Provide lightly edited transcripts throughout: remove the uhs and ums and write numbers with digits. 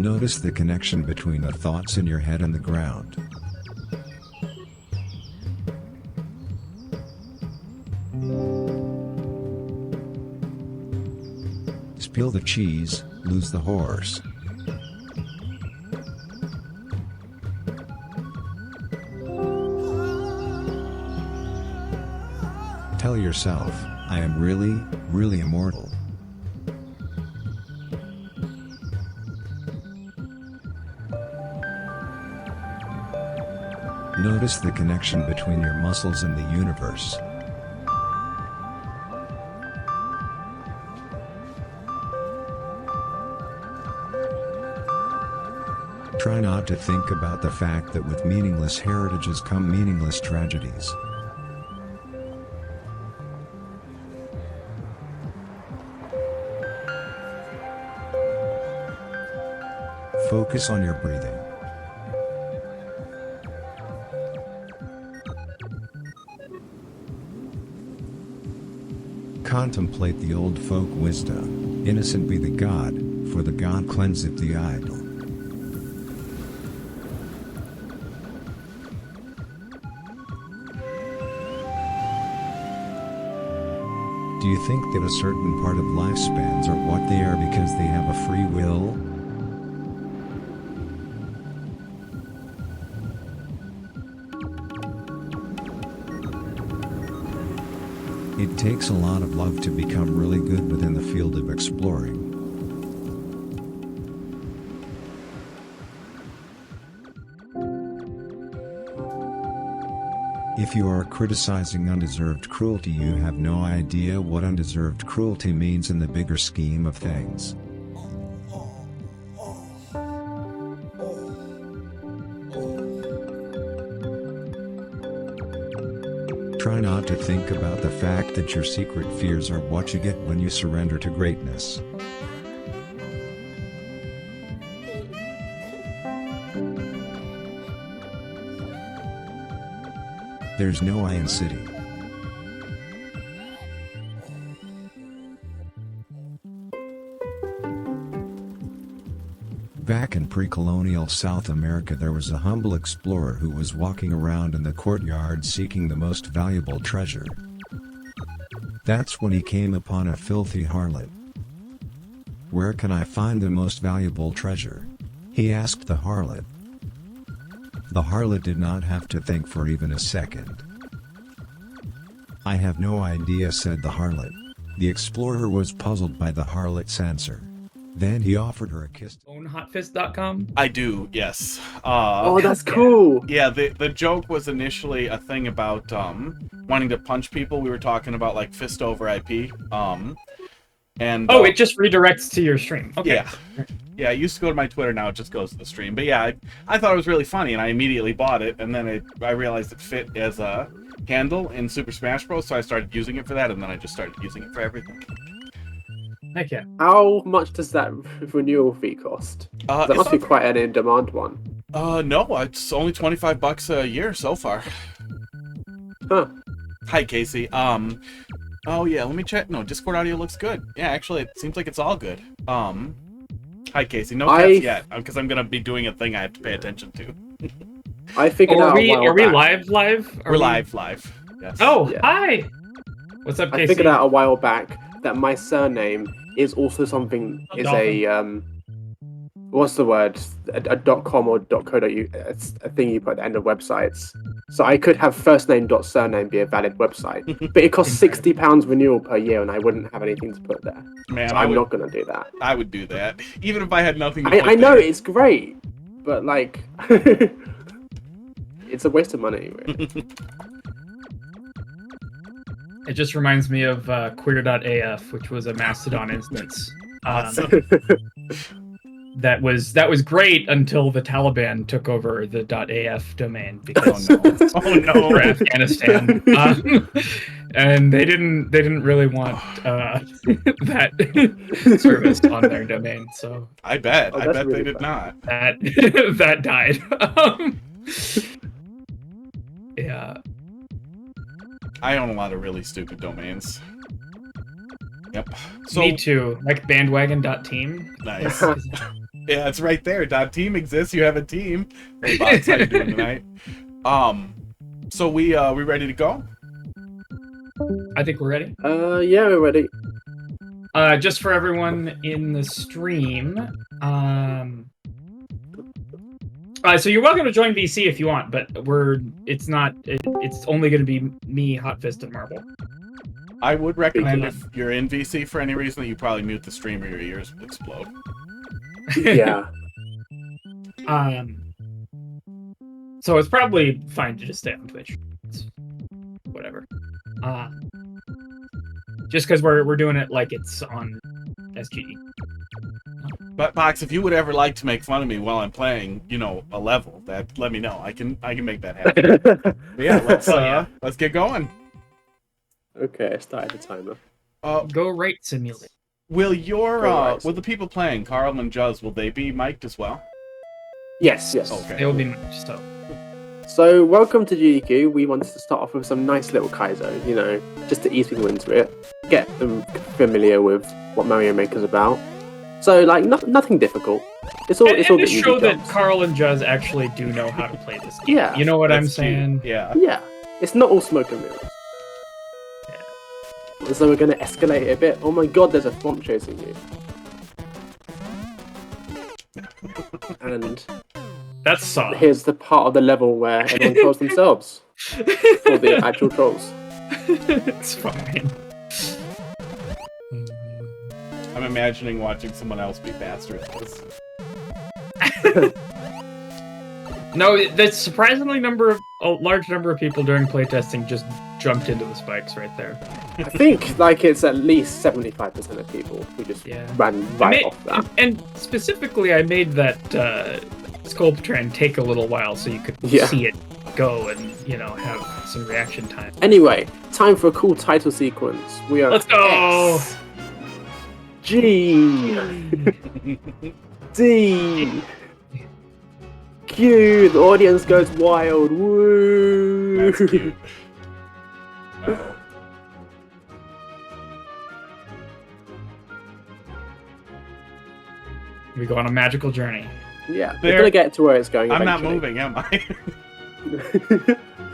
Notice the connection between the thoughts in your head and the ground. Spill the cheese, lose the horse. Tell yourself, I am really, really immortal. Notice the connection between your muscles and the universe. Try not to think about the fact that with meaningless heritages come meaningless tragedies. Focus on your breathing. Contemplate the old folk wisdom, innocent be the God, for the God cleanseth the idol. Do you think that a certain part of lifespans are what they are because they have a free will? It takes a lot of love to become really good within the field of exploring. If you are criticizing undeserved cruelty, you have no idea what undeserved cruelty means in the bigger scheme of things. Try not to think about the fact that your secret fears are what you get when you surrender to greatness. There's no I in city. Back in pre-colonial South America, there was a humble explorer who was walking around in the courtyard seeking the most valuable treasure. That's when he came upon a filthy harlot. "Where can I find the most valuable treasure?" he asked the harlot. The harlot did not have to think for even a second. "I have no idea," said the harlot. The explorer was puzzled by the harlot's answer. Then he offered her a kiss. Own hotfist.com? I do, yes. Oh, that's cool. Yeah, the joke was initially a thing about wanting to punch people. We were talking about like fist over IP. And it just redirects to your stream. Okay. Yeah. Yeah, it used to go to my Twitter, now it just goes to the stream. But yeah, I thought it was really funny, and I immediately bought it, and then I realized it fit as a handle in Super Smash Bros., so I started using it for that, and then I just started using it for everything. Heck yeah. How much does that renewal fee cost? That must be quite an in-demand one. No, it's only $25 a year so far. Huh. Hi, Casey. Oh yeah, let me check. No, Discord audio looks good. Yeah, actually, it seems like it's all good. Hi, Casey. No cats yet, because I'm gonna be doing a thing I have to pay attention to. I figured out a while back. Are we live? We're live. Yes. Oh, Yeah. Hi! What's up, Casey? I figured out a while back that my surname is also something, what's the word? A .com or .co.uk, it's a thing you put at the end of websites. So I could have first name .surname be a valid website, but it costs £60 renewal per year, and I wouldn't have anything to put there. Man, so I'm not gonna do that. I would do that, even if I had nothing to put I know there. it's great, but like, it's a waste of money. Really. It just reminds me of queer.af, which was a Mastodon instance. Awesome. That was great until the Taliban took over the .af domain because oh no, for Afghanistan, and they didn't really want that service on their domain. So I bet really they did not. That died. Yeah. I own a lot of really stupid domains. Yep. So, me too. Like bandwagon.team. Nice. Yeah, it's right there. .team exists. You have a team. Hey, Box, how you doing tonight? So we ready to go? I think we're ready. Yeah, we're ready. Just for everyone in the stream, so you're welcome to join VC if you want, but it's only going to be me, Hotfist, and Marble. I would recommend if you're in VC for any reason that you probably mute the stream or your ears will explode. Yeah. So it's probably fine to just stay on Twitch. It's whatever. Just because we're doing it like it's on SGD. But Box, if you would ever like to make fun of me while I'm playing, you know, a level, let me know. I can make that happen. But yeah, let's get going. Okay, I started the timer. Go right simulate. Will will the people playing, Carl and Juzz, will they be mic'd as well? Yes. Okay. They will be mic'd, So, welcome to GDQ. We wanted to start off with some nice little Kaizo, you know, just to ease people into it, get them familiar with what Mario Maker's about. So, like, nothing difficult. It's all to the easy show that jobs. Carl and Juzz actually do know how to play this game. Yeah. You know what I'm That's saying? cute. Yeah. Yeah, it's not all smoke and mirrors. Yeah. So we're going to escalate it a bit. Oh my god, there's a swamp chasing you. And That's soft. here's the part of the level where everyone trolls themselves. For the actual trolls. It's fine. I'm imagining watching someone else be faster at this. No, the surprisingly a large number of people during playtesting just jumped into the spikes right there. I think like it's at least 75% of people who just ran right off that. And specifically, I made that Sculptran take a little while so you could see it go and, you know, have some reaction time. Anyway, time for a cool title sequence. We are Let's go! X, G, D, Q. The audience goes wild. Woo! That's cute. We go on a magical journey. Yeah, we're gonna get to where it's going. I'm eventually. not moving, am I?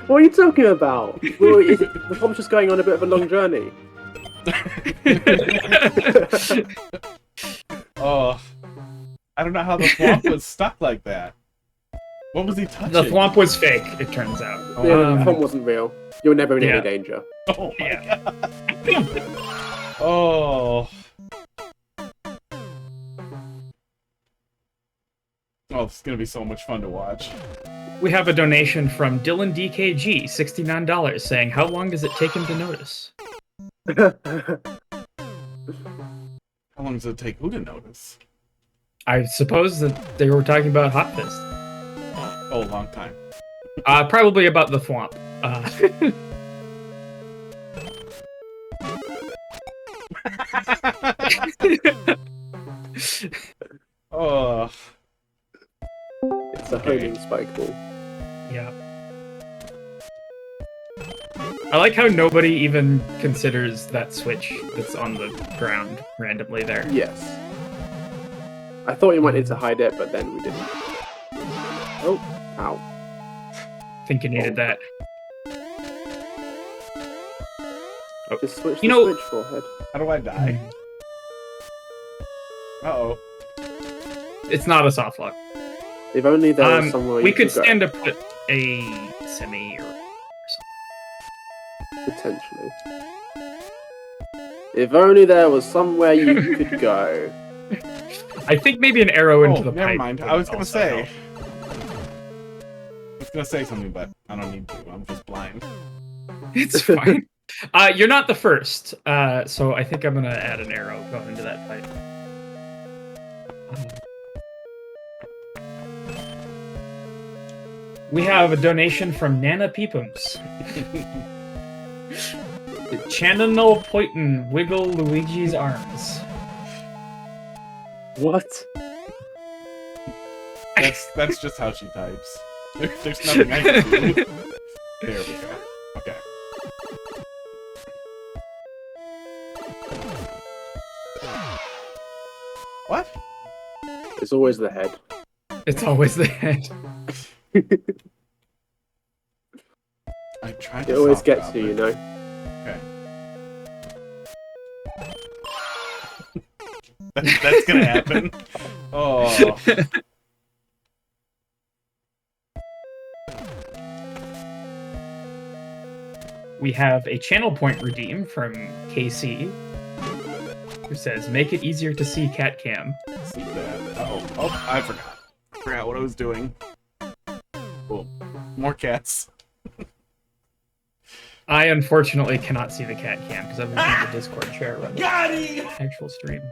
What are you talking about? Well, the pump's just going on a bit of a long journey. Oh, I don't know how the swamp was stuck like that. What was he touching? The swamp was fake, it turns out. Yeah, the pump wasn't real. You're never in any danger. Oh my god. Oh. Oh, this is gonna be so much fun to watch. We have a donation from Dylan DKG, $69, saying, "How long does it take him to notice?" How long does it take who to notice? I suppose that they were talking about Hot Fist. Oh, a long time. Probably about the thwomp. Oh. It's a homing spike ball. Yeah. I like how nobody even considers that switch that's on the ground randomly there. Yes. I thought you wanted to hide it, but then we didn't. Oh, ow. I think you needed that. Oh. Just switch You the know- switch, forehead. How do I die? Uh-oh. It's not a soft lock. If only there was somewhere we you could go. stand to put a semi or Potentially. If only there was somewhere you could go. I think maybe an arrow into the never pipe. mind. would I was gonna also say. help. I was gonna say something, but I don't need to. I'm just blind. It's fine. You're not the first, so I think I'm gonna add an arrow going into that pipe. We have a donation from Nana Peepums. Channel Poitin wiggle Luigi's arms. What? That's just how she types. There's nothing I can do. There we go. Okay. What? It's always the head. It's always the head. I tried to It always soft gets drop you, it. you know. Okay. That's gonna happen. Oh. We have a channel point redeem from KC, who says, "Make it easier to see cat cam." See that. Oh, I forgot. Forgot what I was doing. Cool. More cats. I unfortunately cannot see the cat cam because I'm looking at the Discord share rather than Got him! the actual stream.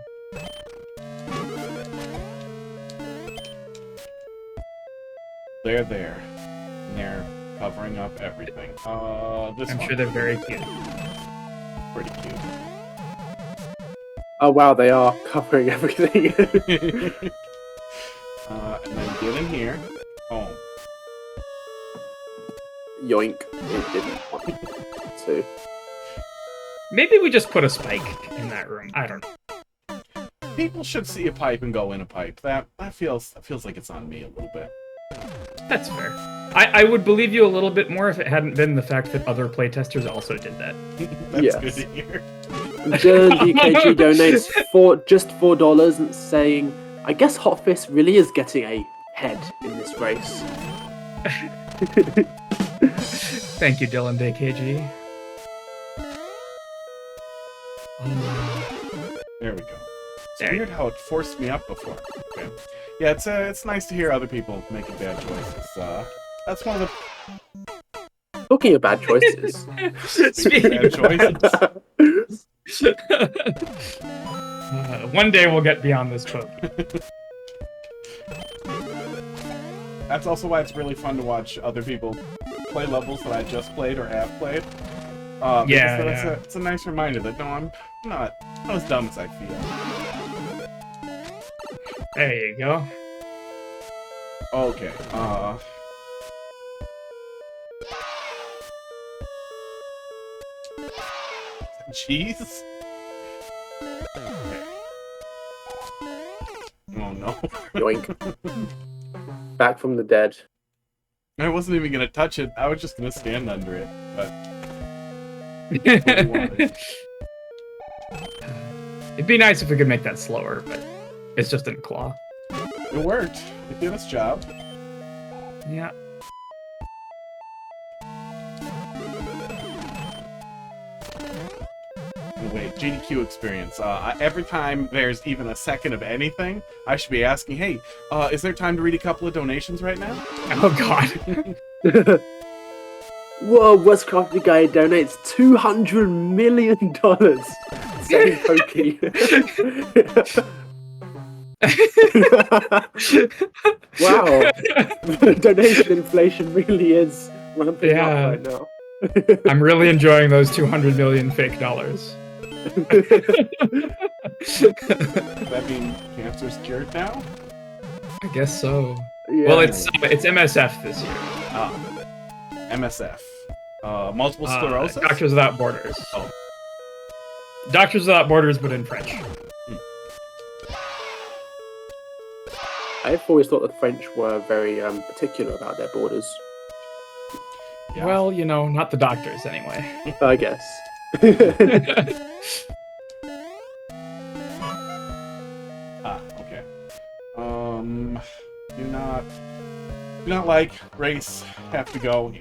They're there. And they're covering up everything. This I'm one. sure they're very cute. Pretty cute. Oh wow, they are covering everything. And then get in here. Oh. Yoink! It didn't want to. Maybe we just put a spike in that room. I don't know. People should see a pipe and go in a pipe. That feels like it's on me a little bit. That's fair. I would believe you a little bit more if it hadn't been the fact that other playtesters also did that. That's Yes. good to hear. Dylan DKG donates just $4 and saying, "I guess Hot Fist really is getting a head in this race." Thank you, Dylan DKG. There we go. It's There you weird how it forced me up before. Okay. Yeah, it's nice to hear other people making bad choices. That's one of Talking of bad choices. the bad choices. One day we'll get beyond this quote. That's also why it's really fun to watch other people play levels that I just played or have played. Because it's a nice reminder that no, I'm not as dumb as I feel. There you go. Okay. Jeez. Okay. Oh no. Yoink. Back from the dead. I wasn't even gonna touch it. I was just gonna stand under it. But It'd be nice if we could make that slower, but it's just in claw. it worked. It did its job. Yeah. Wait, GDQ experience. Every time there's even a second of anything, I should be asking, hey, is there time to read a couple of donations right now? Oh god. Whoa, West Crafty Guy donates $200 million. Saying Pokey. Wow. Donation inflation really is ramping Yeah. up right now. I'm really enjoying those 200 million fake dollars. Does that mean cancer's cured now? I guess so. Yeah. Well, it's MSF this year. MSF. Multiple sclerosis? Doctors Without Borders. Oh. Doctors Without Borders, but in French. I've always thought the French were very particular about their borders. Yeah. Well, you know, not the doctors anyway. I guess. Okay. Do not like race. Have to go.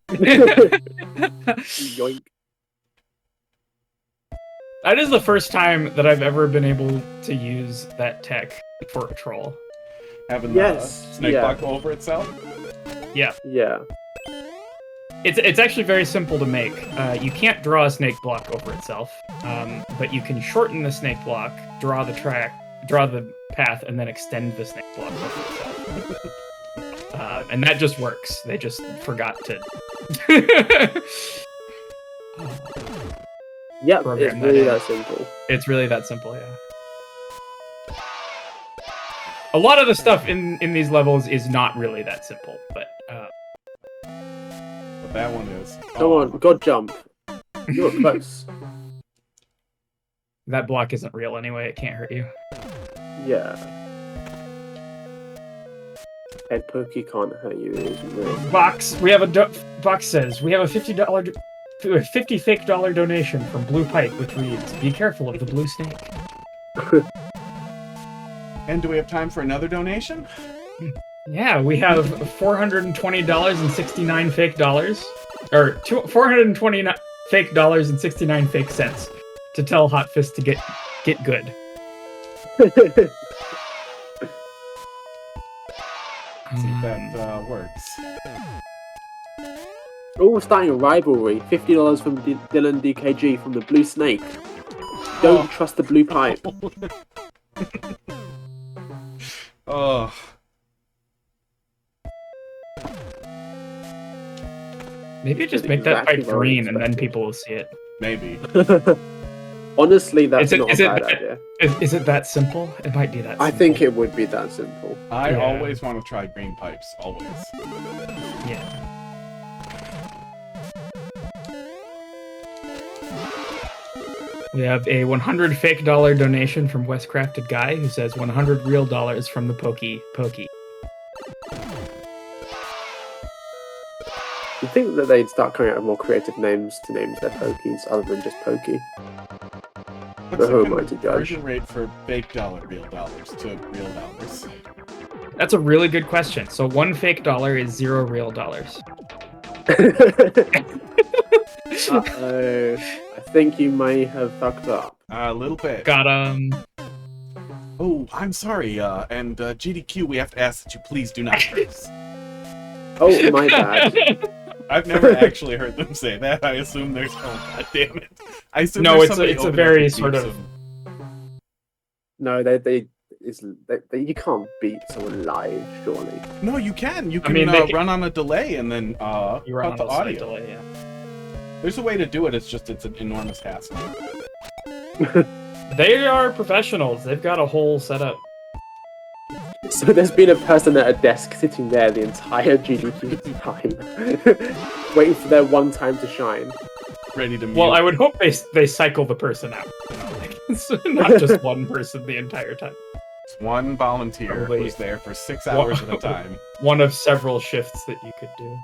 Yoink. That is the first time that I've ever been able to use that tech for a troll. Having Yes, the snake yeah. block over itself. Yeah. Yeah. It's actually very simple to make. You can't draw a snake block over itself, but you can shorten the snake block, draw the path, and then extend the snake block over itself. And that just works. They just forgot to. Yep, Program it's that really in. that simple. It's really that simple, yeah. A lot of the stuff in these levels is not really that simple, but But that one is. Come on, God jump. You're close. that block isn't real anyway. It can't hurt you. Yeah. Head pokey can't hurt you. Is real. Box. We have Box says we have a $50 fake dollar donation from Blue Pipe, which reads, "Be careful of the blue snake." And do we have time for another donation? Yeah, we have $420.69 fake dollars, or $420 fake dollars and 69 fake cents to tell Hot Fist to get good. See if that works. Oh, we're starting a rivalry. $50 from Dylan DKG from the Blue Snake. Don't trust the Blue Pipe. Oh. Maybe just make that pipe green and then people will see it. Maybe. Honestly, that's not a bad idea. Is it that simple? It might be that simple. I think it would be that simple. I always want to try green pipes. Always. Yeah. We have a $100 fake dollar donation from Westcrafted Guy who says 100 real dollars from the Pokey. You think that they'd start coming out with more creative names to names their pokies other than just pokey? What's who the am I to judge? conversion rate for fake dollar real dollars to real dollars? That's a really good question. So one fake dollar is 0 real dollars. Uh-oh. I think you may have fucked up. A little bit. Got Oh, I'm sorry. And GDQ, we have to ask that you please do not curse. Oh, my bad. I've never actually heard them say that. I assume there's god damn it. I assume No, there's it's somebody a opening very up sort of. No, you can't beat someone live, surely. No, you can. You can run on a delay and then You run cut the on a slight audio. delay, yeah. There's a way to do it. It's just it's an enormous hassle. They are professionals. They've got a whole setup. So there's been a person at a desk sitting there the entire GDQ time, waiting for their one time to shine. Ready to mute. Well, I would hope they cycle the person out. You know, like, it's not just one person the entire time. It's one volunteer Probably who's there for 6 hours at a time. One of several shifts that you could do.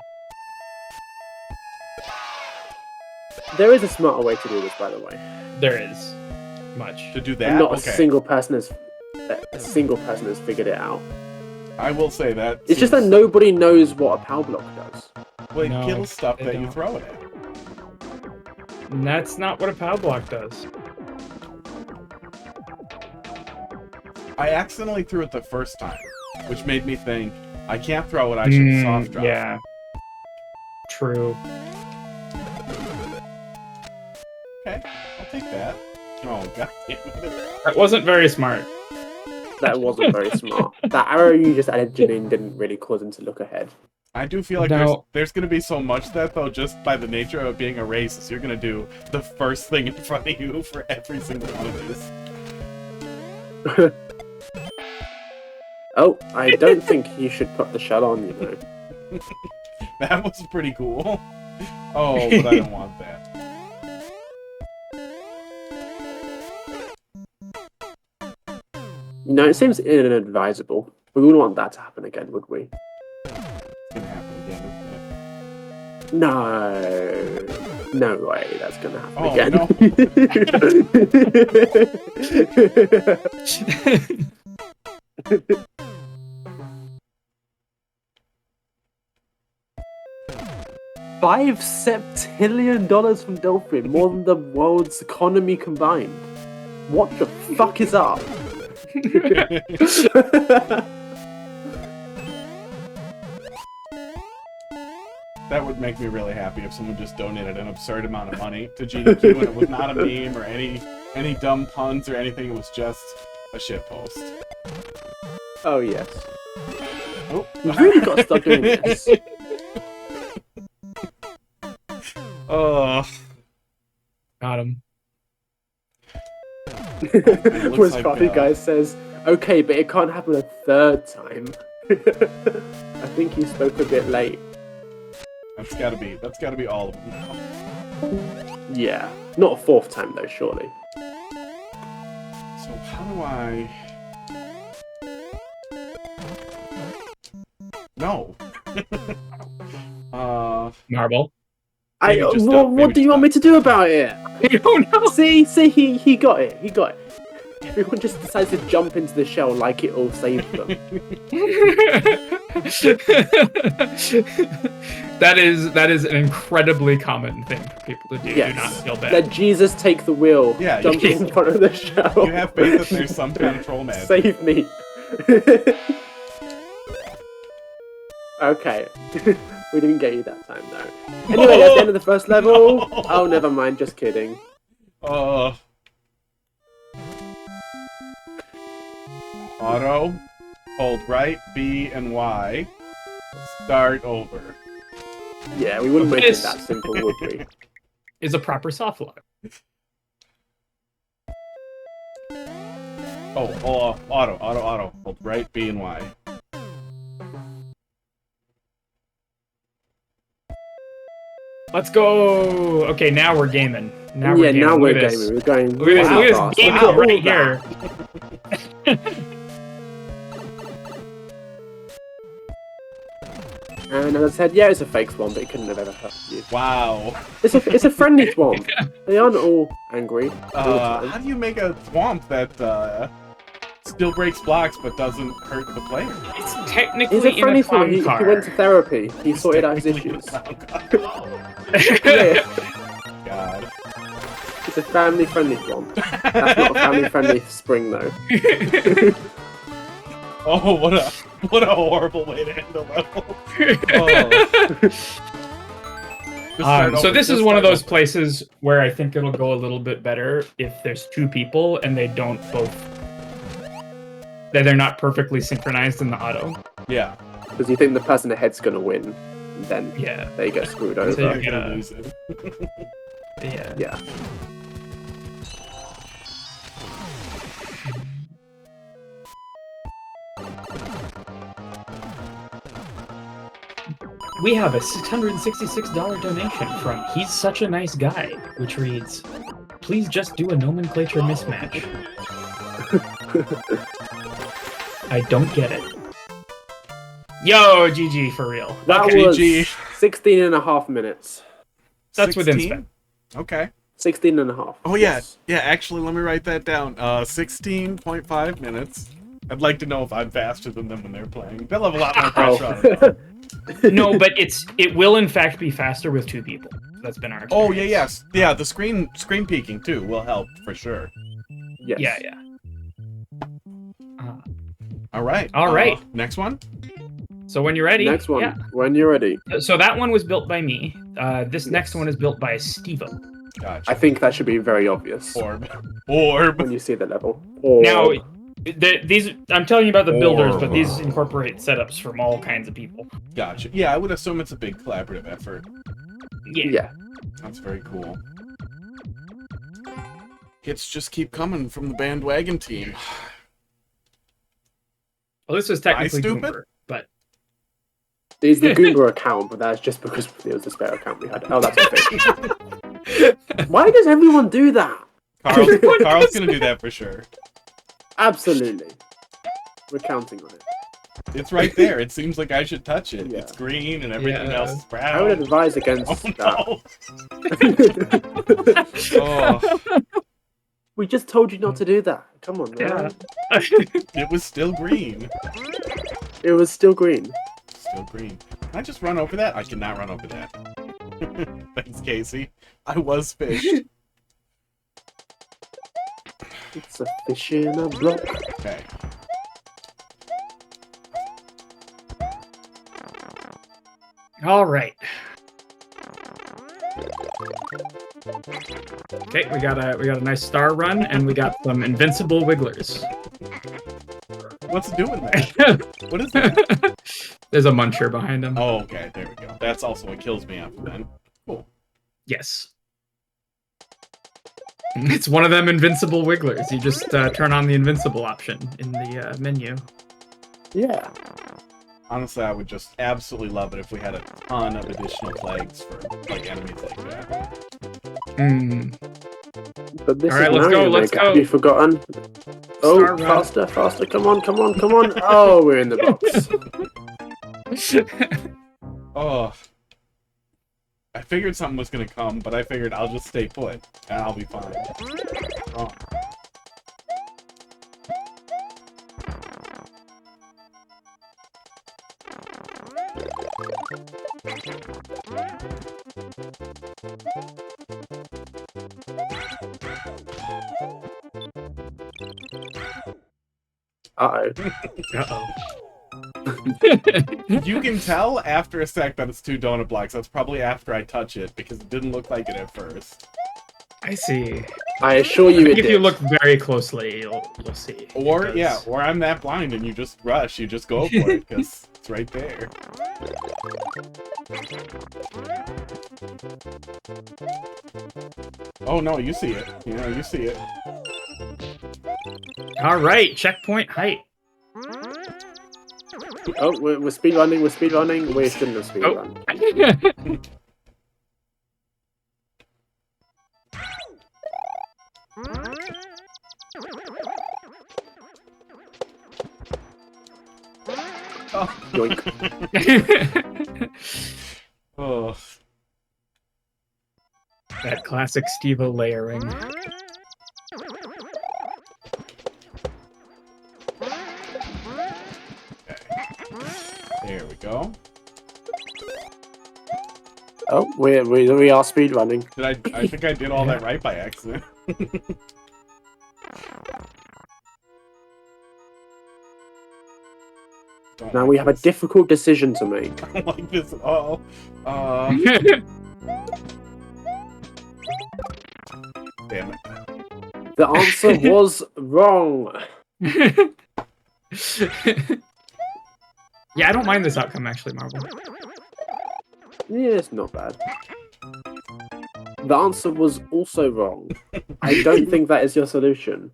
There is a smarter way to do this, by the way. There is much. To do that, And not okay. a single person has figured it out. I will say that. It's just that nobody knows what a POW block does. Well, it No, kills stuff they that you don't. throw it at. And that's not what a POW block does. I accidentally threw it the first time, which made me think, I can't throw it, I should soft drop. Yeah. True. Okay, I'll take that. Oh, god damn it. That wasn't very smart. That wasn't very smart. That arrow you just added in didn't really cause him to look ahead. I do feel like No. there's going to be so much of that, though, just by the nature of it being a race, is you're going to do the first thing in front of you for every single one of these. Oh, I don't think you should put the shell on, you know. That was pretty cool. Oh, but I don't want that. You know, it seems inadvisable. We wouldn't want that to happen again, would we? It's going to happen again, isn't it? No way that's gonna happen Oh, again. no. $5 septillion from Delphin, more than the world's economy combined. What the fuck is up? That would make me really happy if someone just donated an absurd amount of money to GDQ and it was not a meme or any dumb puns or anything. It was just a shitpost. Oh yes. Oh. You've really got to stop doing this. Oh. Got him. Whereas like, Coffee Guy says, okay, but it can't happen a third time. I think you spoke a bit late. That's gotta be all of them now. Yeah. Not a fourth time though, surely. So how do I... No. Marble. Maybe just what don't. Maybe do you just want me to do about it? I don't know. See, he got it. He got it. Everyone just decides to jump into the shell like it all saved them. That is an incredibly common thing for people to do. Yes. Do not feel bad. Let Jesus take the wheel. Yeah, Jump in front of the shell. You have faith that there's some kind of troll man. Save me. Okay. We didn't get you that time, though. Anyway, that's the end of the first level. Oh, never mind. Just kidding. Auto, hold right, B, and Y. Start over. Yeah, we wouldn't make it This- that simple, would we? Is a proper softlock. Auto. Hold right, B, and Y. Let's go. Okay, now we're gaming. Now we're gaming. now we're Look at this. gaming. We're going. Look at really this fast. game Look at out right all here. And as I said, yeah, it's a fake swamp, but it couldn't have ever hurt you. Wow. It's a friendly swamp. They aren't all angry. all the time. How do you make a swamp that still breaks blocks but doesn't hurt the player? It's He's technically a friendly in a swamp. clown He car. went to therapy. He sorted out his Technically issues. a Yeah, God. it's a family-friendly swamp. That's not a family-friendly spring, though. Oh, what a horrible way to end the level. So this is one of those places where I think it'll go a little bit better if there's two people and they don't both... that they're not perfectly synchronized in the auto. Yeah. Because you think the person ahead's gonna win, and then Yeah. they get screwed So over. you You're get gonna a- lose it. Yeah. Yeah. We have a $666 donation from He's Such a Nice Guy, which reads, "Please just do a nomenclature mismatch." I don't get it. Yo, GG for real. That Okay, was GG. 16 and a half minutes. That's within 16? spec. Okay. 16 and a half. Oh, yeah. Yes. Yeah, actually, let me write that down. 16.5 minutes. I'd like to know if I'm faster than them when they're playing. They'll have a lot more pressure on them. Oh. No, but it will in fact be faster with two people. That's been our experience. Oh, yeah, yes. Yeah, the screen peeking, too, will help, for sure. Yes. Yeah. All right. All right. Next one? So when you're ready. Next one. Yeah. When you're ready. So that one was built by me. This next one is built by Stevo. Gotcha. I think that should be very obvious Orb. when you see the level. Or... Now, these I'm telling you about the builders, but these incorporate setups from all kinds of people. Gotcha. Yeah, I would assume it's a big collaborative effort. Yeah. That's very cool. Hits just keep coming from the bandwagon team. Well, this was technically stupid? Goober, but There's the Goomba account, but that's just because it was the spare account we had. Oh, that's a fish. Why does everyone do that? Carl's gonna do that for sure. Absolutely. We're counting on it. It's right there. It seems like I should touch it. Yeah. It's green and everything Yeah. else is brown. I would advise against Oh, that. no. Oh, We just told you not to do that. Come on, man. yeah. it was still green. It was still green. Still green. Can I just run over that? I cannot run over that. Thanks, Casey. I was fished. It's a fish in a block. Okay. All right. Okay, we got a nice star run, and we got some invincible wigglers. What's it doing there? What is that? There's a muncher behind him. Oh, okay. There we go. That's also what kills me after then. Cool. Yes. It's one of them invincible wigglers. You just turn on the invincible option in the menu. Yeah. Honestly, I would just absolutely love it if we had a ton of additional flags for like enemies like that. Mm. But this All right, is let's go, Mario let's Maker. go. Have you forgotten? Oh, Star run. faster, faster. Come on, come on, come on. Oh, we're in the box. Oh. I figured something was gonna come, but I figured I'll just stay put, and I'll be fine. Wrong. Uh-oh. Uh-oh. You can tell after a sec that it's 2 donut blocks. That's probably after I touch it, because it didn't look like it at first. I see. I assure you it If you did. look very closely, you'll see. Or, because- yeah, or I'm that blind and you just rush, you just go for it, because it's right there. Oh no, you see it. You know, you see it. All right, checkpoint height. Oh, we're speedrunning, we're speedrunning. We shouldn't have speedrun. Oh. Yoink. Oh. That classic Steve-O layering. There we go. Oh, we are speedrunning. I think I did all that right by accident. Now we have a difficult decision to make. I don't like this at all. Damn it. The answer was wrong. Yeah, I don't mind this outcome actually, Marvel. Yeah, it's not bad. The answer was also wrong. I don't think that is your solution.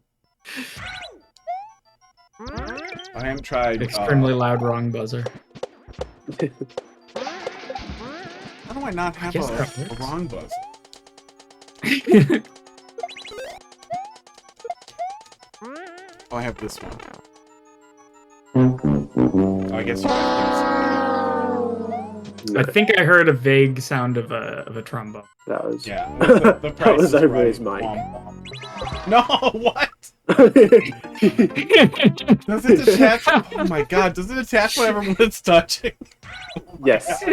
I haven't tried. Extremely loud wrong buzzer. How do I not have guess that a works. wrong buzz? Oh, I have this one. Oh, I guess you guys No, I think I heard a vague sound of a trombone. that was... can. Yeah, the That price was is over right. his mic. Womp womp. No, what? Does it detach? Oh my god, does it attach whenever it's touching? Yes.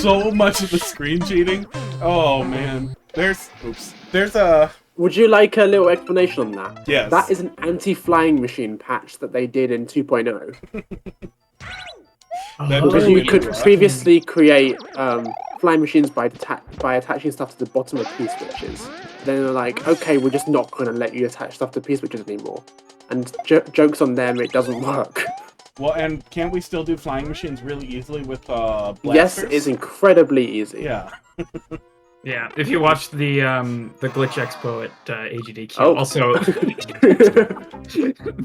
So much of the screen cheating. Oh man. There's a Would you like a little explanation on that? yes. That is an anti-flying machine patch that they did in 2.0. That Oh, Because Oh, you yeah. could previously create flying machines by attaching stuff to the bottom of P-switches. Then they're like, okay, we're just not going to let you attach stuff to P-switches anymore. And jokes on them, it doesn't work. Well, and can't we still do flying machines really easily with blasters? Yes, it's incredibly ezy. Yeah. yeah. If you watch the Glitch Expo at AGDQ, Oh. also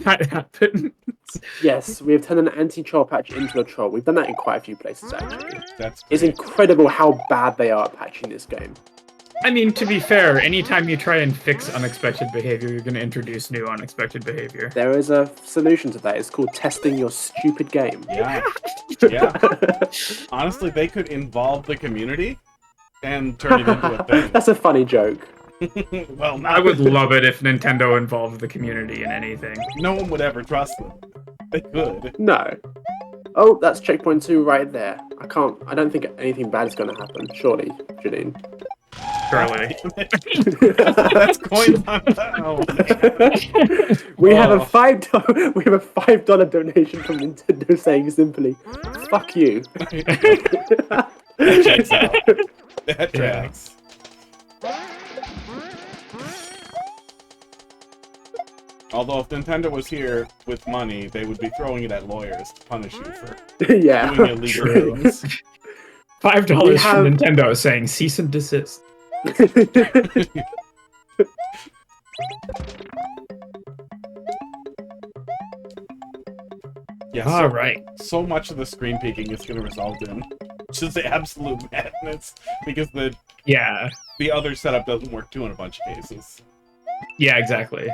that happened. Yes, we have turned an anti-troll patch into a troll. We've done that in quite a few places, actually. That's It's great. incredible how bad they are at patching this game. I mean, to be fair, anytime you try and fix unexpected behavior, you're going to introduce new unexpected behavior. There is a solution to that. It's called testing your stupid game. Yeah. Yeah. Honestly, they could involve the community and turn it into a thing. That's a funny joke. Well, I would love it if Nintendo involved the community in anything. no one would ever trust them. They could. No. Oh, that's checkpoint 2 right there. I don't think anything bad is going to happen. Surely, Janine. Surely. That's coins on oh, we have a Oh. $5 donation from Nintendo saying simply, "Fuck you." That checks out. That tracks. Although if Nintendo was here with money, they would be throwing it at lawyers to punish you for Yeah. doing illegal True. things. $5 We from have- Nintendo saying cease and desist. Yeah, All right. so much of the screen peeking is going to result in just absolute madness because Yeah. the other setup doesn't work too in a bunch of cases. Yeah, exactly.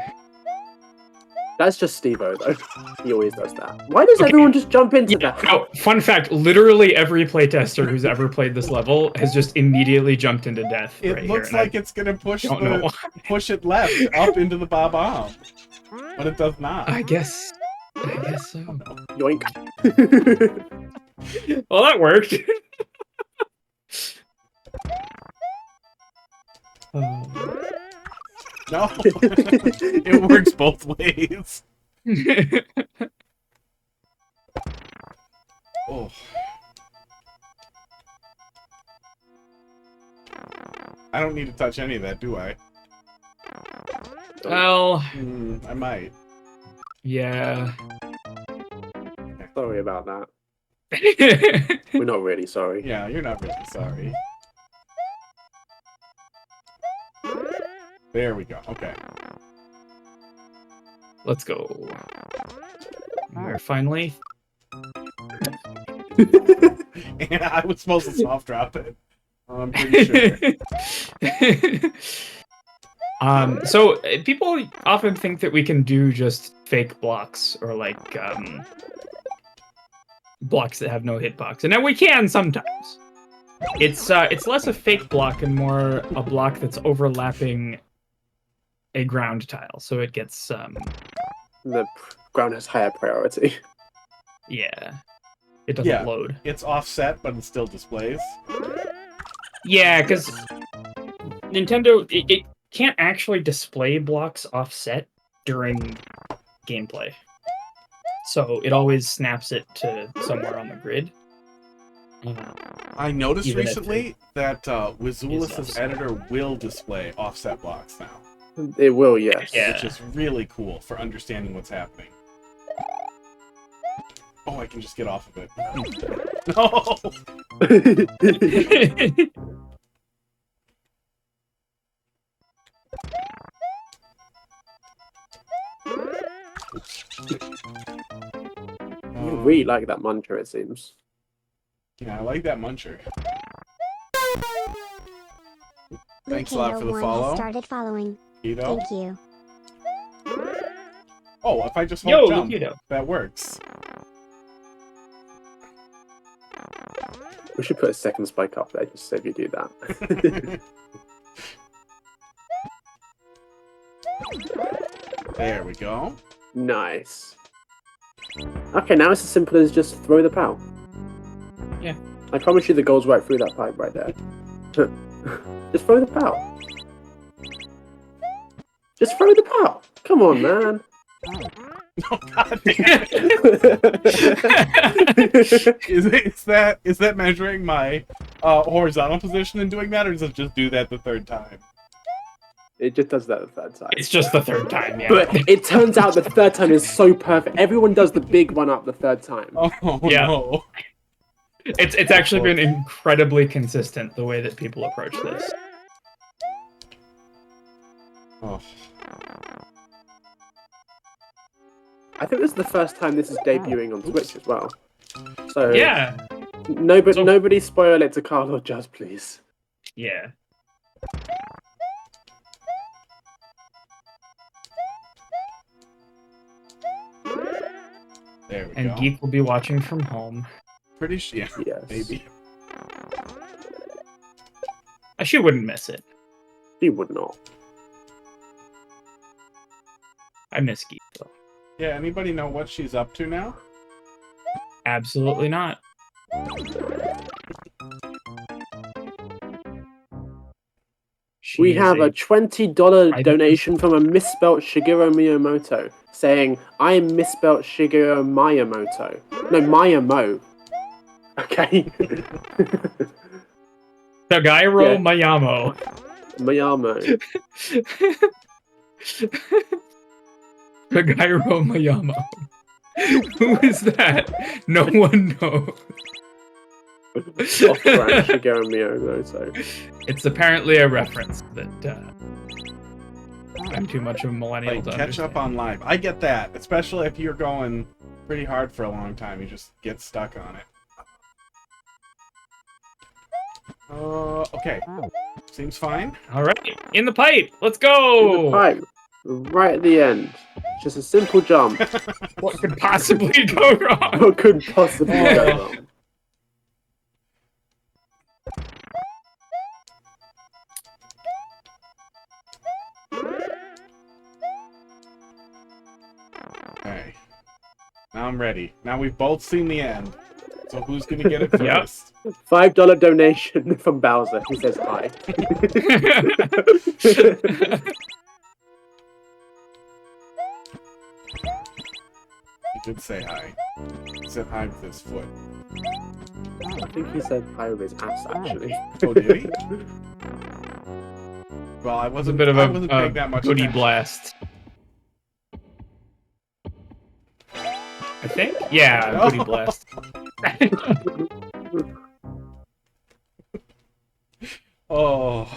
That's just Steve-O, though. He always does that. Why does everyone just jump into that? Oh, fun fact, literally every playtester who's ever played this level has just immediately jumped into death. It right looks here, like it's gonna push know push it left up into the bomb, but it does not. I guess so. Yoink. Well, that worked. No, it works both ways. Oh. I don't need to touch any of that, do I? Well, I might. yeah. Sorry about that. We're not really sorry. Yeah, you're not really sorry. There we go. Okay. Let's go. We're finally. And I was supposed to soft drop it. I'm pretty sure. So people often think that we can do just fake blocks or like blocks that have no hitbox, and then we can sometimes. It's less a fake block and more a block that's overlapping a ground tile, so it gets The ground has higher priority. yeah, it doesn't load. It's offset, but it still displays. Yeah, because Nintendo it can't actually display blocks offset during gameplay, so it always snaps it to somewhere on the grid. I noticed Even if recently that is Wizulis's offset. editor will display offset blocks now, It will, yes. Yeah. which is really cool for understanding what's happening. Oh, I can just get off of it. No! You really like that muncher, it seems. Yeah, I like that muncher. Thanks a lot for the follow. Started following. Keto. Thank you. Oh, if I just Yo, hold jump, Luigi. that works. We should put a second spike up there just so if you do that. There we go. Nice. Okay, now it's as simple as just throw the POW. Yeah. I promise you the goal's right through that pipe right there. Just throw the POW. Just throw the POW. Come on, man. Oh, God damn it. Is that measuring my horizontal position and doing that, or does it just do that the third time? It just does that the third time. It's just the third time, yeah. But it turns out the third time is so perfect. Everyone does the big one up the third time. Oh, Yeah. no. It's actually been incredibly consistent the way that people approach this. Oh. I think this is the first time this is debuting on Switch as well. So Yeah, nobody spoil it to Carl or Jazz, please. yeah. There we And go. Geek will be watching from home. Pretty sure. Yeah, Yes. maybe. She wouldn't miss it. He would not. I miss Geek, though. Yeah, anybody know what she's up to now? Absolutely not. We She have is a $20 I- donation from a misspelt Shigeru Miyamoto saying, I am misspelt Shigeru Miyamoto. No, Miyamo. Okay. Tagairo Yeah. Mayamo. Miyamo. Tagairo Mayamo. Who is that? No one knows. Off-brand Shigeru Miyamoto. It's apparently a reference that I'm too much of a millennial Like, to catch up understand. on live. I get that, especially if you're going pretty hard for a long time. You just get stuck on it. Okay. Seems fine. All right, in the pipe. Let's go. Pipe. Right at the end. Just a simple jump. What could possibly go wrong? What could possibly go wrong? Okay. Now I'm ready. Now we've both seen the end. So who's gonna get it first? $5 donation from Bowser. He says hi. He did say hi. He said hi with his foot. I think he said hi with his ass, actually. Oh, did he? Well, I wasn't. A bit of I wasn't paying a that much goodie attention. blast. I think? Yeah, goodie blast. Oh.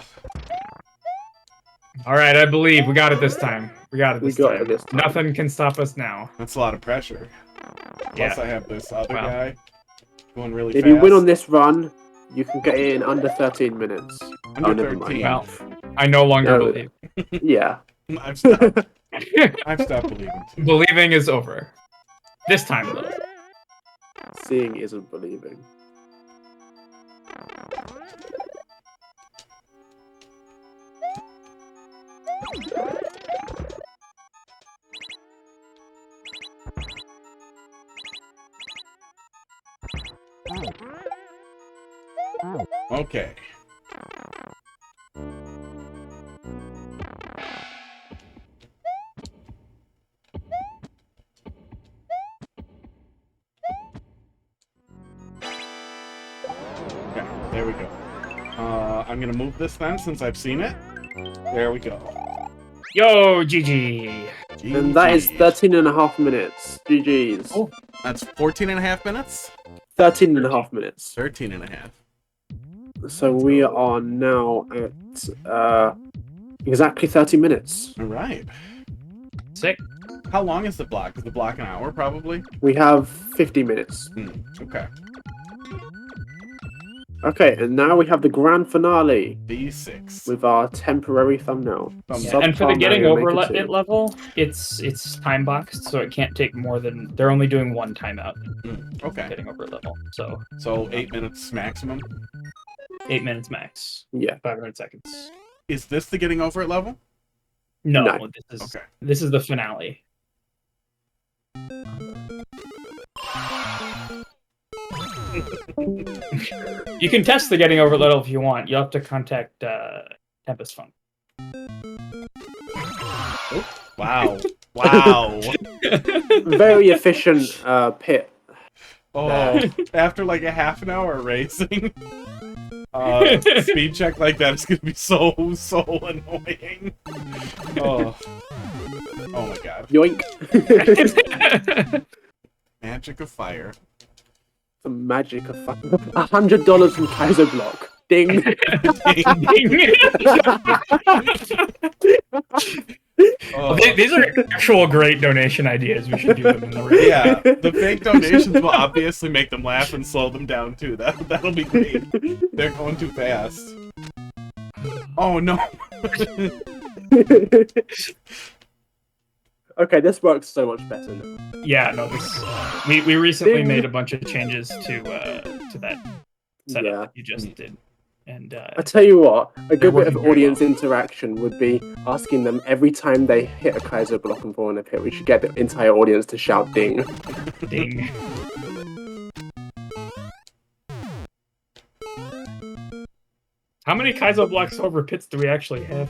Alright, I believe we got it this time. We got it We this got time. it this time. Nothing can stop us now. That's a lot of pressure. Plus, I have this other Wow. guy going really If fast. you win on this run, you can get it in under 13 minutes. Under Oh, never 13. Well, I no longer No. believe. Yeah. I've stopped. I've stopped believing. Too. Believing is over. This time, though. Seeing isn't believing. Okay. Okay, there we go. I'm gonna move this then, since I've seen it. There we go. Yo, GG. And that is 13.5 minutes. GG's. Oh, that's 14.5 minutes? 13.5 minutes. 13.5. So we are now at exactly 30 minutes. All right. Sick. How long is the block? Is the block an hour, probably? We have 50 minutes. Okay. Okay, and now we have the grand finale D6. with our temporary thumbnail. Yeah, And for the Subpar getting Mario over Maker 2. it level, it's time boxed, so it can't take more than. They're only doing one timeout. Okay. Getting over it level, so So 8 minutes maximum. 8 minutes max. Yeah. 500 seconds. Is this the getting over it level? No, No. Okay. This is the finale. You can test the getting over it level if you want. You'll have to contact Tempest Funk. Wow. Wow. Very efficient pit. Oh, after like a half an hour racing, speed check like that is gonna be so annoying. Oh my god. Yoink. Magic of fire. The magic of fun. $100 from Kaiser Block. Ding. Oh. These are actual great donation ideas. We should do them in the real. Yeah, the fake donations will obviously make them laugh and slow them down too. That'll be great. They're going too fast. Oh no. Okay, this works so much better now. Yeah, no, this we recently Ding. made a bunch of changes to that setup Yeah. that you just did, and I tell you what, a good bit working of very audience well. interaction would be asking them every time they hit a Kaiser Block and fall in a pit. We should get the entire audience to shout ding. ding. How many Kaizo blocks over pits do we actually have?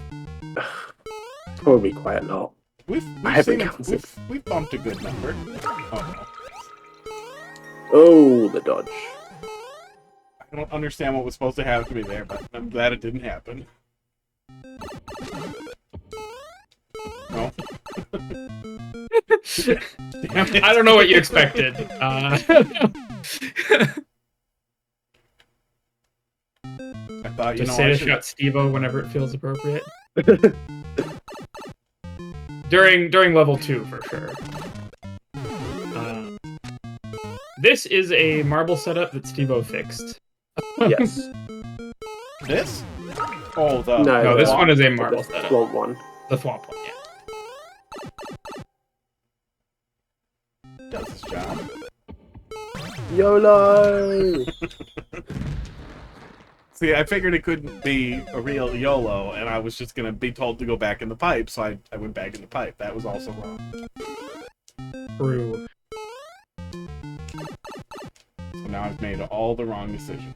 Probably quite a lot. We've I haven't seen counted. we've bumped a good number. Oh Oh, the dodge. no. I don't understand what was supposed to happen to me there, but I'm glad it didn't happen. No. Damn it. I don't know what you expected. I thought, you Just know, say I to should... shut Steve-O whenever it feels appropriate. During level 2, for sure. This is a marble setup that Steve-O fixed. Yes. This? Oh, the... No, this the- one is a The marble setup. swamp one. The swamp one, yeah. does its job. YOLO! See, I figured it couldn't be a real YOLO, and I was just gonna be told to go back in the pipe, so I went back in the pipe. That was also wrong. True. So now I've made all the wrong decisions.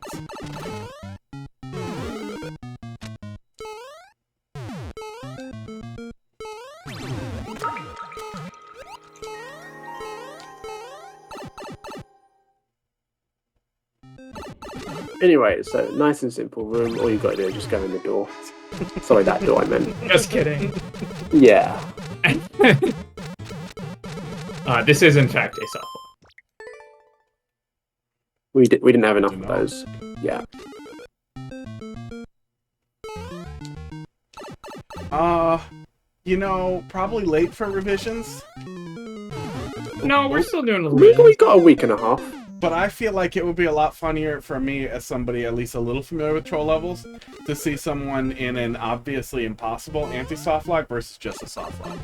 Anyway, so nice and simple room. All you gotta do is just go in the door. Sorry, that door I meant. Just kidding. Yeah. This is in fact a softlock. We didn't have enough of those. Yeah. You know, probably late for revisions. No, we're still doing a little We bit. got a week and a half. But I feel like it would be a lot funnier for me, as somebody at least a little familiar with troll levels, to see someone in an obviously impossible anti-softlock versus just a softlock.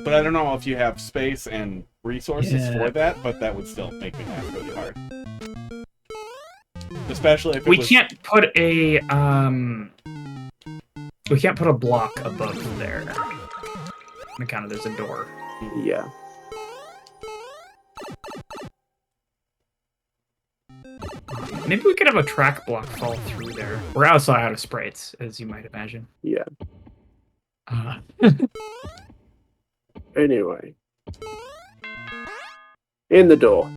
But I don't know if you have space and resources for that, but that would still make me laugh really hard. Especially if it was... can't put a we can't put a block above there. On account of there's a door. Yeah. Maybe we could have a track block fall through there. We're also out of sprites, as you might imagine. Yeah. Uh, Anyway. In the door.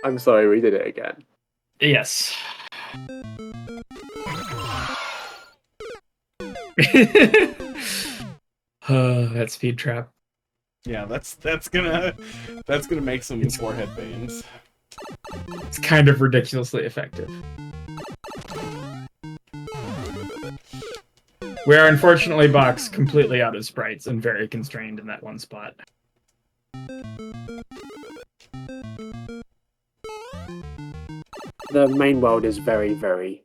I'm sorry, we did it again. yes. That speed trap. Yeah, that's gonna make some forehead veins. It's kind of ridiculously effective. We are unfortunately boxed completely out of sprites and very constrained in that one spot. The main world is very, very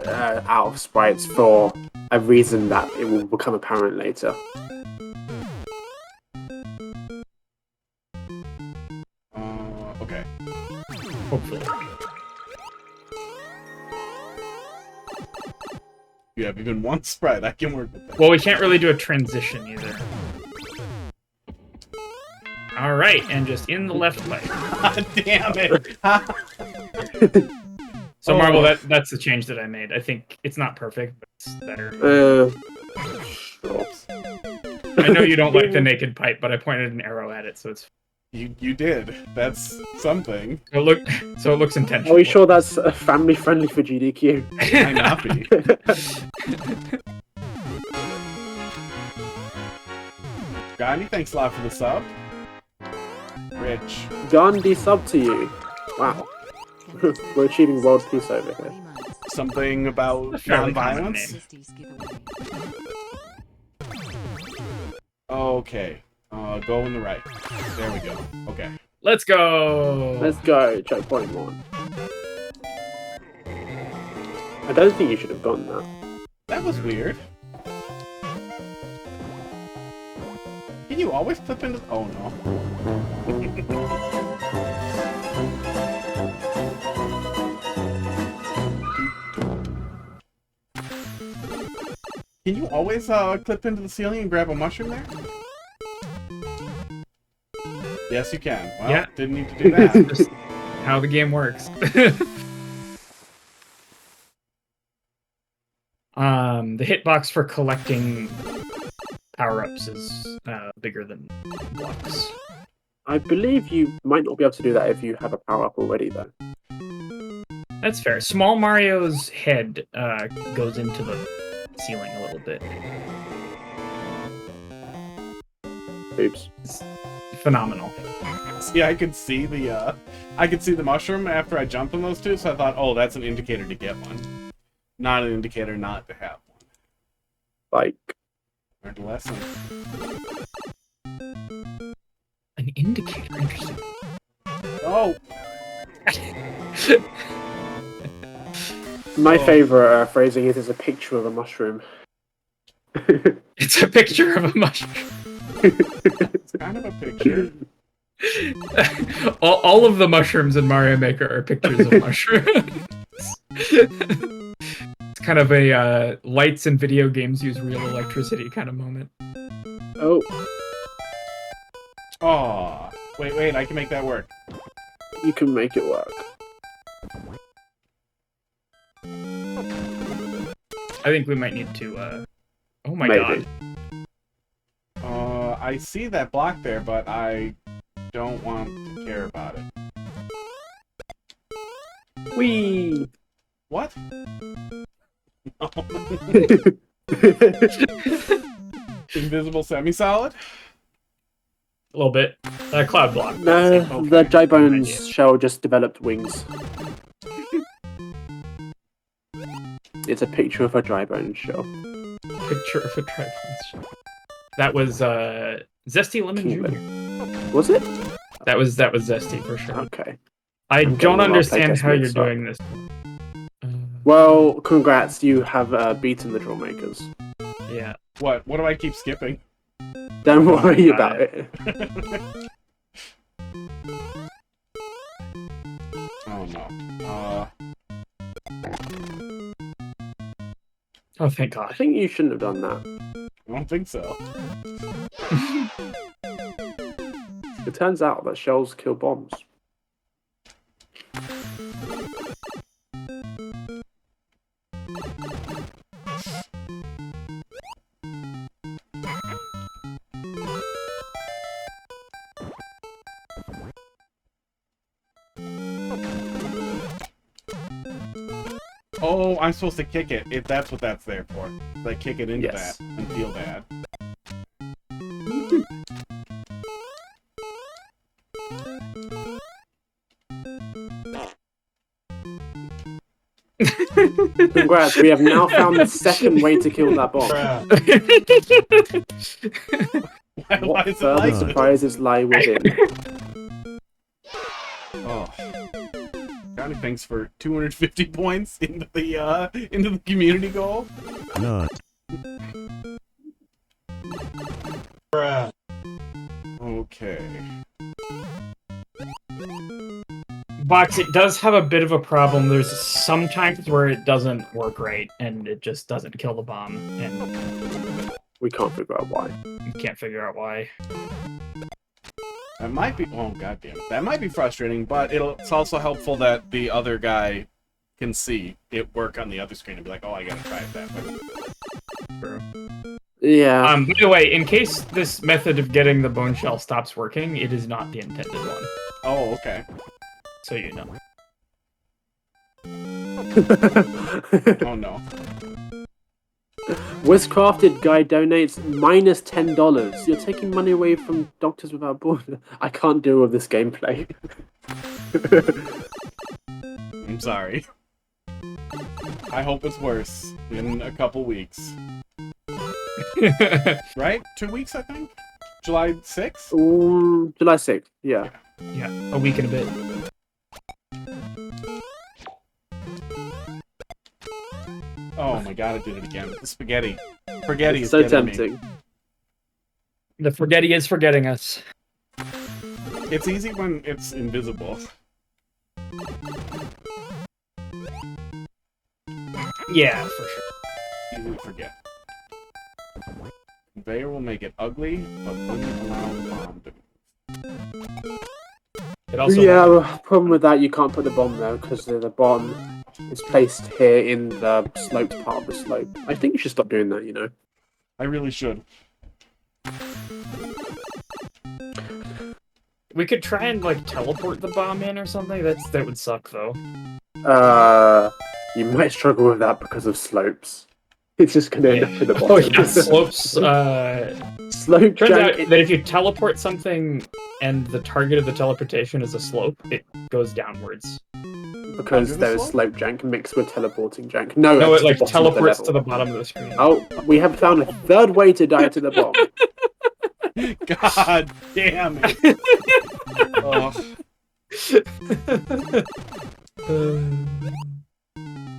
out of sprites for a reason that it will become apparent later. Okay. Hopefully. You have even one sprite, I can work with that. Well, we can't really do a transition either. Alright, and just in the left pipe. Damn it! So, Marvel, that's the change that I made. I think it's not perfect, but it's better. Sure. I know you don't like the naked pipe, but I pointed an arrow at it, so it's... You did. That's something. So it looks intentional. Are we sure that's family friendly for GDQ? Might not be. Gandhi, thanks a lot for the sub. Rich. Gandhi sub to you. Wow. We're achieving world peace over here. Something about Fairly common non-violence? name. Okay. Go in the right. There we go. Okay. Let's go! Let's go, checkpoint 1. I don't think you should have gotten that. That was weird. Can you always flip into... Oh, no. Can you always clip into the ceiling and grab a mushroom there? Yes, you can. Well, Yeah. Didn't need to do that. Just how the game works. The hitbox for collecting power-ups is bigger than blocks. I believe you might not be able to do that if you have a power-up already, though. That's fair. Small Mario's head goes into the ceiling a little bit. Oops. It's phenomenal. See, I could see the mushroom after I jumped on those two, so I thought, oh, that's an indicator to get one. Not an indicator not to have one. Like... Learned a lesson. An indicator? Interesting. Oh! My favorite phrasing is a picture of a mushroom. It's a picture of a mushroom. It's kind of a picture. all of the mushrooms in Mario Maker are pictures of mushrooms. It's kind of a lights in video games use real electricity kind of moment. Oh. Oh, wait, I can make that work. You can make it work. I think we might need to, oh my Maybe. god. I see that block there, but I don't want to care about it. Whee! What? Invisible semi-solid? A little bit. Cloud block. No, Okay. the dry bones shell just developed wings. It's a picture of a dry bone shell. Picture of a dry bones shell. That was Zesty Lemon Jr. Was it? That was Zesty for sure. Okay. I I'm don't getting a lot of understand playtest how you're mixed up. doing this. Well, congrats, you have beaten the Trollmakers. Yeah. What do I keep skipping? Don't worry Got about it. Oh no. Oh, thank I God. think you shouldn't have done that. I don't think so. It turns out that shells kill bombs. Oh, I'm supposed to kick it. That's what that's there for. Like, kick it into Yes. that and feel bad. Congrats, we have now found the second way to kill that bomb. Why What is it further like this? surprises lie within? Oh. Counting thanks for 250 points into the community goal. None. Okay. Box, it does have a bit of a problem. There's some times where it doesn't work right, and it just doesn't kill the bomb, and We can't figure out why. you can't figure out why. That might be. Oh goddamn! That might be frustrating, but it's also helpful that the other guy can see it work on the other screen and be like, "Oh, I gotta try it that way." True. Yeah. By the way, in case this method of getting the bone shell stops working, it is not the intended one. Oh, okay. So you know. Oh no. Wizcrafted guy donates -$10. You're taking money away from Doctors Without Borders. I can't deal with this gameplay. I'm sorry. I hope it's worse in a couple weeks. Right? 2 weeks, I think? July 6th? July 6th, yeah. Yeah, a week and a bit. Oh my god, I did it again. The spaghetti. Spaghetti It's is so getting me. tempting. The forgetty is forgetting us. It's easy when it's invisible. Yeah, for sure. Easy to forget. Conveyor will make it ugly, but wouldn't allow the bomb to. It also Yeah, the problem with that, you can't put the bomb there because the bomb is placed here in the sloped part of the slope. I think you should stop doing that, you know. I really should. we could try and like teleport the bomb in or something. That would suck though. You might struggle with that because of slopes. It's just going to end up in the bottom. Oh yeah, slopes. Slope Turns out jank. that if you teleport something and the target of the teleportation is a slope, it goes downwards. Because Under the there is slope? slope jank mixed with teleporting jank. No, No, it's it like the bottom of the teleports to level. the bottom of the screen. Oh, we have found a third way to die to the bomb. God damn it. Oh.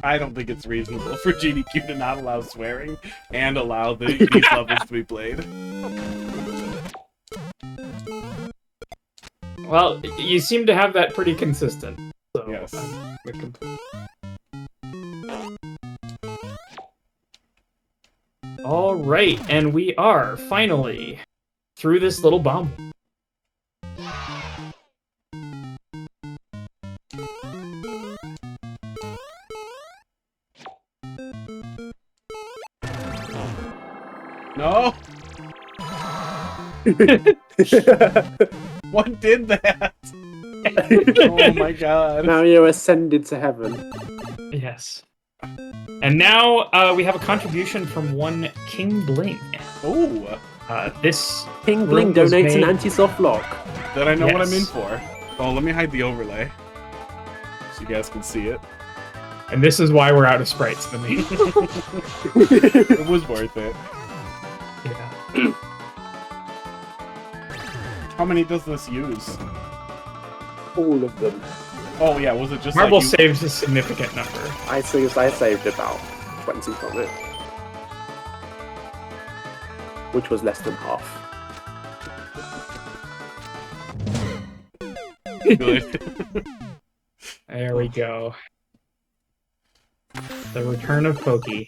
I don't think it's reasonable for GDQ to not allow swearing and allow these levels to be played. Well, you seem to have that pretty consistent. So, Yes. All right, and we are finally through this little bomb. No! What did that? Oh my god. Now you're ascended to heaven. Yes. And now we have a contribution from one King Bling. Ooh. This King Bling room was donates an made- anti-softlock. Then I know what I'm in Yes. for. Oh, let me hide the overlay. So you guys can see it. And this is why we're out of sprites for me. It was worth it. Yeah. How many does this use? All of them. Oh yeah, was it just Marble like you... saves a significant number. I saved about 20 from it. Which was less than half. Good. There we go. The return of Pokey.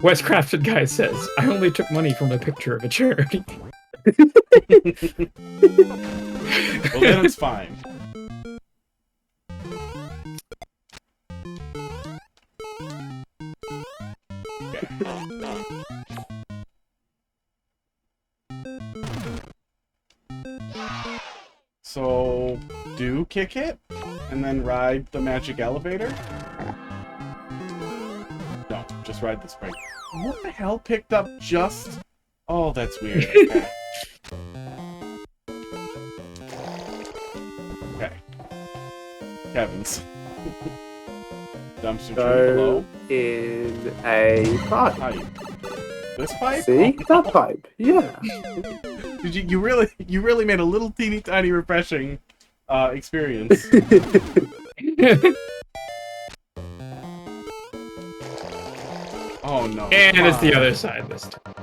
West Crafted Guy says, I only took money from a picture of a charity. Well, then it's fine. Okay. So, do kick it, and then ride the magic elevator? No, just ride the spring. What the hell picked up just... Oh, that's weird. Okay. Okay. Kevin's. Dumpster tree below. In a pipe. Pipe. This pipe? See? That pipe. Yeah. Did you really made a little teeny tiny refreshing experience. Oh no. And it's the other side this time.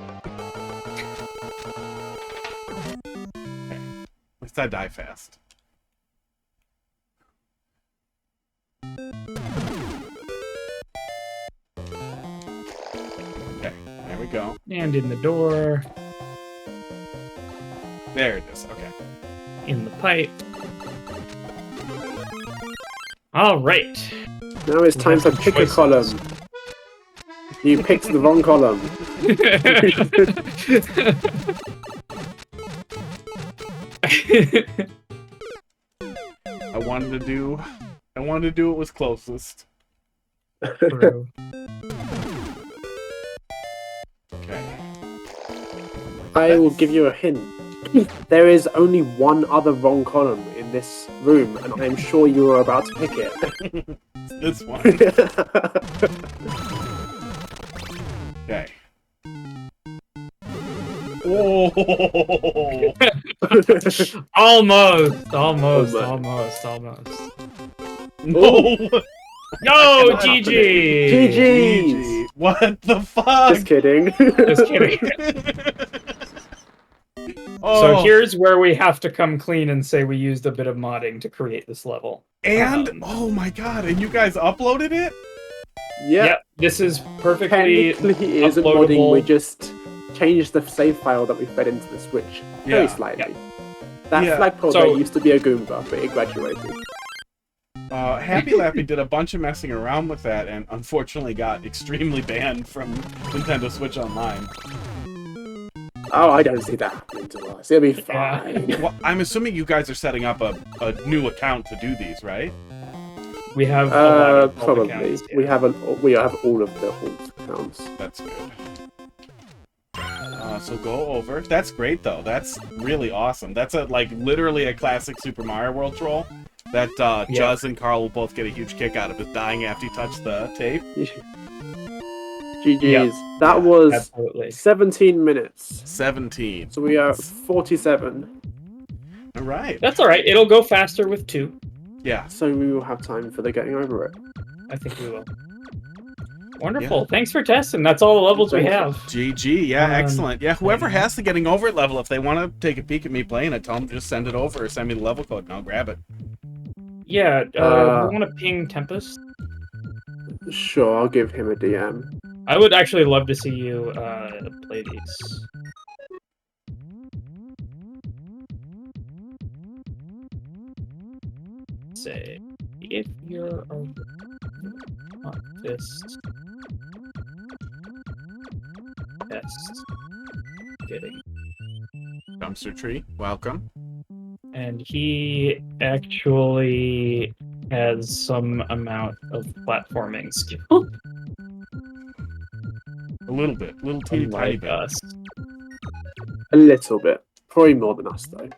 Okay. At least I die fast. Okay, there we go. And in the door, There it is, okay. in the pipe. All right. Now it's time to pick a column. You picked the wrong column. I wanted to do what was closest. True. Okay. I will give you a hint. There is only one other wrong column in this room, and I'm sure you are about to pick it. This one. Okay. Oh! Almost. No! No, GG! GG's! What the fuck? Just kidding. Just kidding. Oh. So here's where we have to come clean and say we used a bit of modding to create this level. And oh my god, and you guys uploaded it? Yeah. Yep, this is perfectly Technically, it isn't uploadable. modding. We just changed the save file that we fed into the Switch very Yeah. Yeah. slightly. That Yeah. flagpole So- there used to be a Goomba, but it graduated. Happy Lappy did a bunch of messing around with that and unfortunately got extremely banned from Nintendo Switch Online. Oh, I don't see that happening to us. It'll be Yeah. fine. Well, I'm assuming you guys are setting up a new account to do these, right? We have a lot of old Probably. accounts, yeah. We have all of the old accounts. That's good. So go over. That's great though. That's really awesome. That's literally a classic Super Mario World troll that Juzz and Carl will both get a huge kick out of, is dying after you touch the tape. GG's. Yep. That was Absolutely. 17 minutes. 17. So we are at 47. All right. That's all right. It'll go faster with 2. Yeah. So we will have time for the getting over it. I think we will. Wonderful. Thanks for testing. That's all the levels we have. GG. Yeah, excellent. Yeah, whoever yeah. has the getting over it level, if they want to take a peek at me playing it, tell them to just send it over or send me the level code and I'll grab it. Yeah, do you want to ping Tempest? Sure, I'll give him a DM. I would actually love to see you play these. Say, if you're a this test getting, Dumpster Tree, welcome. and he actually has some amount of platforming skill. A little bit. Little teeny tiny Unlike bit. us. A little bit. Probably more than us, though.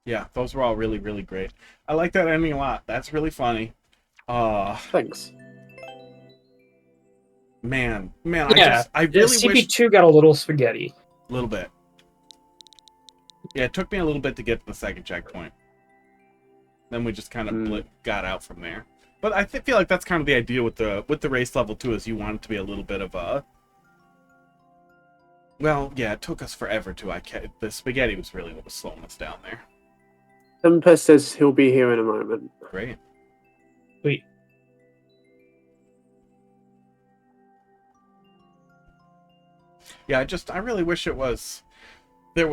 Yeah, those were all really, really great. I like that ending a lot. That's really funny. Thanks. Man, Yeah, I really wish... CP2 got a little spaghetti. A little bit. Yeah, it took me a little bit to get to the second checkpoint. Then we just kind of got out from there. But I feel like that's kind of the idea with the race level too, is you want it to be a little bit of a... Well, yeah, it took us forever to... The spaghetti was really what was slowing us down there. Tempest says he'll be here in a moment. Great. Sweet. Yeah, I really wish there was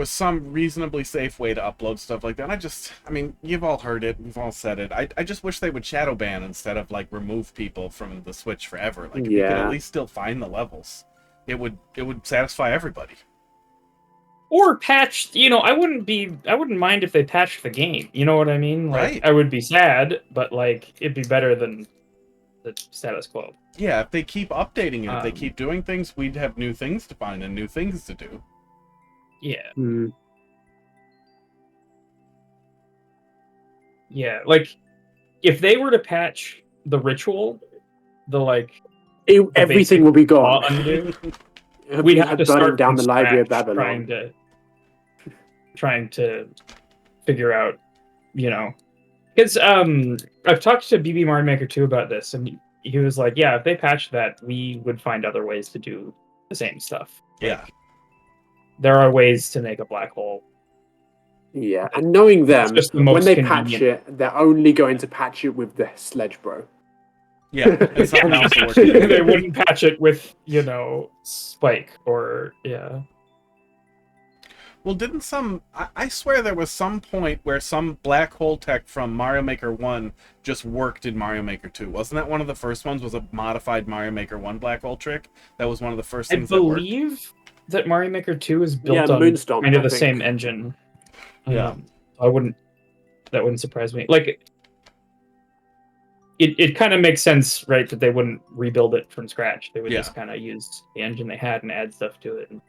some reasonably safe way to upload stuff like that. I mean, you've all heard it, we've all said it. I just wish they would shadow ban instead of, like, remove people from the Switch forever. Like, if you could at least still find the levels, it would satisfy everybody. Or patched, I wouldn't mind if they patched the game. You know what I mean? Like, Right. I would be sad, but, like, it'd be better than the status quo. Yeah, if they keep updating it, if they keep doing things, we'd have new things to find and new things to do. Yeah. Mm. Yeah, like, if they were to patch the ritual, Everything will be gone. undo, It'll we'd be have to burning start down from the Library of scratch Babylon. trying to figure out, because I've talked to BB Mario Maker 2 about this, and he was like, yeah, if they patched that, we would find other ways to do the same stuff. Yeah. There are ways to make a black hole. Yeah, and knowing them, just the when most they convenient. patch it, they're only going to patch it with the Sledge Bro. Yeah, it's something else to work with. They wouldn't patch it with, Spike or, yeah. Well, didn't I swear there was some point where some black hole tech from Mario Maker 1 just worked in Mario Maker 2. Wasn't that one of the first ones, was a modified Mario Maker 1 black hole trick? That was one of the first things that worked. I believe that Mario Maker 2 is built on Moonstomp, kind of I the think. same engine. Yeah. That wouldn't surprise me. Like, it kind of makes sense, right, that they wouldn't rebuild it from scratch. They would just kind of use the engine they had and add stuff to it and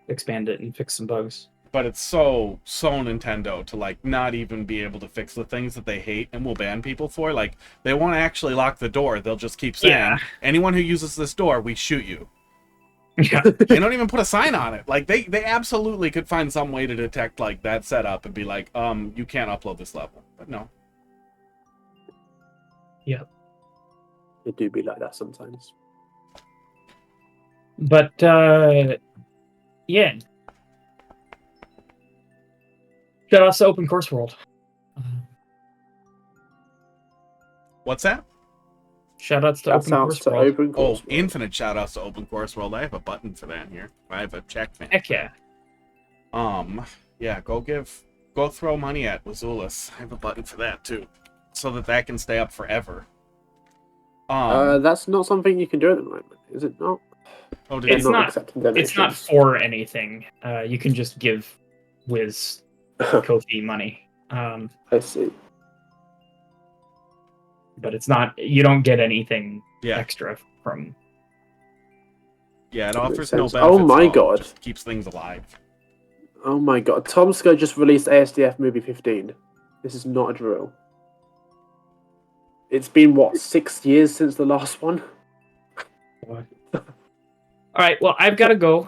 expand it and fix some bugs. But it's so Nintendo to, like, not even be able to fix the things that they hate and will ban people for. Like, they won't actually lock the door. They'll just keep saying, anyone who uses this door, we shoot you. Yeah. They don't even put a sign on it. Like, they absolutely could find some way to detect, like, that setup and be like, you can't upload this level. But no. Yeah. It do be like that sometimes. But, yeah. Shout out to Open Course World. What's that? Shout outs to Open Course World. Oh, infinite shout outs to Open Course World. I have a button for that here. I have a check fan. Heck yeah. Yeah, go throw money at Wazulus. I have a button for that too. So that can stay up forever. That's not something you can do at the moment, is it not? Oh, It's not for anything. You can just give Wiz Kofi money. I see. But it's not, you don't get anything Yeah. extra from. Yeah, it That offers makes no sense. benefits. Oh my at all. It God. just keeps things alive. Oh my god. Tomsko just released ASDF Movie 15. This is not a drill. It's been, what, 6 years since the last one? All right, well, I've got to go.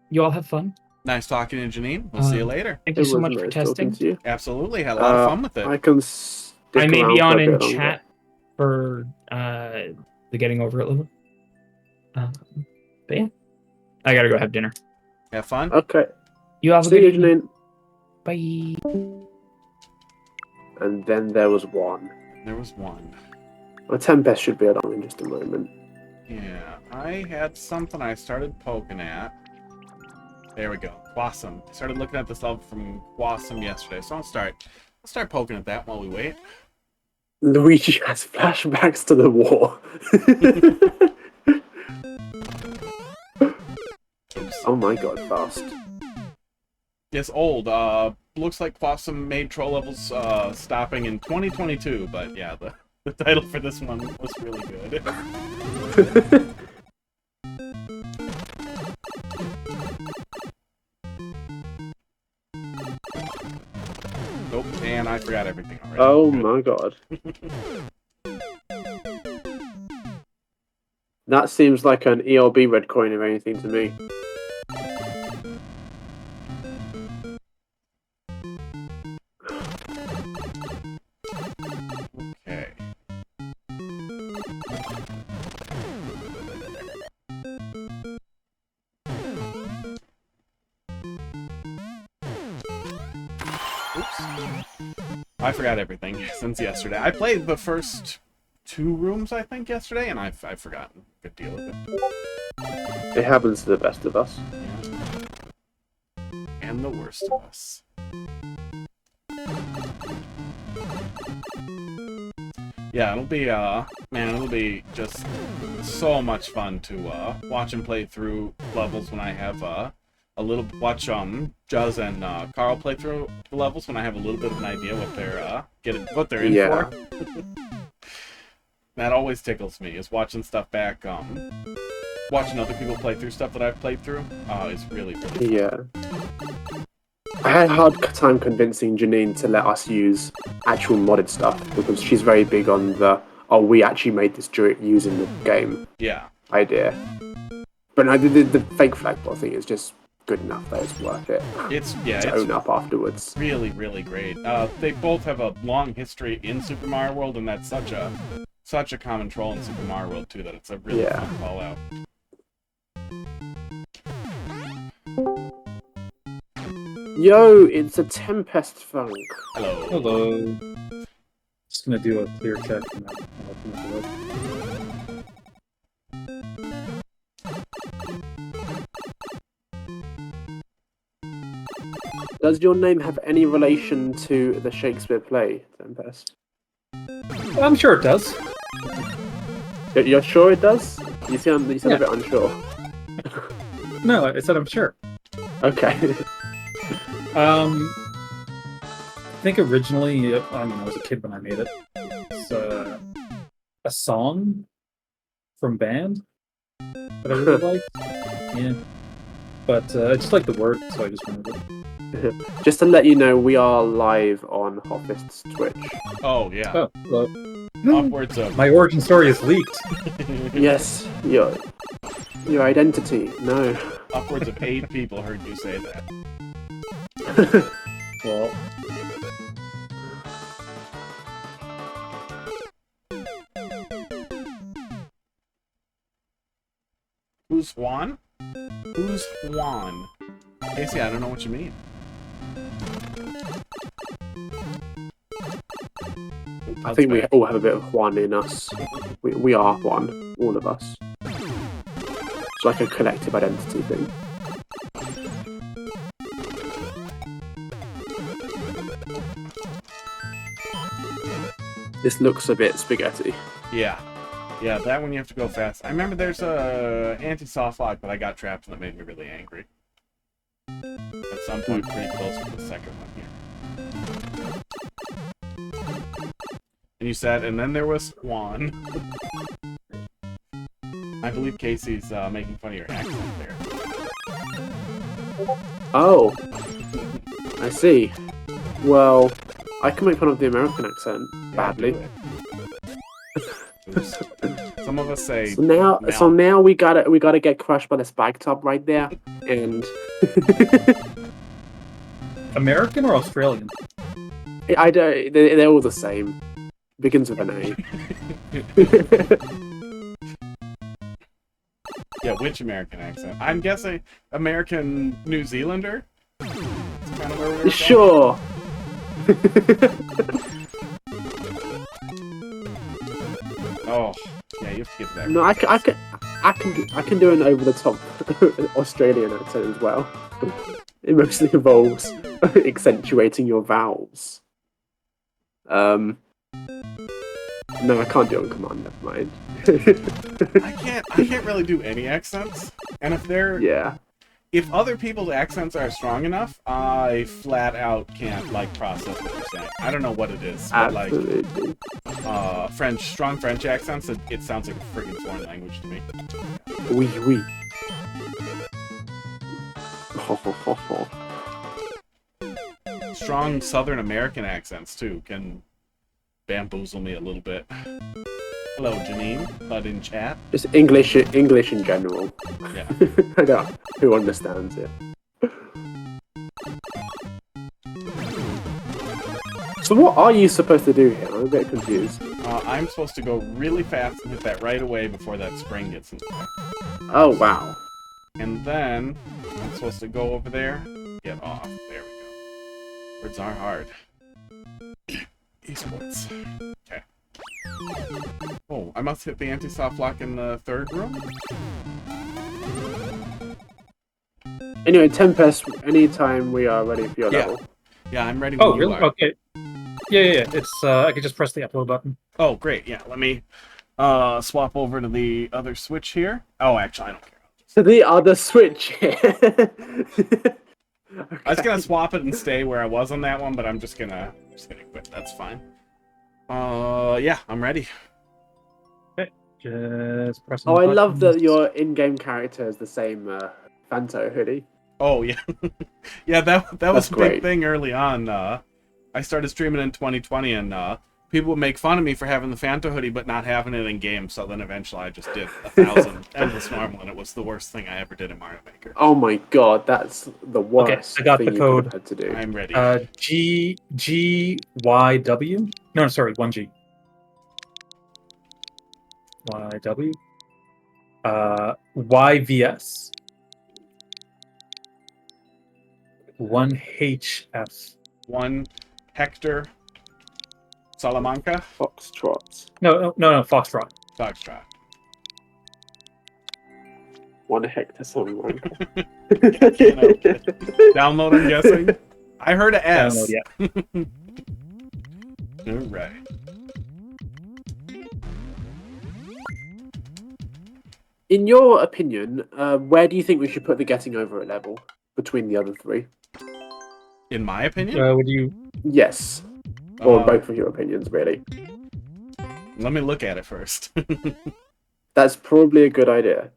You all have fun. Nice talking to Janine. We'll see you later. Thank you so was much for nice talking testing. to you. Absolutely. Had a lot of fun with it. I can stick I may around be for on a in bit longer. chat for the getting over it level. But yeah, I gotta go have dinner. Have fun. Okay. You have a See good you, evening. Janine. Bye. And then there was one. There was one. Well, Tempest should be along in just a moment. Yeah, I had something I started poking at. There we go. Quasum. I started looking at this level from Quasum yesterday, so I'll start poking at that while we wait. Luigi has flashbacks to the war. Oops. Oh my god, fast. It's old. Looks like Quasum made troll levels stopping in 2022, but yeah, the title for this one was really good. Nope, and I forgot everything already. Oh Good. my god. That seems like an ELB red coin or anything to me. Okay. Oops. I forgot everything since yesterday. I played the first 2 rooms, I think, yesterday, and I've forgotten a good deal of it. It happens to the best of us. Yeah. And the worst of us. Yeah, it'll be, man, it'll be just so much fun to, watch and play through levels when I have, watch, Juzz and, Carl play through the levels when I have a little bit of an idea what they're in for. That always tickles me, is watching stuff back, watching other people play through stuff that I've played through. It's really, really fun. Yeah. I had a hard time convincing Janine to let us use actual modded stuff, because she's very big on the, oh, we actually made this using the game idea. But I did the fake flagbot thing is just good enough that it's worth it. It's own up afterwards. Really, really great. They both have a long history in Super Mario World, and that's such a common troll in Super Mario World too that it's a really fun call out. Yo, it's a Tempest Funk. Hello. Hello. Just gonna do a clear check and then I'll open up the web. Does your name have any relation to the Shakespeare play, Tempest? I'm sure it does. You're sure it does? You sound a bit unsure. No, I said I'm sure. Okay. I think originally, I was a kid when I made it. It's a song from band that I really liked. Yeah. But I just like the word, so I just remembered it. Just to let you know, we are live on Hotfist's Twitch. Oh, yeah. Oh, well, Upwards of... my origin story is leaked. Yes, your identity. No. Upwards of 8 people heard you say that. Well, Who's Juan? Who's Juan? Casey, I don't know what you mean. I think we all have a bit of Juan in us. We are Juan, all of us. It's like a collective identity thing. This looks a bit spaghetti. Yeah. Yeah, that one you have to go fast. I remember there's a anti-softlock that I got trapped and that made me really angry. At some point pretty close to the second one here. And you said, and then there was Juan. I believe Casey's making fun of your accent there. Oh, I see. Well, I can make fun of the American accent badly. Some of of us say. So now we gotta get crushed by the spike top right there, and American or Australian? I don't. They're all the same. Begins with an A. Yeah, which American accent? I'm guessing American New Zealander. That's kind of where we were Sure. Oh, yeah, you have to get to that. No, I can do an over the top Australian accent as well. It mostly involves accentuating your vowels. No, I can't do it on command. Never mind. I can't really do any accents, and if other people's accents are strong enough, I flat out can't process what they're saying. I don't know what it is, but Absolutely. strong French accents, it sounds like a friggin' foreign language to me. Oui, oui. Strong Southern American accents too can bamboozle me a little bit. Hello, Janine, but in chat. Just English in general. Yeah. I don't know who understands it. So what are you supposed to do here? I'm a bit confused. I'm supposed to go really fast and hit that right away before that spring gets in the way. Oh wow. And then I'm supposed to go over there, get off. There we go. Words are hard. Esports. Okay. Oh, I must hit the anti-softlock in the third room? Anyway, Tempest, anytime we are ready for your level. Yeah, I'm ready. Oh, really? Okay. Yeah. It's I could just press the upload button. Oh, great. Yeah, let me swap over to the other switch here. Oh, actually, I don't care. To the other switch here. Okay. I was gonna swap it and stay where I was on that one, but I'm just gonna quit. That's fine. Yeah, I'm ready. Okay, just press. Oh, I love that your in-game character is the same Phanto hoodie. Oh yeah, yeah. That was a great. big thing early on. I started streaming in 2020, and people would make fun of me for having the Phanto hoodie but not having it in game. So then eventually, I just did 1,000 endless normal, and it was the worst thing I ever did in Mario Maker. Oh my god, that's the worst. Okay, I got thing the you code. could have had to do. I'm ready. GYW. No, sorry, 1G. YW. YVS. 1HF. 1 Hector Salamanca Foxtrot. No, Foxtrot. Foxtrot. 1 Hector somewhere. Download, I'm guessing. I heard a S. Download, yeah. All right. In your opinion, where do you think we should put the getting over it level between the other three? In my opinion? Would you? Yes. Or both of your opinions, really. Let me look at it first. That's probably a good idea.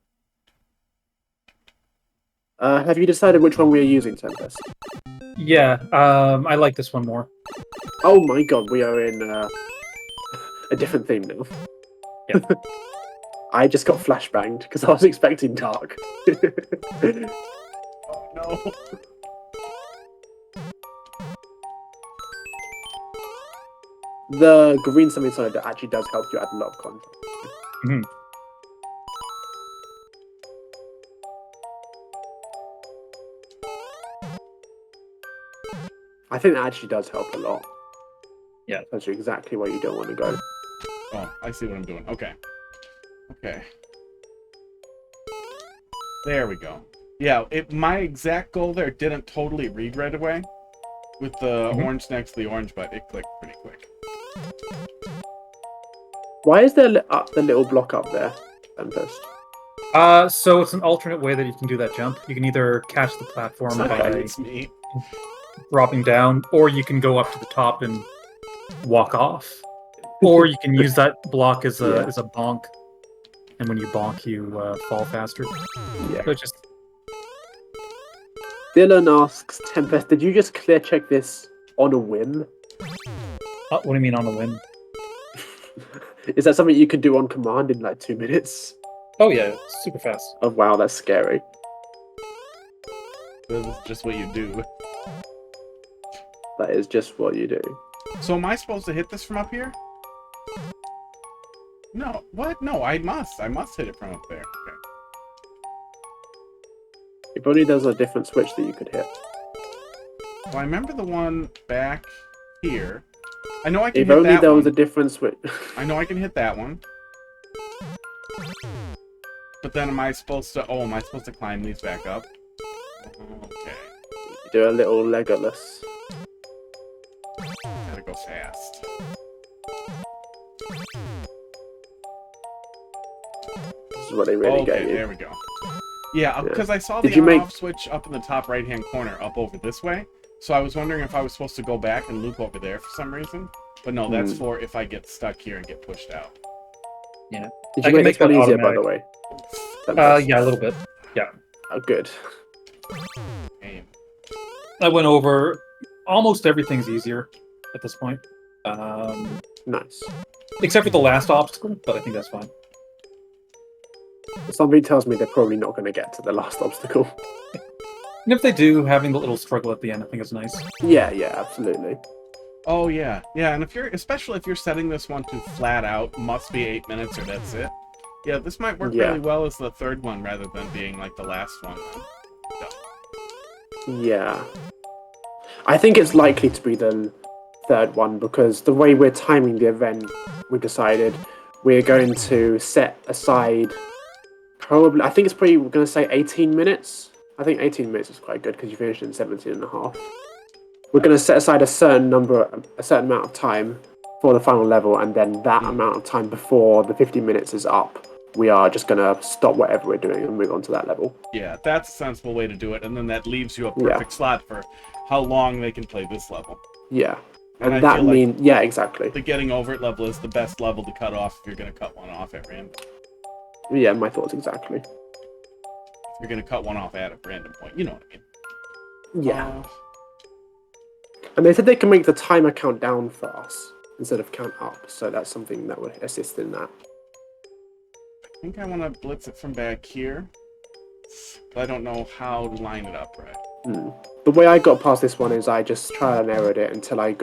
Have you decided which one we are using, Tempest? Yeah, I like this one more. Oh my god, we are in a different theme now. Yeah. I just got flashbanged because I was expecting dark. Oh no. The green semi-solid actually does help you add a lot of contrast. Mm-hmm. I think that actually does help a lot. Yeah. That's exactly where you don't want to go. Oh, I see what I'm doing. Okay. Okay. There we go. Yeah, my exact goal there didn't totally read right away. With the orange next to the orange, but it clicked pretty quick. Why is there the little block up there, Tempest? So it's an alternate way that you can do that jump. You can either catch the platform by It's me. dropping down, or you can go up to the top and walk off. Or you can use that block as a bonk, and when you bonk, you fall faster. Yeah. So just Dylan asks, Tempest, did you just clear check this on a whim? what do you mean on a whim? Is that something you could do on command in like 2 minutes? Oh yeah, super fast. Oh wow, that's scary. This is just what you do. That is just what you do. So am I supposed to hit this from up here? No. What? No, I must. I must hit it from up there. Okay. If only there was a different switch that you could hit. Well, I remember the one back here. I know I can If hit only that there one. was a different switch. I know I can hit that one. But then am I supposed to... Oh, am I supposed to climb these back up? Okay. You do a little Legolas. Gotta go fast. This is what they really Okay, get you. there we go. Yeah, because I saw Did the you make- on-off switch up in the top right-hand corner, up over this way. So I was wondering if I was supposed to go back and loop over there for some reason. But no, that's for if I get stuck here and get pushed out. Yeah. Did I you can make this make one that easier, by the automatic. way? Yeah, a little bit. Yeah. Oh, good. Aim. I went over almost everything's easier at this point. Nice. Except for the last obstacle, but I think that's fine. Something tells me they're probably not going to get to the last obstacle. And if they do, having the little struggle at the end, I think is nice. Yeah, absolutely. Oh, yeah. Yeah, and if you're... Especially if you're setting this one to flat out, must be 8 minutes or that's it. Yeah, this might work really well as the third one rather than being like the last one. Yeah. I think it's likely to be the third one because the way we're timing the event, we decided we're going to set aside probably, I think it's probably, we're going to say 18 minutes. I think 18 minutes is quite good because you finished in 17 and a half. We're going to set aside a certain amount of time for the final level, and then that amount of time before the 50 minutes is up, we are just going to stop whatever we're doing and move on to that level. Yeah, that's a sensible way to do it, and then that leaves you a perfect slot for how long they can play this level. Yeah. And And that means, yeah, exactly. The getting over it level is the best level to cut off if you're going to cut one off at random. Yeah, my thoughts exactly. If you're going to cut one off at a random point, you know what I mean. Yeah. And they said they can make the timer count down for us instead of count up, so that's something that would assist in that. I think I want to blitz it from back here, but I don't know how to line it up right. The way I got past this one is I just trial and errored it until I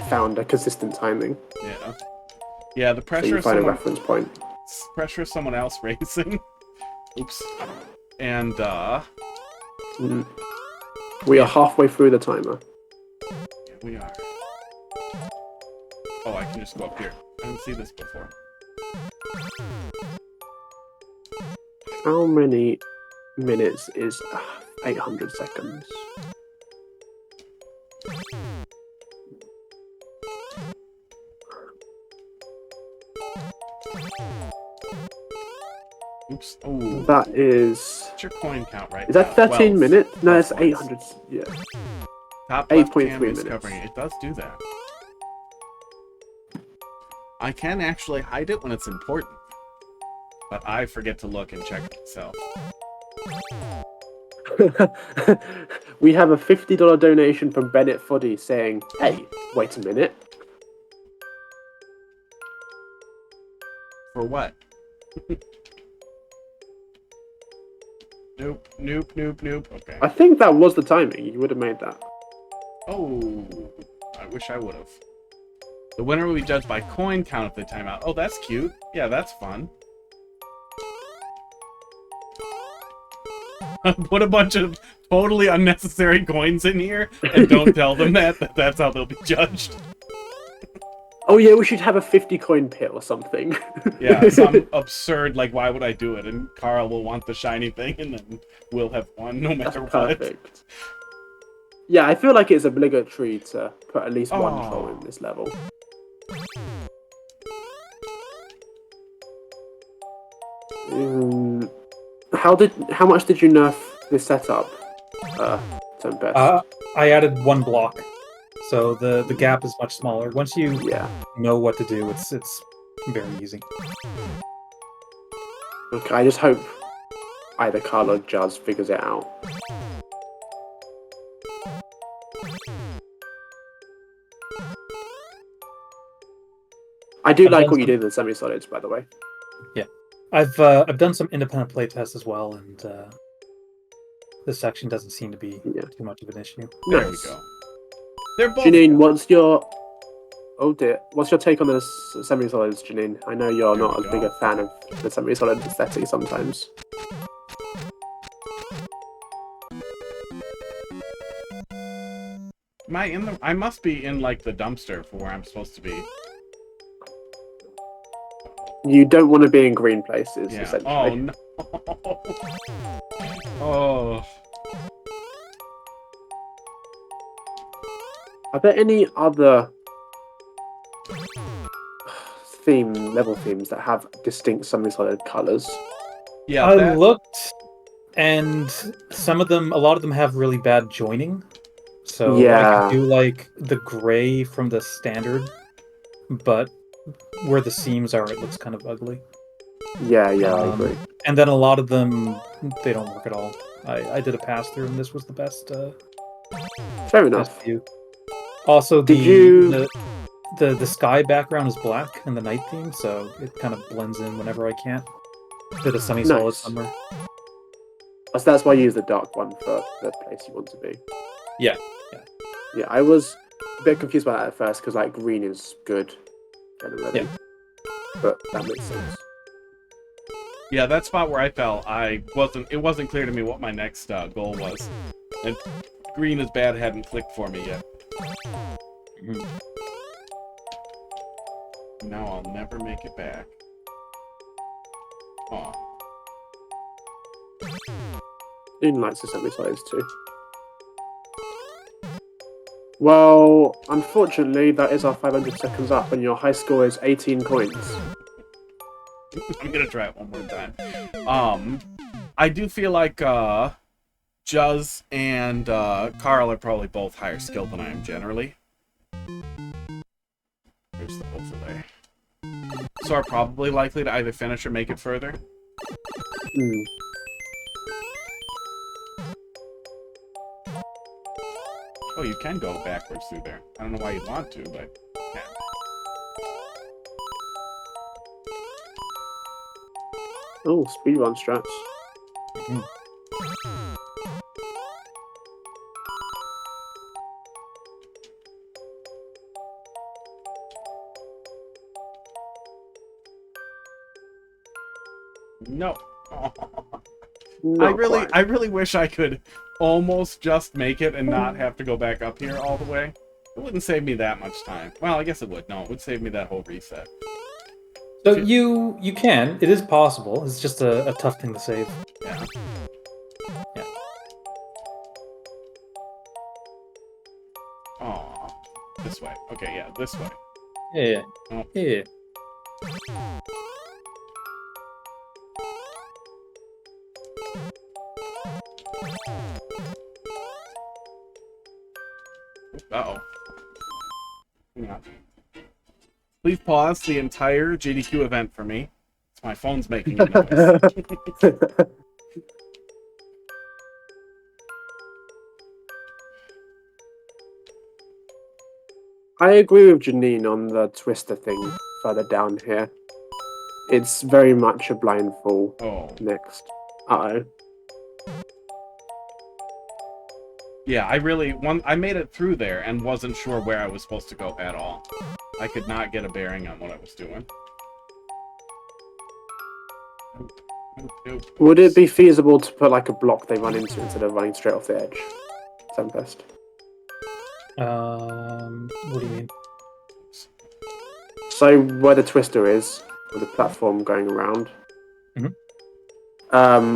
found a consistent timing. Yeah. Yeah, the So pressure you of find a someone, reference point. pressure of someone else racing. Oops. And, We are halfway through the timer. yeah, we are. Oh, I can just go up here. I didn't see this before. How many minutes is 800 seconds? Oops. Oh. That is... What's your coin count right Is that now? 13 12. minutes? No, 12 it's points. 800. Yeah. Top left 8.3 canvas minutes. covering it. It does do that. I can actually hide it when it's important, but I forget to look and check it myself. We have a $50 donation from Bennett Foddy saying, "Hey, wait a minute. For what? Nope, nope, nope, nope. Okay. I think that was the timing. You would have made that." Oh, I wish I would have. The winner will be judged by coin count if they time out. Oh, that's cute. Yeah, that's fun. Put a bunch of totally unnecessary coins in here and don't tell them that's how they'll be judged. Oh yeah, we should have a 50 coin pit or something. Yeah, some absurd, like, why would I do it? And Carl will want the shiny thing, and then we'll have one no matter what. Perfect. Yeah, I feel like it's obligatory to put at least one Oh. troll in this level. How much did you nerf this setup? Tempest. I added one block, so the gap is much smaller. Once you Yeah. know what to do, it's very easy. Okay, I just hope either Carl or Juzz figures it out. do I've like done what you some- did with semi-solids, by the way. I've done some independent playtests as well, and this section doesn't seem to be Yeah. too much of an issue. There Nice. we go. They're both. Janine, what's your... Oh dear. What's your take on the semi-solids, Janine? I know you're There not we as big go. a fan of the semi-solid aesthetic sometimes. Am I in the? I must be in like the dumpster for where I'm supposed to be. You don't want to be in green places, Yeah. essentially. Oh no. Oh. Are there any other level themes that have distinct semi-solid colors? Yeah. I That, looked, and a lot of them have really bad joining. So I Yeah. could do like the gray from the standard, but where the seams are, it looks kind of ugly. Yeah, I agree. And then a lot of them, they don't work at all. I did a pass through, and this was the best Fair best enough. view. Also, Did you- the sky background is black in the night theme, so it kind of blends in whenever I can. Did a semi-solid Nice. somewhere. So that's why you use the dark one for the place you want to be. Yeah. Yeah, I was a bit confused by that at first because like green is good generally. Yeah. But that makes sense. yeah, that spot where I fell, it wasn't clear to me what my next goal was. And green is bad hadn't clicked for me yet. Now I'll never make it back. Oh. Dean likes the semi-solids too. Well, unfortunately, that is our 500 seconds up, and your high score is 18 coins. I'm gonna try it one more time. I do feel like Juzz and Carl are probably both higher skilled than I am generally. There's the overlay. So are probably likely to either finish or make it further. Hmm. Oh, you can go backwards through there. I don't know why you'd want to, but you can. Oh, speedrun strats. No. Not quite. I really wish I could almost just make it and not have to go back up here all the way. It wouldn't save me that much time. Well, I guess it would. No, it would save me that whole reset. So you can. It is possible. It's just a tough thing to save. Yeah. Yeah. Aw. This way. Okay, yeah, this way. Yeah. Oh. Yeah. Uh-oh. Hang on. Please pause the entire GDQ event for me. It's my phone's making a noise. I agree with Janine on the twister thing further down here. It's very much a blind fall Oh. next. Uh-oh. Yeah, I made it through there and wasn't sure where I was supposed to go at all. I could not get a bearing on what I was doing. Nope. Would it be feasible to put like a block they run into instead of running straight off the edge? Tempest. What do you mean? So where the twister is, with the platform going around. Mhm.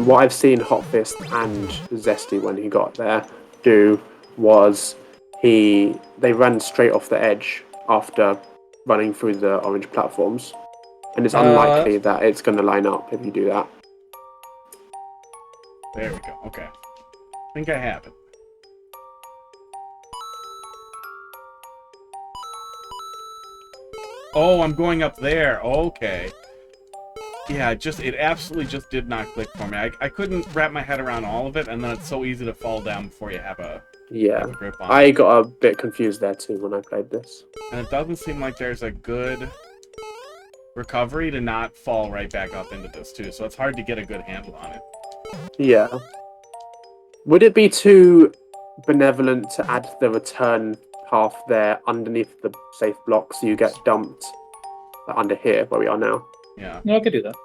What I've seen Hot Fist and Zesty when he got there do was they ran straight off the edge after running through the orange platforms, and it's unlikely that it's going to line up if you do that. There we go. Okay. I think I have it. Oh, I'm going up there. Okay. Yeah, it absolutely just did not click for me. I couldn't wrap my head around all of it, and then it's so easy to fall down before you have a grip on it. I got a bit confused there too when I played this. And it doesn't seem like there's a good recovery to not fall right back up into this too. So it's hard to get a good handle on it. Yeah. Would it be too benevolent to add the return path there underneath the safe block so you get dumped under here where we are now? Yeah. No, I could do that.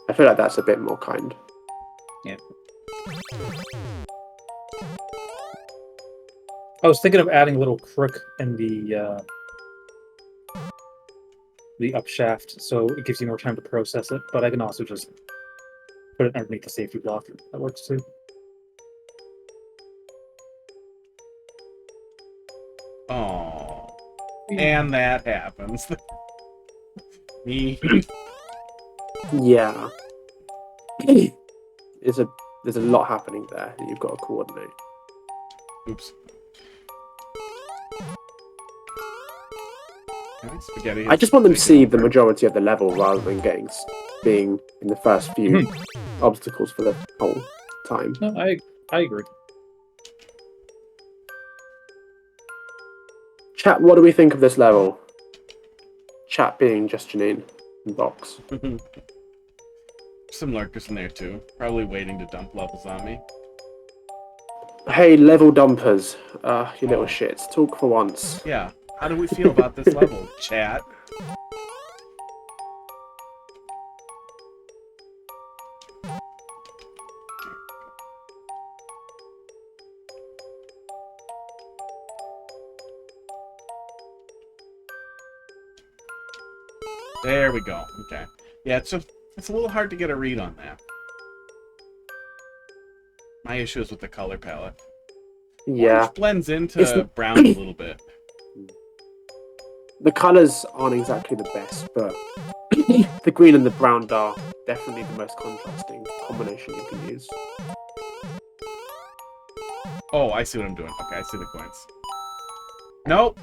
I feel like that's a bit more kind. Yeah. I was thinking of adding a little crook in the up shaft, so it gives you more time to process it. But I can also just put it underneath the safety block. That works too. Oh, and that happens. Me. Yeah. There's a lot happening there that you've got to coordinate. Oops. Okay, spaghetti. I just want them to see the majority of the level rather than being in the first few obstacles for the whole time. No, I agree. Chat, what do we think of this level? Chat being just Janine and Box. Some lurkers in there too. Probably waiting to dump levels on me. Hey, level dumpers. You little shits. Talk for once. Yeah. How do we feel about this level, chat? There we go. Okay. Yeah, it's a little hard to get a read on that. My issue is with the color palette. Yeah. Orange blends into brown a little bit. The colours aren't exactly the best, but the green and the brown are definitely the most contrasting combination you can use. Oh, I see what I'm doing. Okay, I see the coins. Nope.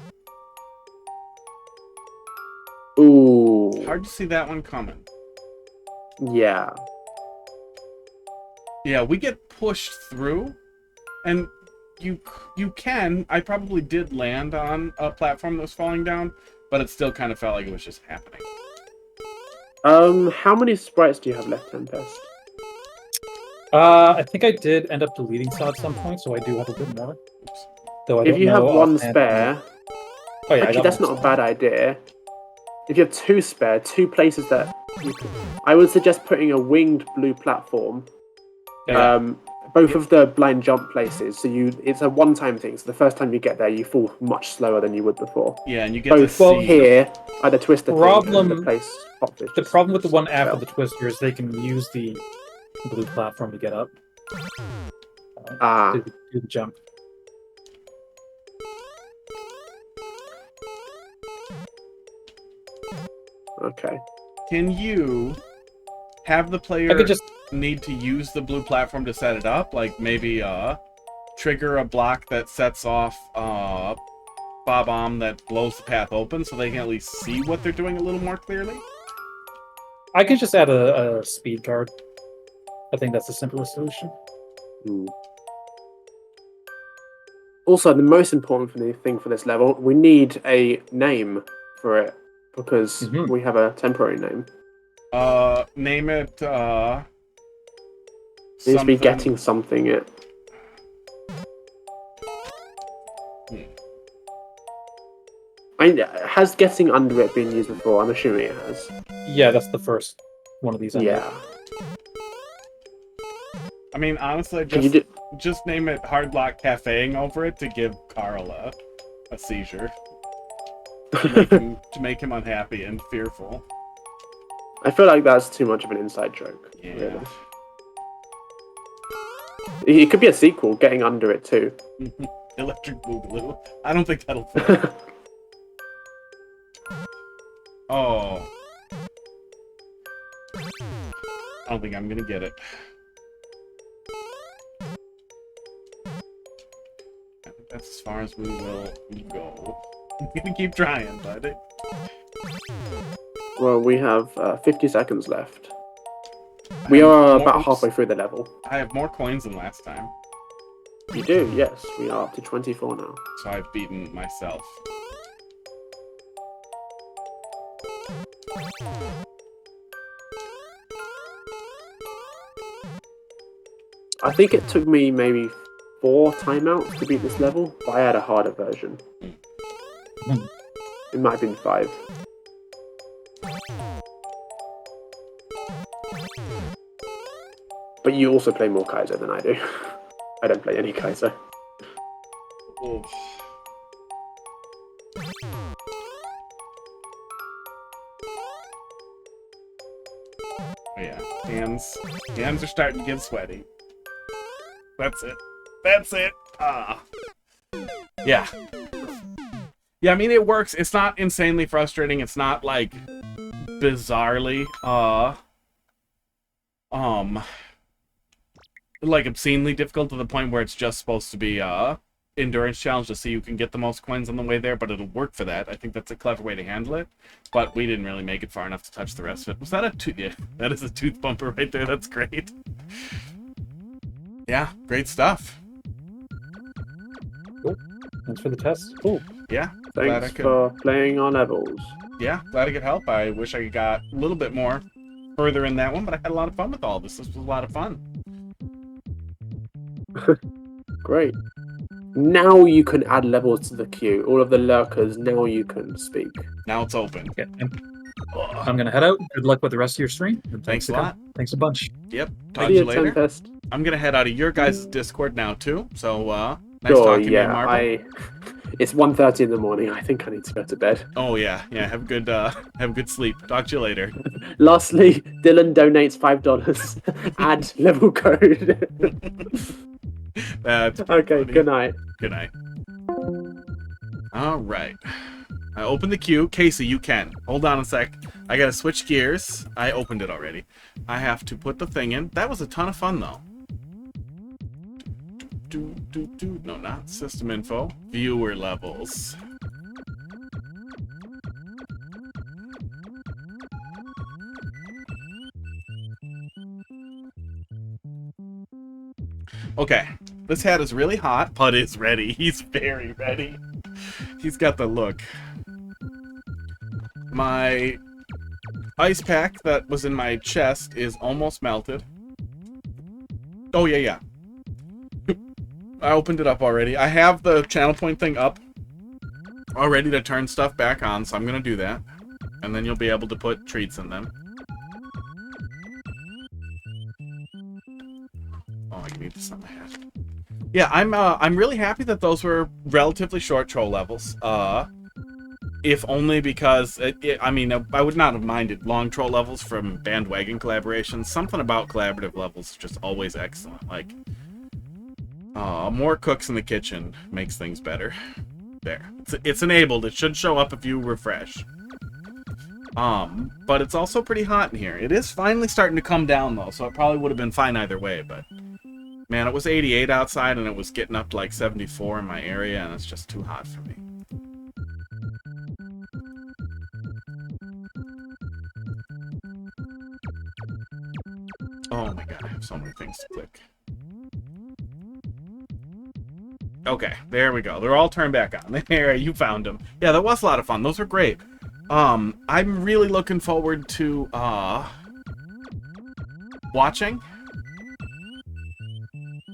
Ooh. Hard to see that one coming. Yeah. Yeah, we get pushed through, and you can. I probably did land on a platform that was falling down, but it still kind of felt like it was just happening. How many sprites do you have left, Tempest? I think I did end up deleting some at some point, so I do have a bit more. Oops. Though I If don't you have know one offhand- spare, Oh yeah, actually that's not a bad idea. If you have two spare, two places that you could, I would suggest putting a winged blue platform. Yeah. Both of the blind jump places, so it's a one-time thing. So the first time you get there, you fall much slower than you would before. Yeah, and you get Both to see here at the twister Problem- thing, and the place Hotfish The just problem with the one after fell. the twister is they can use the blue platform to get up. Ah, Do the jump. okay. Can you have the player I could just need to use the blue platform to set it up? Like maybe trigger a block that sets off bomb that blows the path open so they can at least see what they're doing a little more clearly? I could just add a speed guard. I think that's the simplest solution. Hmm. Also, the most important thing for this level, we need a name for it because we have a temporary name. Name it It needs to be getting something. Has getting under it been used before? I'm assuming it has. Yeah, that's the first one of these. Yeah. I mean, honestly, Can just name it Hardlock Cafeing over it to give Carl a seizure. To make him unhappy and fearful. I feel like that's too much of an inside joke. Yeah. Really. It could be a sequel, Getting Under It too. Electric Boogaloo. I don't think that'll fit. Oh. I don't think I'm gonna get it. I think that's as far as we will go. I'm gonna keep trying, buddy. Well, we have 50 seconds left. We are about halfway through the level. I have more coins than last time, You do, yes. We are up to 24 now. so I've beaten myself. I think it took me maybe 4 timeouts to beat this level, but I had a harder version. It might have been 5. But you also play more Kaiser than I do. I don't play any Kaiser. Oof. Oh yeah, hands are starting to get sweaty. That's it. That's it. Ah. Yeah. Yeah, I mean it works. It's not insanely frustrating. It's not like bizarrely like obscenely difficult to the point where it's just supposed to be endurance challenge to see who can get the most coins on the way there, but it'll work for that. I think that's a clever way to handle it, but we didn't really make it far enough to touch the rest of it. Was that a tooth? Yeah, that is a tooth bumper right there. That's great. Yeah, great stuff. Cool. Thanks for the test. Cool. Yeah, glad I Thanks could. for playing our levels. Yeah, glad I could help. I wish I got a little bit more further in that one, but I had a lot of fun with all this. This was a lot of fun. Great. Now you can add levels to the queue. All of the lurkers, now you can speak. Now it's open. Okay. I'm going to head out. Good luck with the rest of your stream. And Thanks a again. lot. Thanks a bunch. Yep. Talk to See you you, later. Tempest. I'm gonna head out of your guys' Discord now too. So nice Sure, talking to you, yeah. Marble. It's 1:30 in the morning. I think I need to go to bed. Oh yeah, yeah. Have a good sleep. Talk to you later. Lastly, Dylan donates $5. Add level code. That's Okay, funny. good night. Good night. All right. I opened the queue. Casey, you can. Hold on a sec. I gotta switch gears. I opened it already. I have to put the thing in. That was a ton of fun though. No, not system info. Viewer levels. Okay, this hat is really hot, but it's ready. He's very ready. He's got the look. My ice pack that was in my chest is almost melted. Oh, yeah. I opened it up already. I have the channel point thing up already to turn stuff back on, so I'm going to do that. And then you'll be able to put treats in them. Oh, I need this on my head. Yeah, I'm really happy that those were relatively short troll levels. If only because, I mean, I would not have minded long troll levels from bandwagon collaborations. Something about collaborative levels is just always excellent. Like, more cooks in the kitchen makes things better. There. It's enabled. It should show up if you refresh. But it's also pretty hot in here. It is finally starting to come down, though, so it probably would have been fine either way, but... Man, it was 88 outside, and it was getting up to like 74 in my area, and it's just too hot for me. Oh my god, I have so many things to click. Okay, there we go. They're all turned back on. There, you found them. Yeah, that was a lot of fun. Those were great. I'm really looking forward to, watching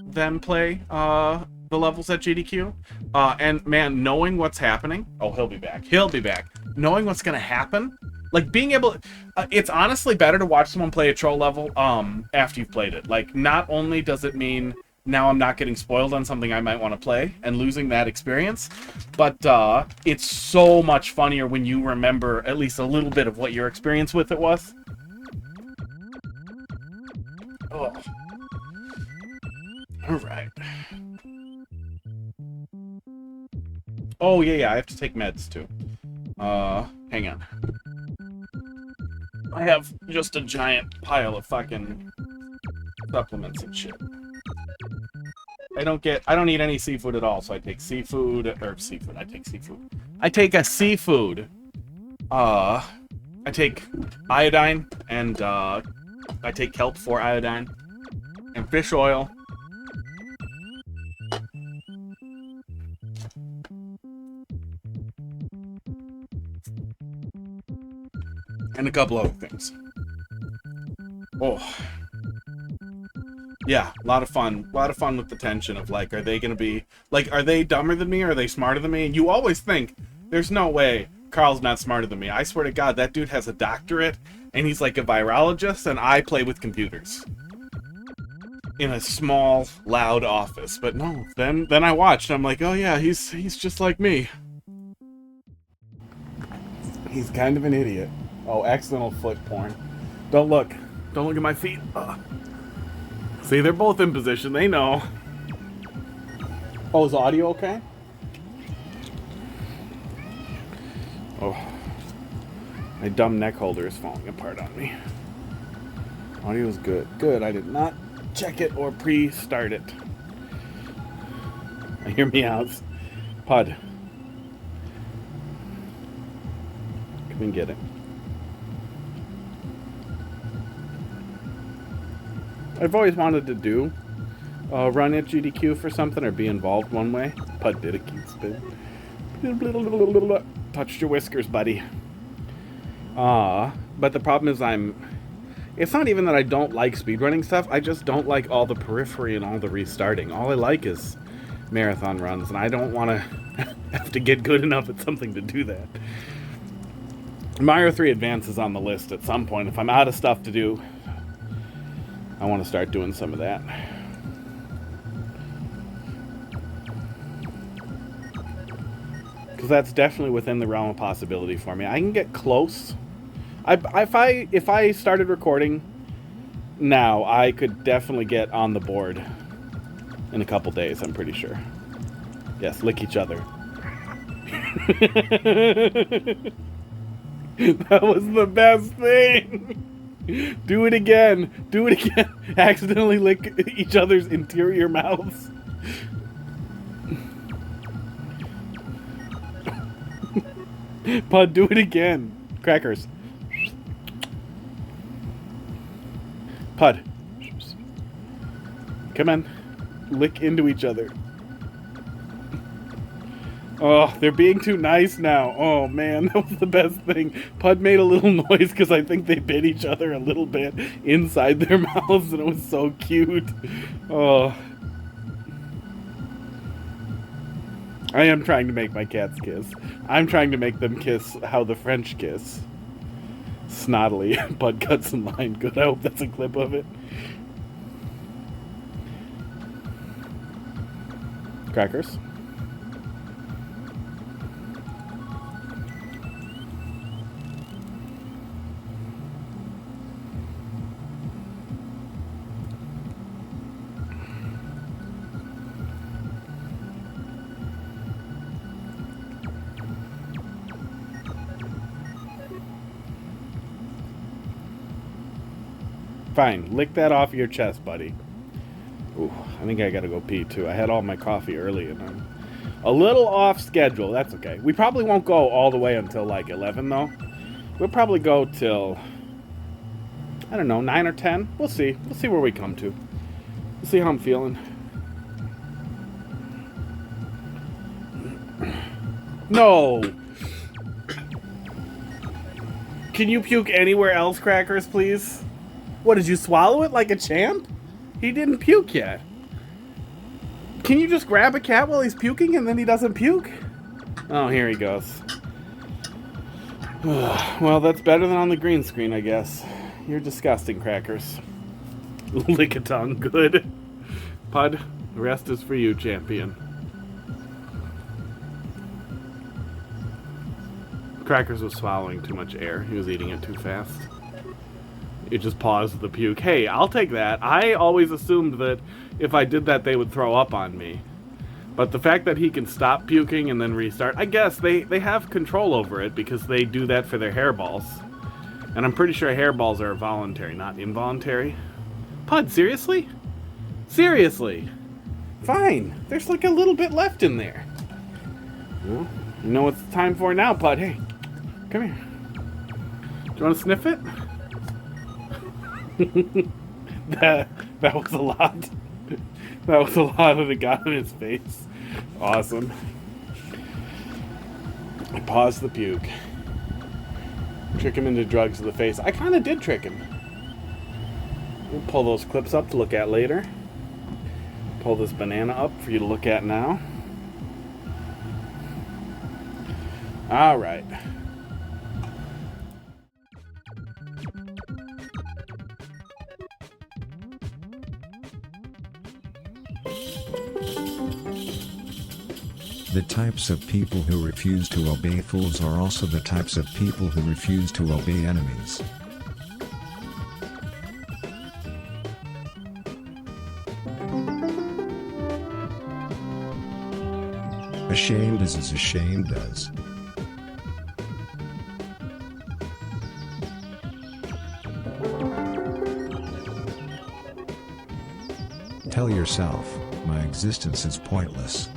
them play, the levels at GDQ. And, man, knowing what's happening... Oh, he'll be back. He'll be back. Knowing what's gonna happen... Like, being able... it's honestly better to watch someone play a troll level, after you've played it. Like, not only does it mean... Now I'm not getting spoiled on something I might want to play and losing that experience. But it's so much funnier when you remember at least a little bit of what your experience with it was. Oh. Alright. Oh, yeah, I have to take meds too. Hang on. I have just a giant pile of fucking supplements and shit. I don't eat any seafood at all, so I take seafood. I take a seafood. I take iodine, and, I take kelp for iodine. And fish oil. and a couple other things. Oh. Yeah, a lot of fun. A lot of fun with the tension of, like, are they going to be... Like, are they dumber than me, or are they smarter than me? And you always think, there's no way Carl's not smarter than me. I swear to God, that dude has a doctorate, and he's like a virologist, and I play with computers. In a small, loud office. But no, then I watched, and I'm like, oh yeah, he's just like me. He's kind of an idiot. Oh, accidental foot porn. Don't look. Don't look at my feet. See, they're both in position. They know. Oh, is the audio okay? Oh. My dumb neck holder is falling apart on me. Audio's good. Good, I did not check it or pre-start it. I hear meows. Pud. Come and get it. I've always wanted to do a run at GDQ for something or be involved one way. Pud did a cute spin. Touched your whiskers, buddy. But the problem is it's not even that I don't like speedrunning stuff, I just don't like all the periphery and all the restarting. All I like is marathon runs, and I don't want to have to get good enough at something to do that. Mario 3 Advance is on the list at some point. If I'm out of stuff to do, I want to start doing some of that. Because that's definitely within the realm of possibility for me. I can get close. If I started recording now, I could definitely get on the board in a couple days, I'm pretty sure. Yes, lick each other. That was the best thing! Do it again! Do it again! Accidentally lick each other's interior mouths. Pud, do it again. Crackers. Pud. Come on. Lick into each other. Oh, they're being too nice now. Oh, man, that was the best thing. Pud made a little noise because I think they bit each other a little bit inside their mouths, and it was so cute. Oh. I am trying to make my cats kiss. I'm trying to make them kiss how the French kiss. Snottily. Bud cuts in line. Good. I hope that's a clip of it. Crackers. Fine, lick that off your chest, buddy. Ooh, I think I gotta go pee too. I had all my coffee early and I'm a little off schedule. That's okay. We probably won't go all the way until like 11 though. We'll probably go till, I don't know, 9 or 10. We'll see. We'll see where we come to. We'll see how I'm feeling. No! Can you puke anywhere else, Crackers, please? What, did you swallow it like a champ? He didn't puke yet. Can you just grab a cat while he's puking and then he doesn't puke? Oh, here he goes. Well, that's better than on the green screen, I guess. You're disgusting, Crackers. Lick a tongue, good. Pud, the rest is for you, champion. Crackers was swallowing too much air. He was eating it too fast. It just paused the puke. Hey, I'll take that. I always assumed that if I did that, they would throw up on me. But the fact that he can stop puking and then restart, I guess they have control over it because they do that for their hairballs. And I'm pretty sure hairballs are voluntary, not involuntary. Pud, seriously? Seriously? Fine. There's like a little bit left in there. Well, you know what it's time for now, Pud. Hey, come here. Do you want to sniff it? that was a lot. That was a lot and it got in his face. Awesome. I paused the puke. Trick him into drugs to the face. I kind of did trick him. We'll pull those clips up to look at later. Pull this banana up for you to look at now. All right. The types of people who refuse to obey fools are also the types of people who refuse to obey enemies. Ashamed as ashamed as. Tell yourself, my existence is pointless.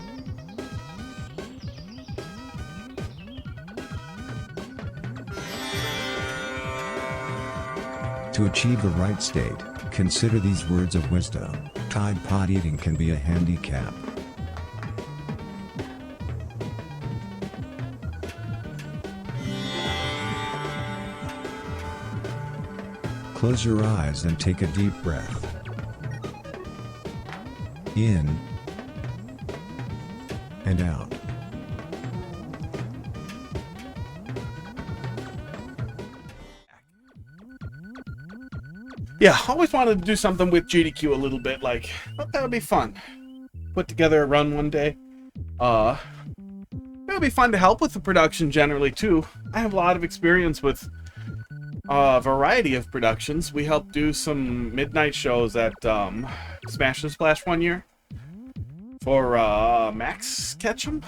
To achieve the right state, consider these words of wisdom. Tide Pod eating can be a handicap. Close your eyes and take a deep breath. In and out. Yeah, always wanted to do something with GDQ a little bit, like, thought that would be fun. Put together a run one day. It would be fun to help with the production generally, too. I have a lot of experience with a variety of productions. We helped do some midnight shows at Smash and Splash one year for Max Ketchum.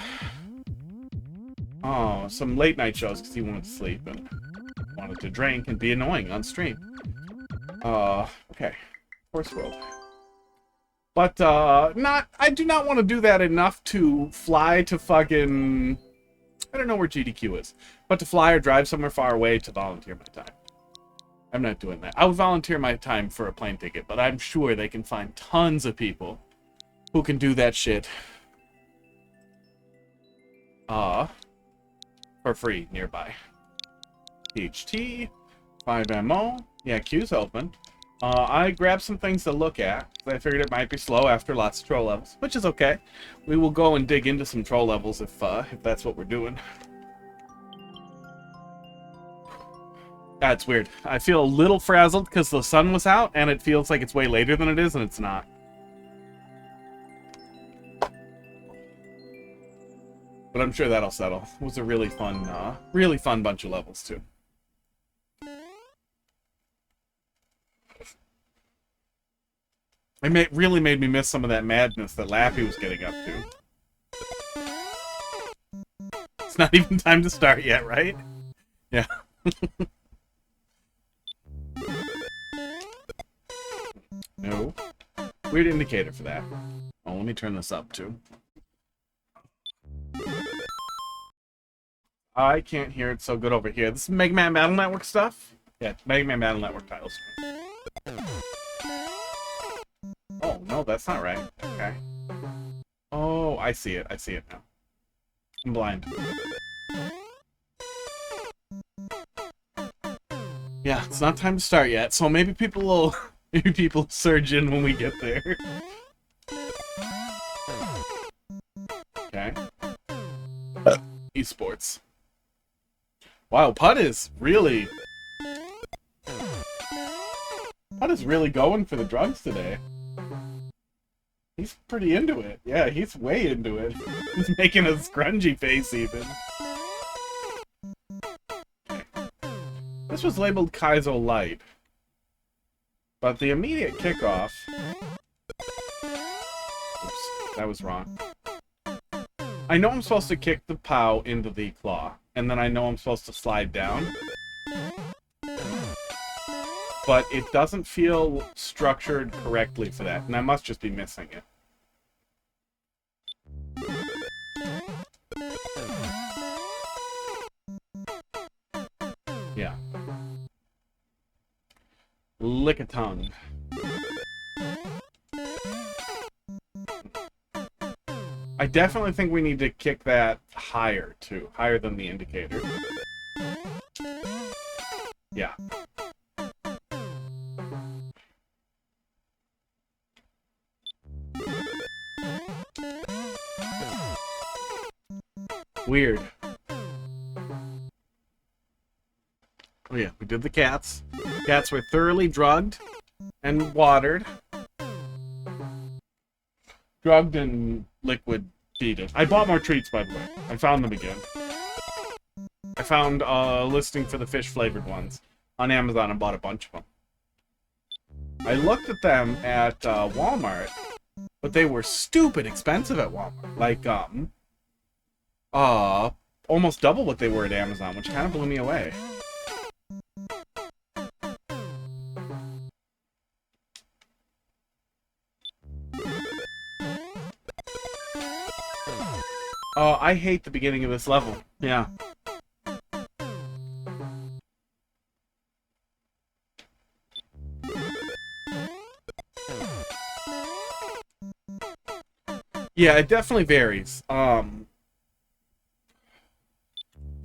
Oh, some late night shows because he wanted to sleep and wanted to drink and be annoying on stream. Okay. Horse World. But, I do not want to do that enough to fly to fucking... I don't know where GDQ is. But to fly or drive somewhere far away to volunteer my time. I'm not doing that. I would volunteer my time for a plane ticket, but I'm sure they can find tons of people who can do that shit. For free nearby. PHT, 5MO. Yeah, queue's open. I grabbed some things to look at. I figured it might be slow after lots of troll levels, which is okay. We will go and dig into some troll levels if that's what we're doing. That's weird. I feel a little frazzled because the sun was out, and it feels like it's way later than it is, and it's not. But I'm sure that'll settle. It was a really fun bunch of levels, too. It really made me miss some of that madness that Lappy was getting up to. It's not even time to start yet, right? Yeah. No. Weird indicator for that. Oh, let me turn this up, too. I can't hear it so good over here. This is Mega Man Battle Network stuff? Yeah, Mega Man Battle Network titles. Oh, no, that's not right. Okay. Oh, I see it. I see it now. I'm blind. Yeah, it's not time to start yet, so maybe people will... Maybe people surge in when we get there. Okay. Esports. Wow, Putt is really going for the drugs today. He's pretty into it. Yeah, he's way into it. He's making a scrungy face even. Okay. This was labeled Kaizo Light. But the immediate kickoff... Oops, that was wrong. I know I'm supposed to kick the POW into the claw, and then I know I'm supposed to slide down. But it doesn't feel structured correctly for that, and I must just be missing it. Yeah. Lick a tongue. I definitely think we need to kick that higher, too. Higher than the indicator. Yeah. Weird. Oh yeah, we did the cats. Cats were thoroughly drugged and watered. Drugged and liquid feeded. I bought more treats, by the way. I found them again. I found a listing for the fish-flavored ones on Amazon and bought a bunch of them. I looked at them at Walmart, but they were stupid expensive at Walmart. Like, almost double what they were at Amazon, which kind of blew me away. Oh, I hate the beginning of this level. Yeah. Yeah, it definitely varies.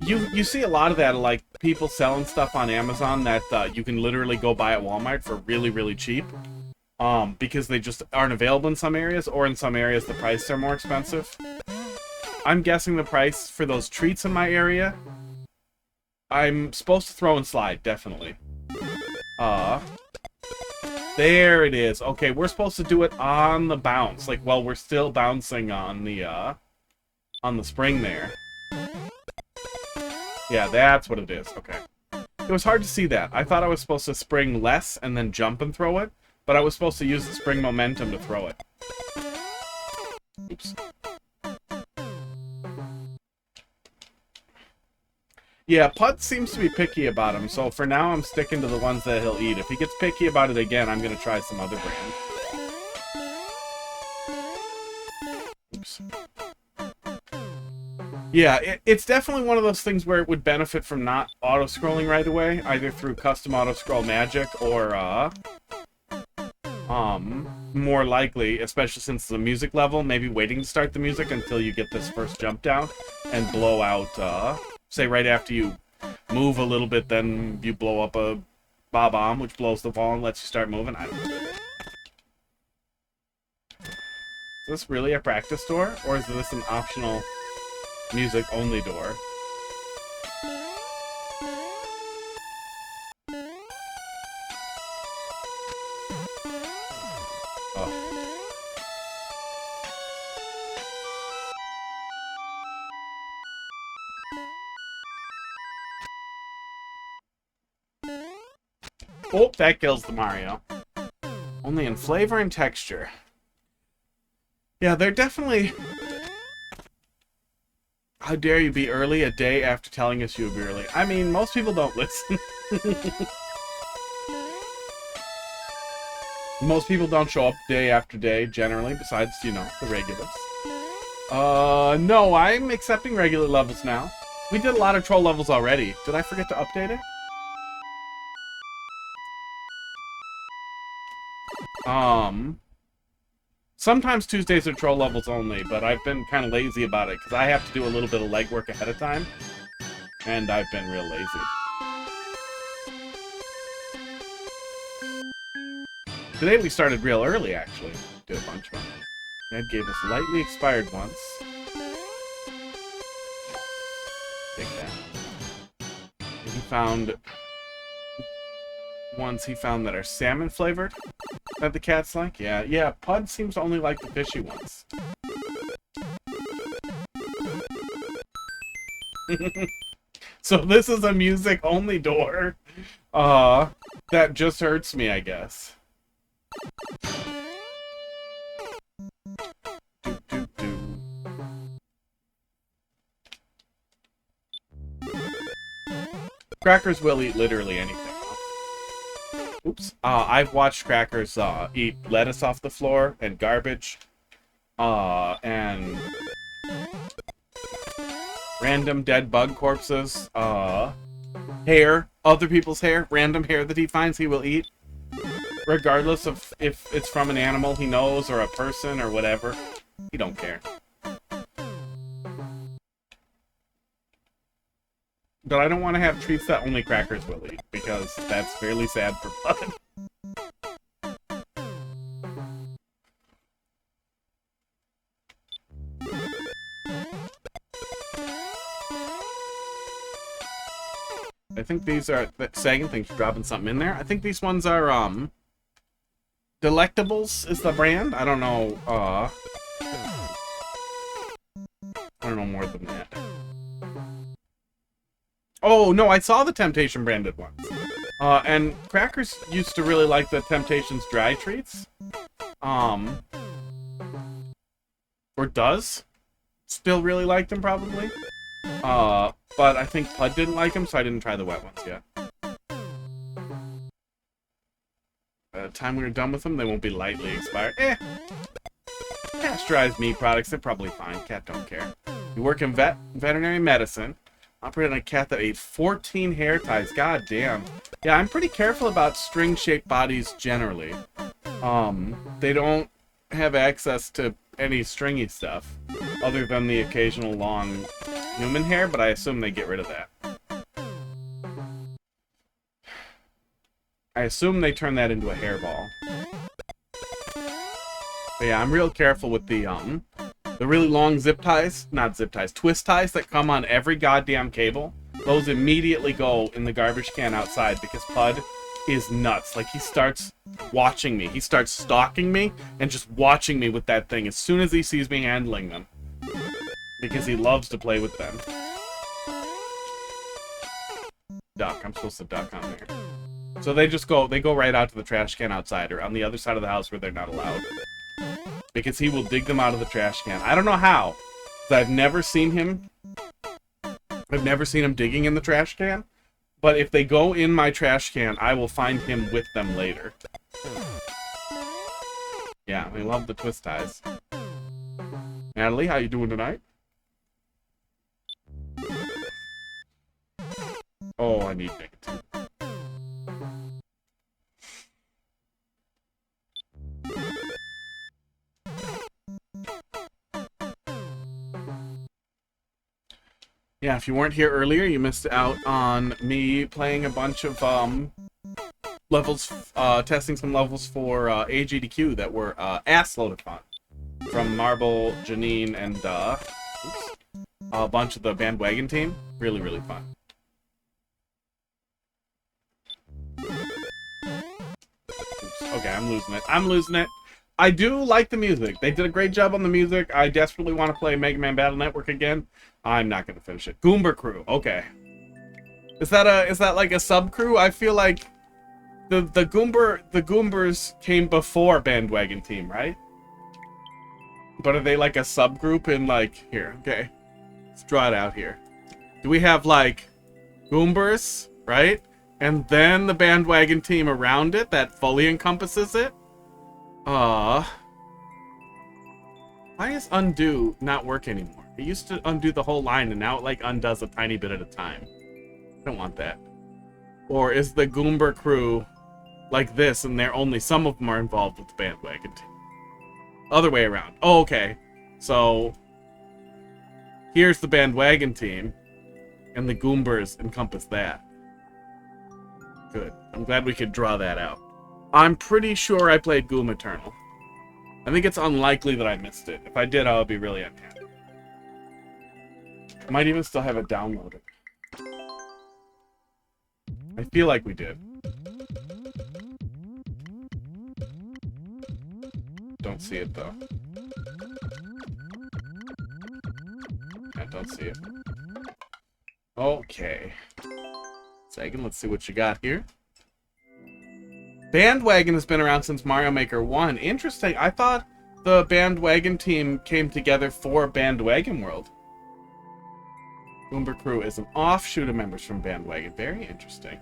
You see a lot of that, like people selling stuff on Amazon that you can literally go buy at Walmart for really, really cheap. Because they just aren't available in some areas, or in some areas the prices are more expensive. I'm guessing the price for those treats in my area, I'm supposed to throw and slide, definitely. There it is. Okay, we're supposed to do it on the bounce, like while we're still bouncing on the spring there. Yeah, that's what it is. Okay. It was hard to see that. I thought I was supposed to spring less and then jump and throw it, but I was supposed to use the spring momentum to throw it. Oops. Yeah, Putt seems to be picky about him, so for now I'm sticking to the ones that he'll eat. If he gets picky about it again, I'm going to try some other brand. Oops. Yeah, it's definitely one of those things where it would benefit from not auto-scrolling right away, either through custom auto-scroll magic or, more likely, especially since the music level, maybe waiting to start the music until you get this first jump down and blow out, say right after you move a little bit, then you blow up a bomb, which blows the ball and lets you start moving. I don't know. Is this really a practice door, or is this an optional music-only door? Oh, that kills the Mario. Only in flavor and texture. Yeah, they're definitely... How dare you be early a day after telling us you would be early? I mean, most people don't listen. Most people don't show up day after day, generally, besides, you know, the regulars. No, I'm accepting regular levels now. We did a lot of troll levels already. Did I forget to update it? Sometimes Tuesdays are troll levels only, but I've been kind of lazy about it, because I have to do a little bit of legwork ahead of time, and I've been real lazy. Today we started real early, actually. Did a bunch of them. Dad gave us lightly expired once. Take that. And he found... ones he found that are salmon flavored. That the cats like? Yeah, Pud seems to only like the fishy ones. So this is a music-only door. That just hurts me, I guess. Crackers will eat literally anything. Oops. I've watched Crackers eat lettuce off the floor and garbage. And random dead bug corpses. Hair. Other people's hair. Random hair that he finds he will eat. Regardless of if it's from an animal he knows or a person or whatever. He don't care. But I don't want to have treats that only Crackers will eat. because that's fairly sad for Bud. I think these are Sagan thinks you're dropping something in there. I think these ones are Delectables is the brand. I don't know more than that. Oh no, I saw the Temptation branded ones. And Crackers used to really like the Temptations dry treats. Or does still really like them probably. But I think Pud didn't like them, so I didn't try the wet ones yet. By the time we were done with them, they won't be lightly expired. Pasteurized meat products, they're probably fine. Cat don't care. You work in veterinary medicine. Operated on a cat that ate 14 hair ties. God damn. Yeah, I'm pretty careful about string-shaped bodies generally. They don't have access to any stringy stuff, other than the occasional long human hair, but I assume they get rid of that. I assume they turn that into a hairball. But yeah, I'm real careful with the really long twist ties that come on every goddamn cable. Those immediately go in the garbage can outside because Pud is nuts. Like, he starts watching me. He starts stalking me and just watching me with that thing as soon as he sees me handling them. Because he loves to play with them. Duck. I'm supposed to duck on there. So they go right out to the trash can outside or on the other side of the house where they're not allowed. Because he will dig them out of the trash can. I don't know how. I've never seen him digging in the trash can. But if they go in my trash can, I will find him with them later. Yeah, we love the twist ties. Natalie, how you doing tonight? Oh, I need nicotine. Yeah, if you weren't here earlier, you missed out on me playing a bunch of levels, testing some levels for AGDQ that were ass load of fun. From Marble, Janine, and a bunch of the bandwagon team. Really, really fun. Oops. Okay, I'm losing it. I'm losing it. I do like the music. They did a great job on the music. I desperately want to play Mega Man Battle Network again. I'm not going to finish it. Goomba Crew. Okay. Is that like a sub crew? I feel like the Goombers came before Bandwagon Team, right? But are they like a subgroup in like here? Okay. Let's draw it out here. Do we have like Goombers, right? And then the Bandwagon Team around it that fully encompasses it? Why does undo not work anymore? It used to undo the whole line, and now it like undoes a tiny bit at a time. I don't want that. Or is the Goomba crew like this, and they're only some of them are involved with the Bandwagon Team? Other way around. Oh, okay. So here's the Bandwagon Team, and the Goombers encompass that. Good. I'm glad we could draw that out. I'm pretty sure I played Goom Eternal. I think it's unlikely that I missed it. If I did, I would be really unhappy. I might even still have it downloaded. I feel like we did. Don't see it, though. I don't see it. Okay. Second, let's see what you got here. Bandwagon has been around since Mario Maker 1. Interesting. I thought the Bandwagon Team came together for Bandwagon World. Goomba Crew is an offshoot of members from Bandwagon. Very interesting.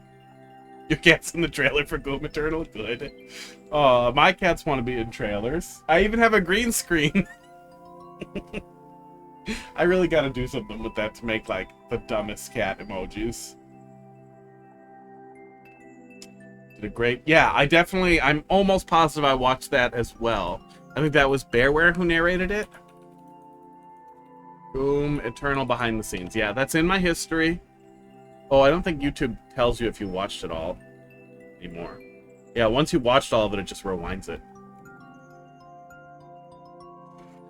Your cat's in the trailer for Goom Eternal? Good. My cats want to be in trailers. I even have a green screen. I really gotta do something with that to make, like, the dumbest cat emojis. Did a great... Yeah, I'm almost positive I watched that as well. I think that was Bearware who narrated it. Boom, Eternal behind the scenes. Yeah, that's in my history. Oh, I don't think YouTube tells you if you watched it all anymore. Yeah, once you watched all of it, it just rewinds it.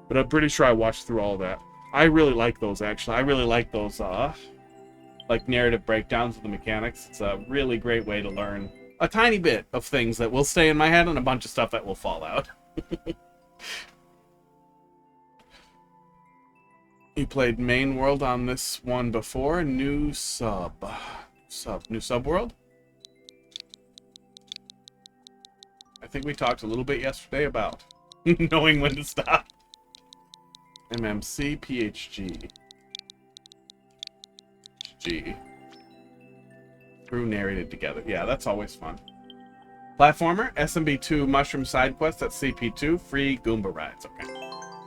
But I'm pretty sure I watched through all of that. I really like those, actually. I really like those, like, narrative breakdowns of the mechanics. It's a really great way to learn a tiny bit of things that will stay in my head and a bunch of stuff that will fall out. You played main world on this one before. New subworld? I think we talked a little bit yesterday about knowing when to stop. MMC-PHG. G. Through narrated together. Yeah, that's always fun. Platformer, SMB2 Mushroom Side Quest at CP2. Free Goomba rides. Okay.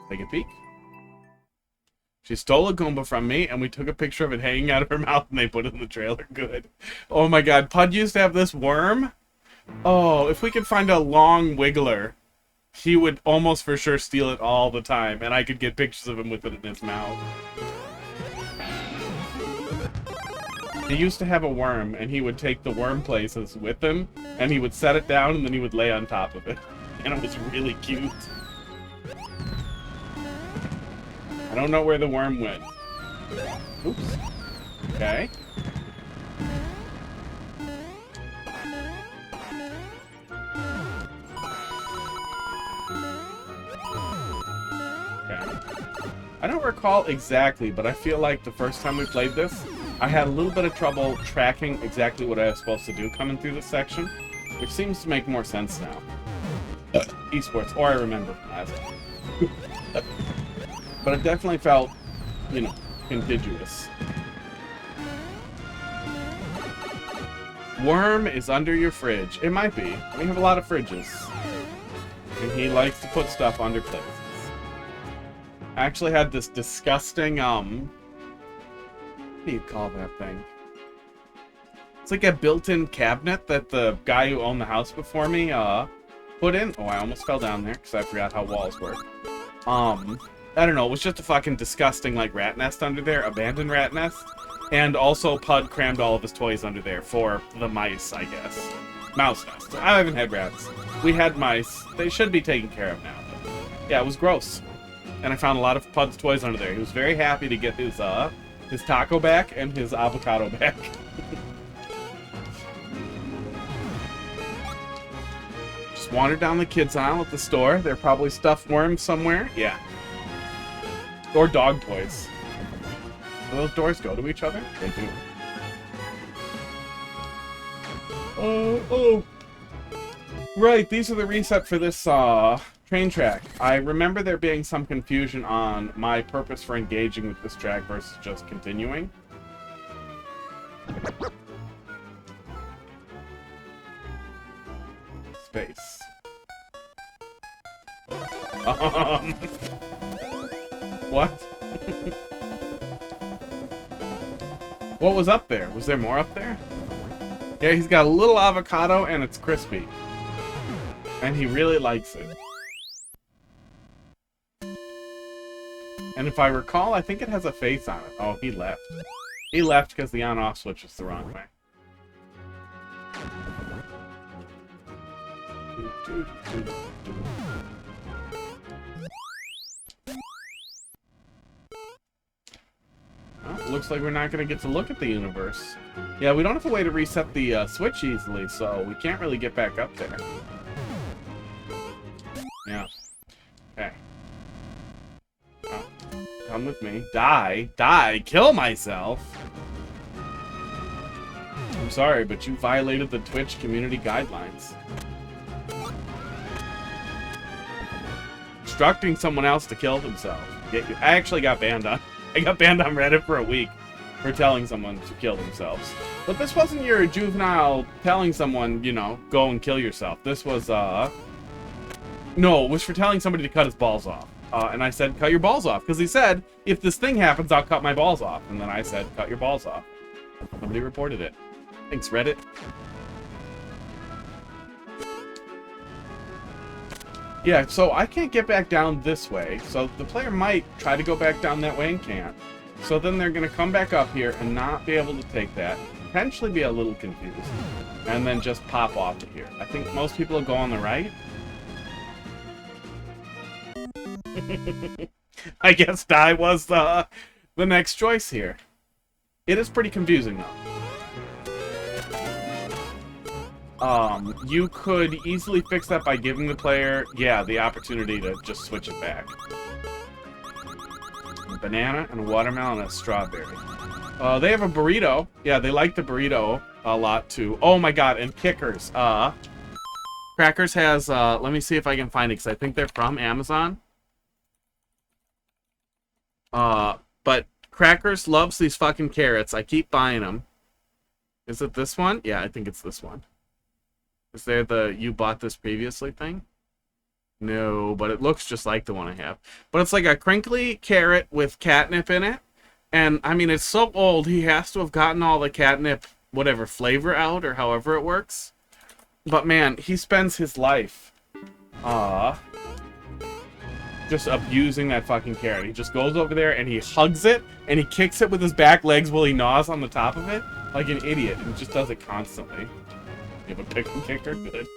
Take a peek. She stole a Goomba from me, and we took a picture of it hanging out of her mouth, and they put it in the trailer. Good. Oh my god, Pud used to have this worm. Oh, if we could find a long wiggler, he would almost for sure steal it all the time, and I could get pictures of him with it in his mouth. He used to have a worm, and he would take the worm places with him, and he would set it down, and then he would lay on top of it. And it was really cute. I don't know where the worm went. Oops. Okay. I don't recall exactly, but I feel like the first time we played this, I had a little bit of trouble tracking exactly what I was supposed to do coming through this section, which seems to make more sense now. Esports, or I remember from last time. But it definitely felt, you know, contiguous. Worm is under your fridge. It might be. We have a lot of fridges. And he likes to put stuff under places. I actually had this disgusting, what do you call that thing? It's like a built-in cabinet that the guy who owned the house before me, put in. Oh, I almost fell down there because I forgot how walls work. I don't know, it was just a fucking disgusting, like, rat nest under there, abandoned rat nest. And also, Pud crammed all of his toys under there for the mice, I guess. Mouse nest. I haven't had rats. We had mice. They should be taken care of now. But yeah, it was gross. And I found a lot of Pud's toys under there. He was very happy to get his taco back and his avocado back. Just wandered down the kids' aisle at the store. They're probably stuffed worms somewhere. Yeah. Or dog toys. Do those doors go to each other? They do. Oh. Right, these are the reset for this train track. I remember there being some confusion on my purpose for engaging with this track versus just continuing. Space. What? What was up there? Was there more up there? Yeah, he's got a little avocado and it's crispy. And he really likes it. And if I recall, I think it has a face on it. Oh, he left. He left because the on-off switch is the wrong way. Well, looks like we're not going to get to look at the universe. Yeah, we don't have a way to reset the switch easily, so we can't really get back up there. Yeah. Okay. Oh, come with me. Die. Die. Kill myself. I'm sorry, but you violated the Twitch community guidelines. Instructing someone else to kill themselves. I actually got banned on. I got banned on Reddit for a week for telling someone to kill themselves. But this wasn't your juvenile telling someone, you know, go and kill yourself. This was, no, it was for telling somebody to cut his balls off. And I said, cut your balls off. Because he said, if this thing happens, I'll cut my balls off. And then I said, cut your balls off. Somebody reported it. Thanks, Reddit. Yeah, so I can't get back down this way. So the player might try to go back down that way and can't. So then they're going to come back up here and not be able to take that. Potentially be a little confused. And then just pop off to here. I think most people will go on the right. I guess die was the next choice here. It is pretty confusing, though. You could easily fix that by giving the player, yeah, the opportunity to just switch it back. A banana and a watermelon and a strawberry. They have a burrito. Yeah, they like the burrito a lot, too. Oh, my God, and kickers. Crackers has, let me see if I can find it, because I think they're from Amazon. But Crackers loves these fucking carrots. I keep buying them. Is it this one? Yeah, I think it's this one. Is there the you bought this previously thing? No, but it looks just like the one I have. But it's like a crinkly carrot with catnip in it. And, I mean, it's so old, he has to have gotten all the catnip, whatever, flavor out, or however it works. But, man, he spends his life, just abusing that fucking carrot. He just goes over there and he hugs it, and he kicks it with his back legs while he gnaws on the top of it, like an idiot, and just does it constantly. You have a pickle kicker? Good.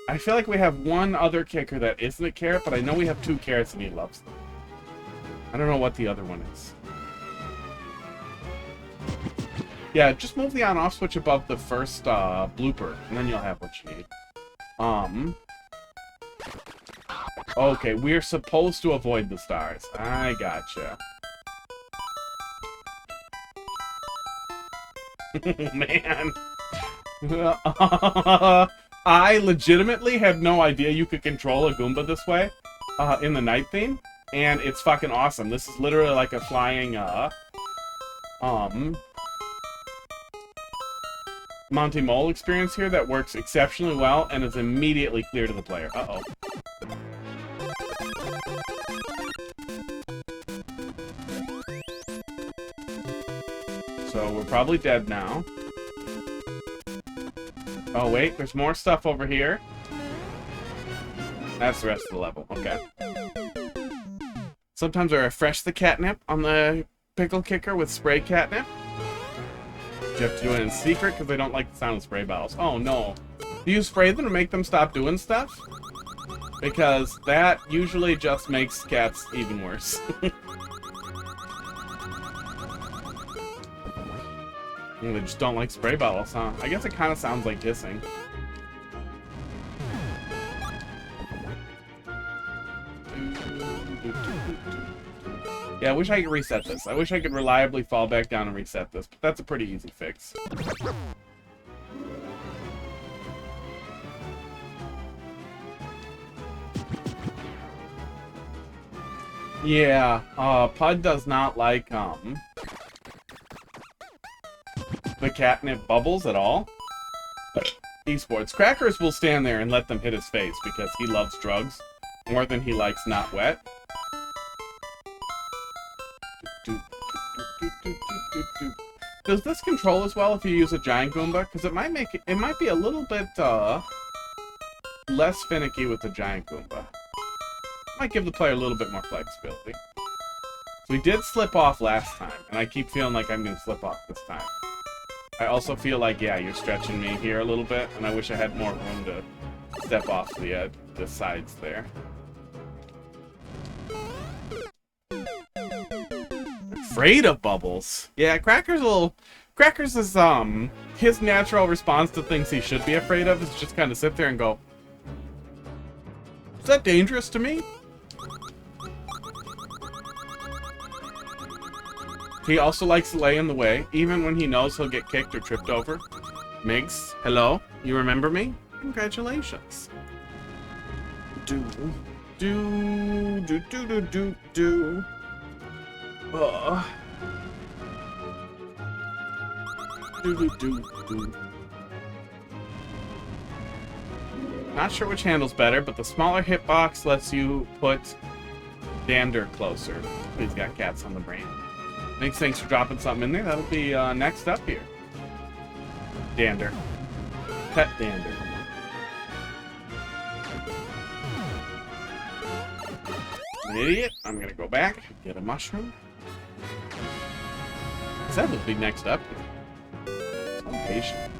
I feel like we have one other kicker that isn't a carrot, but I know we have 2 carrots and he loves them. I don't know what the other one is. Yeah, just move the on-off switch above the first blooper, and then you'll have what you need. Okay, we're supposed to avoid the stars. I gotcha. Oh, man. I legitimately had no idea you could control a Goomba this way in the night theme, and it's fucking awesome. This is literally like a flying Monty Mole experience here that works exceptionally well and is immediately clear to the player. Uh-oh. So we're probably dead now. Oh, wait, there's more stuff over here. That's the rest of the level. Okay. Sometimes I refresh the catnip on the pickle kicker with spray catnip. You have to do it in secret because they don't like the sound of spray bottles. Oh, no. Do you spray them to make them stop doing stuff? Because that usually just makes cats even worse. They just don't like spray bottles, huh? I guess it kind of sounds like hissing. Yeah, I wish I could reset this. I wish I could reliably fall back down and reset this, but that's a pretty easy fix. Yeah, Pud does not like, the catnip bubbles at all. Esports. Crackers will stand there and let them hit his face because he loves drugs more than he likes not wet. Does this control as well if you use a giant Goomba? Because it might make it might be a little bit less finicky with the giant Goomba. Might give the player a little bit more flexibility. So we did slip off last time, and I keep feeling like I'm gonna slip off this time. I also feel like, yeah, you're stretching me here a little bit, and I wish I had more room to step off the sides there. Afraid of bubbles. Yeah, Crackers is, his natural response to things he should be afraid of is just kind of sit there and go, is that dangerous to me? He also likes to lay in the way, even when he knows he'll get kicked or tripped over. Migs, hello? You remember me? Congratulations. Do. Not sure which handle's better, but the smaller hitbox lets you put Dander closer. He's got cats on the brain. Thanks for dropping something in there. That'll be next up here. Dander. Pet Dander. An idiot. I'm gonna go back, get a mushroom. Said would be next up. So patient.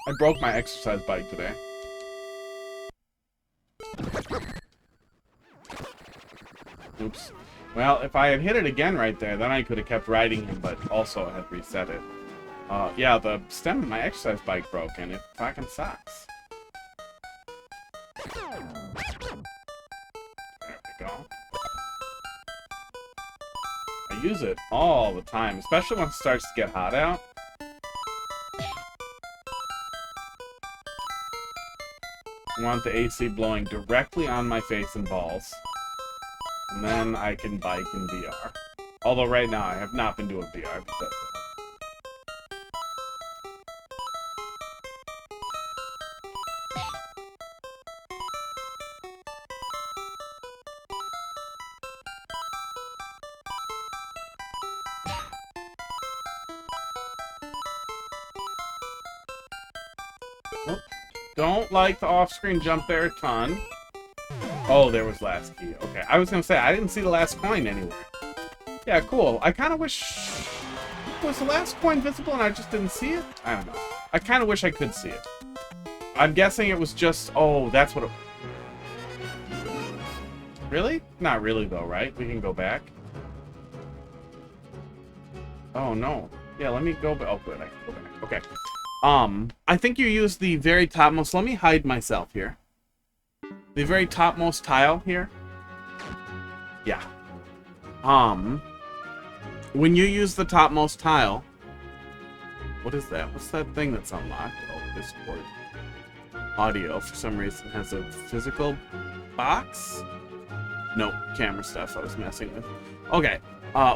I broke my exercise bike today. Oops. Well, if I had hit it again right there, then I could have kept riding him, but also had reset it. Yeah, the stem of my exercise bike broke, and it fucking sucks. There we go. I use it all the time, especially when it starts to get hot out. I want the AC blowing directly on my face and balls. And then I can bike in VR. Although right now I have not been doing VR. But don't like the off-screen jump there a ton. Oh, there was last key. Okay, I was gonna say, I didn't see the last coin anywhere. Yeah, cool. I kind of wish... Was the last coin visible and I just didn't see it? I don't know. I kind of wish I could see it. I'm guessing it was just... Oh, that's what it... Really? Not really, though, right? We can go back. Oh, no. Yeah, let me go back. Oh, good. I can go back. Okay. I think you use the very topmost... Let me hide myself here. The very topmost tile here. Yeah. When you use the topmost tile... What is that? What's that thing that's unlocked? Oh, Discord. Audio, for some reason, has a physical box? Nope, camera stuff I was messing with. Okay.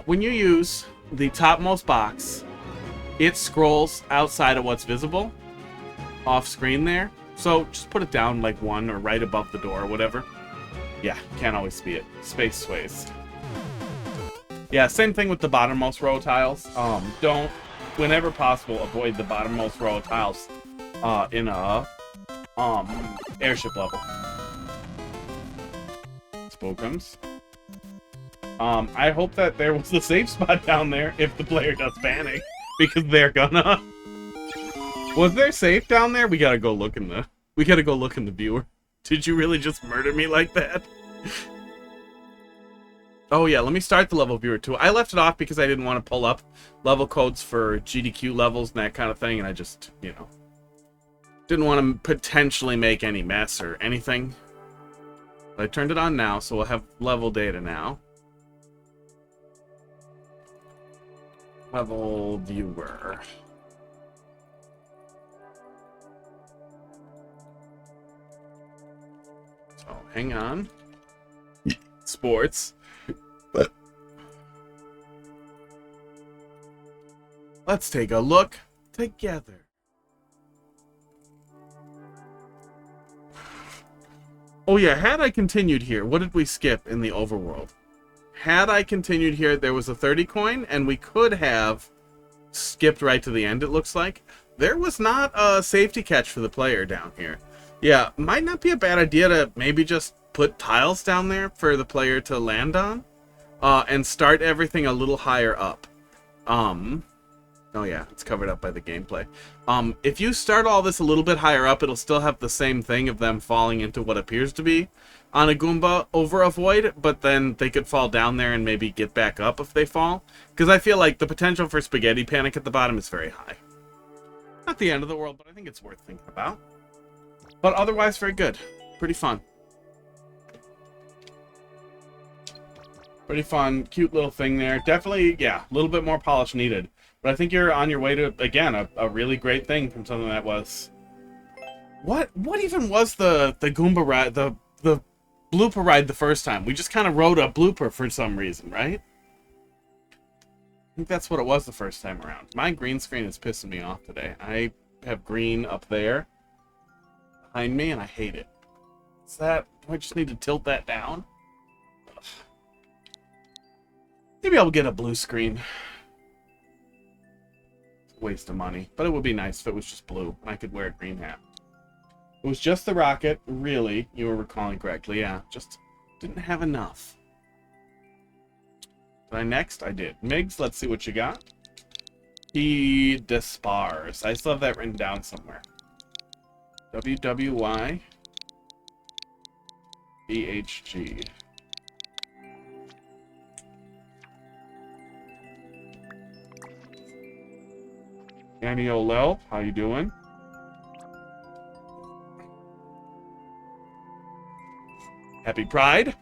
When you use the topmost box... It scrolls outside of what's visible off screen there. So just put it down like one or right above the door or whatever. Yeah, can't always see it. Space sways. Yeah, same thing with the bottommost row of tiles. Don't, whenever possible, avoid the bottommost row of tiles in a airship level. Spookums. I hope that there was a safe spot down there if the player does panic. Because they're gonna. Was there safe down there? We gotta go look in the. We gotta go look in the viewer. Did you really just murder me like that? Oh yeah, let me start the level viewer too. I left it off because I didn't want to pull up level codes for GDQ levels and that kind of thing, and I just, you know, didn't want to potentially make any mess or anything. But I turned it on now, so we'll have level data now. Level viewer. So, hang on. Sports. Let's take a look together. Oh yeah, had I continued here, what did we skip in the overworld? Had I continued here, there was a 30 coin, and we could have skipped right to the end, it looks like. There was not a safety catch for the player down here. Yeah, might not be a bad idea to maybe just put tiles down there for the player to land on, and start everything a little higher up. Oh yeah, it's covered up by the gameplay. If you start all this a little bit higher up, it'll still have the same thing of them falling into what appears to be on a Goomba over a void, but then they could fall down there and maybe get back up if they fall. Because I feel like the potential for spaghetti panic at the bottom is very high. Not the end of the world, but I think it's worth thinking about. But otherwise, very good. Pretty fun. Pretty fun, cute little thing there. Definitely, yeah, a little bit more polish needed. But I think you're on your way to, again, a really great thing from something that was... What even was the Goomba ride, the blooper ride the first time? We just kind of rode a blooper for some reason, right? I think that's what it was the first time around. My green screen is pissing me off today. I have green up there behind me, and I hate it. Is that... Do I just need to tilt that down? Ugh. Maybe I'll get a blue screen. Waste of money, but it would be nice if it was just blue and I could wear a green hat. It was just the rocket, really. You were recalling correctly, yeah. Just didn't have enough. Did I next? I did. Migs, let's see what you got. He Despars. I still have that written down somewhere. WWY BHG. Annie O'Lel, how you doing? Happy Pride.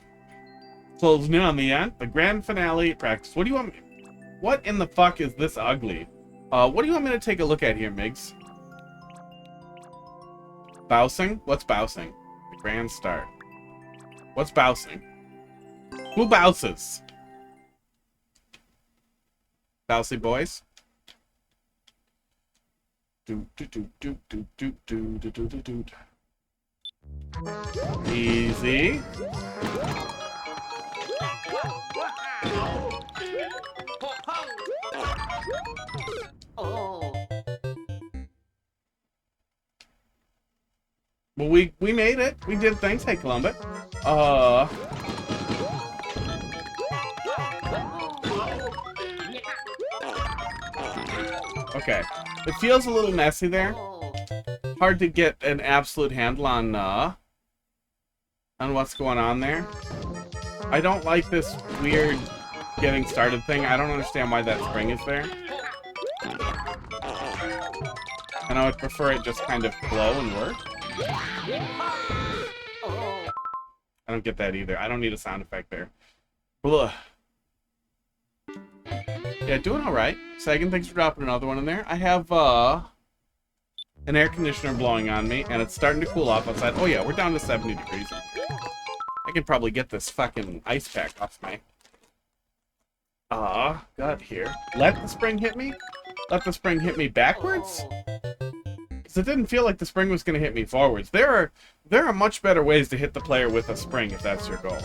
Closing in on the end. The grand finale practice. What do you want me? What in the fuck is this ugly? What do you want me to take a look at here, Migs? Bousing? What's bousing? The grand start. What's bousing? Who bouses? Bousy boys? Do do do do do do do do do do do. Easy. Well, we made it. We did things. Hey, Columbus. Okay. It feels a little messy there. Hard to get an absolute handle on what's going on there. I don't like this weird getting started thing. I don't understand why that spring is there. And I would prefer it just kind of flow and work. I don't get that either. I don't need a sound effect there. Blah. Yeah, doing all right. Sagan, thanks for dropping another one in there. I have an air conditioner blowing on me, and it's starting to cool off outside. Oh yeah, we're down to 70 degrees. I can probably get this fucking ice pack off my gut here. Let the spring hit me? Let the spring hit me backwards? Because it didn't feel like the spring was going to hit me forwards. There are much better ways to hit the player with a spring if that's your goal.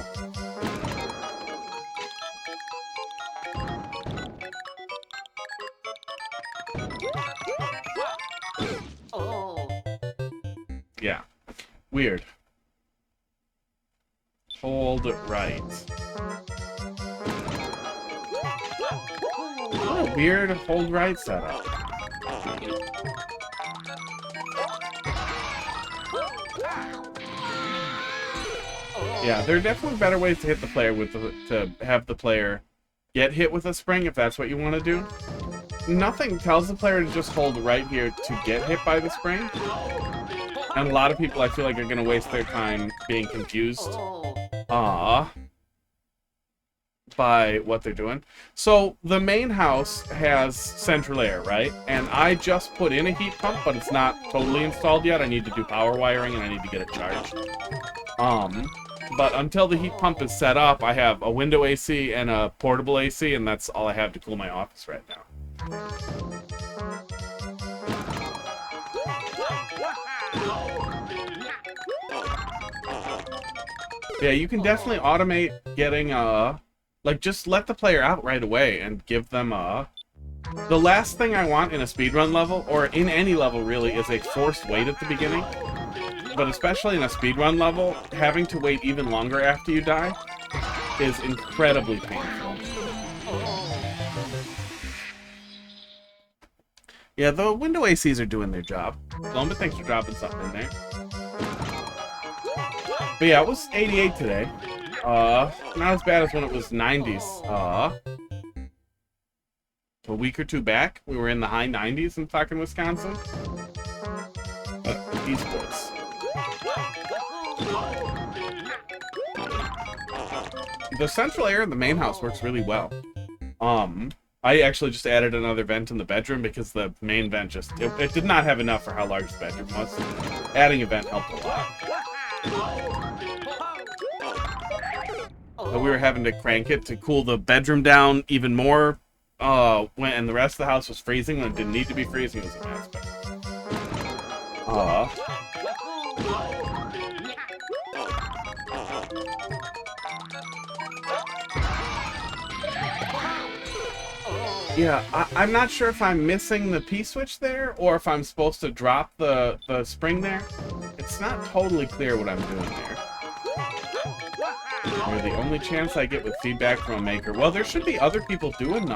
Yeah. Weird. Hold right. What a weird hold right setup. Yeah, there are definitely better ways to hit the player with to have the player get hit with a spring if that's what you want to do. Nothing tells the player to just hold right here to get hit by the spring. And a lot of people, I feel like, are going to waste their time being confused by what they're doing. So, the main house has central air, right? And I just put in a heat pump, but it's not totally installed yet. I need to do power wiring, and I need to get it charged. But until the heat pump is set up, I have a window AC and a portable AC, and that's all I have to cool my office right now. Yeah, you can definitely automate getting, like, just let the player out right away and give them, the last thing I want in a speedrun level, or in any level really, is a forced wait at the beginning. But especially in a speedrun level, having to wait even longer after you die is incredibly painful. Yeah, the window ACs are doing their job. Lomba, thanks for dropping something in there. But yeah, it was 88 today. Not as bad as when it was 90s. A week or two back, we were in the high 90s in fucking Wisconsin. Esports. The central air in the main house works really well. I actually just added another vent in the bedroom because the main vent just... It did not have enough for how large the bedroom was. Adding a vent helped a lot. But we were having to crank it to cool the bedroom down even more and the rest of the house was freezing when it didn't need to be freezing. It was a mess. Yeah, I'm not sure if I'm missing the P-switch there, or if I'm supposed to drop the spring there. it's not totally clear what I'm doing there. Or the only chance I get with feedback from a maker. Well, there should be other people doing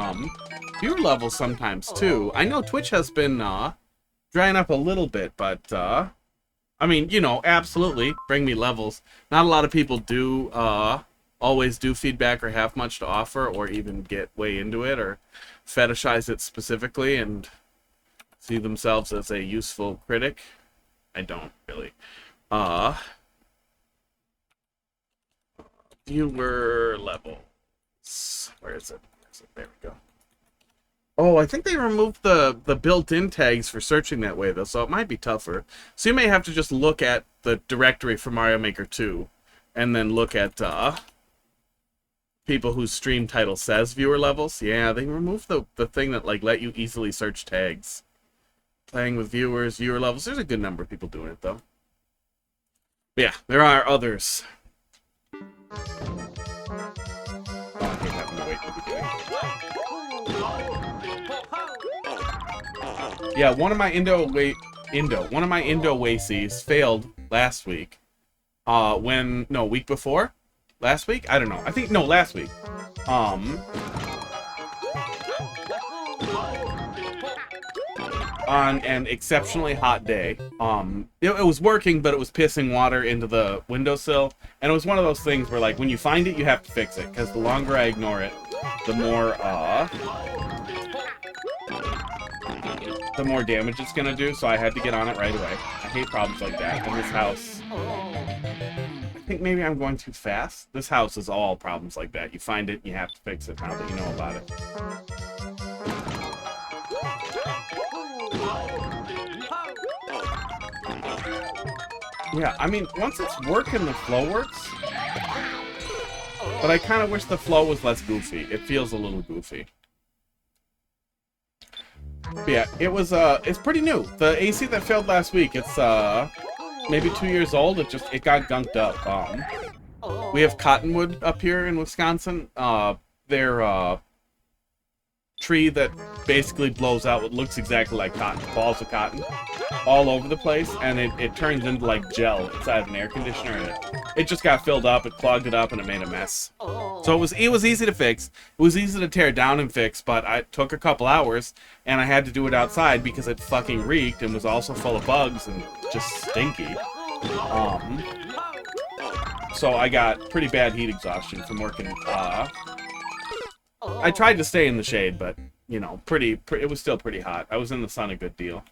viewer levels sometimes too. I know Twitch has been drying up a little bit, but I mean, you know, absolutely bring me levels. Not a lot of people do always do feedback or have much to offer, or even get way into it or fetishize it specifically and see themselves as a useful critic. I don't really. Viewer levels. Where is it? There we go. Oh, I think they removed the built-in tags for searching that way, though, so it might be tougher. So you may have to just look at the directory for Mario Maker 2, and then look at people whose stream title says viewer levels. Yeah, they removed the thing that like let you easily search tags. Playing with viewers, viewer levels. There's a good number of people doing it, though. But yeah, there are others. Oh, I hate having to wait to the beginning. Yeah, one of my Indo Wacies failed last week. Week before? Last week? I don't know. I think, no, last week. On an exceptionally hot day. It was working, but it was pissing water into the windowsill. And it was one of those things where, like, when you find it, you have to fix it. Because the longer I ignore it, the more damage it's gonna do. So I had to get on it right away. I hate problems like that. And this house... I think maybe I'm going too fast. This house is all problems like that. You find it, you have to fix it now that you know about it. Yeah, I mean, once it's working, the flow works. But I kind of wish the flow was less goofy. It feels a little goofy. But yeah, it's pretty new. The AC that failed last week, it's maybe 2 years old. It got gunked up. We have cottonwood up here in Wisconsin. Their tree that basically blows out what looks exactly like cotton, balls of cotton, all over the place, and it turns into like gel inside of an air conditioner, and it just got filled up, it clogged it up, and it made a mess. So it was easy to fix. It was easy to tear down and fix, but it took a couple hours, and I had to do it outside because it fucking reeked and was also full of bugs and just stinky. So I got pretty bad heat exhaustion from working. I tried to stay in the shade, but, you know, it was still pretty hot. I was in the sun a good deal.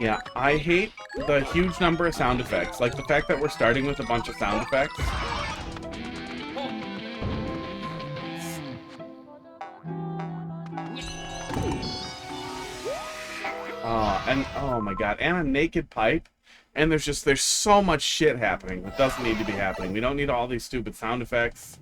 Yeah, I hate the huge number of sound effects. Like the fact that we're starting with a bunch of sound effects. And oh my god, and a naked pipe. And there's so much shit happening that doesn't need to be happening. We don't need all these stupid sound effects.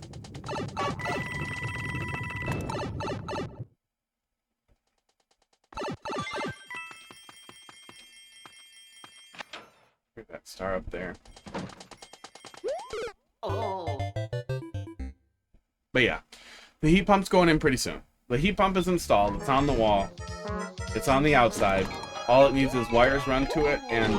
Here's that star up there. But yeah, the heat pump's going in pretty soon. The heat pump is installed. It's on the wall. It's on the outside. All it needs is wires run to it, and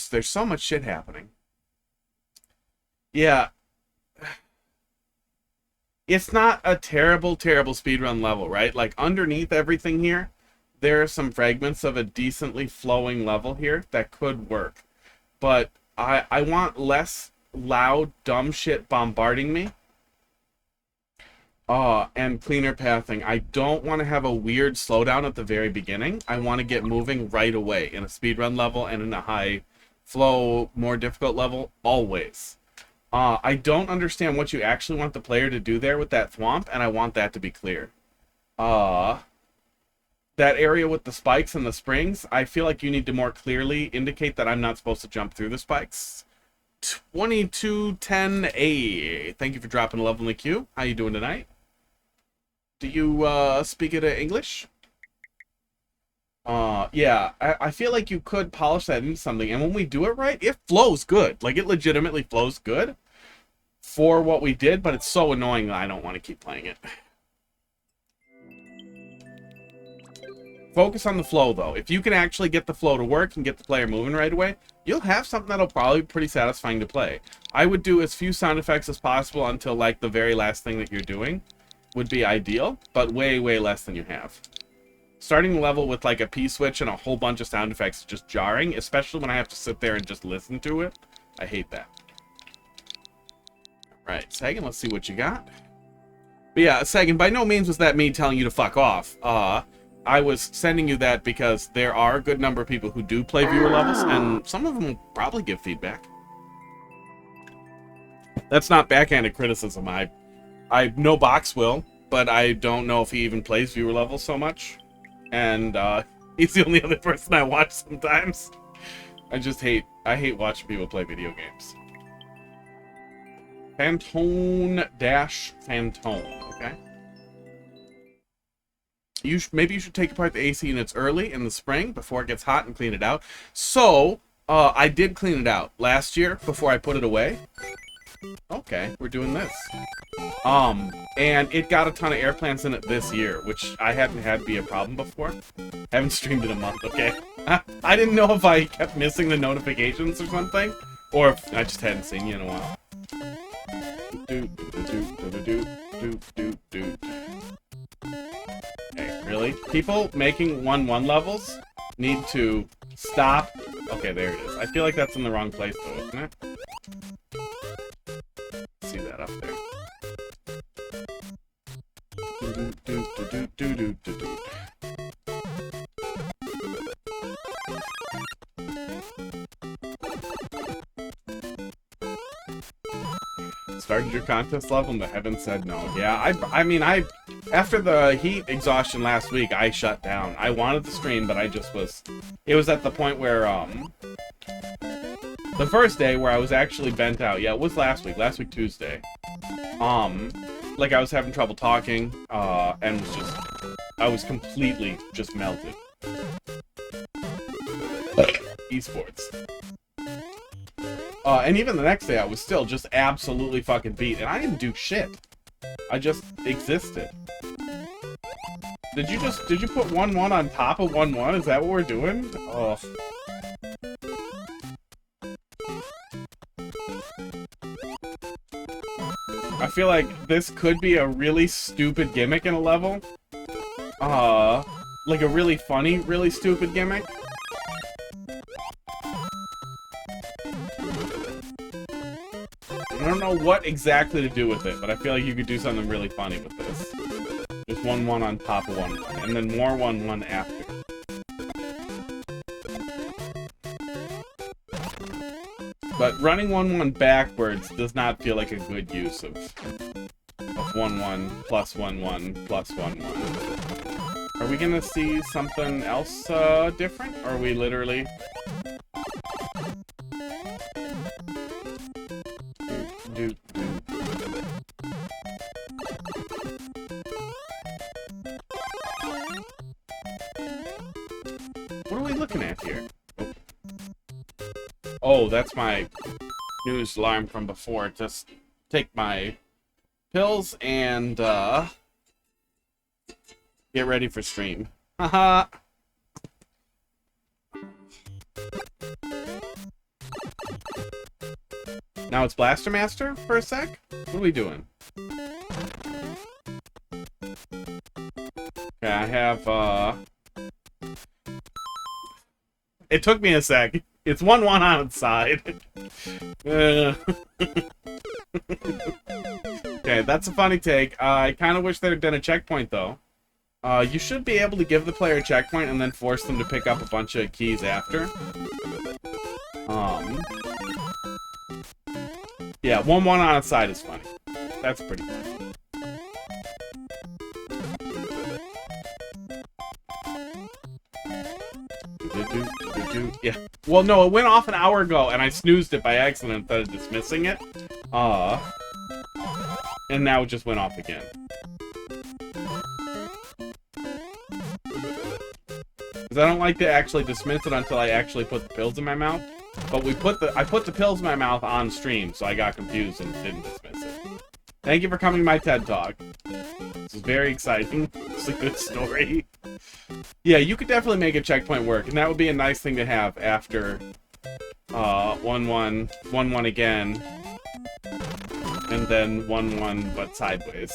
there's so much shit happening. Yeah. It's not a terrible speedrun level, right? Like, underneath everything here, there are some fragments of a decently flowing level here that could work. But I want less loud, dumb shit bombarding me. And cleaner pathing. I don't want to have a weird slowdown at the very beginning. I want to get moving right away in a speedrun level and in a high flow, more difficult level, always. I don't understand what you actually want the player to do there with that thwomp, and I want that to be clear. That area with the spikes and the springs, I feel like you need to more clearly indicate that I'm not supposed to jump through the spikes. 2210A. Thank you for dropping a level in the queue. How you doing tonight? Do you speak it English? Yeah, I feel like you could polish that into something, and when we do it right, it flows good. Like, it legitimately flows good for what we did, but it's so annoying that I don't want to keep playing it. Focus on the flow, though. If you can actually get the flow to work and get the player moving right away, you'll have something that'll probably be pretty satisfying to play. I would do as few sound effects as possible until, like, the very last thing that you're doing would be ideal, but way, way less than you have. Starting the level with, like, a P-switch and a whole bunch of sound effects is just jarring, especially when I have to sit there and just listen to it. I hate that. Right, Sagan, let's see what you got. But yeah, Sagan, by no means was that me telling you to fuck off. I was sending you that because there are a good number of people who do play viewer levels, and some of them will probably give feedback. That's not backhanded criticism. I know Box will, but I don't know if he even plays viewer levels so much. And he's the only other person I watch sometimes. I hate watching people play video games. Phantone-Phantone, okay? Maybe you should take apart the AC units early in the spring before it gets hot and clean it out. So, I did clean it out last year before I put it away. Okay, we're doing this. And it got a ton of air plants in it this year, which I hadn't had be a problem before. Haven't streamed in a month, okay? I didn't know if I kept missing the notifications or something, or if I just hadn't seen you in a while. Hey, really? People making 1-1 levels need to stop. Okay, there it is. I feel like that's in the wrong place, though, isn't it? See that up there. Started your contest level and the heavens said no. Yeah, I mean, after the heat exhaustion last week, I shut down. I wanted to stream, but I just was... It was at the point where, the first day where I was actually bent out. Yeah, it was last week Tuesday. Like, I was having trouble talking, and was just... I was completely just melted. Esports. And even the next day, I was still just absolutely fucking beat, and I didn't do shit. I just existed. Did you put 1-1 on top of 1-1? Is that what we're doing? Oh. I feel like this could be a really stupid gimmick in a level. Like a really funny, really stupid gimmick. I don't know what exactly to do with it, but I feel like you could do something really funny with this. Just 1-1 on top of 1-1, and then more 1-1 after. But running 1-1 backwards does not feel like a good use of 1-1 plus 1-1 plus 1-1. Are we gonna see something else different? Or are we literally... What are we looking at here? Oh, that's my news alarm from before. Just take my pills and get ready for stream. Haha. Now it's Blaster Master for a sec? What are we doing? Okay, I have It took me a sec. It's 1-1 on its side. Okay, that's a funny take. I kind of wish there had been a checkpoint, though. You should be able to give the player a checkpoint and then force them to pick up a bunch of keys after. Yeah, 1-1 on its side is funny. That's pretty funny. Yeah. Well, no, it went off an hour ago, and I snoozed it by accident instead of dismissing it. And now it just went off again. Because I don't like to actually dismiss it until I actually put the pills in my mouth. But I put the pills in my mouth on stream, so I got confused and didn't dismiss it. Thank you for coming to my TED Talk. This is very exciting. It's a good story. Yeah, you could definitely make a checkpoint work, and that would be a nice thing to have after 1-1, 1-1 again, and then 1-1 but sideways.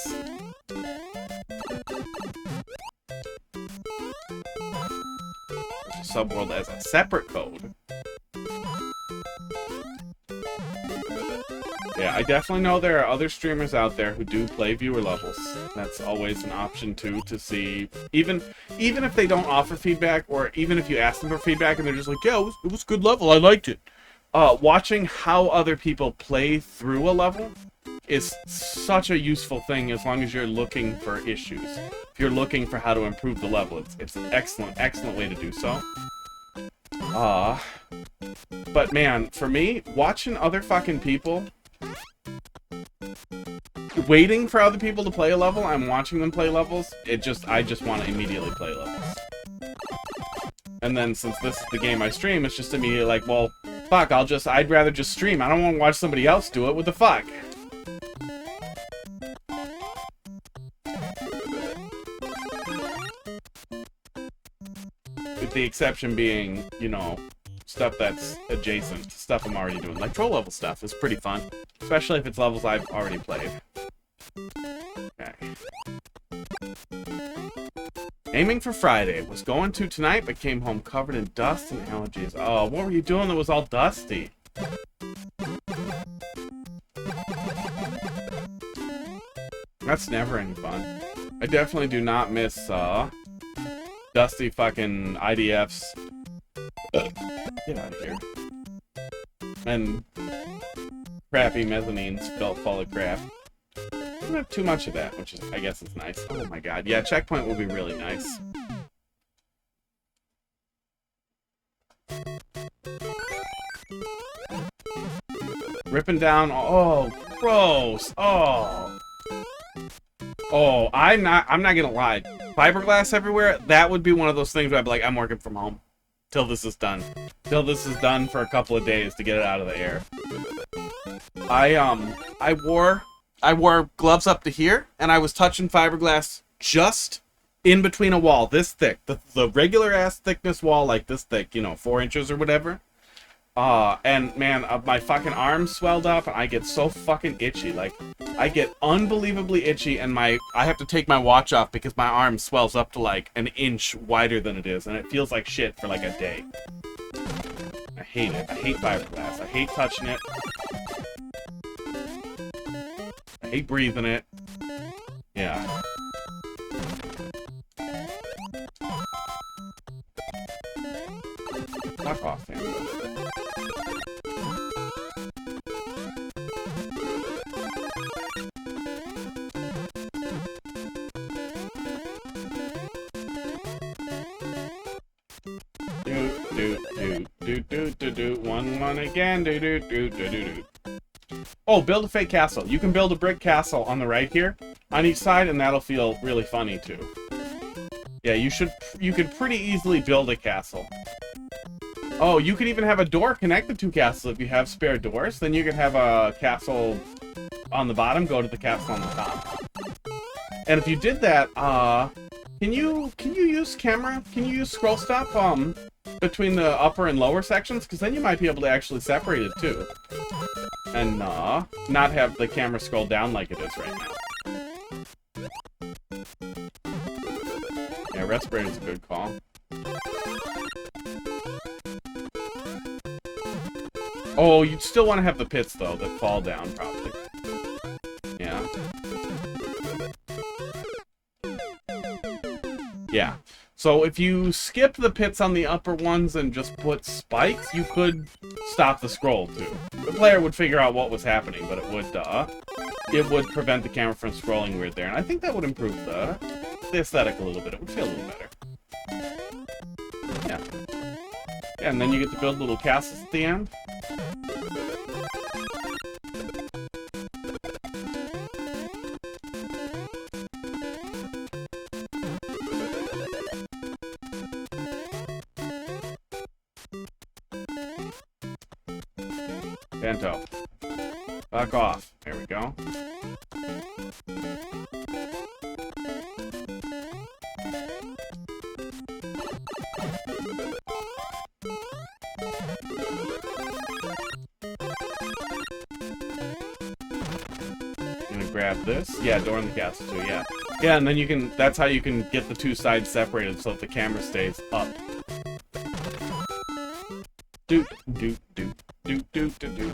Subworld as a separate code. Yeah, I definitely know there are other streamers out there who do play viewer levels. That's always an option too, to see, even if they don't offer feedback, or even if you ask them for feedback and they're just like, yeah, it was a good level, I liked it. Watching how other people play through a level is such a useful thing as long as you're looking for issues. If you're looking for how to improve the level, it's an excellent way to do so. But man, for me, watching other fucking people, waiting for other people to play a level, I'm watching them play levels, I just want to immediately play levels. And then since this is the game I stream, it's just immediately like, well, fuck, I'd rather just stream. I don't want to watch somebody else do it. What the fuck? With the exception being, you know, stuff that's adjacent to stuff I'm already doing. Like troll level stuff is pretty fun, especially if it's levels I've already played. Okay. Aiming for Friday. Was going to tonight, but came home covered in dust and allergies. Oh, what were you doing that was all dusty? That's never any fun. I definitely do not miss, dusty fucking IDFs. Get out of here. And crappy mezzanines felt full of crap. I don't have too much of that, which is, I guess, is nice. Oh my god, yeah, checkpoint would be really nice. Ripping down, oh, gross, oh. Oh, I'm not gonna lie. Fiberglass everywhere, that would be one of those things where I'd be like, I'm working from home. Till this is done. Till this is done for a couple of days to get it out of the air. I wore gloves up to here, and I was touching fiberglass just in between a wall, this thick. The regular ass thickness wall, like this thick, you know, 4 inches or whatever. And man, my fucking arms swelled up, and I get so fucking itchy. Like, I get unbelievably itchy, and I have to take my watch off because my arm swells up to like an inch wider than it is, and it feels like shit for like a day. I hate it. I hate fiberglass. I hate touching it. I hate breathing it. Yeah. Fuck off, man. Do 1-1 again. Do. Oh, build a fake castle. You can build a brick castle on the right here, on each side, and that'll feel really funny too. Yeah, you could pretty easily build a castle. Oh, you could even have a door connect the two castles if you have spare doors. Then you could have a castle on the bottom, go to the castle on the top. And if you did that, can you use camera? Can you use scroll stop between the upper and lower sections? Because then you might be able to actually separate it too, and not have the camera scroll down like it is right now. Yeah, respirator is a good call. Oh, you'd still want to have the pits, though, that fall down, probably. Yeah. Yeah. So if you skip the pits on the upper ones and just put spikes, you could stop the scroll, too. The player would figure out what was happening, but it would prevent the camera from scrolling weird there. And I think that would improve the aesthetic a little bit. It would feel a little better. Yeah. Yeah, and then you get to build little castles at the end. Phanto. Fuck off. There we go. Grab this. Yeah, door in the castle too, yeah. Yeah, and then you can, that's how you can get the two sides separated so that the camera stays up. Doot, doot, doot, doot, doot, doot, doot.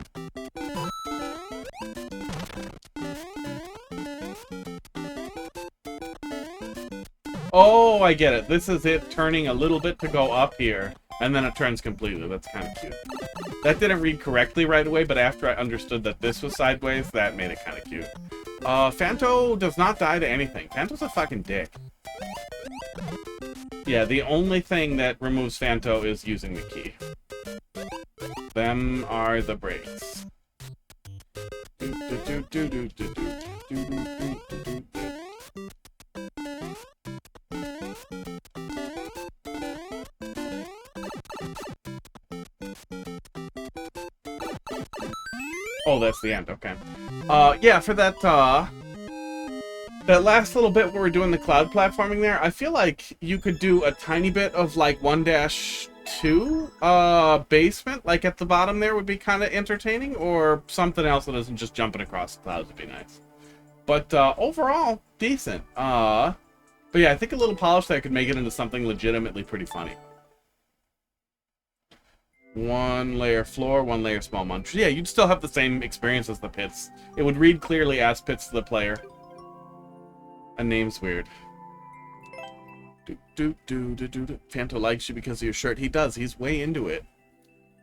Oh, I get it. This is it turning a little bit to go up here, and then it turns completely. That's kind of cute. That didn't read correctly right away, but after I understood that this was sideways, that made it kind of cute. Phanto does not die to anything. Phanto's a fucking dick. Yeah, the only thing that removes Phanto is using the key. Them are the breaks. Oh, that's the end, okay. Yeah, for that, that last little bit where we're doing the cloud platforming there, I feel like you could do a tiny bit of, like, 1-2, basement, like at the bottom there would be kind of entertaining, or something else that isn't just jumping across the clouds would be nice. But, overall, decent. But yeah, I think a little polish there could make it into something legitimately pretty funny. 1 layer floor, 1 layer small munch. Yeah, you'd still have the same experience as the pits. It would read clearly as pits to the player. A name's weird. Phanto likes you because of your shirt. He does. He's way into it.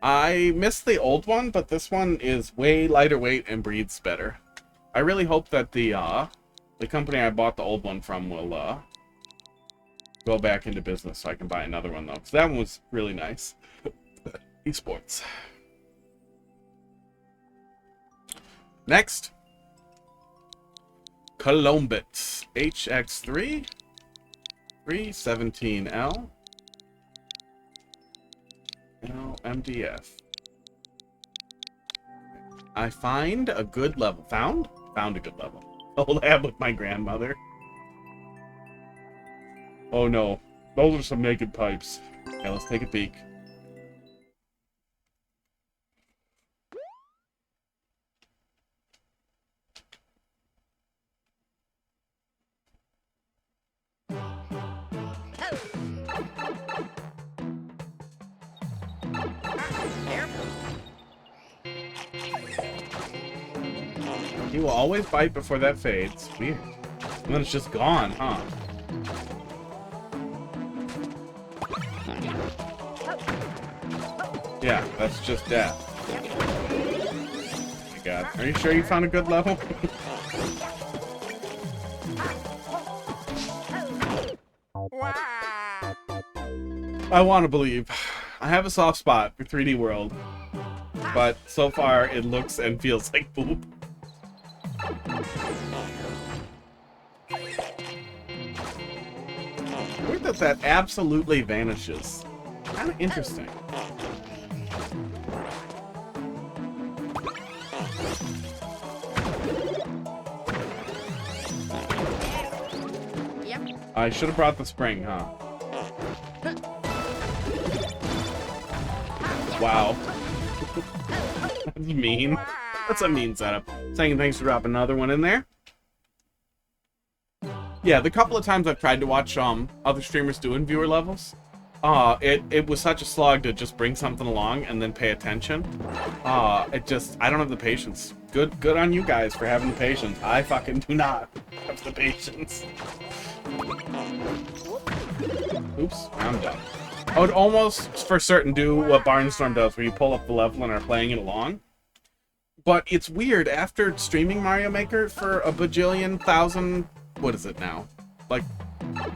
I missed the old one, but this one is way lighter weight and breathes better. I really hope that the company I bought the old one from will go back into business so I can buy another one, though. Because that one was really nice. Esports. Next. Colombit. HX3. 317L. LMDF. I find a good level. Found a good level. I'll lab with my grandmother. Oh no. Those are some naked pipes. Okay, let's take a peek. He will always bite before that fades. Weird. And then it's just gone, huh? Yeah, that's just death. Oh my god. Are you sure you found a good level? I want to believe. I have a soft spot for 3D World. But so far, it looks and feels like poop. Weird that absolutely vanishes. Kind of interesting. I should have brought the spring, huh? Wow. That's mean. That's a mean setup. Saying thanks for dropping another one in there. Yeah, the couple of times I've tried to watch other streamers doing viewer levels, it was such a slog to just bring something along and then pay attention. I don't have the patience. Good on you guys for having the patience. I fucking do not have the patience. Oops, I'm done. I would almost for certain do what Barnstorm does, where you pull up the level and are playing it along. But it's weird, after streaming Mario Maker for a bajillion thousand, what is it now? Like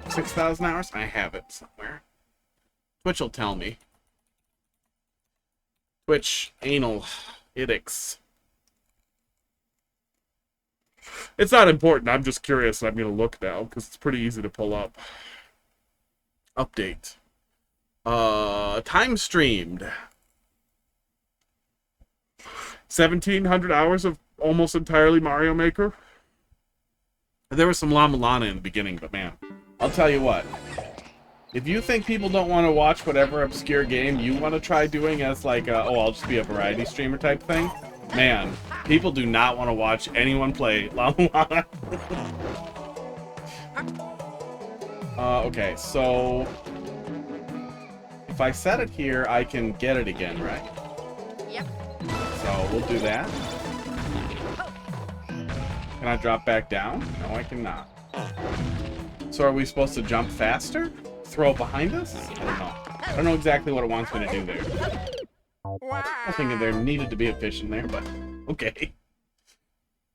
6,000 hours? I have it somewhere. Twitch will tell me. Twitch, anal, idix. It's not important, I'm just curious, and I'm going to look now, because it's pretty easy to pull up. Update. Time streamed. 1,700 hours of almost entirely Mario Maker. There was some Llama Lana in the beginning, but man, I'll tell you what. If you think people don't want to watch whatever obscure game you want to try doing as like, oh, I'll just be a variety streamer type thing, man, people do not want to watch anyone play Llama Lana. Okay, so if I set it here, I can get it again, right? Yep. So we'll do that. Can I drop back down? No, I cannot. So are we supposed to jump faster? Throw it behind us? I don't know. I don't know exactly what it wants me to do there. I don't think there needed to be a fish in there, but okay.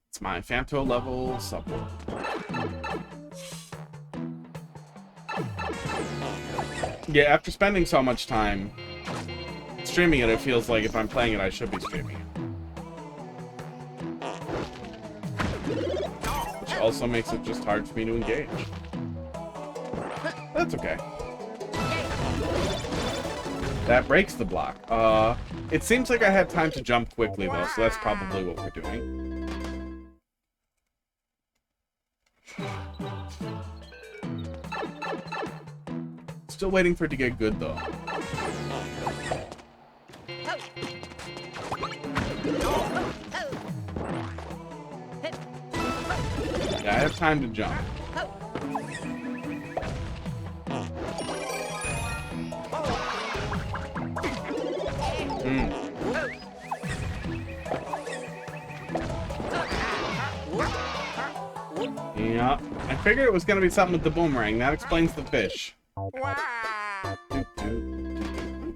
It's my phantone level subworld. Yeah, after spending so much time streaming it, it feels like if I'm playing it, I should be streaming it. Which also makes it just hard for me to engage. That's okay. That breaks the block. It seems like I had time to jump quickly, though, so that's probably what we're doing. Still waiting for it to get good, though. Yeah, I have time to jump. Yeah, I figured it was going to be something with the boomerang. That explains the fish.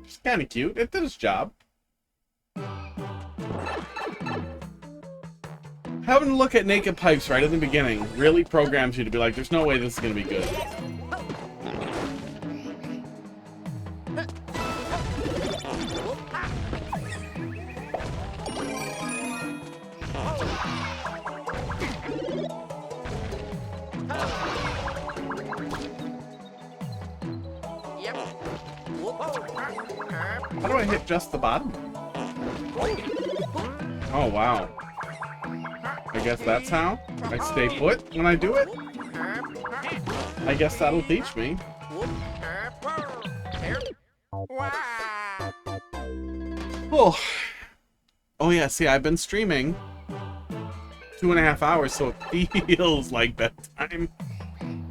It's kind of cute. It did its job. Having to look at naked pipes right in the beginning really programs you to be like, there's no way this is going to be good. How do I hit just the bottom? Oh, wow. I guess that's how I stay put when I do it. I guess that'll teach me. Oh. Oh yeah, see, I've been streaming 2.5 hours, so it feels like bedtime.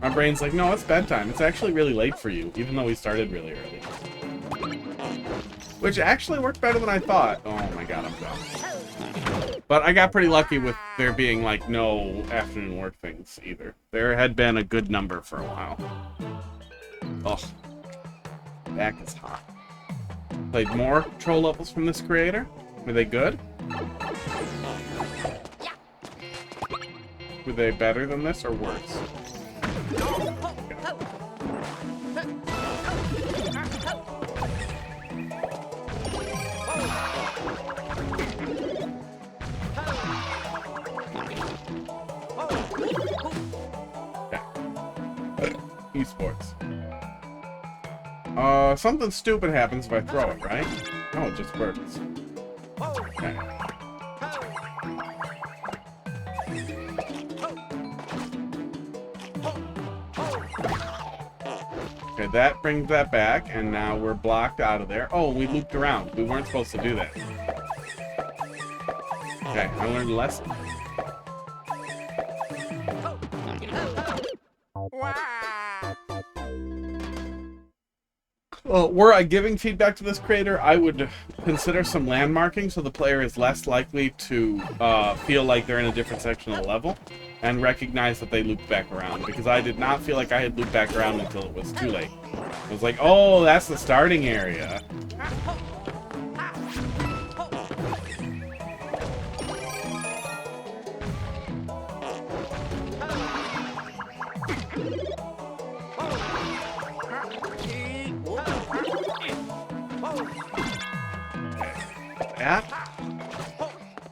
My brain's like, no, it's bedtime. It's actually really late for you, even though we started really early. Which actually worked better than I thought. Oh my god, I'm done. But I got pretty lucky with there being, like, no afternoon work things, either. There had been a good number for a while. Oh. Back is hot. Played more troll levels from this creator? Were they good? Were they better than this, or worse? Esports. Something stupid happens if I throw it, right? Oh, it just works. Okay. Okay, that brings that back, and now we're blocked out of there. Oh, we looped around. We weren't supposed to do that. Okay, I learned a lesson. Well, were I giving feedback to this creator, I would consider some landmarking so the player is less likely to feel like they're in a different section of the level and recognize that they looped back around, because I did not feel like I had looped back around until it was too late. I was like, oh, that's the starting area. That.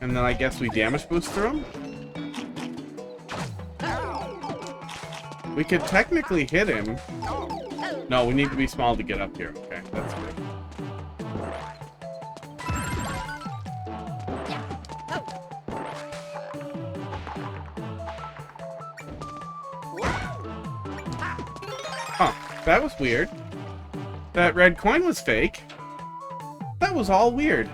And then I guess we damage boost through him. We could technically hit him. No, we need to be small to get up here. Okay, that's good. That was weird. That red coin was fake. That was all weird.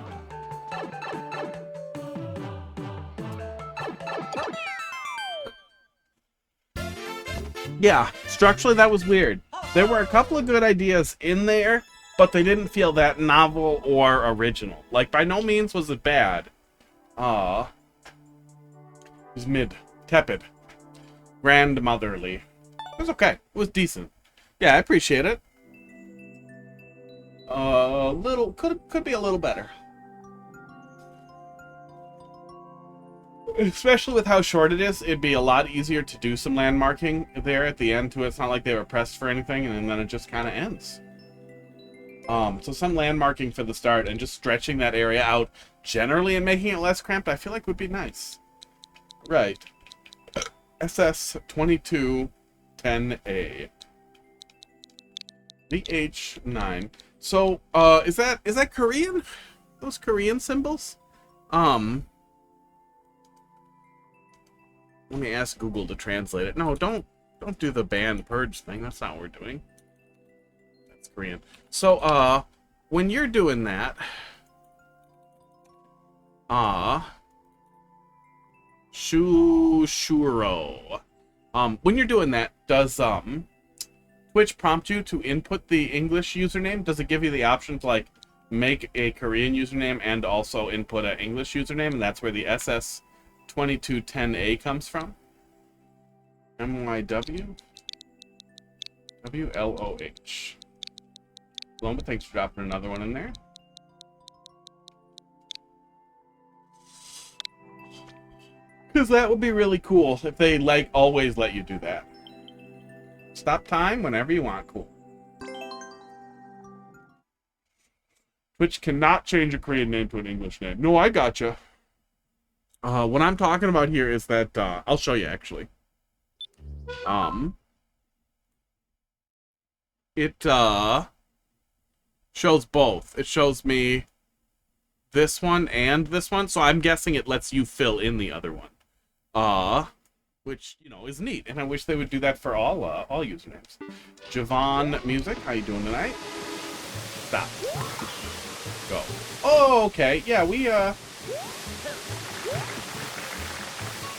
Yeah, structurally that was weird. There were a couple of good ideas in there, but they didn't feel that novel or original. Like, by no means was it bad. It was mid. Tepid. Grandmotherly. It was okay. It was decent. Yeah, I appreciate it. Little could be a little better. Especially with how short it is, it'd be a lot easier to do some landmarking there at the end too. It's not like they were pressed for anything and then it just kind of ends. So some landmarking for the start and just stretching that area out generally and making it less cramped, I feel like would be nice. Right. SS2210A. VH9. So, is that Korean? Those Korean symbols? Let me ask Google to translate it. No, don't do the ban purge thing. That's not what we're doing. That's Korean. So, when you're doing that, ShuShuro. When you're doing that, does Twitch prompt you to input the English username? Does it give you the option to like make a Korean username and also input an English username? And that's where the SS2210A comes from. MYW WLOH. Loma, thanks for dropping another one in there. Because that would be really cool if they like always let you do that. Stop time whenever you want. Cool. Twitch cannot change a Korean name to an English name. No, I gotcha. What I'm talking about here is that I'll show you actually. It shows both. It shows me this one and this one, so I'm guessing it lets you fill in the other one. Which, you know, is neat, and I wish they would do that for all usernames. Javon Music, how you doing tonight? Stop. Go. Oh, okay. Yeah, we I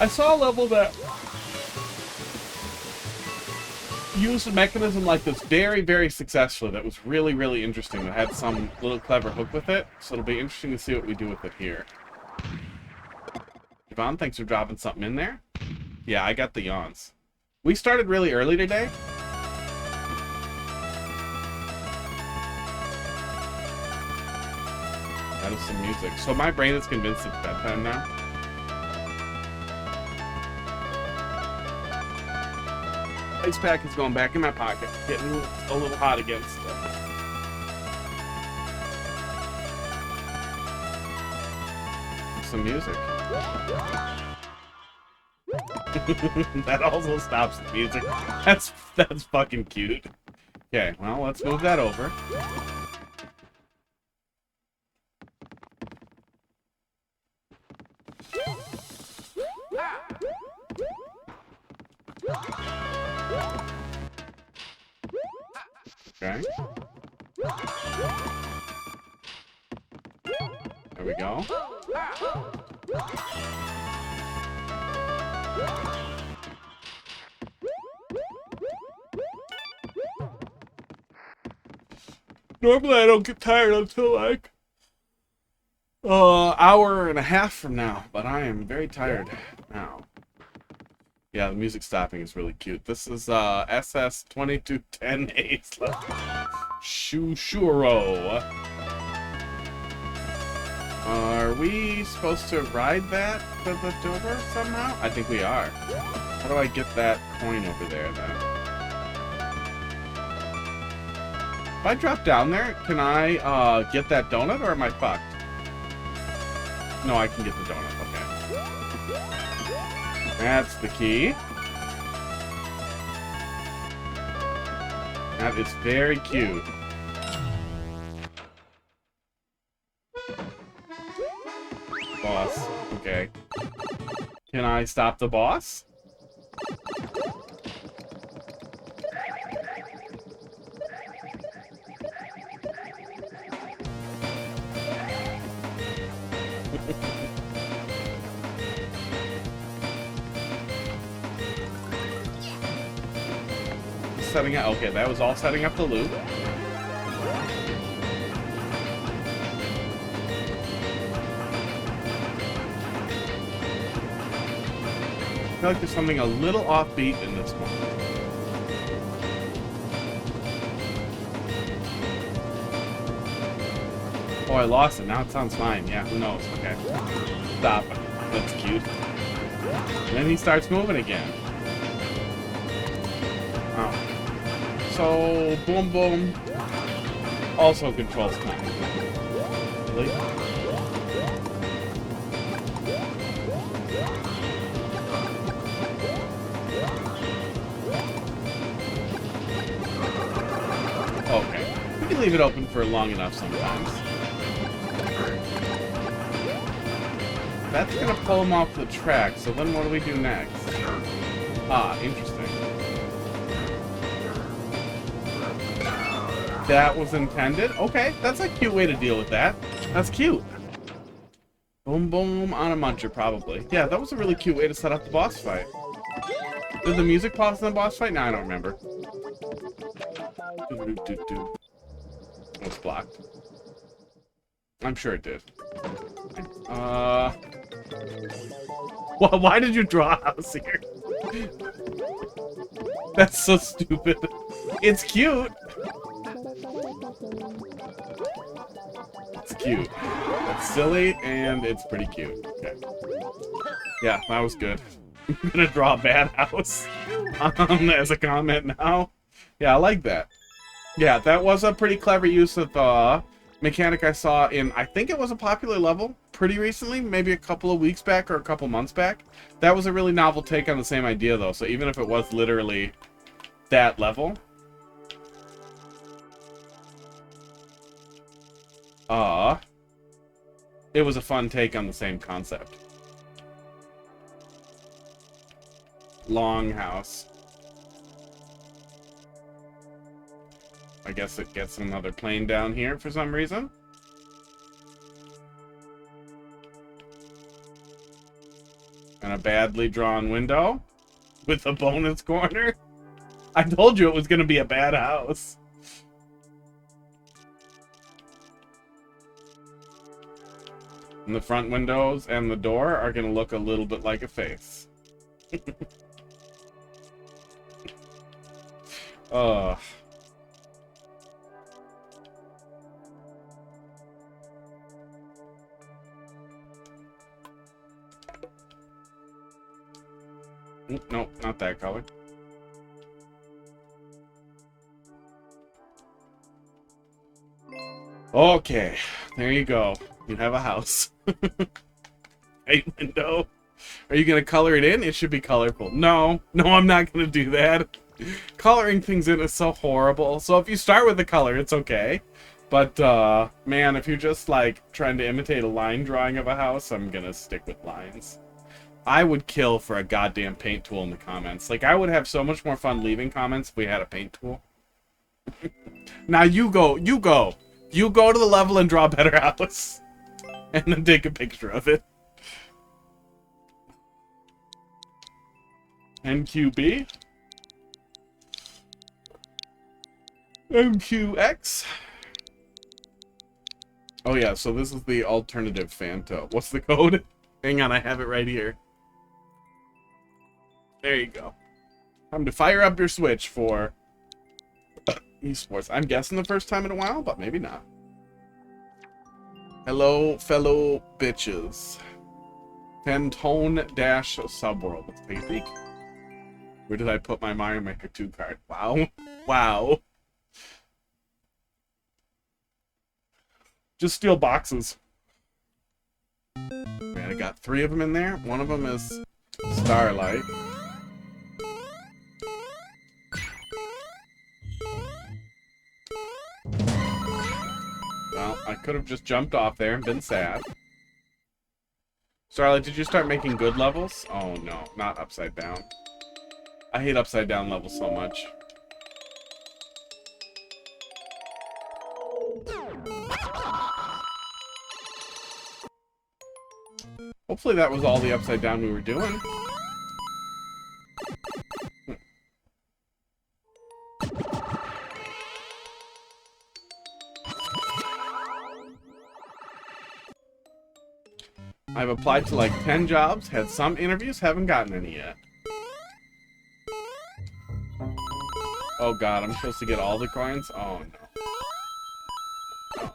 saw a level that used a mechanism like this very, very successfully. That was really, really interesting. That had some little clever hook with it. So it'll be interesting to see what we do with it here. Yvonne, thanks for dropping something in there. Yeah, I got the yawns. We started really early today. That is some music. So my brain is convinced it's bedtime now. Ice pack is going back in my pocket. Getting a little hot again still. Some music. That also stops the music. That's fucking cute. Okay, well, let's move that over. Okay. There we go. Normally I don't get tired until like hour and a half from now, but I am very tired now. Yeah, the music stopping is really cute. This is SS2210A ShuShuro. Are we supposed to ride that to the door somehow? I think we are. How do I get that coin over there then? If I drop down there, can I get that donut or am I fucked? No, I can get the donut. Okay. That's the key. That is very cute. Boss. Okay. Can I stop the boss? setting up. Okay, that was all setting up the loop. I feel like there's something a little offbeat in this one. Oh, I lost it. Now it sounds fine. Yeah, who knows? Okay. Stop. That's cute. And then he starts moving again. Oh. So, boom, boom. Also controls time. Really? Okay. We can leave it open for long enough sometimes. That's gonna pull him off the track, so then what do we do next? Ah, interesting. That was intended? Okay, that's a cute way to deal with that. That's cute. Boom, boom, on a muncher, probably. Yeah, that was a really cute way to set up the boss fight. Did the music pause in the boss fight? No, I don't remember. It's blocked. I'm sure it did. Well, why did you draw a house here? That's so stupid. It's cute. It's cute. It's silly, and it's pretty cute. Okay. Yeah, that was good. I'm gonna draw a bad house as a comment now. Yeah, I like that. Yeah, that was a pretty clever use of the mechanic I saw in, I think it was a popular level pretty recently, maybe a couple of weeks back or a couple months back. That was a really novel take on the same idea, though, so even if it was literally that level, it was a fun take on the same concept. Long house. I guess it gets another plane down here for some reason. And a badly drawn window with a bonus corner. I told you it was going to be a bad house. And the front windows and the door are going to look a little bit like a face. Ugh. Nope, not that color. Okay, there you go. You have a house. Hey, window. Are you going to color it in? It should be colorful. No, I'm not going to do that. Coloring things in is so horrible. So if you start with the color, it's okay. But, man, if you're just, like, trying to imitate a line drawing of a house, I'm going to stick with lines. I would kill for a goddamn paint tool in the comments. Like, I would have so much more fun leaving comments if we had a paint tool. Now you go. You go to the level and draw a better house. And then take a picture of it. NQB. MQX. Oh yeah, so this is the alternative phantone. What's the code? Hang on, I have it right here. There you go. Time to fire up your Switch for esports. I'm guessing the first time in a while, but maybe not. Hello, fellow bitches. Phantone-subworld. Let's take a peek. Where did I put my Mario Maker 2 card? Wow. Wow. Just steal boxes. Man, I got 3 of them in there. One of them is Starlight. Well, I could have just jumped off there and been sad. Starlight, did you start making good levels? Oh no, not upside down. I hate upside down levels so much. Hopefully that was all the upside down we were doing. I've applied to like 10 jobs, had some interviews, haven't gotten any yet. Oh god, I'm supposed to get all the coins? Oh no.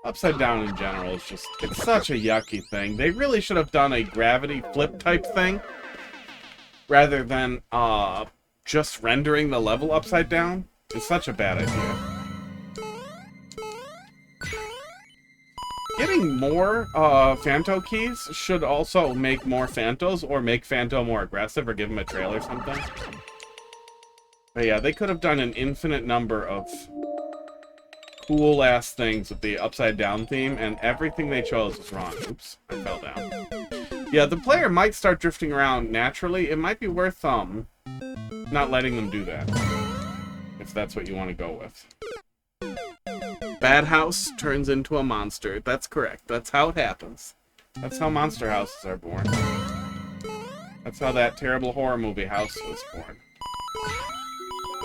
Upside down in general is just, it's such a yucky thing. They really should have done a gravity flip type thing rather than just rendering the level upside down. It's such a bad idea. Getting more Phanto keys should also make more Phantos, or make Phanto more aggressive, or give him a trail or something. But yeah, they could have done an infinite number of cool-ass things with the upside-down theme, and everything they chose was wrong. Oops, I fell down. Yeah, the player might start drifting around naturally. It might be worth not letting them do that, if that's what you want to go with. Bad house turns into a monster. That's correct. That's how it happens. That's how monster houses are born. That's how that terrible horror movie House was born.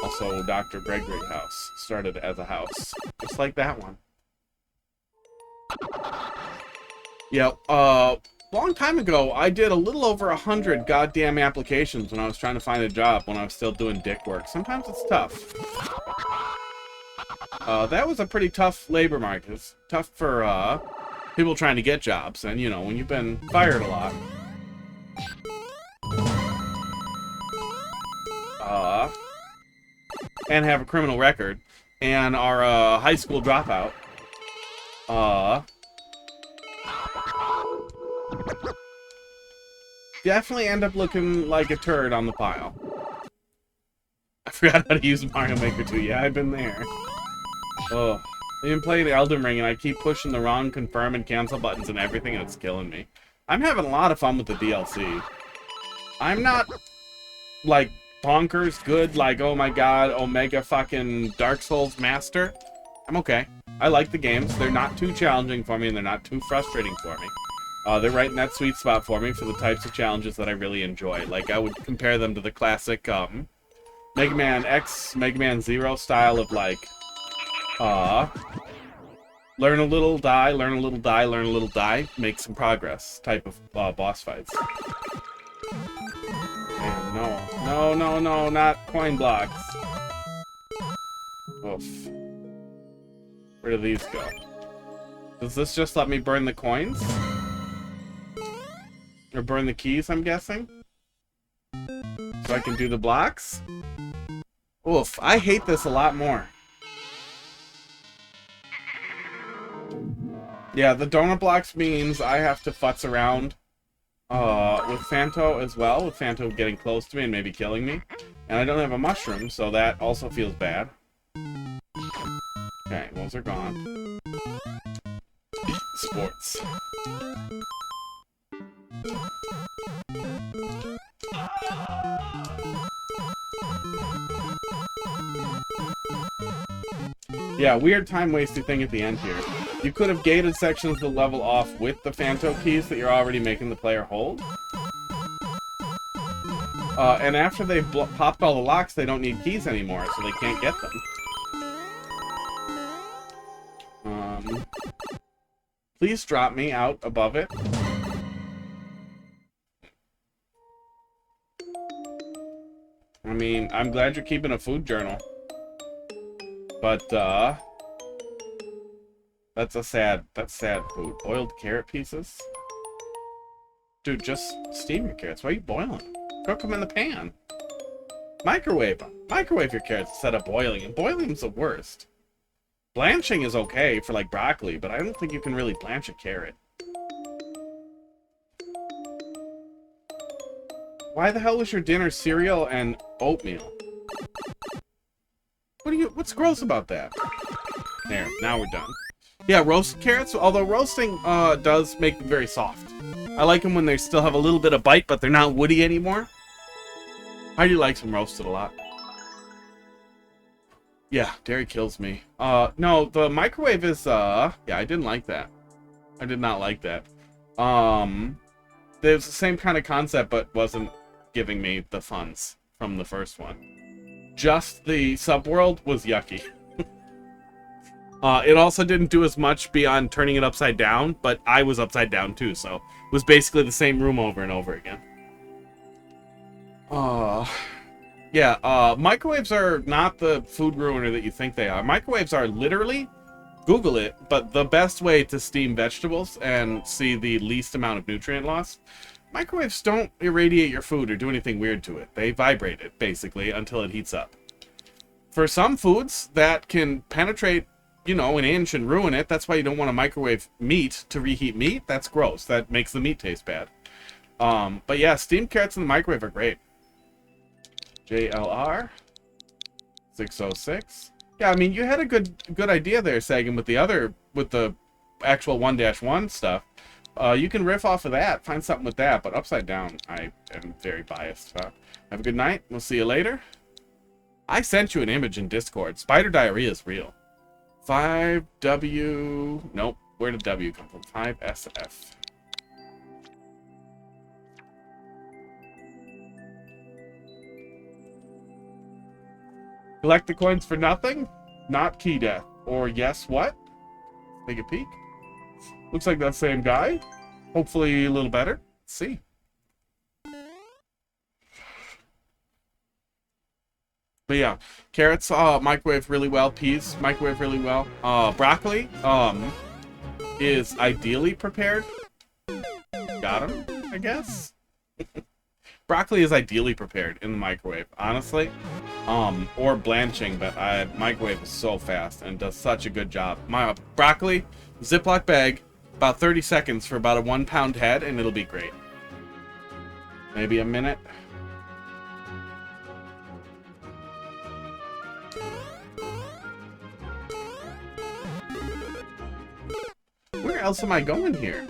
Also, Dr. Gregory House started as a house. Just like that one. Yeah, long time ago, I did a little over 100 goddamn applications when I was trying to find a job when I was still doing dick work. Sometimes it's tough. That was a pretty tough labor market. It's tough for, people trying to get jobs. And, you know, when you've been fired a lot. And have a criminal record. And are a high school dropout. Definitely end up looking like a turd on the pile. I forgot how to use Mario Maker 2. Yeah, I've been there. Oh, I've been playing Elden Ring and I keep pushing the wrong confirm and cancel buttons and everything and it's killing me. I'm having a lot of fun with the DLC. I'm not, like, bonkers good, like, oh my god, Omega fucking Dark Souls master. I'm okay. I like the games. They're not too challenging for me and they're not too frustrating for me. They're right in that sweet spot for me for the types of challenges that I really enjoy. Like, I would compare them to the classic, Mega Man X, Mega Man Zero style of, like, learn a little, die, learn a little, die, learn a little, die, make some progress type of boss fights. Man, no. No, no, no, not coin blocks. Oof. Where do these go? Does this just let me burn the coins? Or burn the keys, I'm guessing? So I can do the blocks? Oof, I hate this a lot more. Yeah, the donut blocks means I have to futz around with Phanto as well, with Phanto getting close to me and maybe killing me. And I don't have a mushroom, so that also feels bad. Okay, those are gone. Sports. Yeah, weird time-wasting thing at the end here. You could have gated sections of the level off with the Phanto keys that you're already making the player hold. And after they've popped all the locks, they don't need keys anymore, so they can't get them. Please drop me out above it. I mean, I'm glad you're keeping a food journal. But, that's sad food. Boiled carrot pieces? Dude, just steam your carrots. Why are you boiling them? Cook them in the pan. Microwave them. Microwave your carrots instead of boiling them. Boiling's the worst. Blanching is okay for, like, broccoli, but I don't think you can really blanch a carrot. Why the hell was your dinner cereal and oatmeal? What's gross about that? There, now we're done. Yeah, roasted carrots, although roasting does make them very soft. I like them when they still have a little bit of bite, but they're not woody anymore. I do like some roasted a lot. Yeah, dairy kills me. No, the microwave is, yeah, I didn't like that. I did not like that. There's the same kind of concept, but wasn't giving me the funds from the first one. Just the subworld was yucky. It also didn't do as much beyond turning it upside down, but I was upside down too, so it was basically the same room over and over again. Yeah, microwaves are not the food ruiner that you think they are. Microwaves are literally, Google it, but the best way to steam vegetables and see the least amount of nutrient loss. Microwaves don't irradiate your food or do anything weird to it. They vibrate it, basically, until it heats up. For some foods that can penetrate, you know, an inch and ruin it, that's why you don't want to microwave meat to reheat meat. That's gross. That makes the meat taste bad. But yeah, steamed carrots in the microwave are great. JLR 606. Yeah, I mean, you had a good idea there, Sagan, with the actual 1-1 stuff. You can riff off of that, find something with that, but upside down, I am very biased. Have a good night. We'll see you later. I sent you an image in Discord. Spider diarrhea is real. 5W... Nope. Where did W come from? 5SF. Collect the coins for nothing? Not key death. Or yes, what? Take a peek. Looks like that same guy. Hopefully a little better. Let's see. But yeah, carrots microwave really well. Peas microwave really well. Broccoli is ideally prepared. Got him, I guess. Broccoli is ideally prepared in the microwave, honestly. Or blanching, but microwave is so fast and does such a good job. My broccoli, Ziploc bag, about 30 seconds for about a 1 pound head, and it'll be great. Maybe a minute. Where else am I going here?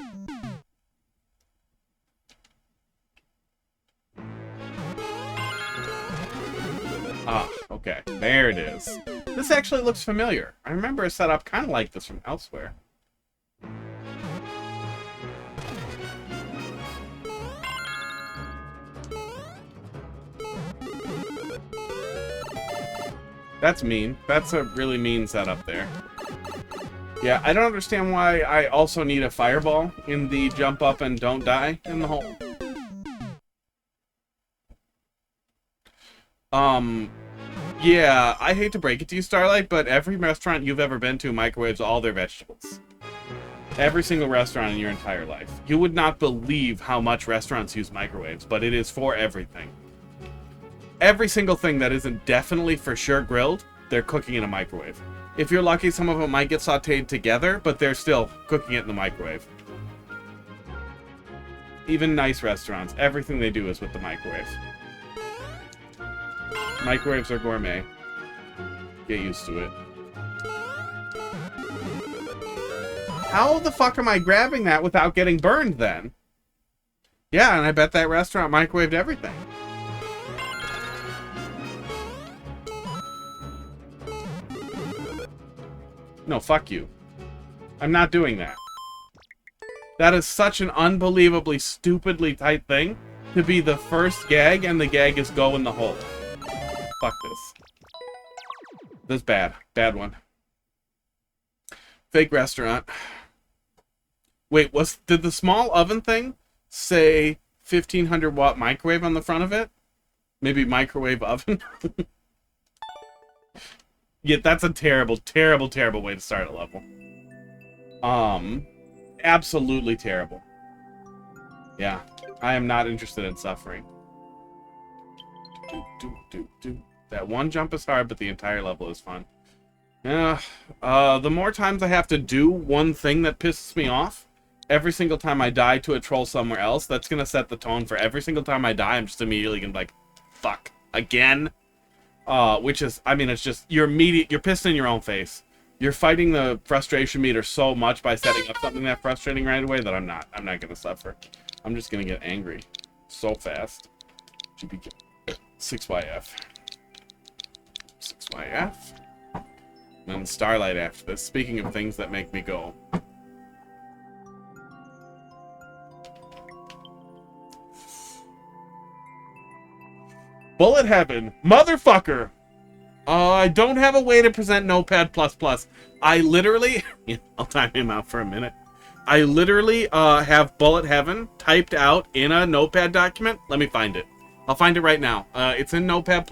Ah, okay. There it is. This actually looks familiar. I remember a setup kind of like this from elsewhere. That's mean. That's a really mean setup there. Yeah, I don't understand why I also need a fireball in the jump up and don't die in the hole. Yeah, I hate to break it to you, Starlight, but every restaurant you've ever been to microwaves all their vegetables. Every single restaurant in your entire life. You would not believe how much restaurants use microwaves, but it is for everything. Every single thing that isn't definitely for sure grilled, they're cooking in a microwave. If you're lucky, some of them might get sauteed together, but they're still cooking it in the microwave. Even nice restaurants, everything they do is with the microwave. Microwaves are gourmet. Get used to it. How the fuck am I grabbing that without getting burned then? Yeah, and I bet that restaurant microwaved everything. No, fuck you. I'm not doing that. That is such an unbelievably stupidly tight thing to be the first gag, and the gag is go in the hole. Fuck this. This is bad. Bad one. Fake restaurant. Wait, did the small oven thing say 1500 watt microwave on the front of it? Maybe microwave oven? Yeah, that's a terrible, terrible, terrible way to start a level. Absolutely terrible. Yeah, I am not interested in suffering. That one jump is hard, but the entire level is fun. Yeah, the more times I have to do one thing that pisses me off, every single time I die to a troll somewhere else, that's gonna set the tone for every single time I die, I'm just immediately gonna be like, fuck, again? Which is, I mean, it's just, you're pissed in your own face. You're fighting the frustration meter so much by setting up something that frustrating right away that I'm not gonna suffer. I'm just gonna get angry so fast. 6YF. 6YF. And then Starlight after this. Speaking of things that make me go. Bullet Heaven, motherfucker! I don't have a way to present Notepad++. I literally... I'll time him out for a minute. I literally have Bullet Heaven typed out in a Notepad document. Let me find it. I'll find it right now. It's in Notepad++.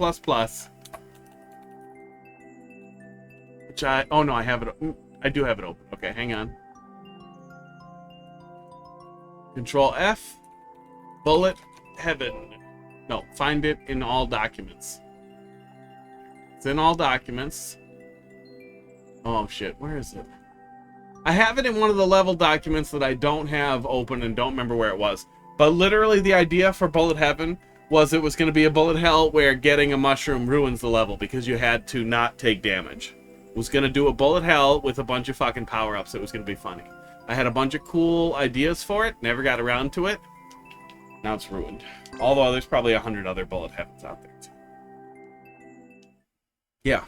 Which I... Oh, no, I have it... I do have it open. Okay, hang on. Control F. Bullet Heaven. No, find it in all documents. It's in all documents. Oh, shit. Where is it? I have it in one of the level documents that I don't have open and don't remember where it was. But literally the idea for Bullet Heaven was it was going to be a bullet hell where getting a mushroom ruins the level because you had to not take damage. It was going to do a bullet hell with a bunch of fucking power-ups. It was going to be funny. I had a bunch of cool ideas for it. Never got around to it. Now it's ruined. Although there's probably 100 other Bullet Heavens out there too. Yeah.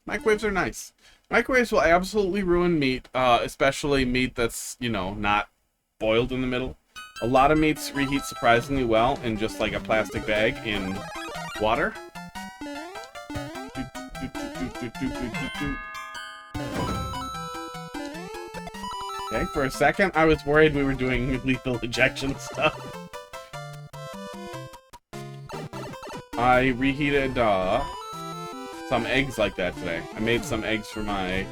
Microwaves are nice. Microwaves will absolutely ruin meat, especially meat that's, you know, not boiled in the middle. A lot of meats reheat surprisingly well in just like a plastic bag in water. Okay, for a second I was worried we were doing lethal ejection stuff. I reheated, some eggs like that today. I made some eggs for my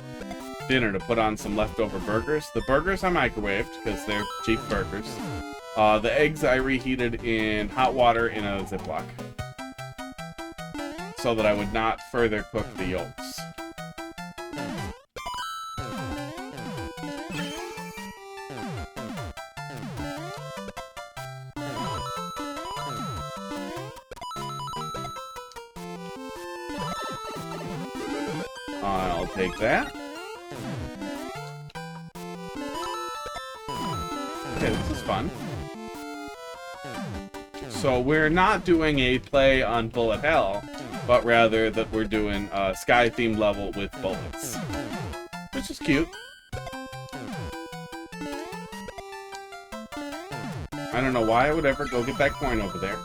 dinner to put on some leftover burgers. The burgers I microwaved because they're cheap burgers. The eggs I reheated in hot water in a Ziploc so that I would not further cook the yolks. I'll take that. Okay, this is fun. So we're not doing a play on Bullet Hell, but rather that we're doing a sky-themed level with bullets. Which is cute. I don't know why I would ever go get that coin over there.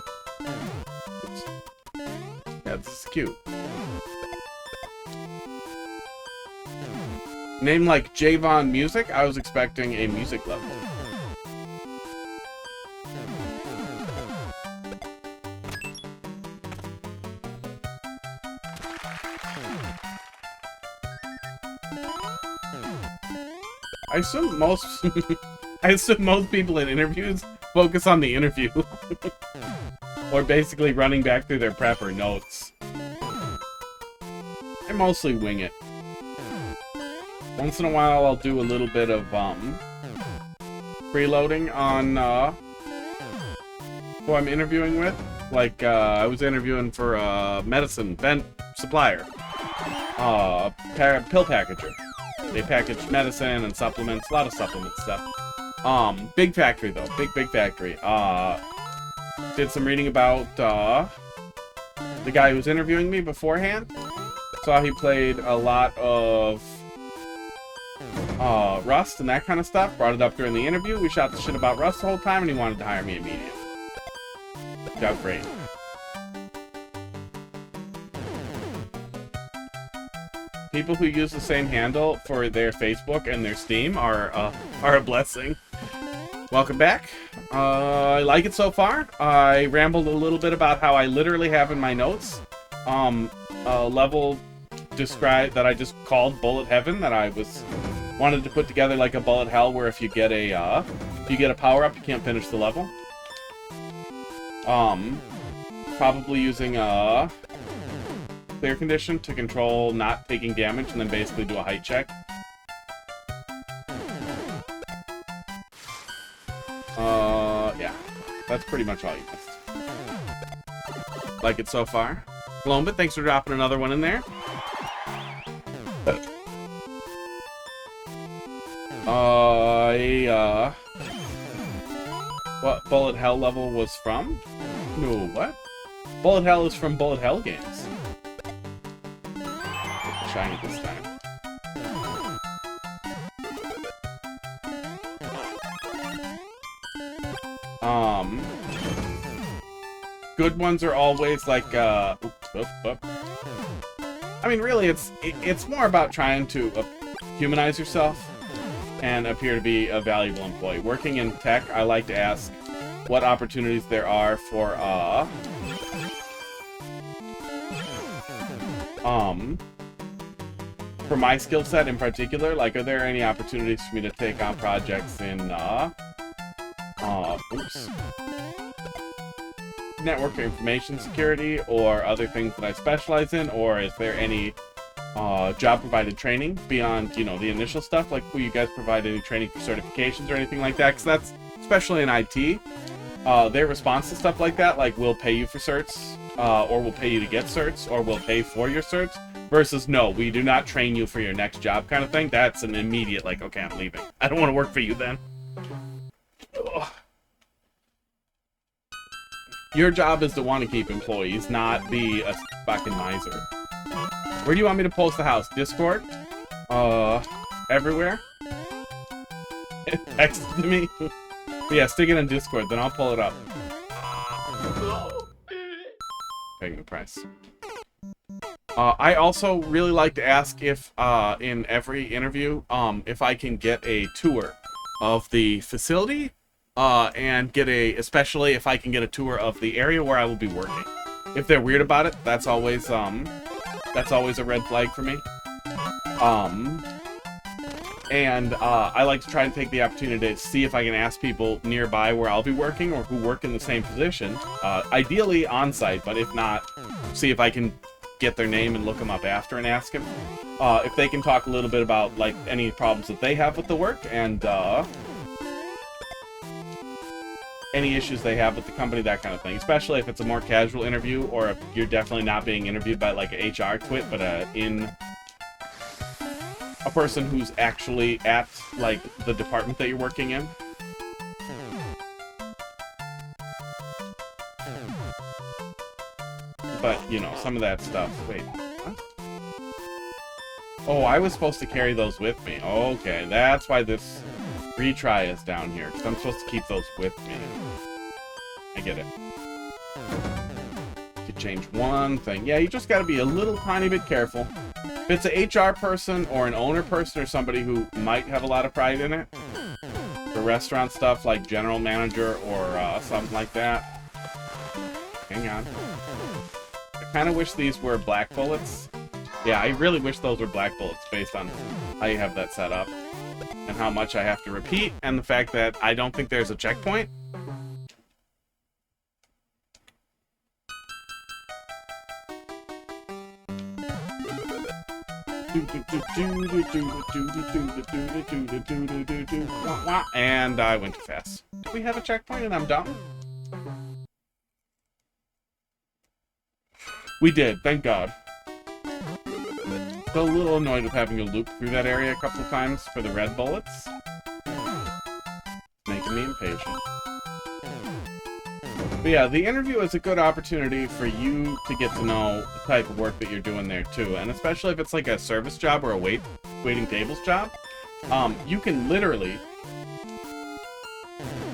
Oops. Yeah, this is cute. Name like Javon Music, I was expecting a music level. I assume most people in interviews focus on the interview. Or basically running back through their prep or notes. I mostly wing it. Once in a while I'll do a little bit of preloading on who I'm interviewing with. Like I was interviewing for a medicine vent supplier. Pill packager. They package medicine and supplements, a lot of supplement stuff. Big factory though, big factory. Did some reading about the guy who was interviewing me beforehand. Saw he played a lot of Rust and that kind of stuff. Brought it up during the interview. We shot the shit about Rust the whole time, and he wanted to hire me immediately. Worked out great. People who use the same handle for their Facebook and their Steam are a blessing. Welcome back. I like it so far. I rambled a little bit about how I literally have in my notes a level described that I just called Bullet Heaven that I wanted to put together like a Bullet Hell where if you get a power up you can't finish the level. Probably using a clear condition to control not taking damage and then basically do a height check. Yeah, that's pretty much all you missed. Like it so far. Glombit, thanks for dropping another one in there. What Bullet Hell level was from? No, what? Bullet Hell is from Bullet Hell games. Trying it this time. Good ones are always like I mean, really, it's more about trying to humanize yourself and appear to be a valuable employee. Working in tech, I like to ask what opportunities there are for my skill set in particular. Like, are there any opportunities for me to take on projects in network or information security or other things that I specialize in? Or is there any job provided training beyond, you know, the initial stuff? Like, will you guys provide any training for certifications or anything like that? Because that's, especially in IT, their response to stuff like that, like, we'll pay you for certs, or we'll pay you to get certs, or we'll pay for your certs, versus no, we do not train you for your next job kind of thing. That's an immediate, like, okay, I'm leaving. I don't want to work for you then. Ugh. Your job is to want to keep employees, not be a fucking miser. Where do you want me to post the house? Discord? Everywhere? Text to me? But yeah, stick it in Discord, then I'll pull it up. Paying the price. I also really like to ask if, in every interview, if I can get a tour of the facility, and especially if I can get a tour of the area where I will be working. If they're weird about it, that's always a red flag for me. I like to try and take the opportunity to see if I can ask people nearby where I'll be working or who work in the same position, ideally on-site, but if not, see if I can get their name and look them up after and ask them. If they can talk a little bit about, like, any problems that they have with the work and, any issues they have with the company, that kind of thing. Especially if it's a more casual interview, or if you're definitely not being interviewed by, like, a HR twit, but a person who's actually at, like, the department that you're working in. But, you know, some of that stuff... Wait, what? Oh, I was supposed to carry those with me. Okay, that's why this retry is down here, because I'm supposed to keep those with me. I get it. You change one thing. Yeah, you just gotta be a little tiny bit careful. If it's an HR person or an owner person or somebody who might have a lot of pride in it, for restaurant stuff like general manager or something like that. Hang on. I kind of wish these were black bullets. Yeah, I really wish those were black bullets based on how you have that set up and how much I have to repeat and the fact that I don't think there's a checkpoint. And I went too fast. Do we have a checkpoint and I'm done? We did, thank God. Still a little annoyed with having to loop through that area a couple of times for the red bullets. Making me impatient. But yeah, the interview is a good opportunity for you to get to know the type of work that you're doing there too. And especially if it's like a service job or a waiting tables job, you can literally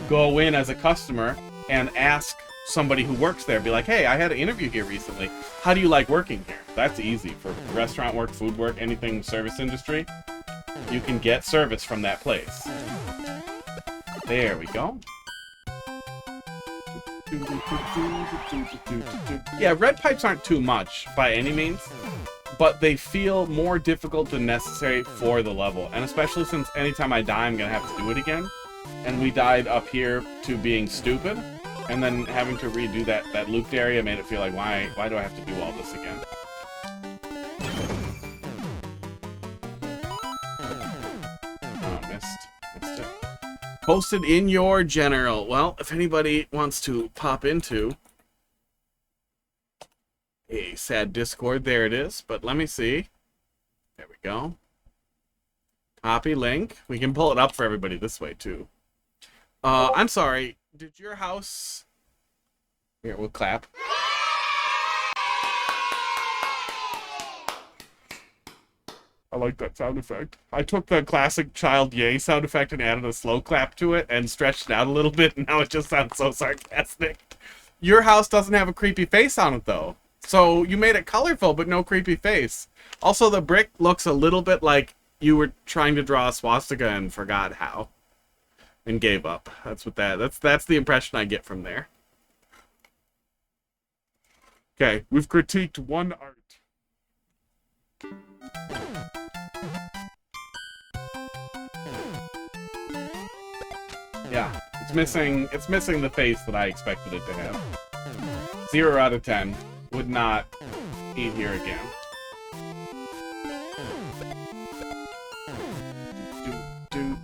go in as a customer and ask somebody who works there, be like, hey, I had an interview here recently. How do you like working here? That's easy for restaurant work, food work, anything service industry. You can get service from that place. There we go. Yeah, red pipes aren't too much by any means, but they feel more difficult than necessary for the level. And especially since anytime I die, I'm going to have to do it again. And we died up here to being stupid. And then having to redo that looped area made it feel like, why do I have to do all this again? Oh, missed it. Posted in your general. Well, if anybody wants to pop into a sad Discord, there it is. But let me see. There we go. Copy link. We can pull it up for everybody this way, too. I'm sorry. Did your house... Here, we'll clap. I like that sound effect. I took the classic child yay sound effect and added a slow clap to it and stretched it out a little bit, and now it just sounds so sarcastic. Your house doesn't have a creepy face on it, though. So you made it colorful, but no creepy face. Also, the brick looks a little bit like you were trying to draw a swastika and forgot how, and gave up. That's what that's the impression I get from there. Okay, we've critiqued one art. Yeah, it's missing the face that I expected it to have. 0 out of 10. Would not eat here again.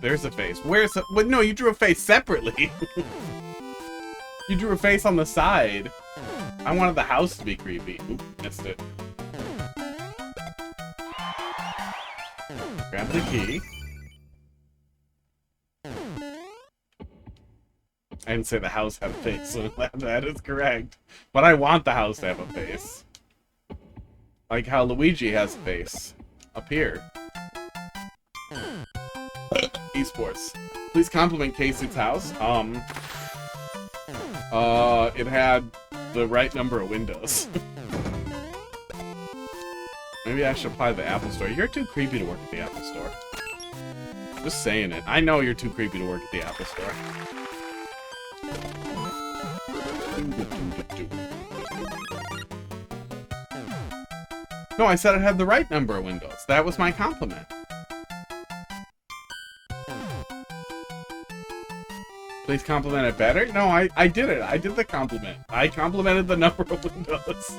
There's a face. Where's the... Wait, no, you drew a face separately. You drew a face on the side. I wanted the house to be creepy. Oop, missed it. Grab the key. I didn't say the house had a face, so that is correct. But I want the house to have a face. Like how Luigi has a face. Up here. Esports. Please compliment Casey's house. It had the right number of windows. Maybe I should apply the Apple Store. You're too creepy to work at the Apple Store. Just saying it. I know you're too creepy to work at the Apple Store. No, I said it had the right number of windows. That was my compliment. Please compliment it better? No, I did it. I did the compliment. I complimented the number of windows.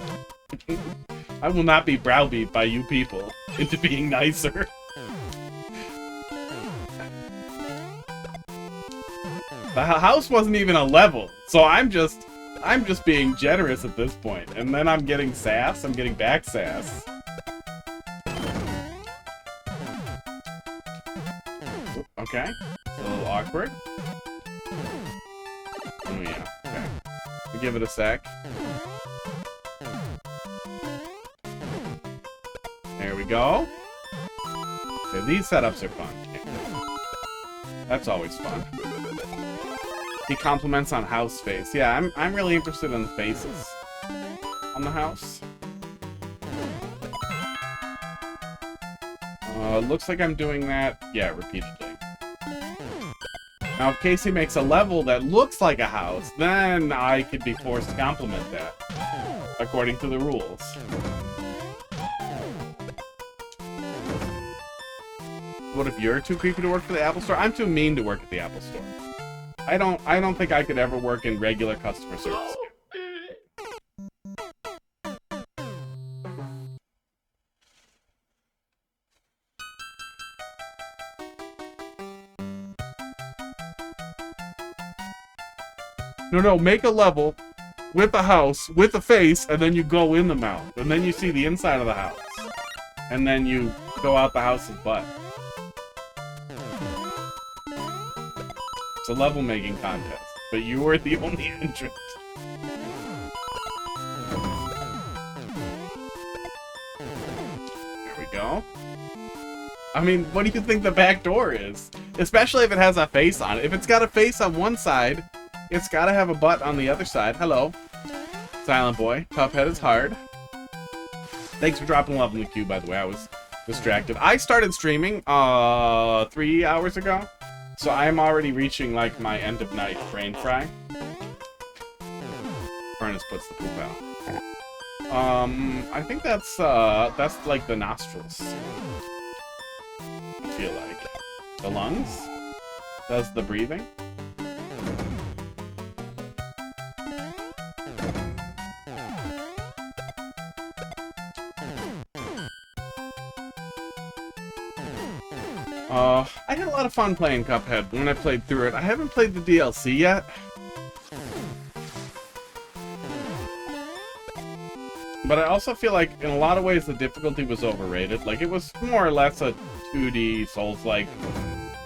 I will not be browbeat by you people into being nicer. The house wasn't even a level, so I'm just being generous at this point. And then I'm getting sass. I'm getting back sass. Okay, it's a little awkward. Oh yeah, okay. We'll give it a sec. There we go. Okay, these setups are fun. That's always fun. He compliments on house face. Yeah, I'm really interested in the faces on the house. Looks like I'm doing that, yeah, repeatedly. Now, if Casey makes a level that looks like a house, then I could be forced to compliment that, according to the rules. What if you're too creepy to work for the Apple Store? I'm too mean to work at the Apple Store. I don't think I could ever work in regular customer service. No, make a level with a house, with a face, and then you go in the mouth. And then you see the inside of the house. And then you go out the house's butt. It's a level making contest, but you were the only entrant. There we go. I mean, what do you think the back door is? Especially if it has a face on it. If it's got a face on one side, it's gotta have a butt on the other side. Hello. Silent Boy. Cuphead is hard. Thanks for dropping love in the queue, by the way. I was distracted. I started streaming 3 hours ago. So I'm already reaching, like, my end-of-night brain fry. Furnace puts the poop out. I think that's like the nostrils. I feel like. The lungs? Does the breathing? I had a lot of fun playing Cuphead when I played through it. I haven't played the DLC yet. But I also feel like, in a lot of ways, the difficulty was overrated. Like, it was more or less a 2D Souls-like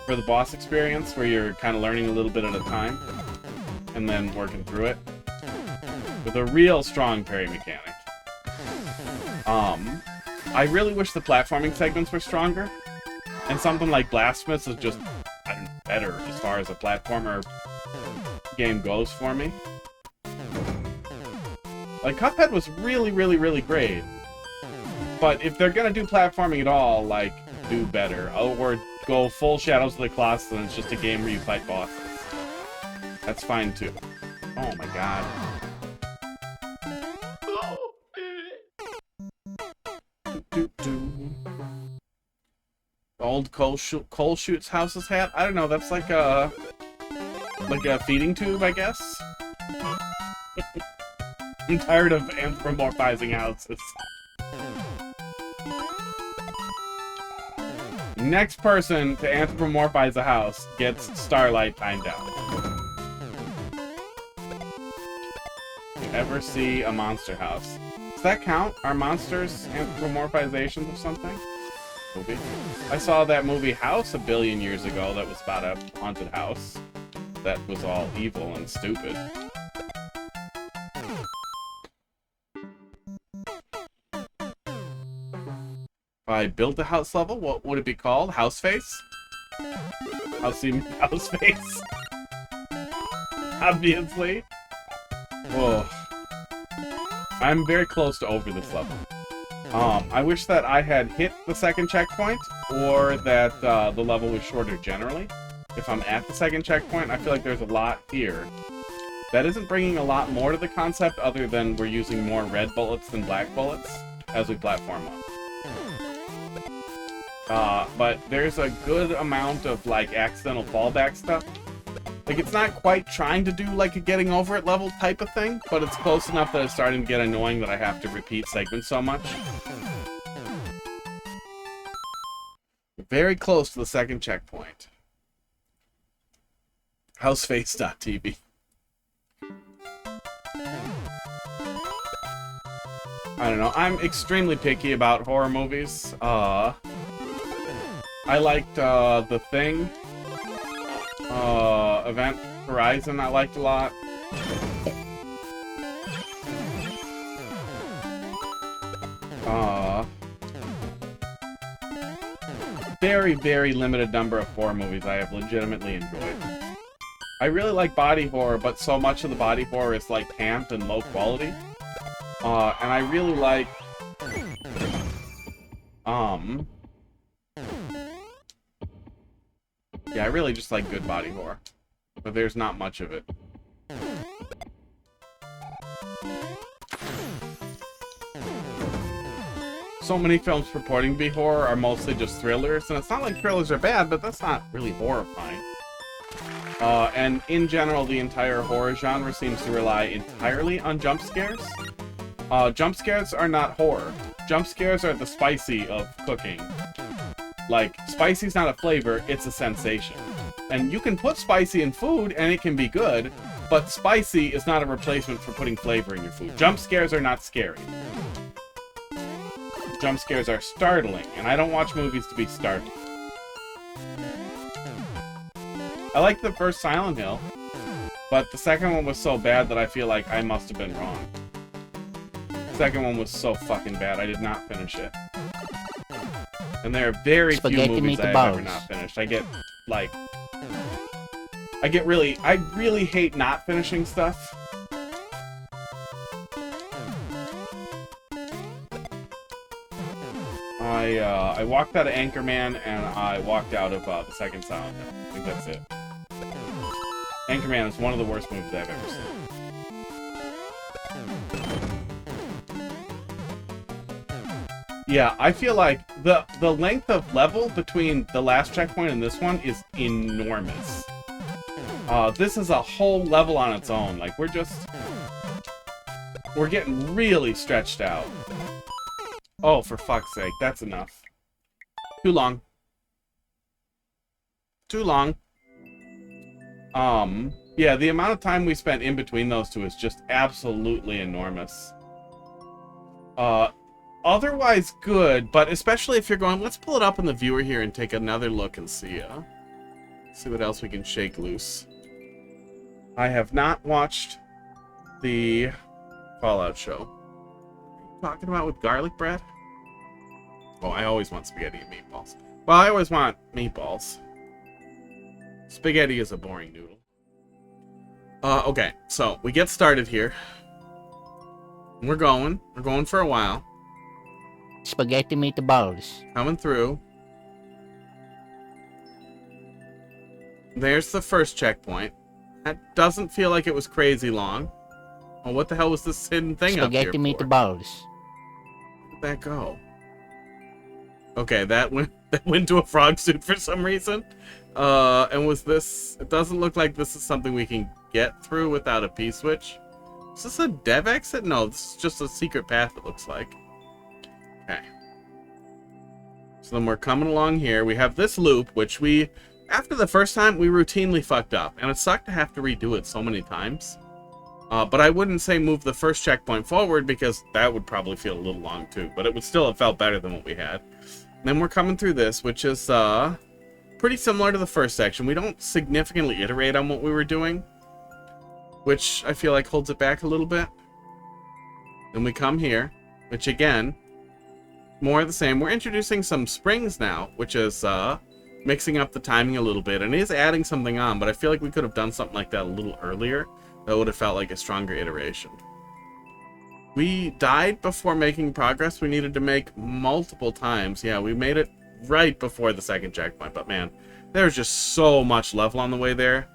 for the boss experience, where you're kind of learning a little bit at a time, and then working through it. With a real strong parry mechanic. I really wish the platforming segments were stronger. And something like Blasphemous is just, I don't know, better as far as a platformer game goes for me. Like, Cuphead was really, really, really great. But if they're gonna do platforming at all, like, do better. Or go full Shadows of the Colossus and it's just a game where you fight bosses. That's fine, too. Oh my god. Old Cole Shoots House's hat? I don't know, that's like a feeding tube, I guess? I'm tired of anthropomorphizing houses. Next person to anthropomorphize a house gets Starlight timed out. You ever see a monster house? Does that count? Are monsters anthropomorphizations of something? Movie? I saw that movie House a billion years ago that was about a haunted house that was all evil and stupid. If I built a house level, what would it be called? House Face? House Face. Obviously. Whoa. I'm very close to over this level. I wish that I had hit the second checkpoint, or that the level was shorter generally. If I'm at the second checkpoint, I feel like there's a lot here. That isn't bringing a lot more to the concept other than we're using more red bullets than black bullets as we platform up. But there's a good amount of, like, accidental fallback stuff. Like, it's not quite trying to do, like, a getting over it level type of thing, but it's close enough that it's starting to get annoying that I have to repeat segments so much. Very close to the second checkpoint. Houseface.tv. I don't know. I'm extremely picky about horror movies. I liked The Thing. Event Horizon I liked a lot. Very, very limited number of horror movies I have legitimately enjoyed. I really like body horror, but so much of the body horror is like camped and low quality. And I really like yeah, I really just like good body horror. But there's not much of it. So many films purporting to be horror are mostly just thrillers, and it's not like thrillers are bad, but that's not really horrifying. And in general, the entire horror genre seems to rely entirely on jump scares. Jump scares are not horror. Jump scares are the spicy of cooking. Like, spicy's not a flavor, it's a sensation. And you can put spicy in food, and it can be good, but spicy is not a replacement for putting flavor in your food. Jump scares are not scary. Jump scares are startling, and I don't watch movies to be startled. I like the first Silent Hill, but the second one was so bad that I feel like I must have been wrong. The second one was so fucking bad, I did not finish it. And there are very few movies I have ever not finished. I get, like... I really hate not finishing stuff. I walked out of Anchorman, and I walked out of the second Silent Hill. I think that's it. Anchorman is one of the worst movies I've ever seen. Yeah, I feel like the length of level between the last checkpoint and this one is enormous. This is a whole level on its own. Like, we're getting really stretched out. Oh, for fuck's sake, that's enough. Too long. Too long. Yeah, the amount of time we spent in between those two is just absolutely enormous. Otherwise good, but especially if you're going, let's pull it up in the viewer here and take another look and see what else we can shake loose. I have not watched the Fallout show. Talking about with garlic bread? Oh, I always want spaghetti and meatballs. Well, I always want meatballs. Spaghetti is a boring noodle. Okay, so we get started here. We're going. We're going for a while. Spaghetti meatballs. Coming through. There's the first checkpoint. That doesn't feel like it was crazy long. Oh, what the hell was this hidden thing Spaghetti up here for? meatballs. Where did that go? Okay, that went to a frog suit for some reason. And was this... It doesn't look like this is something we can get through without a P-switch. Is this a dev exit? No, this is just a secret path, it looks like. Okay. So then we're coming along here. We have this loop, which we... After the first time, we routinely fucked up. And it sucked to have to redo it so many times. But I wouldn't say move the first checkpoint forward, because that would probably feel a little long too. But it would still have felt better than what we had. Then we're coming through this, which is pretty similar to the first section. We don't significantly iterate on what we were doing, which I feel like holds it back a little bit. Then we come here, which again, more of the same. We're introducing some springs now, which is mixing up the timing a little bit, and is adding something on, but I feel like we could have done something like that a little earlier. That would have felt like a stronger iteration. We died before making progress. We needed to make multiple times. Yeah, we made it right before the second checkpoint, but man, there's just so much level on the way there.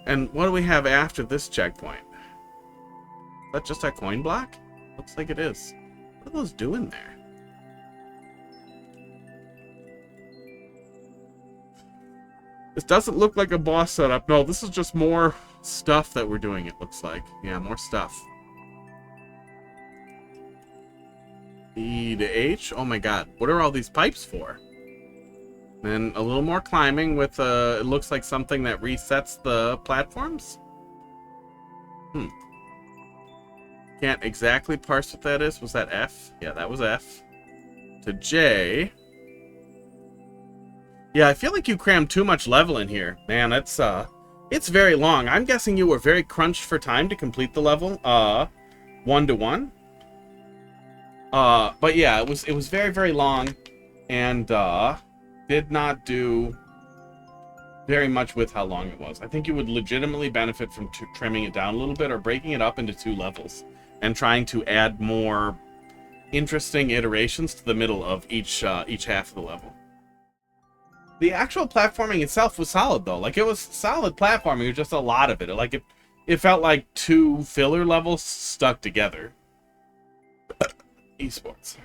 And what do we have after this checkpoint? Is that just a coin block? Looks like it is. What are those doing there? This doesn't look like a boss setup. No, this is just more stuff that we're doing, it looks like. Yeah, more stuff. E to H? Oh my god. What are all these pipes for? Then a little more climbing with, it looks like something that resets the platforms? Can't exactly parse what that is. Was that F? Yeah, that was F. To J. Yeah, I feel like you crammed too much level in here. Man, it's very long. I'm guessing you were very crunched for time to complete the level, 1-to-1. But yeah, it was very, very long, and did not do very much with how long it was. I think you would legitimately benefit from trimming it down a little bit, or breaking it up into 2 levels, and trying to add more interesting iterations to the middle of each half of the level. The actual platforming itself was solid, though. Like, it was solid platforming. It was just a lot of it. Like, it felt like 2 filler levels stuck together. Esports.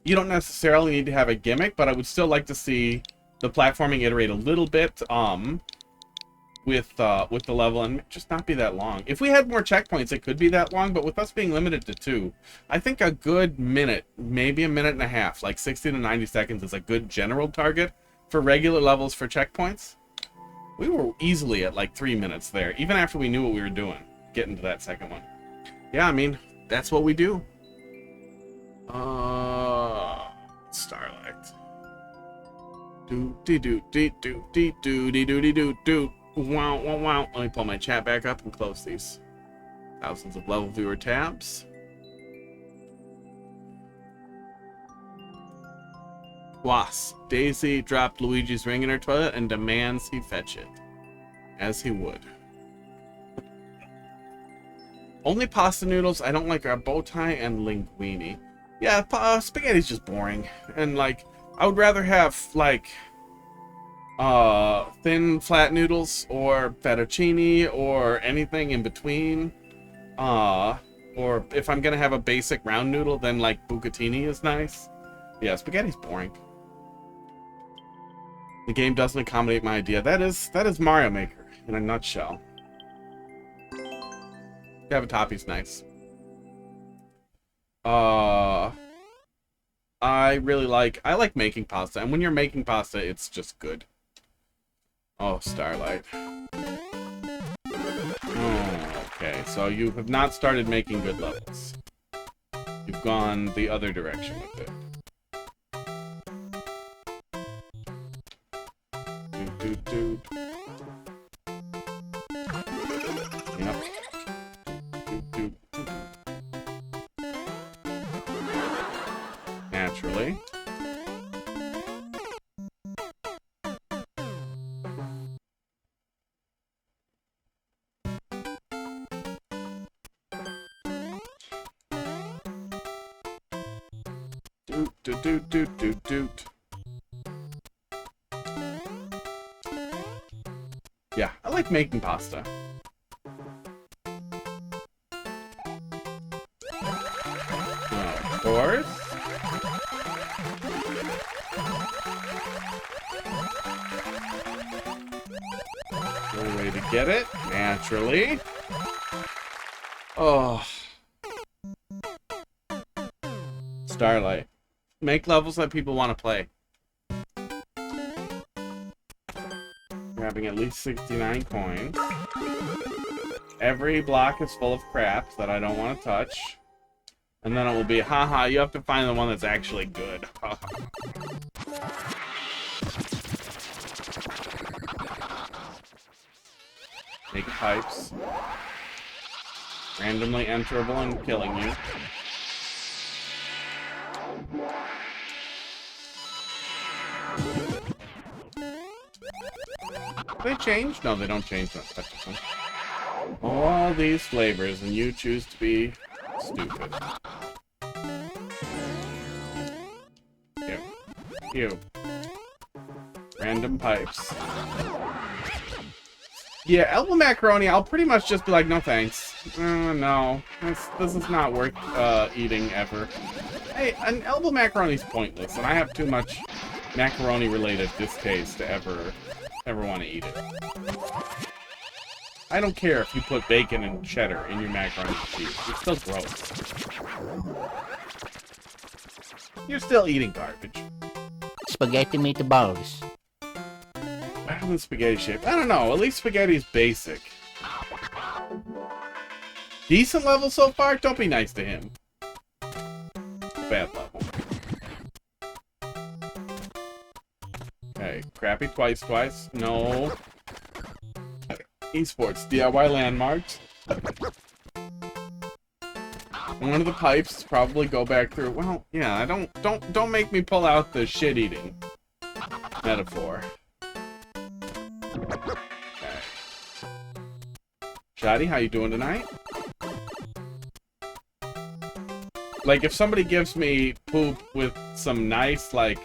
You don't necessarily need to have a gimmick, but I would still like to see the platforming iterate a little bit with the level, and just not be that long. If we had more checkpoints, it could be that long, but with us being limited to 2, I think a good minute, maybe a minute and a half, like 60 to 90 seconds, is a good general target for regular levels for checkpoints. We were easily at like 3 minutes there, even after we knew what we were doing, getting to that second one. Yeah, I mean, that's what we do. Starlight. Do dee do dee do dee do dee do dee do do. Wow, wow, wow. Let me pull my chat back up and close these. Thousands of level viewer tabs. Was. Daisy dropped Luigi's ring in her toilet and demands he fetch it. As he would. Only pasta noodles I don't like are bow tie and linguine. Yeah, spaghetti's just boring. And, like, I would rather have, like, thin flat noodles or fettuccine or anything in between. Or if I'm gonna have a basic round noodle, then, like, bucatini is nice. Yeah, spaghetti's boring. The game doesn't accommodate my idea. That is Mario Maker in a nutshell. Vavatoppy's nice. I like making pasta, and when you're making pasta, it's just good. Oh, Starlight. Oh, okay, so you have not started making good levels. You've gone the other direction with it. Doot. Yep. Doot. Naturally. Doot, doot, doot, doot, doot, doot. Yeah, I like making pasta. Of course. No way to get it, naturally. Oh. Starlight. Make levels that people want to play. Grabbing at least 69 coins. Every block is full of crap that I don't want to touch. And then it will be, haha, you have to find the one that's actually good. Make pipes. Randomly enterable and killing you. They change? No, they don't change that type of thing. All these flavors, and you choose to be stupid. You. Random pipes. Yeah, elbow macaroni, I'll pretty much just be like, no thanks. No, this is not worth eating ever. Hey, an elbow macaroni is pointless, and I have too much macaroni-related distaste to ever want to eat it. I don't care if you put bacon and cheddar in your macaroni and cheese. It's still gross. You're still eating garbage. Spaghetti meatballs. Better than spaghetti shape. I don't know. At least spaghetti's basic. Decent level so far? Don't be nice to him. Bad level. Okay. Crappy twice. No. Esports. DIY landmarks. One of the pipes probably go back through. Well, yeah, don't make me pull out the shit eating metaphor. Okay. Shoddy, how you doing tonight? Like, if somebody gives me poop with some nice, like,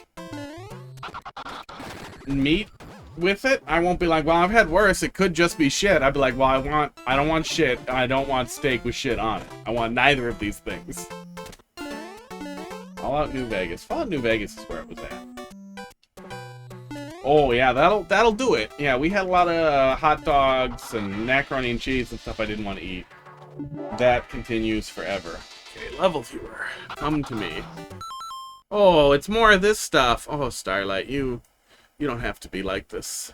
meat with it, I won't be like, well, I've had worse, it could just be shit. I'd be like, well, I don't want shit, and I don't want steak with shit on it. I want neither of these things. Fallout New Vegas. Fallout New Vegas is where it was at. Oh, yeah, that'll do it. Yeah, we had a lot of hot dogs and macaroni and cheese and stuff I didn't want to eat. That continues forever. Okay, level viewer. Come to me. Oh, it's more of this stuff. Oh, Starlight, you don't have to be like this.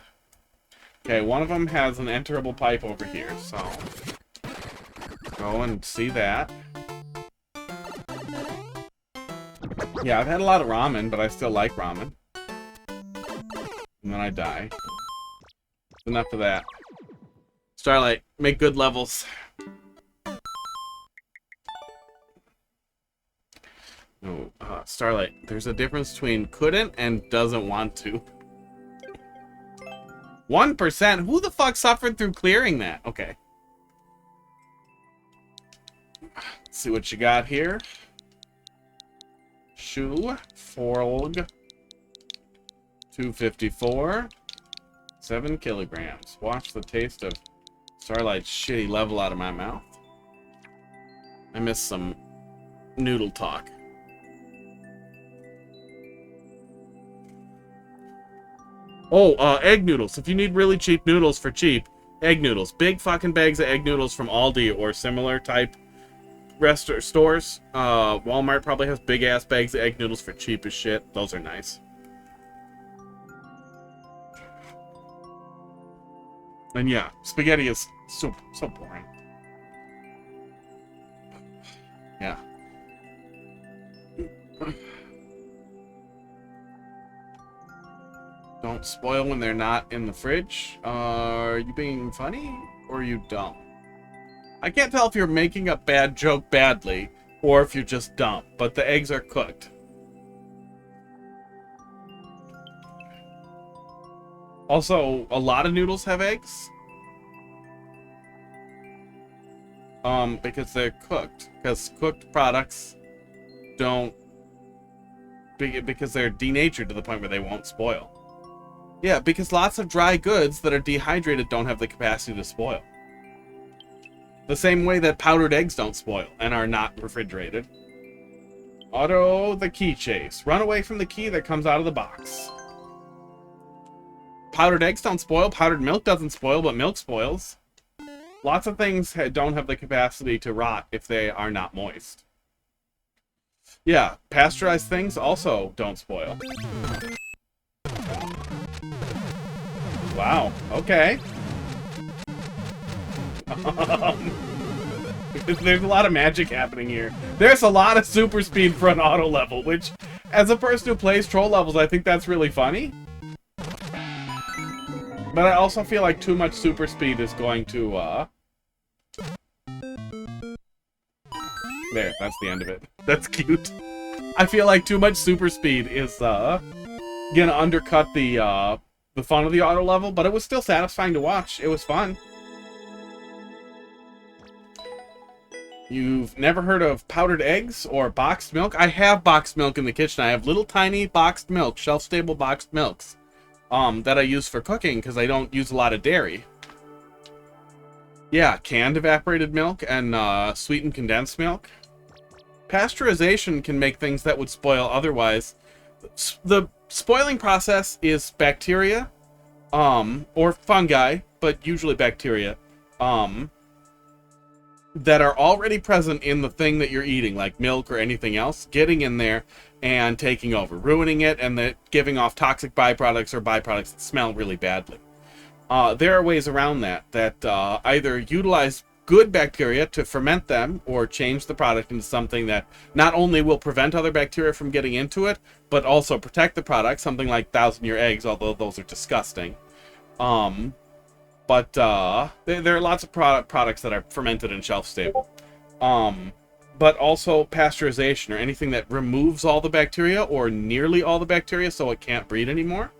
Okay, one of them has an enterable pipe over here, so go and see that. Yeah, I've had a lot of ramen, but I still like ramen. And then I die. Enough of that. Starlight, make good levels. No, Starlight, there's a difference between couldn't and doesn't want to. 1%? Who the fuck suffered through clearing that? Okay. Let's see what you got here. Shoe, Forlg, 254, 7 kilograms. Wash the taste of Starlight's shitty level out of my mouth. I missed some noodle talk. Oh, egg noodles. If you need really cheap noodles for cheap, egg noodles. Big fucking bags of egg noodles from Aldi or similar type stores. Walmart probably has big ass bags of egg noodles for cheap as shit. Those are nice. And yeah, spaghetti is so boring. Yeah. Don't spoil when they're not in the fridge. Are you being funny or are you dumb? I can't tell if you're making a bad joke badly or if you're just dumb, but the eggs are cooked. Also, a lot of noodles have eggs. Because they're cooked. Because cooked products don't because they're denatured to the point where they won't spoil. Yeah, because lots of dry goods that are dehydrated don't have the capacity to spoil. The same way that powdered eggs don't spoil and are not refrigerated. Auto the key chase. Run away from the key that comes out of the box. Powdered eggs don't spoil. Powdered milk doesn't spoil, but milk spoils. Lots of things don't have the capacity to rot if they are not moist. Yeah, pasteurized things also don't spoil. Wow, okay. There's a lot of magic happening here. There's a lot of super speed for an auto level, which, as a person who plays troll levels, I think that's really funny. But I also feel like too much super speed is going to, There, that's the end of it. That's cute. I feel like too much super speed is, gonna undercut the fun of the auto level, but it was still satisfying to watch. It was fun. You've never heard of powdered eggs or boxed milk? I have boxed milk in the kitchen. I have little tiny boxed milk, shelf-stable boxed milks, that I use for cooking because I don't use a lot of dairy. Yeah, canned evaporated milk and sweetened condensed milk. Pasteurization can make things that would spoil otherwise. The spoiling process is bacteria, or fungi, but usually bacteria, that are already present in the thing that you're eating, like milk or anything else, getting in there and taking over, ruining it, and giving off toxic byproducts or byproducts that smell really badly. There are ways around that either utilize good bacteria to ferment them or change the product into something that not only will prevent other bacteria from getting into it, but also protect the product, something like 1,000-year eggs, although those are disgusting. But there are lots of products that are fermented and shelf-stable. But also pasteurization, or anything that removes all the bacteria, or nearly all the bacteria, so it can't breed anymore.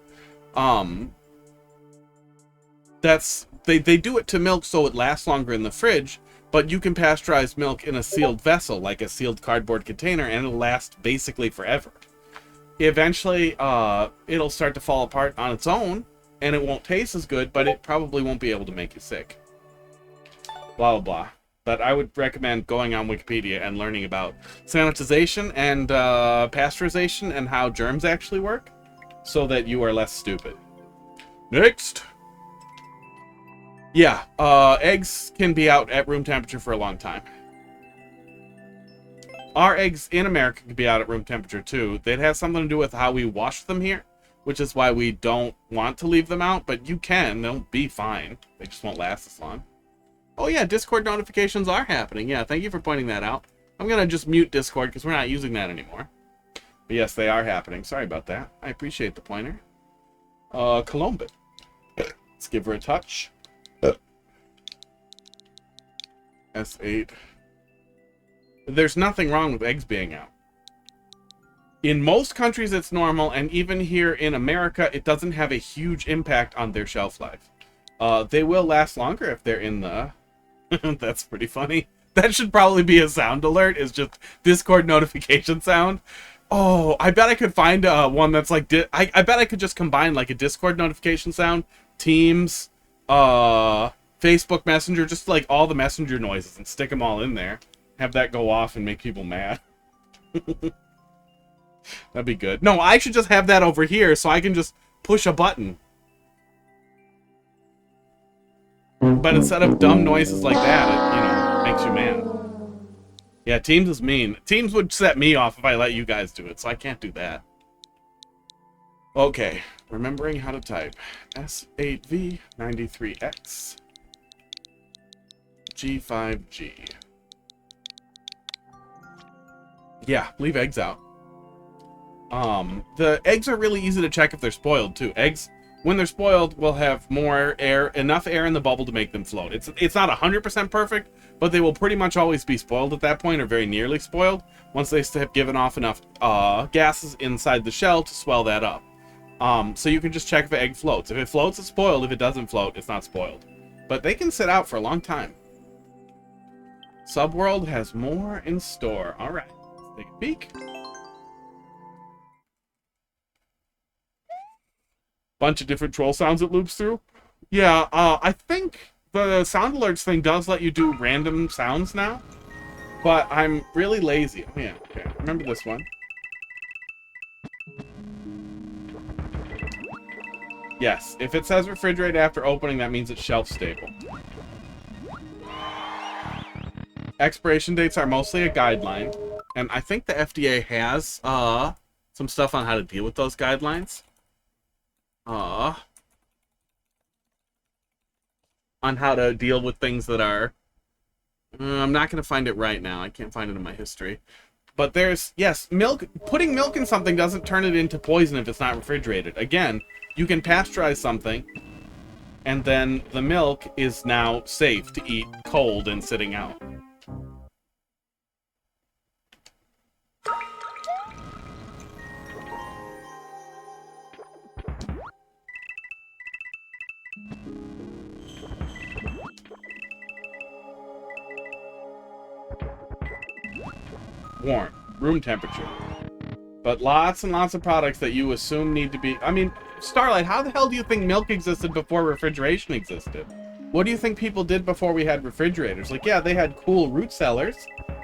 They do it to milk so it lasts longer in the fridge, but you can pasteurize milk in a sealed vessel, like a sealed cardboard container, and it'll last basically forever. Eventually, it'll start to fall apart on its own, and it won't taste as good, but it probably won't be able to make you sick. Blah, blah, blah. But I would recommend going on Wikipedia and learning about sanitization and pasteurization and how germs actually work, so that you are less stupid. Next! Yeah, eggs can be out at room temperature for a long time. Our eggs in America can be out at room temperature too. It has something to do with how we wash them here, which is why we don't want to leave them out, but you can. They'll be fine. They just won't last as long. Oh yeah, Discord notifications are happening. Yeah, thank you for pointing that out. I'm gonna just mute Discord because we're not using that anymore. But yes, they are happening. Sorry about that. I appreciate the pointer. Colombit. Let's give her a touch. S8. There's nothing wrong with eggs being out. In most countries it's normal, and even here in America it doesn't have a huge impact on their shelf life. They will last longer if they're in the... That's pretty funny. That should probably be a sound alert, is just Discord notification sound. Oh, I bet I could find one that's like... I bet I could just combine like a Discord notification sound, Teams, Facebook Messenger, just like all the messenger noises, and stick them all in there. Have that go off and make people mad. That'd be good. No, I should just have that over here so I can just push a button. But instead of dumb noises like that, it, makes you mad. Yeah, Teams is mean. Teams would set me off if I let you guys do it, so I can't do that. Okay, remembering how to type. S8V93X G5G. Yeah, leave eggs out. The eggs are really easy to check if they're spoiled too. Eggs, when they're spoiled, will have more air, enough air in the bubble to make them float. It's not 100% perfect, but they will pretty much always be spoiled at that point, or very nearly spoiled, once they have given off enough gases inside the shell to swell that up. So you can just check if an egg floats. If it floats, it's spoiled. If it doesn't float, it's not spoiled. But they can sit out for a long time. Subworld has more in store. All right, let's take a peek. bunch of different troll sounds it loops through. Yeah, I think the sound alerts thing does let you do random sounds now, but I'm really lazy. Oh yeah, okay. Remember this one. Yes, if it says refrigerate after opening, that means it's shelf stable. Expiration dates are mostly a guideline, and I think the FDA has some stuff on how to deal with those guidelines. On how to deal with things that are... I'm not going to find it right now. I can't find it in my history. But there's... Yes, milk. Putting milk in something doesn't turn it into poison if it's not refrigerated. Again, you can pasteurize something, and then the milk is now safe to eat cold and sitting out. Warm, room temperature. But lots and lots of products that you assume need to be... I mean, Starlight, how the hell do you think milk existed before refrigeration existed? What do you think people did before we had refrigerators? Like, yeah, they had cool root cellars.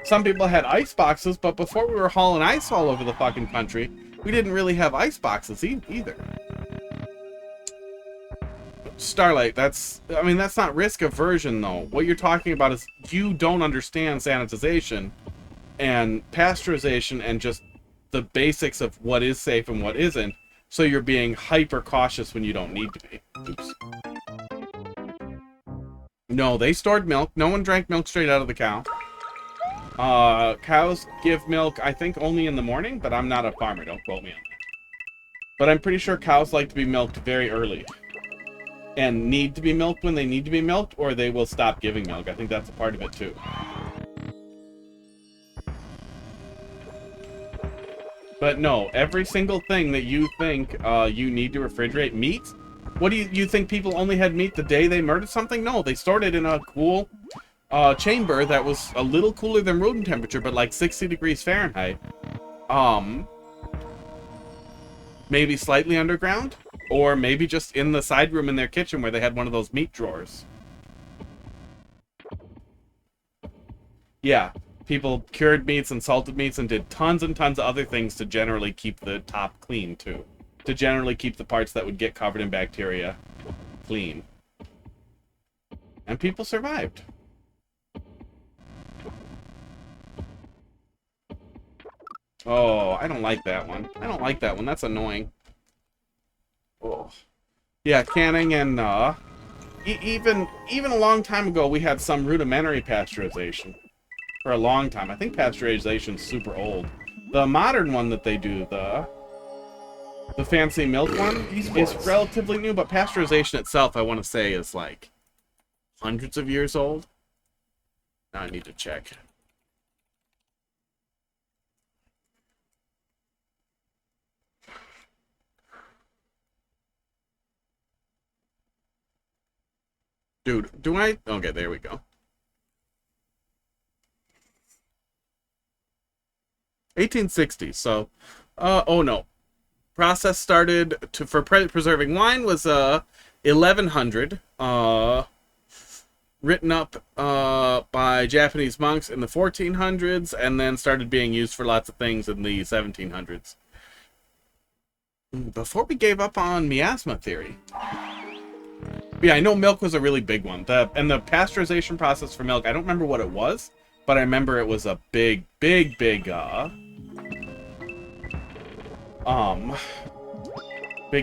Some people had ice boxes, but before we were hauling ice all over the fucking country, we didn't really have ice boxes either. Starlight, that's not risk aversion, though. What you're talking about is you don't understand sanitization and pasteurization and just the basics of what is safe and what isn't, so you're being hyper cautious when you don't need to be. Oops. No, they stored milk. No one drank milk straight out of the cow. Cows give milk, I think, only in the morning, but I'm not a farmer. Don't quote me on that. But I'm pretty sure cows like to be milked very early. And need to be milked when they need to be milked, or they will stop giving milk. I think that's a part of it, too. But no, every single thing that you think you need to refrigerate meat, what do you think people only had meat the day they murdered something? No, they stored it in a cool chamber that was a little cooler than room temperature, but like 60 degrees Fahrenheit. Maybe slightly underground, or maybe just in the side room in their kitchen where they had one of those meat drawers. Yeah. People cured meats and salted meats and did tons and tons of other things to generally keep the top clean, too. To generally keep the parts that would get covered in bacteria clean. And people survived. Oh, I don't like that one. I don't like that one. That's annoying. Oh. Yeah, canning and, even a long time ago, we had some rudimentary pasteurization. For a long time. I think pasteurization's super old. The modern one that they do, the fancy milk one, is relatively new, but pasteurization itself, I want to say, is like hundreds of years old. Now I need to check. Dude, do I? Okay, there we go. 1860. So, oh no. Process started for preserving wine was 1100. Written up by Japanese monks in the 1400s, and then started being used for lots of things in the 1700s. Before we gave up on miasma theory. Yeah, I know milk was a really big one. And the pasteurization process for milk, I don't remember what it was, but I remember it was a big big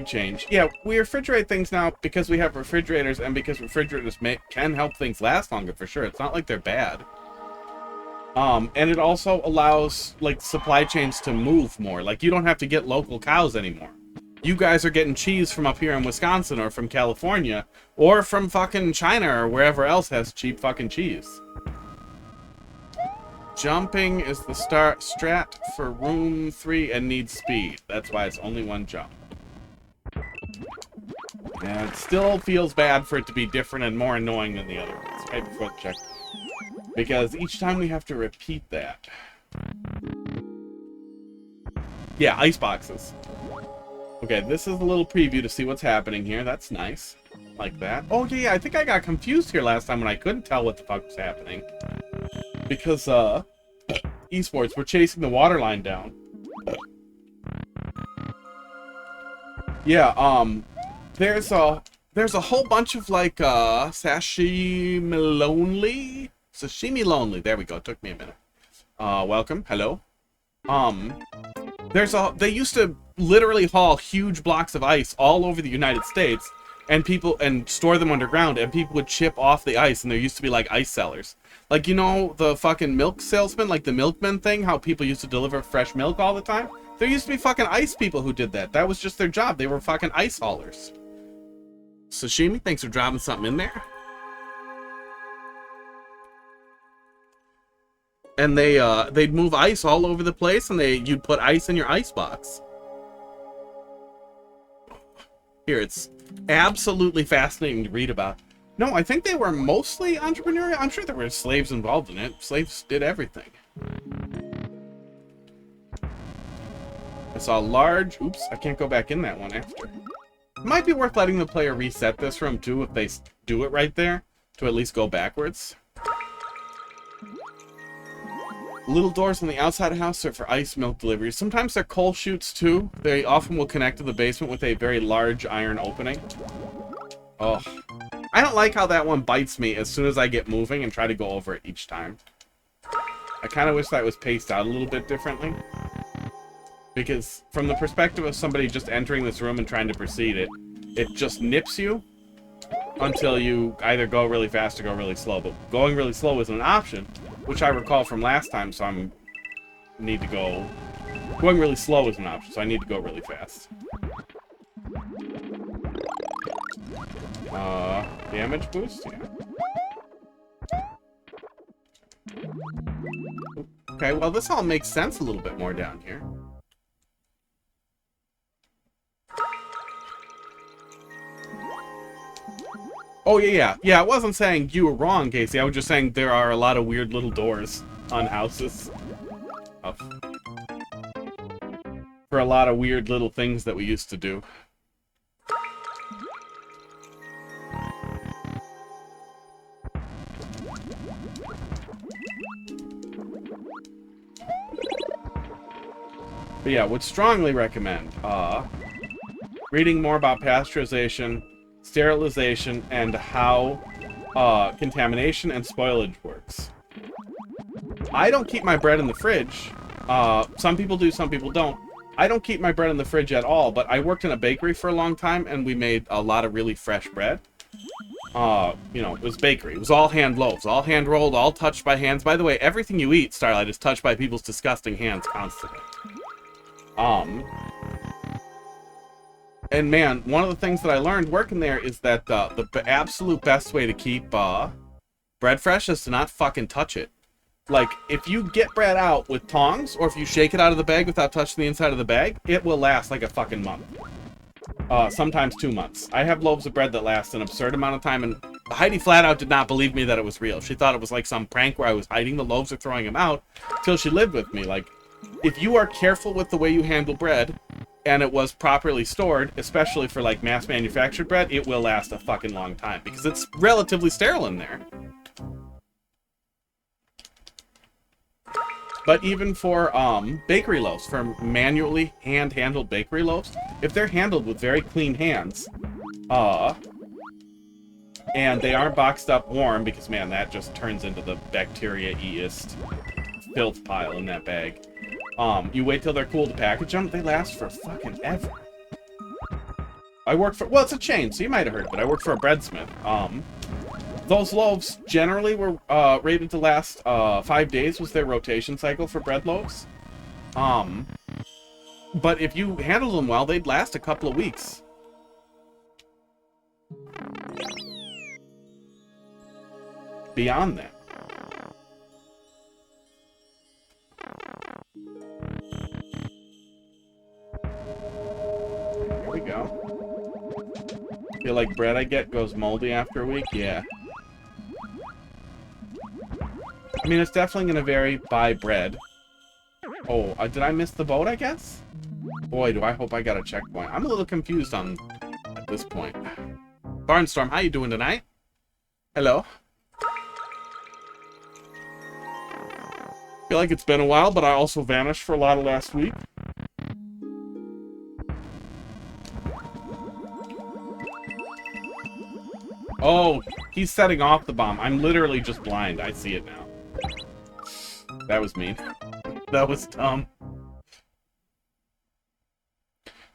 change. Yeah, we refrigerate things now because we have refrigerators, and because refrigerators can help things last longer, for sure. It's not like they're bad. And it also allows, like, supply chains to move more. Like, you don't have to get local cows anymore. You guys are getting cheese from up here in Wisconsin, or from California, or from fucking China, or wherever else has cheap fucking cheese. Jumping is the strat for room 3 and needs speed. That's why it's only one jump. And it still feels bad for it to be different and more annoying than the other ones, right before the check. Because each time we have to repeat that. Yeah, ice boxes. Okay, this is a little preview to see what's happening here. That's nice. Like that. Oh, yeah, I think I got confused here last time when I couldn't tell what the fuck was happening. Because, esports were chasing the water line down. Yeah, there's a whole bunch of, like, sashimi lonely. There we go. It took me a minute. Welcome. Hello. They used to literally haul huge blocks of ice all over the United States and store them underground, and people would chip off the ice, and there used to be like ice sellers. Like, you know, the fucking milk salesman, like the milkman thing, how people used to deliver fresh milk all the time? There used to be fucking ice people who did that. That was just their job. They were fucking ice haulers. Sashimi, thanks for dropping something in there. And they'd move ice all over the place, and you'd put ice in your ice box. Here, it's absolutely fascinating to read about. No, I think they were mostly entrepreneurial. I'm sure there were slaves involved in it. Slaves did everything. I saw a large... Oops, I can't go back in that one after. It might be worth letting the player reset this room, too, if they do it right there, to at least go backwards. Little doors on the outside of the house are for ice milk deliveries. Sometimes they're coal chutes, too. They often will connect to the basement with a very large iron opening. Oh. I don't like how that one bites me as soon as I get moving and try to go over it each time. I kind of wish that was paced out a little bit differently. Because from the perspective of somebody just entering this room and trying to proceed it just nips you until you either go really fast or go really slow. But going really slow isn't an option, which I recall from last time, so need to go... Going really slow is an option, so I need to go really fast. Damage boost? Yeah. Okay, well, this all makes sense a little bit more down here. Oh, yeah. Yeah, I wasn't saying you were wrong, Casey. I was just saying there are a lot of weird little doors on houses. For a lot of weird little things that we used to do. But yeah, would strongly recommend reading more about pasteurization, sterilization, and how contamination and spoilage works. I don't keep my bread in the fridge. Some people do, some people don't. I don't keep my bread in the fridge at all, but I worked in a bakery for a long time, and we made a lot of really fresh bread. You know, it was bakery. It was all hand loaves, all hand rolled, all touched by hands. By the way, everything you eat, Starlight, is touched by people's disgusting hands constantly. And man, one of the things that I learned working there is that the absolute best way to keep bread fresh is to not fucking touch it. Like, if you get bread out with tongs, or if you shake it out of the bag without touching the inside of the bag, it will last like a fucking month. Sometimes 2 months. I have loaves of bread that last an absurd amount of time, and Heidi flat out did not believe me that it was real. She thought it was like some prank where I was hiding the loaves or throwing them out, till she lived with me. Like, if you are careful with the way you handle bread, and it was properly stored, especially for like mass manufactured bread, it will last a fucking long time, because it's relatively sterile in there. But even for bakery loaves, for manually hand-handled bakery loaves, if they're handled with very clean hands, and they aren't boxed up warm, because man, that just turns into the bacteria-eest filth pile in that bag. You wait till they're cool to package them, they last for fucking ever. I work for, well, it's a chain, so you might have heard, but I work for a breadsmith. Those loaves generally were rated to last 5 days was their rotation cycle for bread loaves. But if you handled them well, they'd last a couple of weeks. Beyond that. Here we go. Feel like bread I get goes moldy after a week? Yeah. I mean, it's definitely going to vary by bread. Oh, did I miss the boat, I guess? Boy, do I hope I got a checkpoint. I'm a little confused at this point. Barnstorm, how you doing tonight? Hello. Feel like it's been a while, but I also vanished for a lot of last week. Oh, he's setting off the bomb. I'm literally just blind. I see it now. That was mean. That was dumb.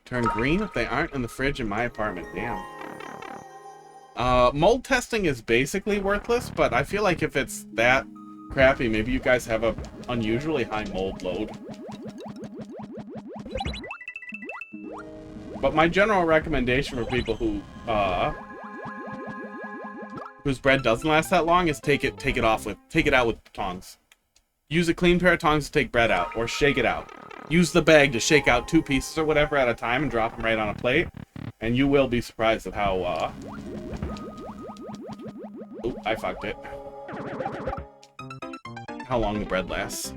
Turn green if they aren't in the fridge in my apartment. Damn. Mold testing is basically worthless, but I feel like if it's that crappy, maybe you guys have a unusually high mold load. But my general recommendation for people who whose bread doesn't last that long is take it out with tongs. Use a clean pair of tongs to take bread out, or shake it out. Use the bag to shake out 2 pieces or whatever at a time and drop them right on a plate, and you will be surprised at how oop, I fucked it. How long the bread lasts.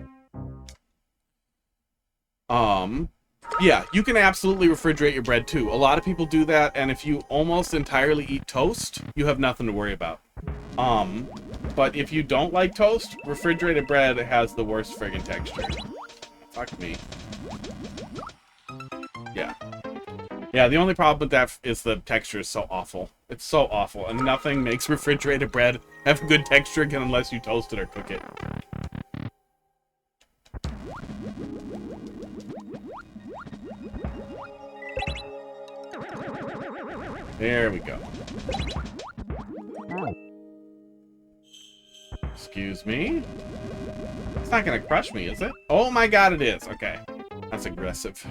Yeah, you can absolutely refrigerate your bread too. A lot of people do that, and if you almost entirely eat toast, you have nothing to worry about. But if you don't like toast, refrigerated bread has the worst friggin' texture. Fuck me. Yeah. Yeah, the only problem with that is the texture is so awful. It's so awful, and nothing makes refrigerated bread have a good texture again unless you toast it or cook it. There we go. Excuse me? It's not gonna crush me, is it? Oh my god, it is. Okay. That's aggressive.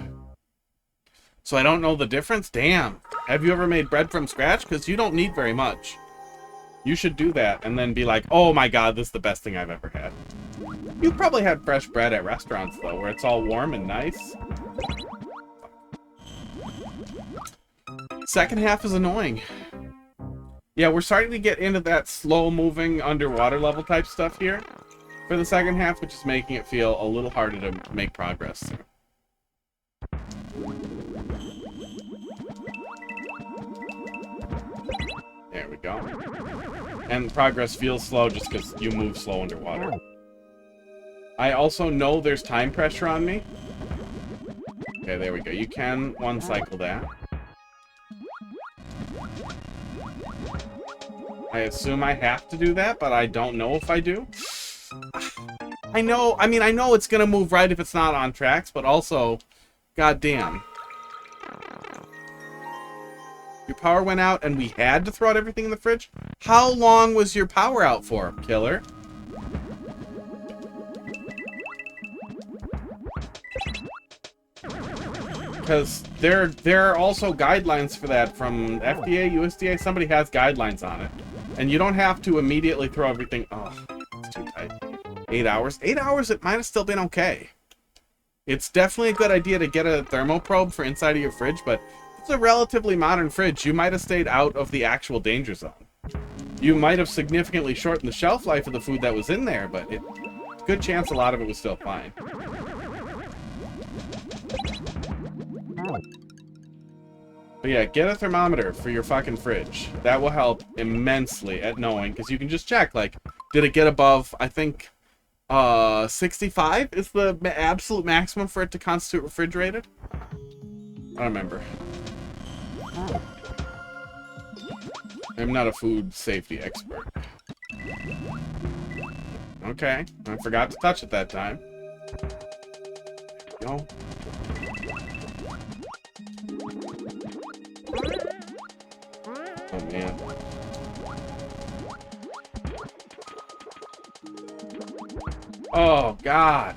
So I don't know the difference? Damn. Have you ever made bread from scratch? Because you don't need very much. You should do that and then be like, oh my god, this is the best thing I've ever had. You've probably had fresh bread at restaurants, though, where it's all warm and nice. Second half is annoying. Yeah, we're starting to get into that slow-moving underwater level type stuff here for the second half, which is making it feel a little harder to make progress. There we go. And progress feels slow just because you move slow underwater. I also know there's time pressure on me. Okay, there we go. You can one cycle that. I assume I have to do that, but I don't know if I do. I know it's gonna move right if it's not on tracks, but also, goddamn. Your power went out and we had to throw out everything in the fridge? How long was your power out for, killer? Because there are also guidelines for that from FDA, USDA. Somebody has guidelines on it. And you don't have to immediately throw everything... Oh, it's too tight. 8 hours? 8 hours, it might have still been okay. It's definitely a good idea to get a thermoprobe for inside of your fridge, but it's a relatively modern fridge. You might have stayed out of the actual danger zone. You might have significantly shortened the shelf life of the food that was in there, but good chance a lot of it was still fine. But yeah, get a thermometer for your fucking fridge. That will help immensely at knowing, because you can just check, like, did it get above, I think, 65 is the absolute maximum for it to constitute refrigerated? I don't remember. I'm not a food safety expert. Okay, I forgot to touch it that time. Go. Oh, man. Oh, God.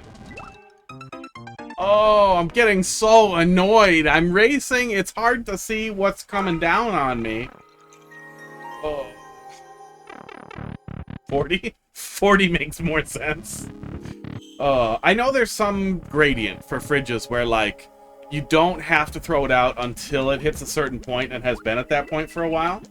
Oh, I'm getting so annoyed. I'm racing. It's hard to see what's coming down on me. Oh. 40? 40 makes more sense. I know there's some gradient for fridges where, like, you don't have to throw it out until it hits a certain point and has been at that point for a while.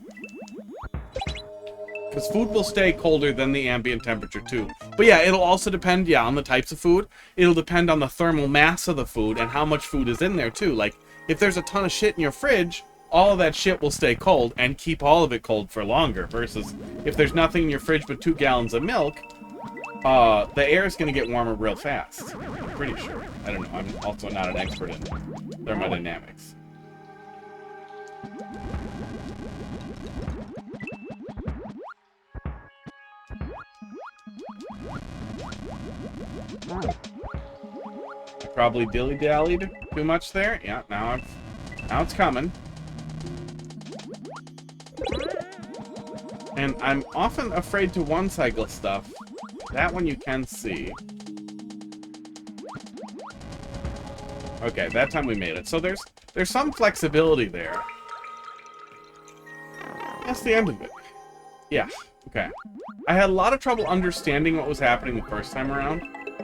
Because food will stay colder than the ambient temperature too. But yeah, it'll also depend, on the types of food. It'll depend on the thermal mass of the food and how much food is in there too. Like, if there's a ton of shit in your fridge, all of that shit will stay cold and keep all of it cold for longer. Versus if there's nothing in your fridge but 2 gallons of milk, the air is going to get warmer real fast. I'm pretty sure. I don't know. I'm also not an expert in thermodynamics. I probably dilly-dallied too much there. Yeah, now it's coming. And I'm often afraid to one-cycle stuff. That one you can see. Okay, that time we made it. So there's some flexibility there. That's the end of it. Yeah, okay. I had a lot of trouble understanding what was happening the first time around.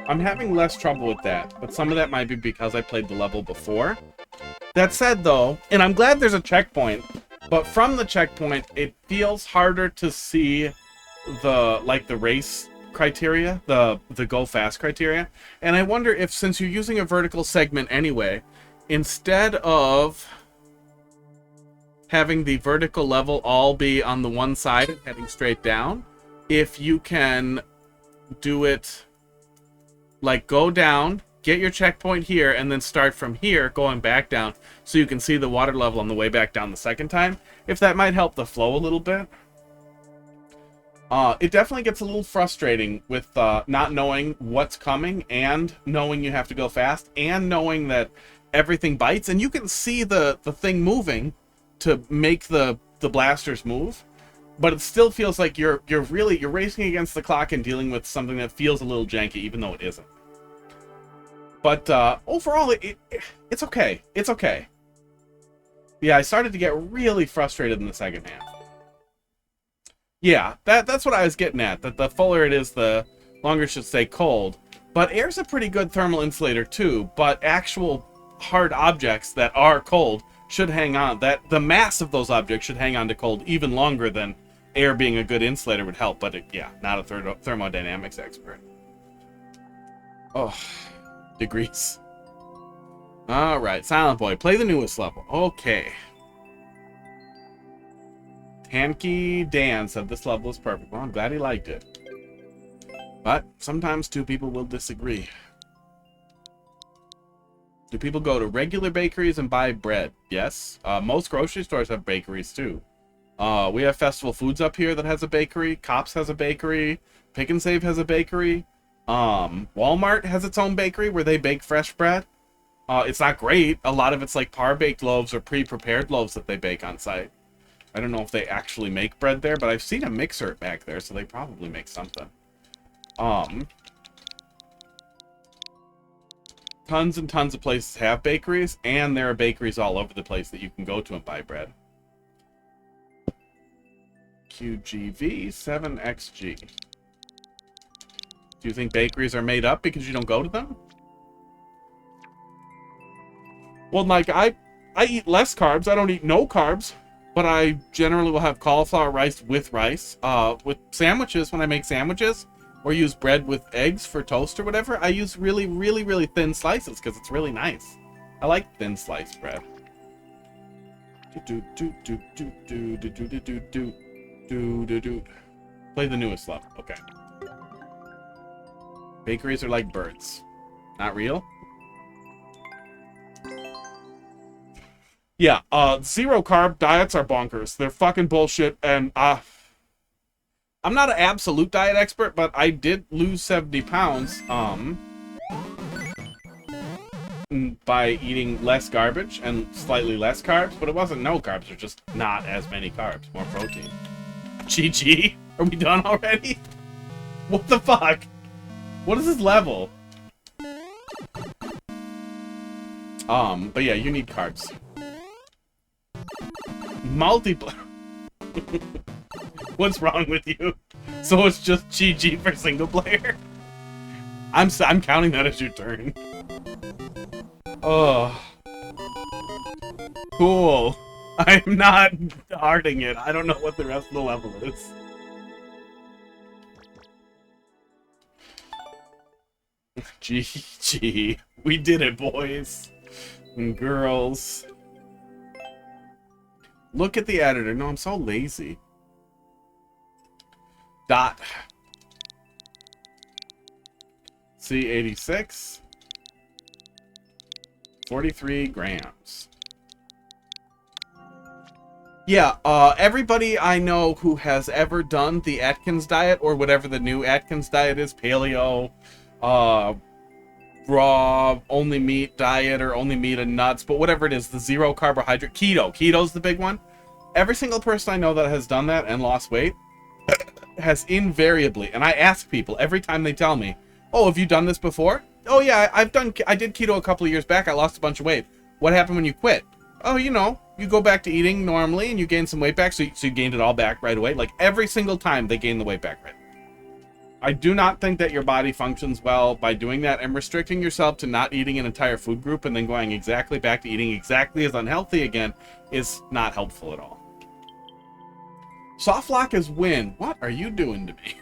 I'm having less trouble with that, but some of that might be because I played the level before. That said, though, and I'm glad there's a checkpoint, but from the checkpoint, it feels harder to see the race criteria, the go fast criteria. And I wonder if, since you're using a vertical segment anyway, instead of having the vertical level all be on the one side and heading straight down, if you can do it like go down, get your checkpoint here, and then start from here going back down so you can see the water level on the way back down the second time, if that might help the flow a little bit. It definitely gets a little frustrating with not knowing what's coming and knowing you have to go fast and knowing that everything bites, and you can see the thing moving to make the blasters move, but it still feels like you're racing against the clock and dealing with something that feels a little janky, even though it isn't. But overall, it's okay. It's okay. Yeah, I started to get really frustrated in the second half. Yeah, that's what I was getting at. That the fuller it is, the longer it should stay cold. But air's a pretty good thermal insulator too. But actual hard objects that are cold should hang on. The mass of those objects should hang on to cold even longer than air being a good insulator would help. But yeah, not a thermodynamics expert. Oh, degrees. All right, Silent Boy, play the newest level. Okay. Hanky Dan said this level is perfect. Well, I'm glad he liked it. But sometimes two people will disagree. Do people go to regular bakeries and buy bread? Yes. Most grocery stores have bakeries too. We have Festival Foods up here that has a bakery. Cops has a bakery. Pick and Save has a bakery. Walmart has its own bakery where they bake fresh bread. It's not great. A lot of it's like par-baked loaves or pre-prepared loaves that they bake on site. I don't know if they actually make bread there, but I've seen a mixer back there, so they probably make something. Tons and tons of places have bakeries, and there are bakeries all over the place that you can go to and buy bread. QGV7XG. Do you think bakeries are made up because you don't go to them? Well, Mike, I eat less carbs. I don't eat no carbs. But I generally will have cauliflower rice with rice. With sandwiches, when I make sandwiches, or use bread with eggs for toast or whatever, I use really, really, really thin slices because it's really nice. I like thin sliced bread. Play the newest level. Okay. Bakeries are like birds. Not real? Yeah, zero carb diets are bonkers. They're fucking bullshit, and I'm not an absolute diet expert, but I did lose 70 pounds by eating less garbage and slightly less carbs, but it wasn't no carbs, or just not as many carbs, more protein. GG? Are we done already? What the fuck? What is this level? But yeah, you need carbs. Multiplayer. What's wrong with you? So it's just GG for single player? I'm counting that as your turn. Oh. Cool. I'm not harding it. I don't know what the rest of the level is. GG. We did it, boys and girls. Look at the editor. No, I'm so lazy. Dot. C86. 43 grams. Yeah, everybody I know who has ever done the Atkins diet, or whatever the new Atkins diet is, paleo, raw, only meat diet, or only meat and nuts, but whatever it is, the zero carbohydrate, keto's the big one. Every single person I know that has done that and lost weight has invariably, and I ask people every time they tell me, oh, have you done this before? Oh yeah, I did keto a couple of years back, I lost a bunch of weight. What happened when you quit? Oh, you know, you go back to eating normally and you gain some weight back, so you gained it all back right away. Like, every single time they gain the weight back right. I do not think that your body functions well by doing that, and restricting yourself to not eating an entire food group and then going exactly back to eating exactly as unhealthy again is not helpful at all. Softlock is win. What are you doing to me?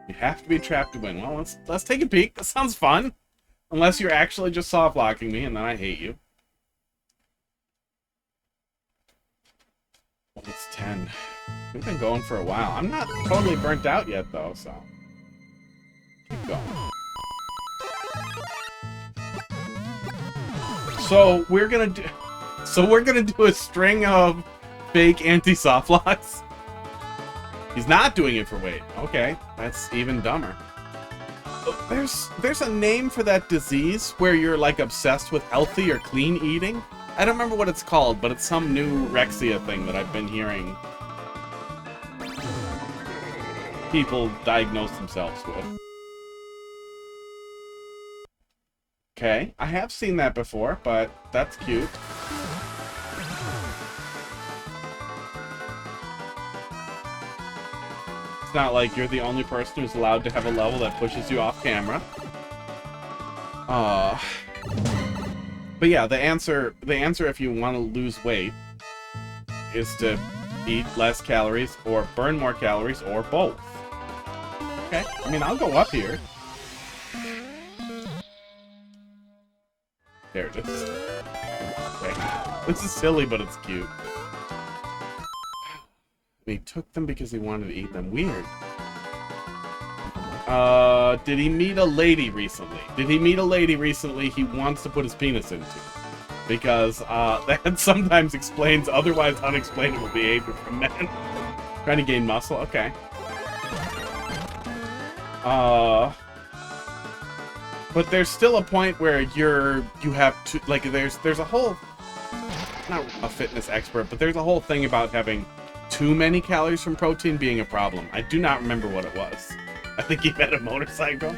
You have to be trapped to win. Well, let's take a peek. That sounds fun. Unless you're actually just softlocking me, and then I hate you. Well, it's 10. We've been going for a while. I'm not totally burnt out yet, though, so keep going. So we're gonna do a string of fake anti-softlocks. He's not doing it for weight. Okay, that's even dumber. There's a name for that disease where you're like obsessed with healthy or clean eating. I don't remember what it's called, but it's some new Rexia thing that I've been hearing people diagnose themselves with. Okay, I have seen that before, but that's cute. It's not like you're the only person who's allowed to have a level that pushes you off camera. But yeah, the answer if you want to lose weight is to eat less calories or burn more calories or both. Okay, I mean, I'll go up here. There it is. Okay. This is silly, but it's cute. He took them because he wanted to eat them. Weird. Did he meet a lady recently? Did he meet a lady recently he wants to put his penis into? Because, that sometimes explains otherwise unexplainable behavior from men. Trying to gain muscle? Okay. But there's still a point where you have to, like, there's a whole, not a fitness expert, but there's a whole thing about having too many calories from protein being a problem. I do not remember what it was. I think he met a motorcycle.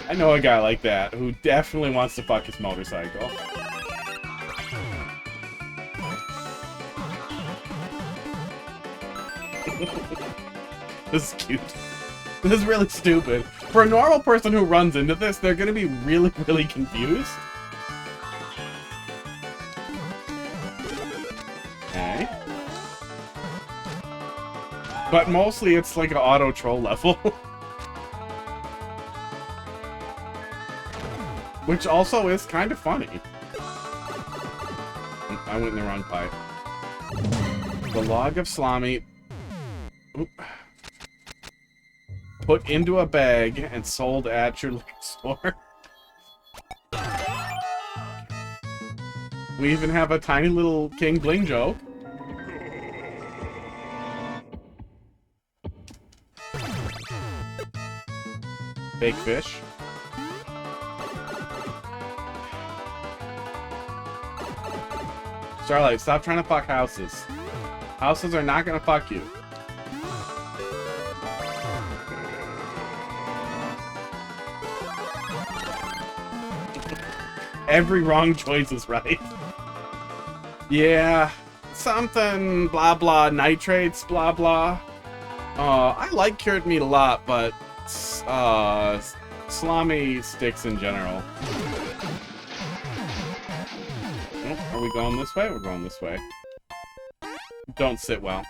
I know a guy like that who definitely wants to fuck his motorcycle. This is cute. This is really stupid. For a normal person who runs into this, they're gonna be really, really confused. Okay. But mostly it's like an auto troll level. Which also is kind of funny. I went in the wrong pipe. The log of salami. Oop. Put into a bag and sold at your liquor store. We even have a tiny little King Bling joke. Fake fish. Starlight, stop trying to fuck houses. Houses are not gonna fuck you. Every wrong choice is right. Yeah, something blah blah nitrates blah blah. I like cured meat a lot, but salami sticks in general. Oh, are we going this way? We're going this way. Don't sit well.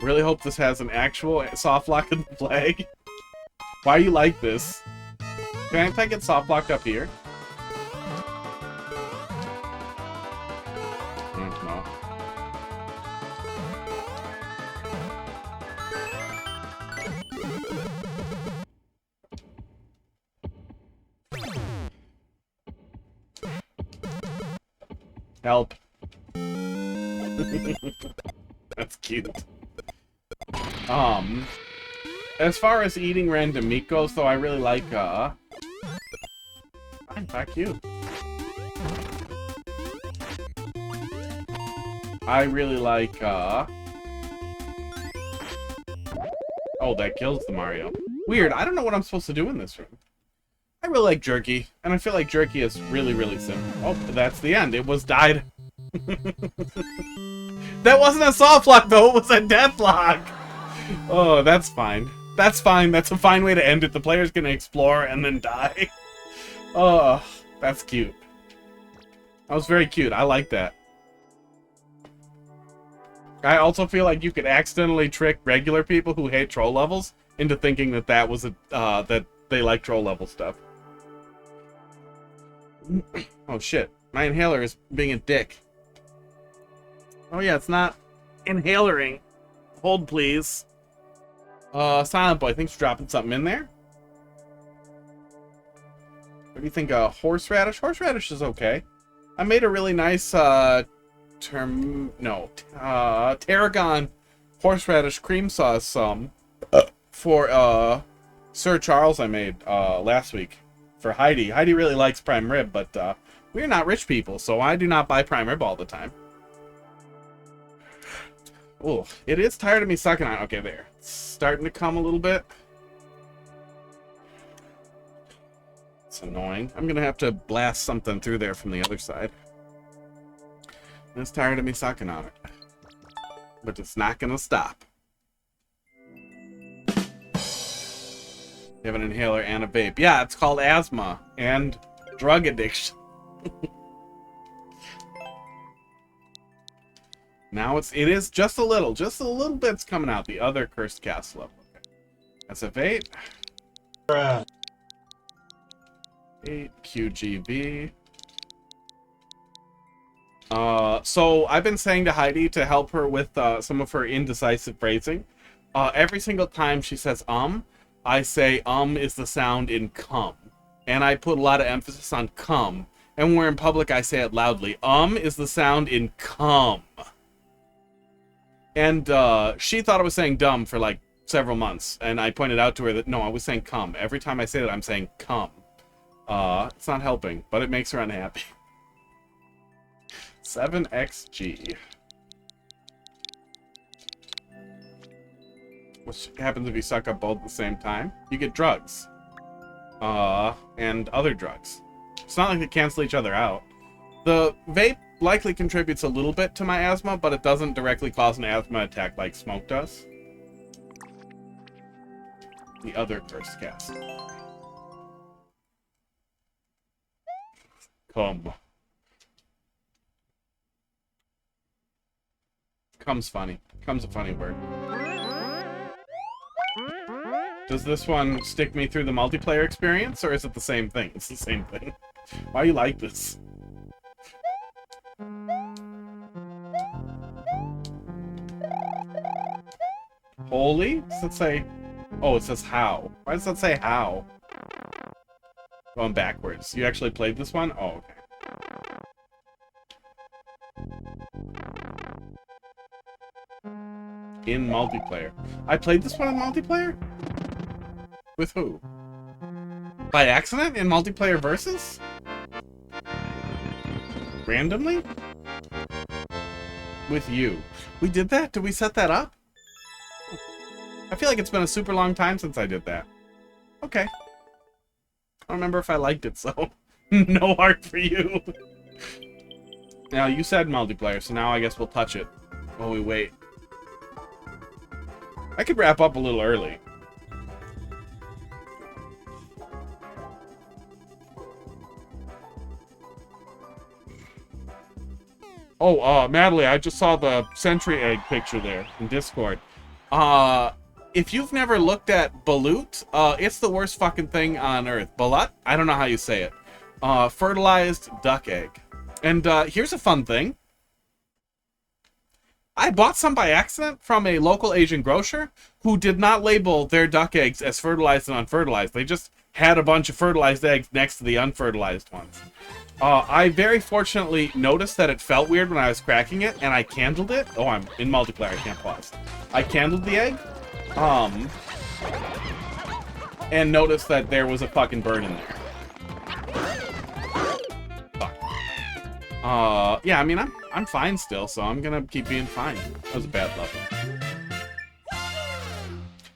Really hope this has an actual soft lock in the flag. Why you like this? Can I get soft locked up here? No. Help. That's cute. As far as eating random meat goes, though, I really like, fine, fuck you. I really like, oh, that kills the Mario. Weird, I don't know what I'm supposed to do in this room. I really like jerky, and I feel like jerky is really, really simple. Oh, that's the end. It was died. That wasn't a soft lock, though. It was a deathlock. Oh, that's fine. That's fine. That's a fine way to end it. The player's gonna explore and then die. Oh, that's cute. That was very cute. I like that. I also feel like you could accidentally trick regular people who hate troll levels into thinking that that was a that they like troll level stuff. Oh shit! My inhaler is being a dick. Oh yeah, it's not inhalering. Hold please. Silent Boy, thanks for dropping something in there. What do you think? Horseradish? Horseradish is okay. I made a really nice tarragon horseradish cream sauce for Sir Charles I made last week for Heidi. Heidi really likes prime rib, but we're not rich people, so I do not buy prime rib all the time. Oh, it is tired of me sucking on. Okay, there. It's starting to come a little bit. It's annoying. I'm gonna have to blast something through there from the other side. It's tired of me sucking on it. But it's not gonna stop. You have an inhaler and a vape. Yeah, it's called asthma and drug addiction. Now it is just a little bit's coming out. The other cursed castle level. Okay. That's a vape. 8 QGB. So I've been saying to Heidi to help her with some of her indecisive phrasing. Every single time she says I say is the sound in come. And I put a lot of emphasis on come. And when we're in public, I say it loudly. Is the sound in come. And she thought I was saying dumb for like several months. And I pointed out to her that no, I was saying come. Every time I say that, I'm saying come. It's not helping, but it makes her unhappy. 7XG. What happens if you suck up both at the same time? You get drugs. And other drugs. It's not like they cancel each other out. The vape likely contributes a little bit to my asthma, but it doesn't directly cause an asthma attack like smoke does. The other cursed cast. Come. Come's funny. Come's a funny word. Does this one stick me through the multiplayer experience, or is it the same thing? It's the same thing. Why you like this? Holy? Does it say... Oh, it says how. Why does that say how? Going backwards. You actually played this one? Oh, okay. In multiplayer. I played this one in multiplayer? With who? By accident? In multiplayer versus? Randomly? With you. We did that? Did we set that up? I feel like it's been a super long time since I did that. Okay. I don't remember if I liked it, so... No heart for you. Now, you said multiplayer, so now I guess we'll touch it while we wait. I could wrap up a little early. Oh, Madeline, I just saw the Sentry Egg picture there in Discord. if you've never looked at balut, it's the worst fucking thing on earth. Balut? I don't know how you say it. Fertilized duck egg. And here's a fun thing. I bought some by accident from a local Asian grocer who did not label their duck eggs as fertilized and unfertilized. They just had a bunch of fertilized eggs next to the unfertilized ones. I very fortunately noticed that it felt weird when I was cracking it, and I candled it. Oh, I'm in multiplayer, I can't pause. I candled the egg, and noticed that there was a fucking bird in there. Fuck. Yeah, I mean, I'm fine still, so I'm gonna keep being fine. That was a bad level.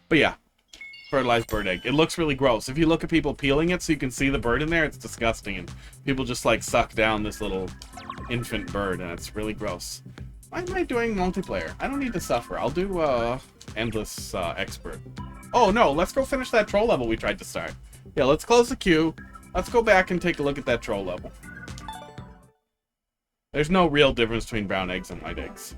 But yeah, fertilized bird egg. It looks really gross. If you look at people peeling it so you can see the bird in there, it's disgusting. And people just, like, suck down this little infant bird, and it's really gross. Why am I doing multiplayer? I don't need to suffer. I'll do, endless, expert. Oh, no, let's go finish that troll level we tried to start. Yeah, let's close the queue. Let's go back and take a look at that troll level. There's no real difference between brown eggs and white eggs.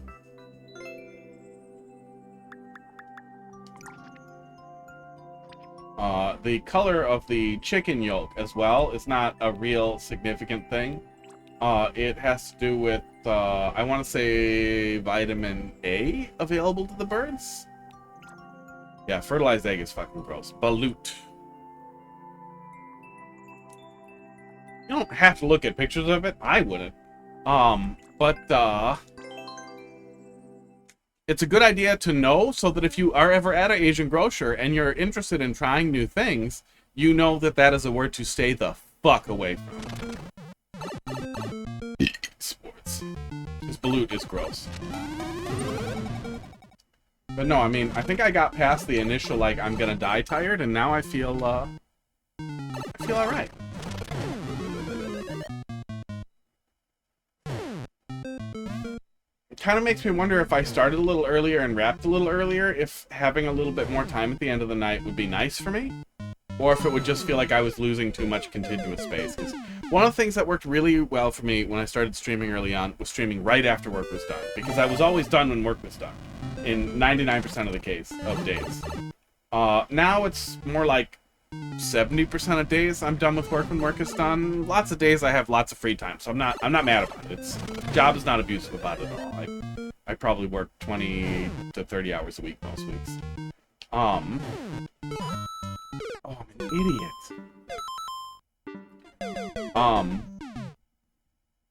The color of the chicken yolk as well is not a real significant thing. It has to do with, I want to say, vitamin A available to the birds? Yeah, fertilized egg is fucking gross. Balut. You don't have to look at pictures of it. I wouldn't. It's a good idea to know so that if you are ever at an Asian grocer and you're interested in trying new things, you know that that is a word to stay the fuck away from. Sports. This balut is gross. But no, I mean, I think I got past the initial, like, I'm gonna die tired, and now I feel alright. It kind of makes me wonder if I started a little earlier and wrapped a little earlier, if having a little bit more time at the end of the night would be nice for me, or if it would just feel like I was losing too much contiguous space. Because one of the things that worked really well for me when I started streaming early on was streaming right after work was done, because I was always done when work was done, in 99% of the case of days. Now it's more like 70% of days I'm done with work when work is done. Lots of days I have lots of free time, so I'm not mad about it. Job is not abusive about it at all. I probably work 20 to 30 hours a week most weeks. Oh, I'm an idiot.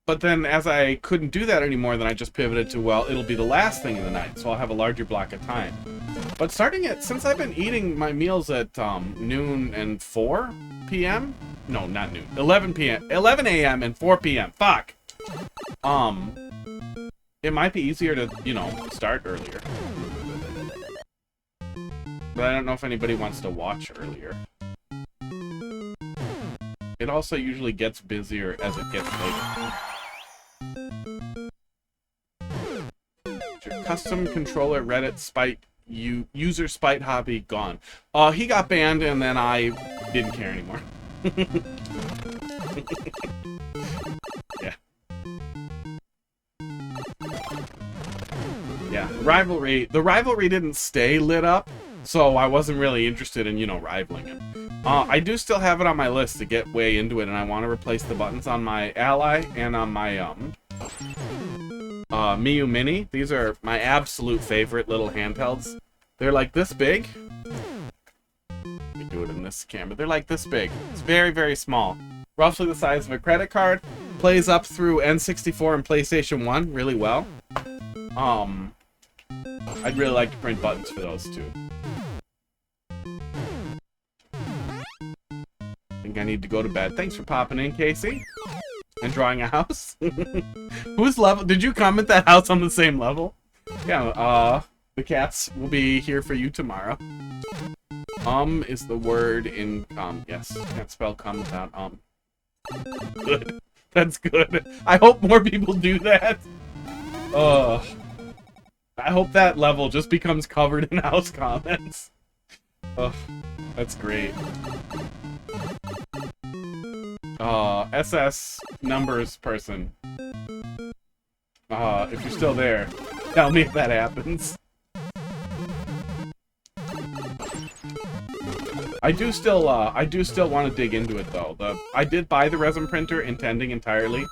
But then as I couldn't do that anymore, then I just pivoted to, well, it'll be the last thing in the night, so I'll have a larger block of time. But since I've been eating my meals at noon and 4 p.m. No, not noon. 11 p.m. 11 a.m. and 4 p.m. Fuck. It might be easier to, you know, start earlier. But I don't know if anybody wants to watch earlier. It also usually gets busier as it gets later. Your custom controller Reddit spite user spite hobby gone. He got banned and then I didn't care anymore. Yeah. Yeah, the rivalry didn't stay lit up, so I wasn't really interested in, you know, rivaling him. I do still have it on my list to get way into it, and I want to replace the buttons on my Ally and on my, Miu Mini. These are my absolute favorite little handhelds. They're like this big. Let me do it in this camera. They're like this big. It's very, very small. Roughly the size of a credit card. Plays up through N64 and PlayStation 1 really well. I'd really like to print buttons for those too. I think I need to go to bed. Thanks for popping in, Casey. And drawing a house. Whose level? Did you comment that house on the same level? Yeah, the cats will be here for you tomorrow. Is the word in yes. Can't spell without Good. That's good. I hope more people do that. I hope that level just becomes covered in house comments. That's great. SS numbers person. If you're still there, tell me if that happens. I do still want to dig into it though. I did buy the resin printer intending entirely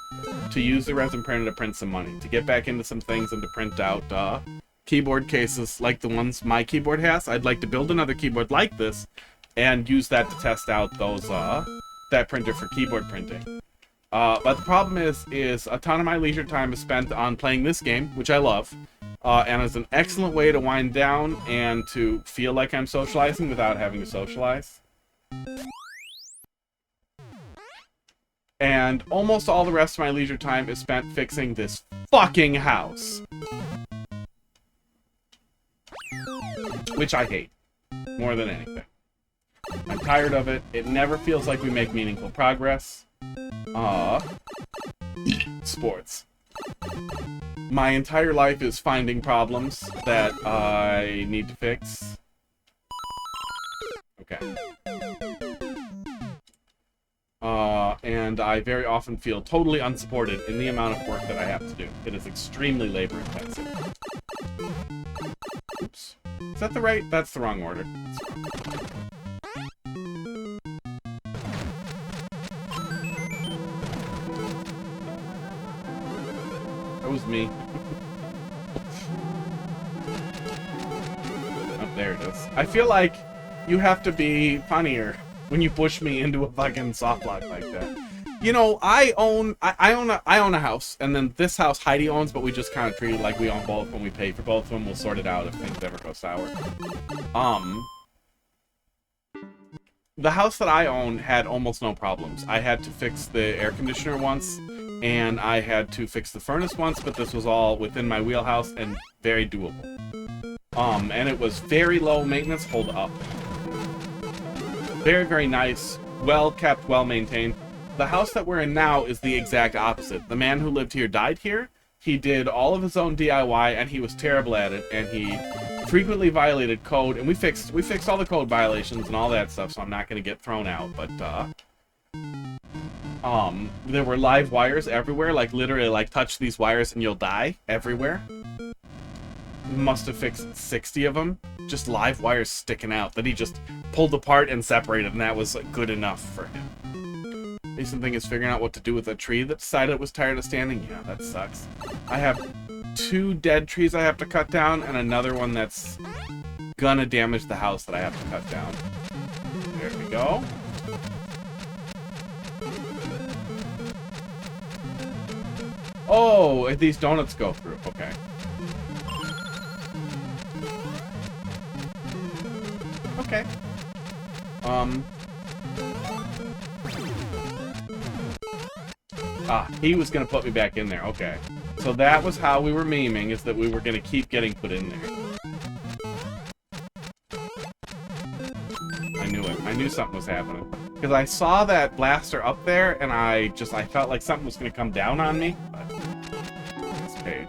to use the resin printer to print some money, to get back into some things and to print out keyboard cases like the ones my keyboard has. I'd like to build another keyboard like this and use that to test out those that printer for keyboard printing. But the problem is a ton of my leisure time is spent on playing this game, which I love, and it's an excellent way to wind down and to feel like I'm socializing without having to socialize. And almost all the rest of my leisure time is spent fixing this fucking house. Which I hate, more than anything. I'm tired of it. It never feels like we make meaningful progress. Sports. My entire life is finding problems that I need to fix. Okay. And I very often feel totally unsupported in the amount of work that I have to do. It is extremely labor intensive. Oops. Is that the right? That's the wrong order. That was me. Oh, there it is. I feel like you have to be funnier when you push me into a fucking softlock like that. You know, I own a house, and then this house Heidi owns, but we just kind of treat it like we own both. When we pay for both of them, we'll sort it out if things ever go sour. The house that I own had almost no problems. I had to fix the air conditioner once, and I had to fix the furnace once, but this was all within my wheelhouse and very doable. And it was very low maintenance. Hold up. Very, very nice, well kept, well maintained. The house that we're in now is the exact opposite. The man who lived here died here. He did all of his own DIY, and he was terrible at it, and he frequently violated code, and we fixed all the code violations and all that stuff, so I'm not going to get thrown out, but there were live wires everywhere, like literally like touch these wires and you'll die everywhere. Must have fixed 60 of them, just live wires sticking out that he just pulled apart and separated, and that was like, good enough for him. Decent thing is figuring out what to do with a tree that decided it was tired of standing. Yeah, that sucks. I have 2 dead trees I have to cut down, and another one that's gonna damage the house that I have to cut down. There we go. Oh, these donuts go through. Okay. Okay. He was gonna put me back in there. Okay. So that was how we were memeing, is that we were gonna keep getting put in there. I knew it. I knew something was happening. Because I saw that blaster up there, and I felt like something was gonna come down on me. But it's paid.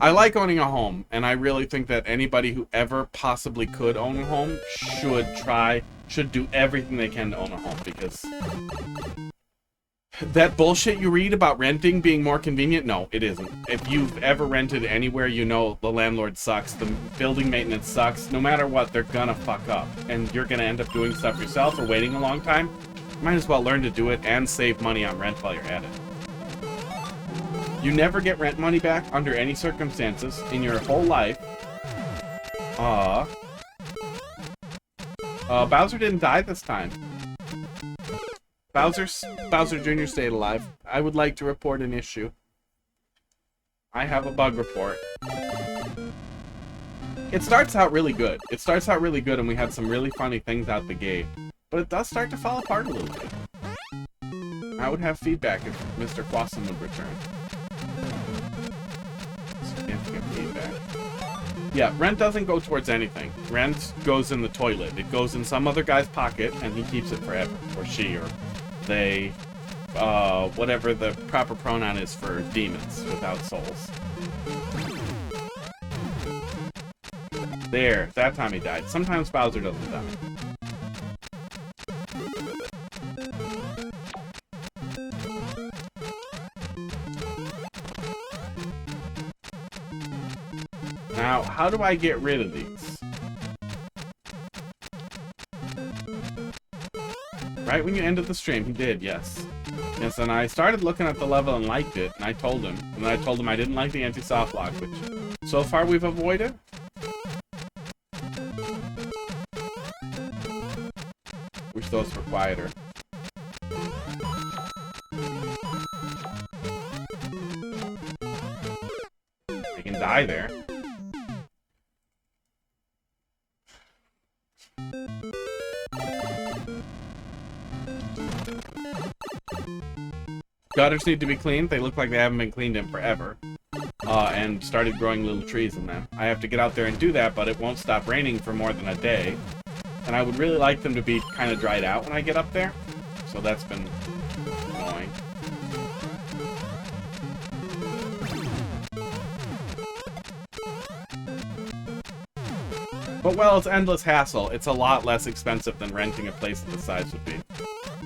I like owning a home, and I really think that anybody who ever possibly could own a home should do everything they can to own a home, because that bullshit you read about renting being more convenient, no, it isn't. If you've ever rented anywhere, you know the landlord sucks, the building maintenance sucks. No matter what, they're gonna fuck up, and you're gonna end up doing stuff yourself or waiting a long time. You might as well learn to do it and save money on rent while you're at it. You never get rent money back under any circumstances in your whole life. Bowser didn't die this time. Bowser Jr. stayed alive. I would like to report an issue. I have a bug report. It starts out really good. And we had some really funny things out the gate. But it does start to fall apart a little bit. I would have feedback if Mr. Quasim would return. Significant feedback. Yeah, rent doesn't go towards anything. Rent goes in the toilet. It goes in some other guy's pocket, and he keeps it forever. Or she, or they, whatever the proper pronoun is for demons without souls. There, that time he died. Sometimes Bowser doesn't die. Now, how do I get rid of these? Right when you ended the stream, he did, yes. Yes, and I started looking at the level and liked it, and I told him. And then I told him I didn't like the anti-softlock, which so far we've avoided. Wish those were quieter. They can die there. Gutters need to be cleaned. They look like they haven't been cleaned in forever. And started growing little trees in them. I have to get out there and do that, but it won't stop raining for more than a day. And I would really like them to be kind of dried out when I get up there. So that's been annoying. But well, it's endless hassle. It's a lot less expensive than renting a place of this size would be.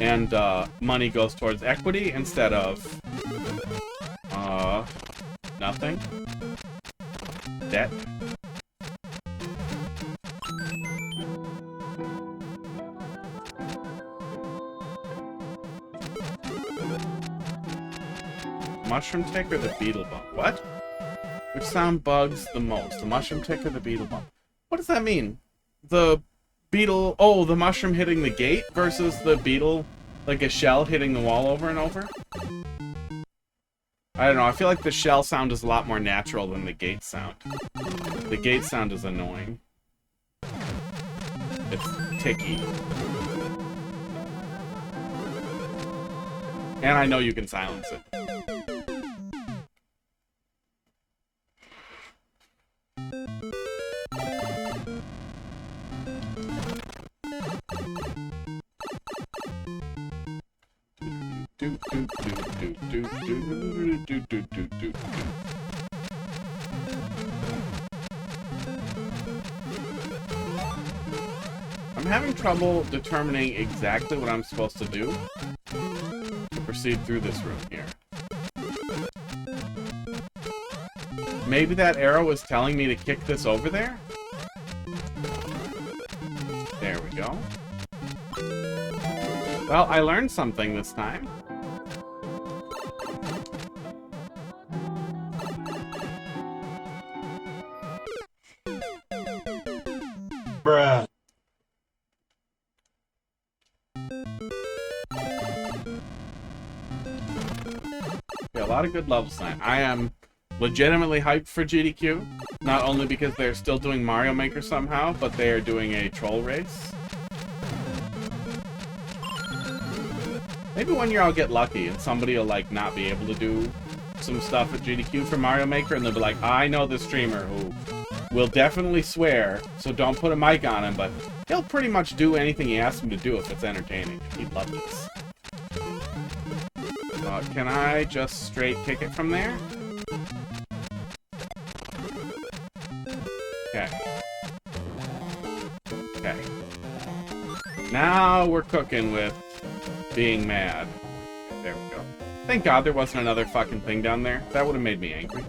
And money goes towards equity instead of nothing. Debt. Mushroom tick or the beetle bump? What? Which sound bugs the most? The mushroom tick or the beetle bump? What does that mean? The beetle... Oh, the mushroom hitting the gate versus the beetle, like a shell hitting the wall over and over? I don't know, I feel like the shell sound is a lot more natural than the gate sound. The gate sound is annoying. It's ticky. And I know you can silence it. I'm having trouble determining exactly what I'm supposed to do to proceed through this room here. Maybe that arrow is telling me to kick this over there? There we go. Well, I learned something this time. Bruh. Yeah, a lot of good levels tonight. I am legitimately hyped for GDQ. Not only because they're still doing Mario Maker somehow, but they are doing a troll race. Maybe one year I'll get lucky and somebody will, like, not be able to do some stuff at GDQ for Mario Maker, and they'll be like, I know this streamer who will definitely swear, so don't put a mic on him, but he'll pretty much do anything he asks him to do if it's entertaining. He'd love this. Can I just straight kick it from there? Okay. Okay. Now we're cooking with being mad. There we go. Thank God there wasn't another fucking thing down there. That would have made me angry.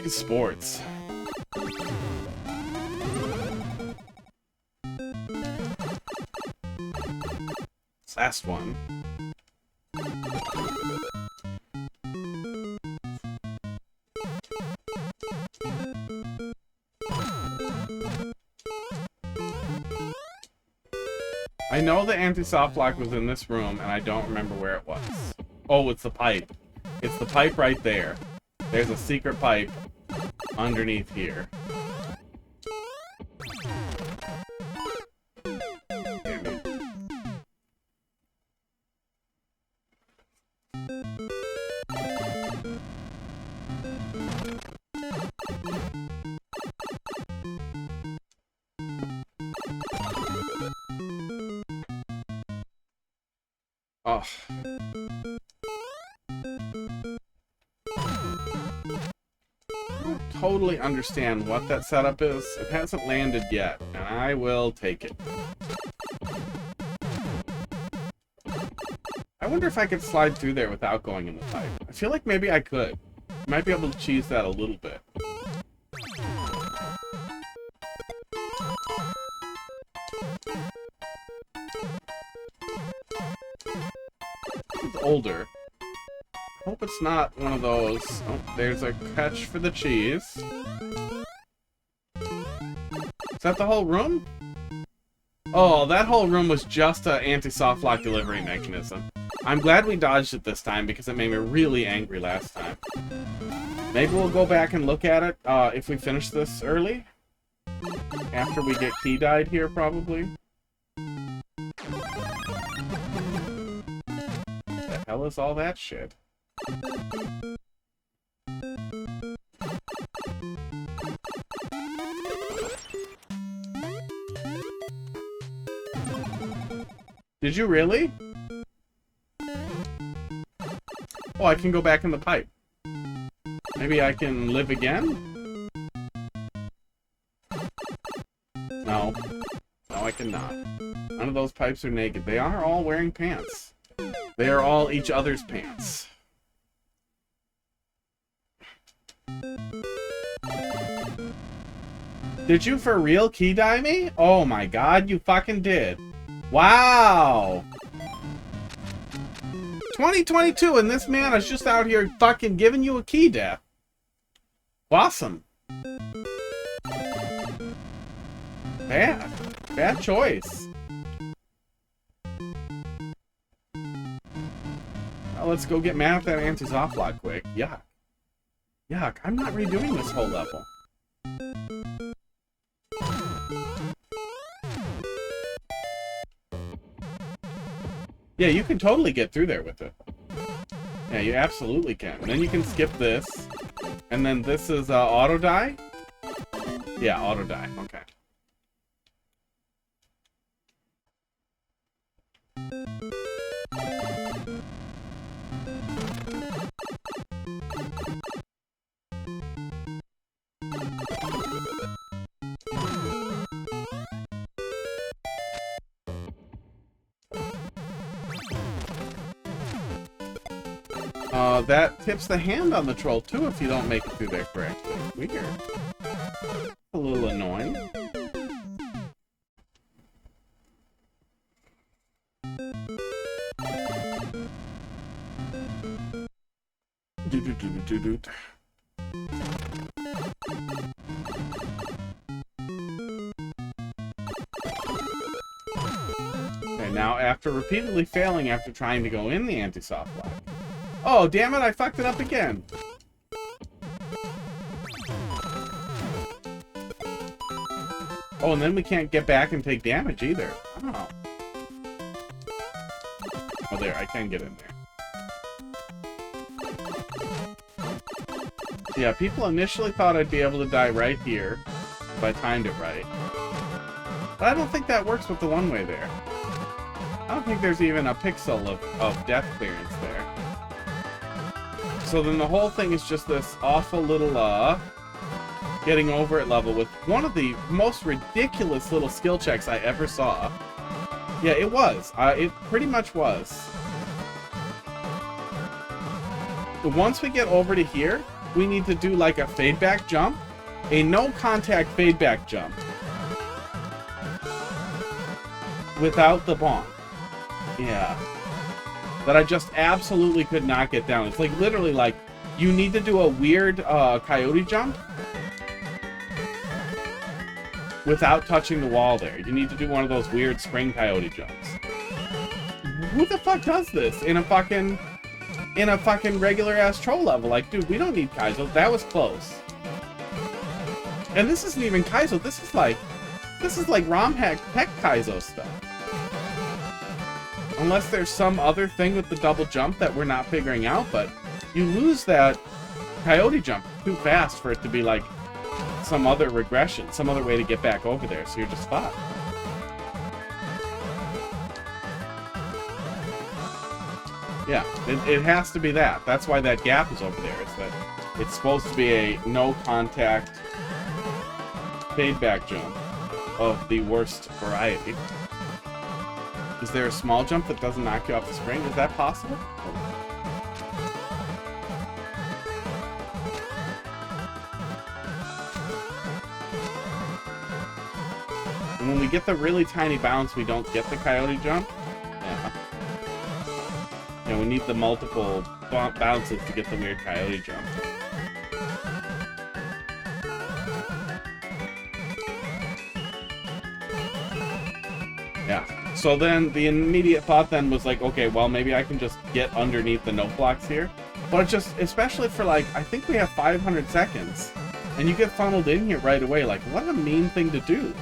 Sports. Last one. I know the anti-softlock was in this room, and I don't remember where it was. Oh, it's the pipe. It's the pipe right there. There's a secret pipe underneath here. Oh. I don't totally understand what that setup is. It hasn't landed yet, and I will take it. I wonder if I could slide through there without going in the pipe. I feel like maybe I could. Might be able to cheese that a little bit. sounds older. Hope it's not one of those. Oh, there's a catch for the cheese. Is that the whole room? Oh, that whole room was just an anti-softlock delivery mechanism. I'm glad we dodged it this time because it made me really angry last time. Maybe we'll go back and look at it if we finish this early. After we get key dyed here, probably. The hell is all that shit? Did you really? Oh, I can go back in the pipe. Maybe I can live again? No. No, I cannot. None of those pipes are naked. They are all wearing pants. They are all each other's pants. Did you for real key dye me? Oh my god, you fucking did. Wow! 2022 and this man is just out here fucking giving you a key death. Awesome. Bad. Bad choice. Well, let's go get mad at that anti-softlock quick. Yuck. Yuck, I'm not redoing this whole level. Yeah, you can totally get through there with it. Yeah, you absolutely can. And then you can skip this. And then this is auto die? Yeah, auto die. Okay. That tips the hand on the troll too if you don't make it through there correctly. Weird. A little annoying. Okay, now after repeatedly failing after trying to go in the anti-softlock. Oh, damn it, I fucked it up again. Oh, and then we can't get back and take damage either. Oh. Oh, there, I can get in there. Yeah, people initially thought I'd be able to die right here if I timed it right. But I don't think that works with the one-way there. I don't think there's even a pixel of death clearance there. So then the whole thing is just this awful little, getting over it level with one of the most ridiculous little skill checks I ever saw. Yeah, it was. It pretty much was. But once we get over to here, we need to do like a fade back jump. A no-contact fade back jump. Without the bonk. Yeah. That I just absolutely could not get down. It's like literally like you need to do a weird coyote jump without touching the wall there. You need to do one of those weird spring coyote jumps. Who the fuck does this in a fucking regular ass troll level? Like, dude, we don't need Kaizo. That was close. And this isn't even Kaizo. This is like ROM hack tech Kaizo stuff. Unless there's some other thing with the double jump that we're not figuring out, but you lose that coyote jump too fast for it to be like some other regression, some other way to get back over there, so you're just fucked. Yeah, it has to be that. That's why that gap is over there, is that it's supposed to be a no-contact fade-back jump of the worst variety. Is there a small jump that doesn't knock you off the spring? Is that possible? And when we get the really tiny bounce, we don't get the coyote jump? Yeah. Yeah, we need the multiple bounces to get the weird coyote jump. Yeah. So then the immediate thought then was like, okay, well, maybe I can just get underneath the note blocks here. But it's just, especially for like, I think we have 500 seconds. And you get funneled in here right away. Like, what a mean thing to do.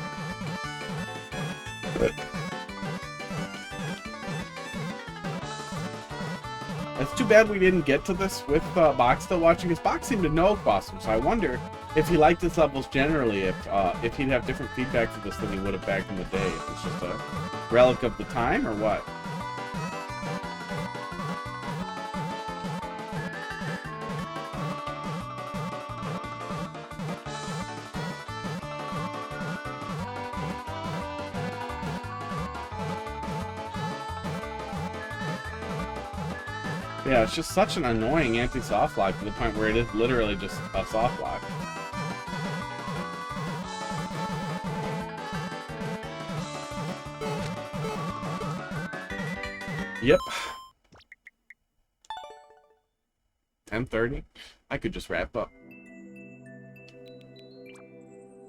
It's too bad we didn't get to this with Box still watching, because Box seemed to know Quasum, so I wonder if he liked his levels generally, if he'd have different feedback for this than he would have back in the day. If it's just a relic of the time, or what? Yeah, it's just such an annoying anti-soft lock to the point where it is literally just a soft lock. Yep. 10:30. I could just wrap up.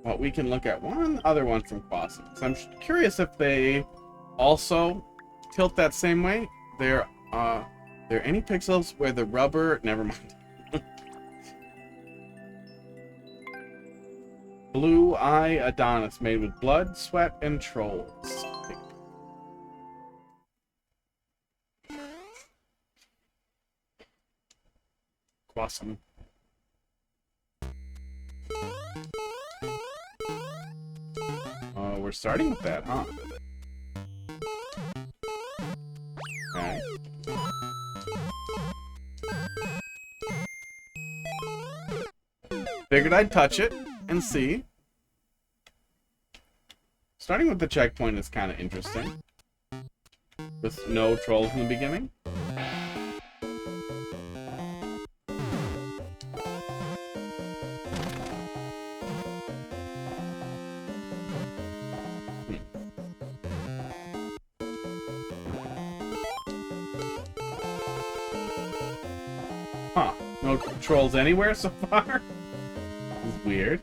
Well, we can look at one other one from Quasum. So I'm curious if they also tilt that same way. There are any pixels where the rubber... Never mind. Blue Eye Adonis made with blood, sweat, and trolls. Quasum. We're starting with that, huh? Okay. Figured I'd touch it and see. Starting with the checkpoint is kind of interesting. With no trolls in the beginning. Huh. No trolls anywhere so far? This is weird.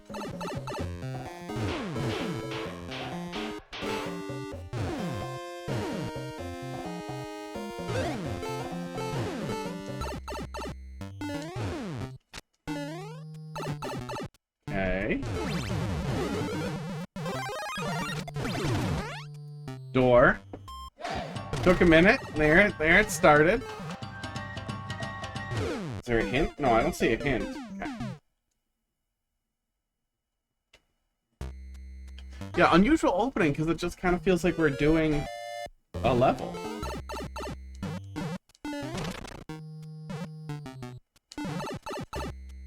Okay. Door. Took a minute. There it started. Is there a hint? No, I don't see a hint. Okay. Yeah, unusual opening because it just kind of feels like we're doing a level.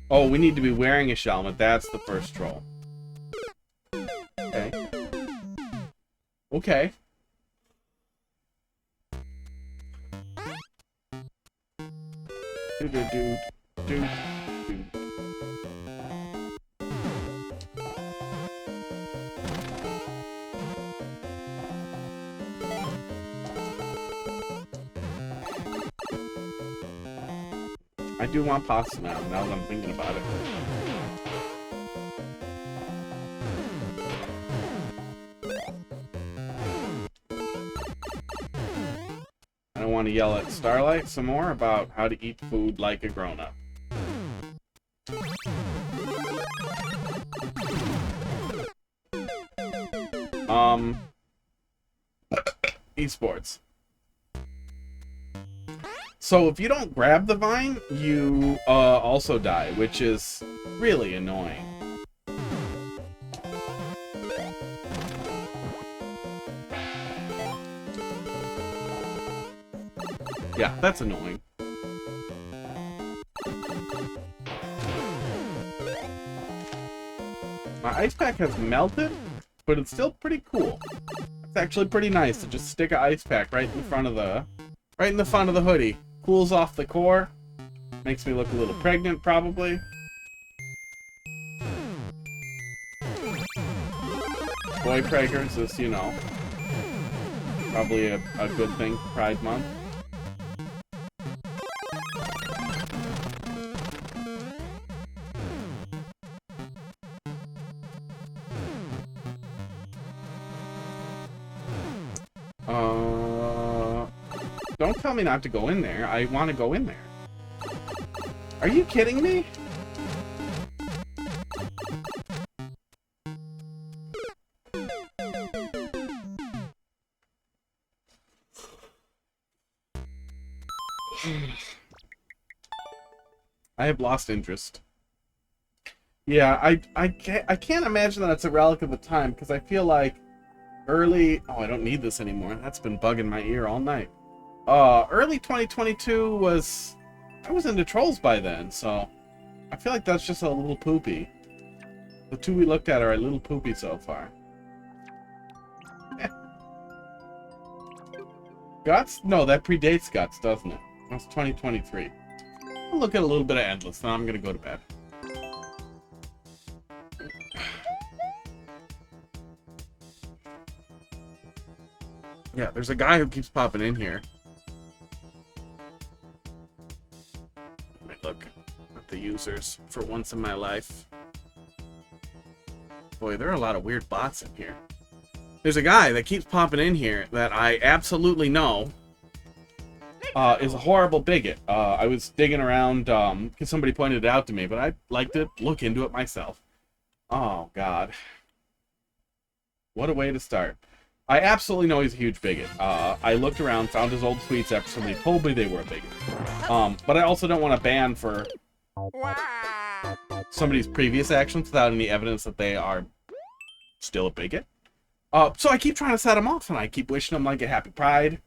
Oh, we need to be wearing a helmet. That's the first troll. Okay. Okay. Do. I do want pasta now that I'm thinking about it. I don't want to yell at Starlight some more about how to eat food like a grown-up. Esports. So if you don't grab the vine, you also die, which is really annoying. Yeah, that's annoying. My ice pack has melted, but it's still pretty cool. It's actually pretty nice to just stick an ice pack right in the front of the hoodie. Cools off the core. Makes me look a little pregnant, probably. Boy preggers is, you know, probably a good thing for Pride Month. Don't tell me not to go in there. I want to go in there. Are you kidding me? I have lost interest. Yeah, I can't imagine that it's a relic of the time, because I feel like early... Oh, I don't need this anymore. That's been bugging my ear all night. Early 2022 was... I was into trolls by then, so... I feel like that's just a little poopy. The two we looked at are a little poopy so far. Guts? No, that predates Guts, doesn't it? That's 2023. I'll look at a little bit of Endless, then I'm gonna go to bed. Yeah, there's a guy who keeps popping in here. Let me look at the users for once in my life. Boy, there are a lot of weird bots in here. There's a guy that keeps popping in here that I absolutely know is a horrible bigot. I was digging around because somebody pointed it out to me, but I'd like to look into it myself. Oh, God. What a way to start. I absolutely know he's a huge bigot. I looked around, found his old tweets after somebody told me they were a bigot. But I also don't want to ban for somebody's previous actions without any evidence that they are still a bigot. So I keep trying to set him off, and I keep wishing him like a happy Pride.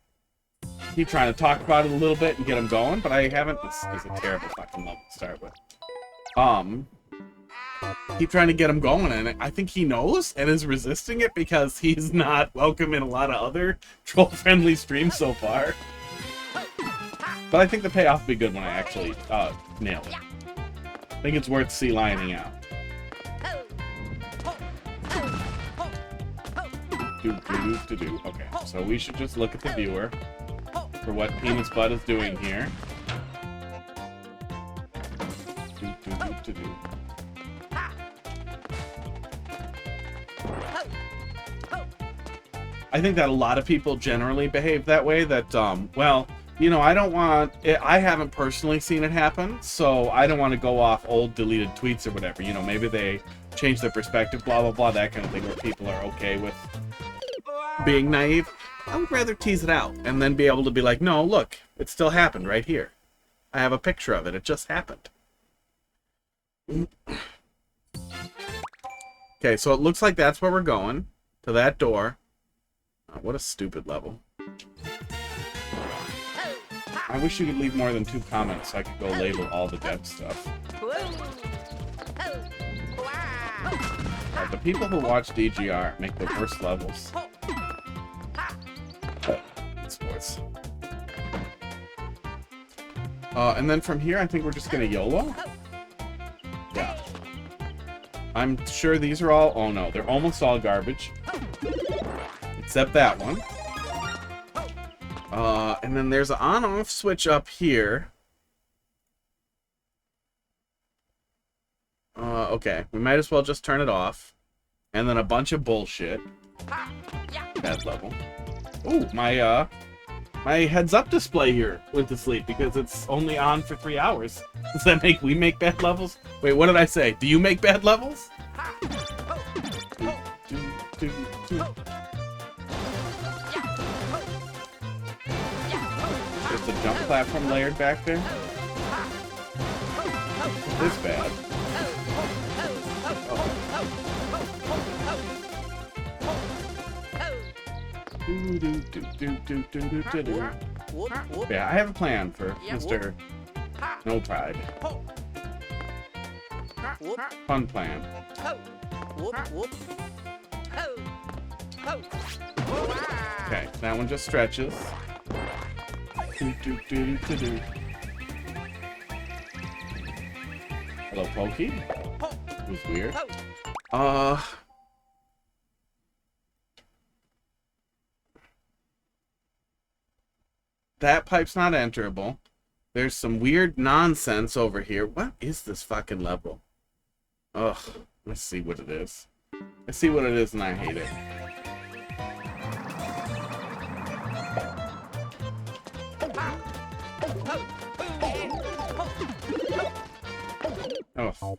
Keep trying to talk about it a little bit and get him going, but I haven't. This is a terrible fucking level to start with. Keep trying to get him going, and I think he knows and is resisting it because he's not welcome in a lot of other troll-friendly streams so far. But I think the payoff will be good when I actually nail it. I think it's worth sea lioning out. Okay, so we should just look at the viewer for what Penis Butt is doing here. I think that a lot of people generally behave that way, that, well, you know, I don't want it, I haven't personally seen it happen, so I don't want to go off old deleted tweets or whatever. You know, maybe they change their perspective, blah, blah, blah, that kind of thing, where people are okay with being naive. I would rather tease it out and then be able to be like, no, look, it still happened right here. I have a picture of it. It just happened. Okay, so it looks like that's where we're going. To that door. Oh, what a stupid level. I wish you could leave more than 2 comments so I could go label all the dead stuff. The people who watch DGR make the worst levels. Sports. And then from here, I think we're just gonna YOLO. Yeah. I'm sure these are all... Oh no, they're almost all garbage. Except that one. And then there's an on-off switch up here. Okay, we might as well just turn it off. And then a bunch of bullshit. Bad level. Ooh, my heads-up display here went to sleep because it's only on for 3 hours. Does that make we make bad levels? Wait, what did I say? Do you make bad levels? There's the jump platform layered back there. This bad. Yeah, I have a plan for Mr. No Pride. Fun plan. Okay, that one just stretches. Hello, Pokey. It was weird. That pipe's not enterable. There's some weird nonsense over here. What is this fucking level? Ugh. Let's see what it is. I see what it is and I hate it. Oh.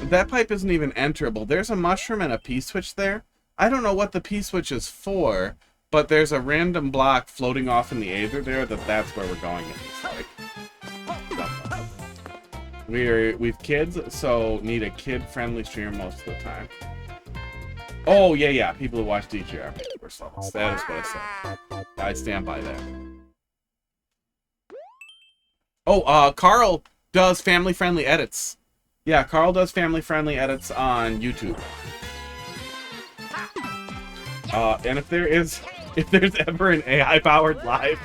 That pipe isn't even enterable. There's a mushroom and a P-switch there. I don't know what the P-switch is for, but there's a random block floating off in the aether there that's where we're going. We've kids, so need a kid-friendly streamer most of the time. Oh, yeah. People who watch DGR levels. That is what I said. I stand by that. Oh, Carl does family-friendly edits. Yeah, Carl does family-friendly edits on YouTube. And if there's ever an AI-powered live,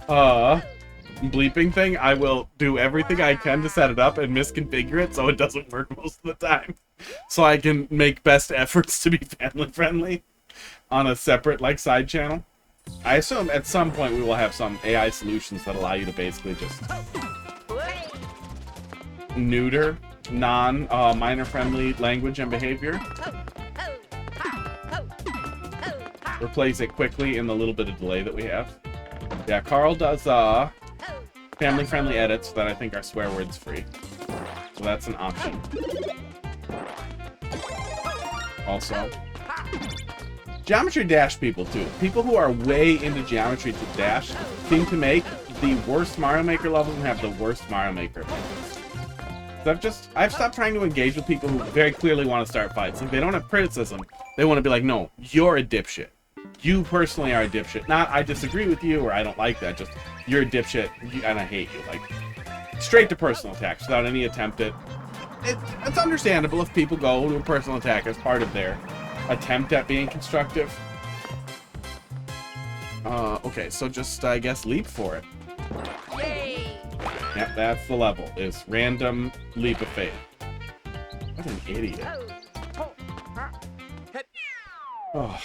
bleeping thing, I will do everything I can to set it up and misconfigure it so it doesn't work most of the time. So I can make best efforts to be family-friendly on a separate, like, side channel. I assume at some point we will have some AI solutions that allow you to basically just neuter non-minor-friendly language and behavior. Replace it quickly in the little bit of delay that we have. Yeah, Carl does family-friendly edits that I think are swear words free. So that's an option. Also, Geometry Dash people too. People who are way into Geometry to Dash seem to make the worst Mario Maker levels and have the worst Mario Maker levels. So I've stopped trying to engage with people who very clearly want to start fights. If they don't have criticism, they want to be like, no, you're a dipshit. You personally are a dipshit. Not, I disagree with you or I don't like that. Just, you're a dipshit and I hate you. Like, straight to personal attacks without any attempt at... It's understandable if people go to a personal attack as part of their attempt at being constructive. Okay, so just, I guess, leap for it. Yay! Yep, that's the level, is random leap of faith. What an idiot. Oh.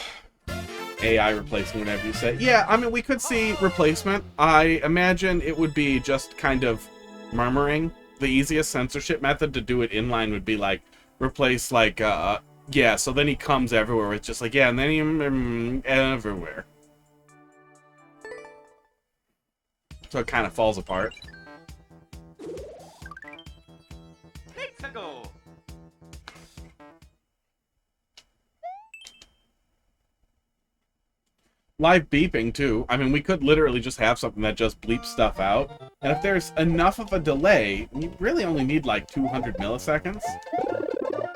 AI replacing whatever you say. Yeah, I mean, we could see replacement. I imagine it would be just kind of murmuring. The easiest censorship method to do it inline would be, like, replace, like, yeah, so then he comes everywhere. It's just like, yeah, and then he everywhere. So it kind of falls apart. Let's go. Live beeping, too. I mean, we could literally just have something that just bleeps stuff out. And if there's enough of a delay, you really only need, like, 200 milliseconds.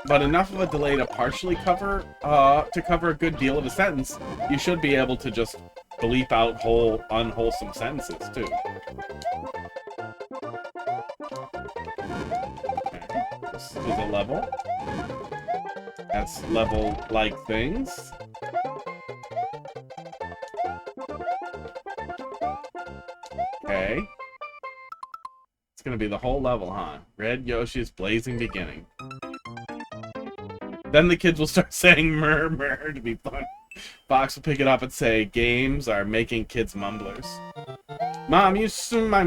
But enough of a delay to partially cover, a good deal of a sentence, you should be able to just bleep out whole, unwholesome sentences, too. Okay. This is a level. That's level-like things. Okay. It's gonna be the whole level, huh? Red Yoshi's blazing beginning. Then the kids will start saying murmur to be fun. Fox will pick it up and say, games are making kids mumblers. Mom, you soon my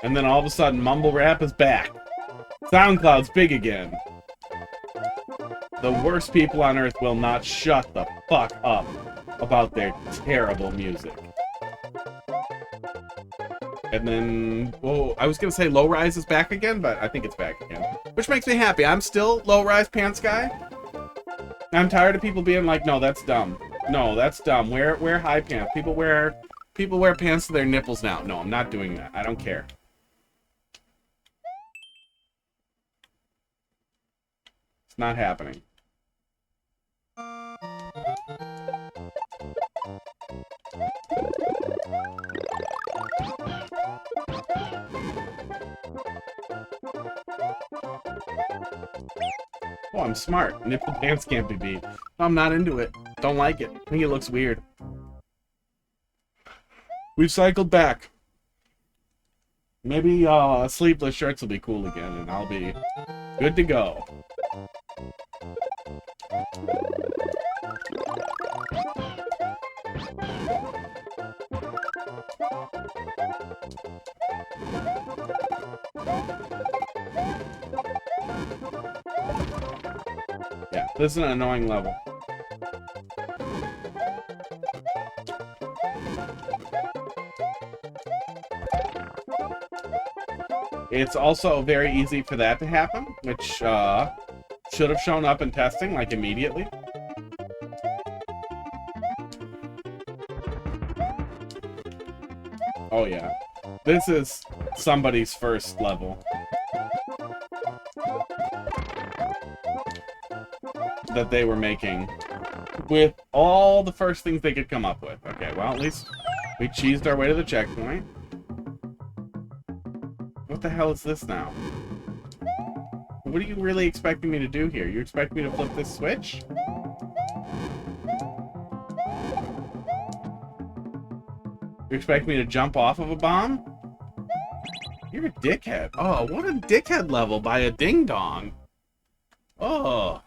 And then all of a sudden, mumble rap is back. SoundCloud's big again. The worst people on earth will not shut the fuck up about their terrible music. And then, oh, I was gonna say Low Rise is back again, but I think it's back again. Which makes me happy. I'm still Low Rise pants guy. I'm tired of people being like, no, that's dumb. No, that's dumb. Wear high pants. People wear pants to their nipples now. No, I'm not doing that. I don't care. It's not happening. Oh, I'm smart. Nipple pants can't be beat. I'm not into it. Don't like it. I think it looks weird. We've cycled back. Maybe sleeveless shirts will be cool again, and I'll be good to go. Yeah, this is an annoying level. It's also very easy for that to happen, which should have shown up in testing, like, immediately. Oh, yeah. This is somebody's first level that they were making with all the first things they could come up with. Okay, well, at least we cheesed our way to the checkpoint. What the hell is this now? What are you really expecting me to do here? You expect me to flip this switch? You expect me to jump off of a bomb? You're a dickhead. Oh, what a dickhead level by a ding-dong. Oh.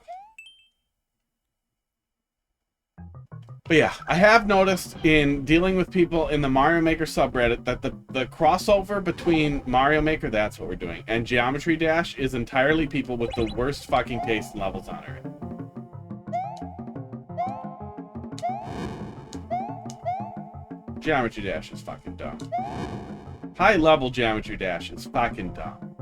But yeah, I have noticed in dealing with people in the Mario Maker subreddit that the crossover between Mario Maker, that's what we're doing, and Geometry Dash is entirely people with the worst fucking taste in levels on Earth. Geometry Dash is fucking dumb. High-level Geometry Dash is fucking dumb.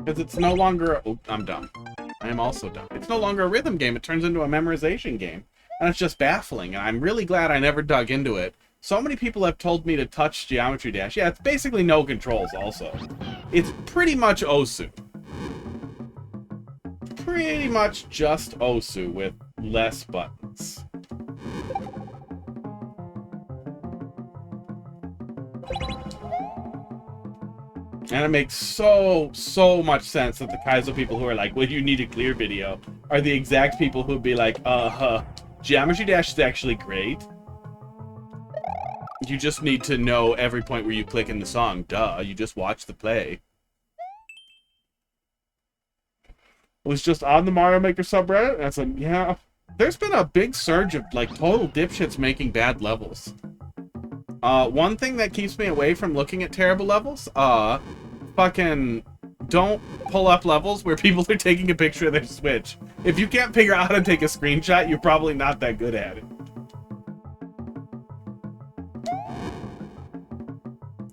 Because it's no longer... Oh, I'm dumb. I am also dumb. It's no longer a rhythm game. It turns into a memorization game. And it's just baffling. And I'm really glad I never dug into it. So many people have told me to touch Geometry Dash. Yeah, it's basically no controls also. It's pretty much Osu. Pretty much just Osu with less buttons. And it makes so much sense that the Kaizo people who are like, well, you need a clear video, are the exact people who'd be like, Geometry Dash is actually great. You just need to know every point where you click in the song. Duh, you just watch the play. It was just on the Mario Maker subreddit, and I said, yeah, there's been a big surge of, like, total dipshits making bad levels. One thing that keeps me away from looking at terrible levels, fucking don't pull up levels where people are taking a picture of their Switch. If you can't figure out how to take a screenshot, you're probably not that good at it.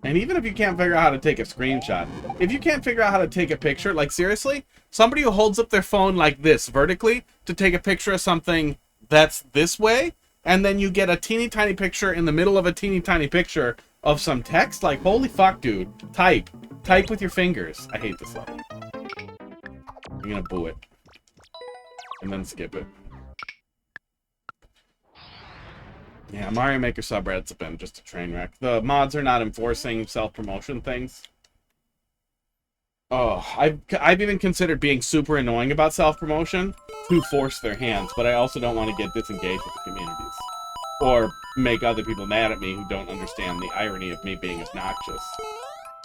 And even if you can't figure out how to take a screenshot, if you can't figure out how to take a picture, like seriously, somebody who holds up their phone like this vertically to take a picture of something that's this way, and then you get a teeny tiny picture in the middle of a teeny tiny picture of some text, like, holy fuck, dude. Type with your fingers. I hate this level. I'm gonna boo it. And then skip it. Yeah, Mario Maker subreddits have been just a train wreck. The mods are not enforcing self-promotion things. Oh, I've even considered being super annoying about self-promotion to force their hands, but I also don't want to get disengaged with the communities. Or make other people mad at me who don't understand the irony of me being obnoxious.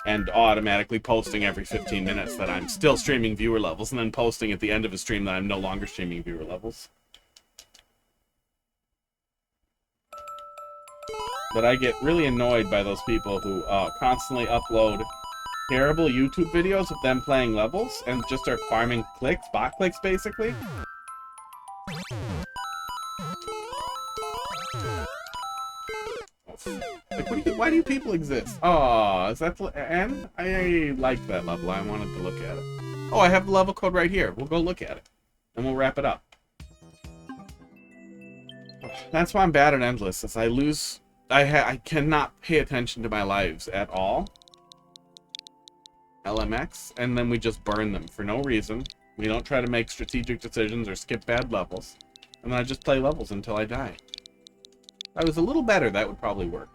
And automatically posting every 15 minutes that I'm still streaming viewer levels, and then posting at the end of a stream that I'm no longer streaming viewer levels. But I get really annoyed by those people who constantly upload terrible YouTube videos of them playing levels and just start farming clicks, bot clicks basically. Like, why do you people exist? Oh, is that and I liked that level. I wanted to look at it. Oh, I have the level code right here. We'll go look at it, and we'll wrap it up. That's why I'm bad at Endless, is I lose. I cannot pay attention to my lives at all. LMX, and then we just burn them for no reason. We don't try to make strategic decisions or skip bad levels. And then I just play levels until I die. If I was a little better, that would probably work.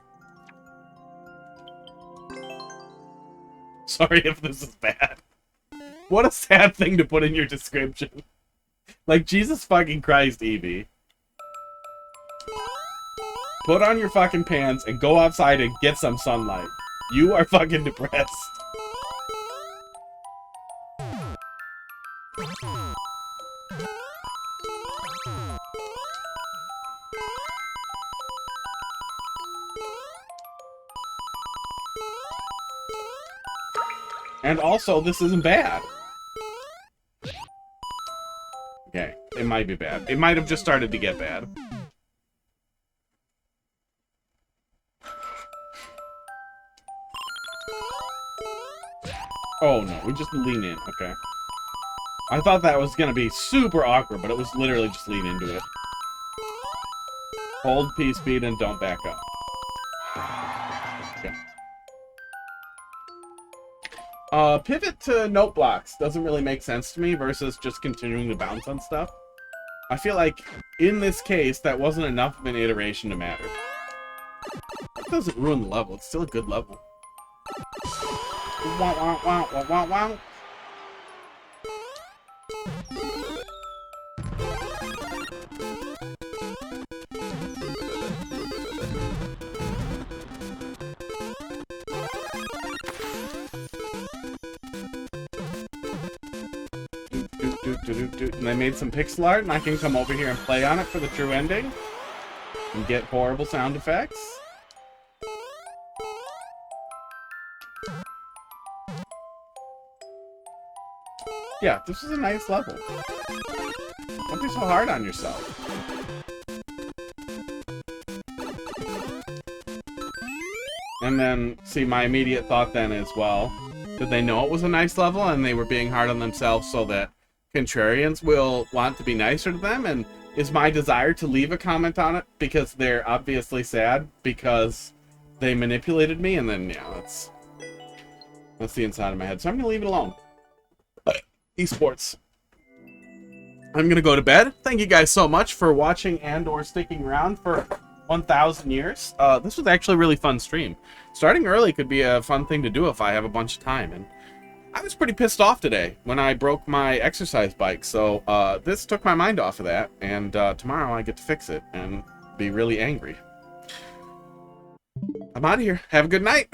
Sorry if this is bad. What a sad thing to put in your description. Like, Jesus fucking Christ, Eevee. Put on your fucking pants and go outside and get some sunlight. You are fucking depressed. And also, this isn't bad. Okay, it might be bad. It might have just started to get bad. Oh no, we just lean in. Okay. I thought that was gonna be super awkward, but it was literally just lean into it. Hold P speed and don't back up. Okay. Pivot to note blocks doesn't really make sense to me versus just continuing to bounce on stuff. I feel like in this case that wasn't enough of an iteration to matter. It doesn't ruin the level. It's still a good level. Wow, wow, wow, wow, wow, wow. And I made some pixel art, and I can come over here and play on it for the true ending and get horrible sound effects. Yeah, this is a nice level. Don't be so hard on yourself. And then, see, my immediate thought then is, well, did they know it was a nice level and they were being hard on themselves so that contrarians will want to be nicer to them? And is my desire to leave a comment on it because they're obviously sad because they manipulated me? And then, yeah, that's the inside of my head. So I'm going to leave it alone. Esports. I'm going to go to bed. Thank you guys so much for watching and or sticking around for 1,000 years. This was actually a really fun stream. Starting early could be a fun thing to do if I have a bunch of time. And I was pretty pissed off today when I broke my exercise bike. So this took my mind off of that. And tomorrow I get to fix it and be really angry. I'm out of here. Have a good night.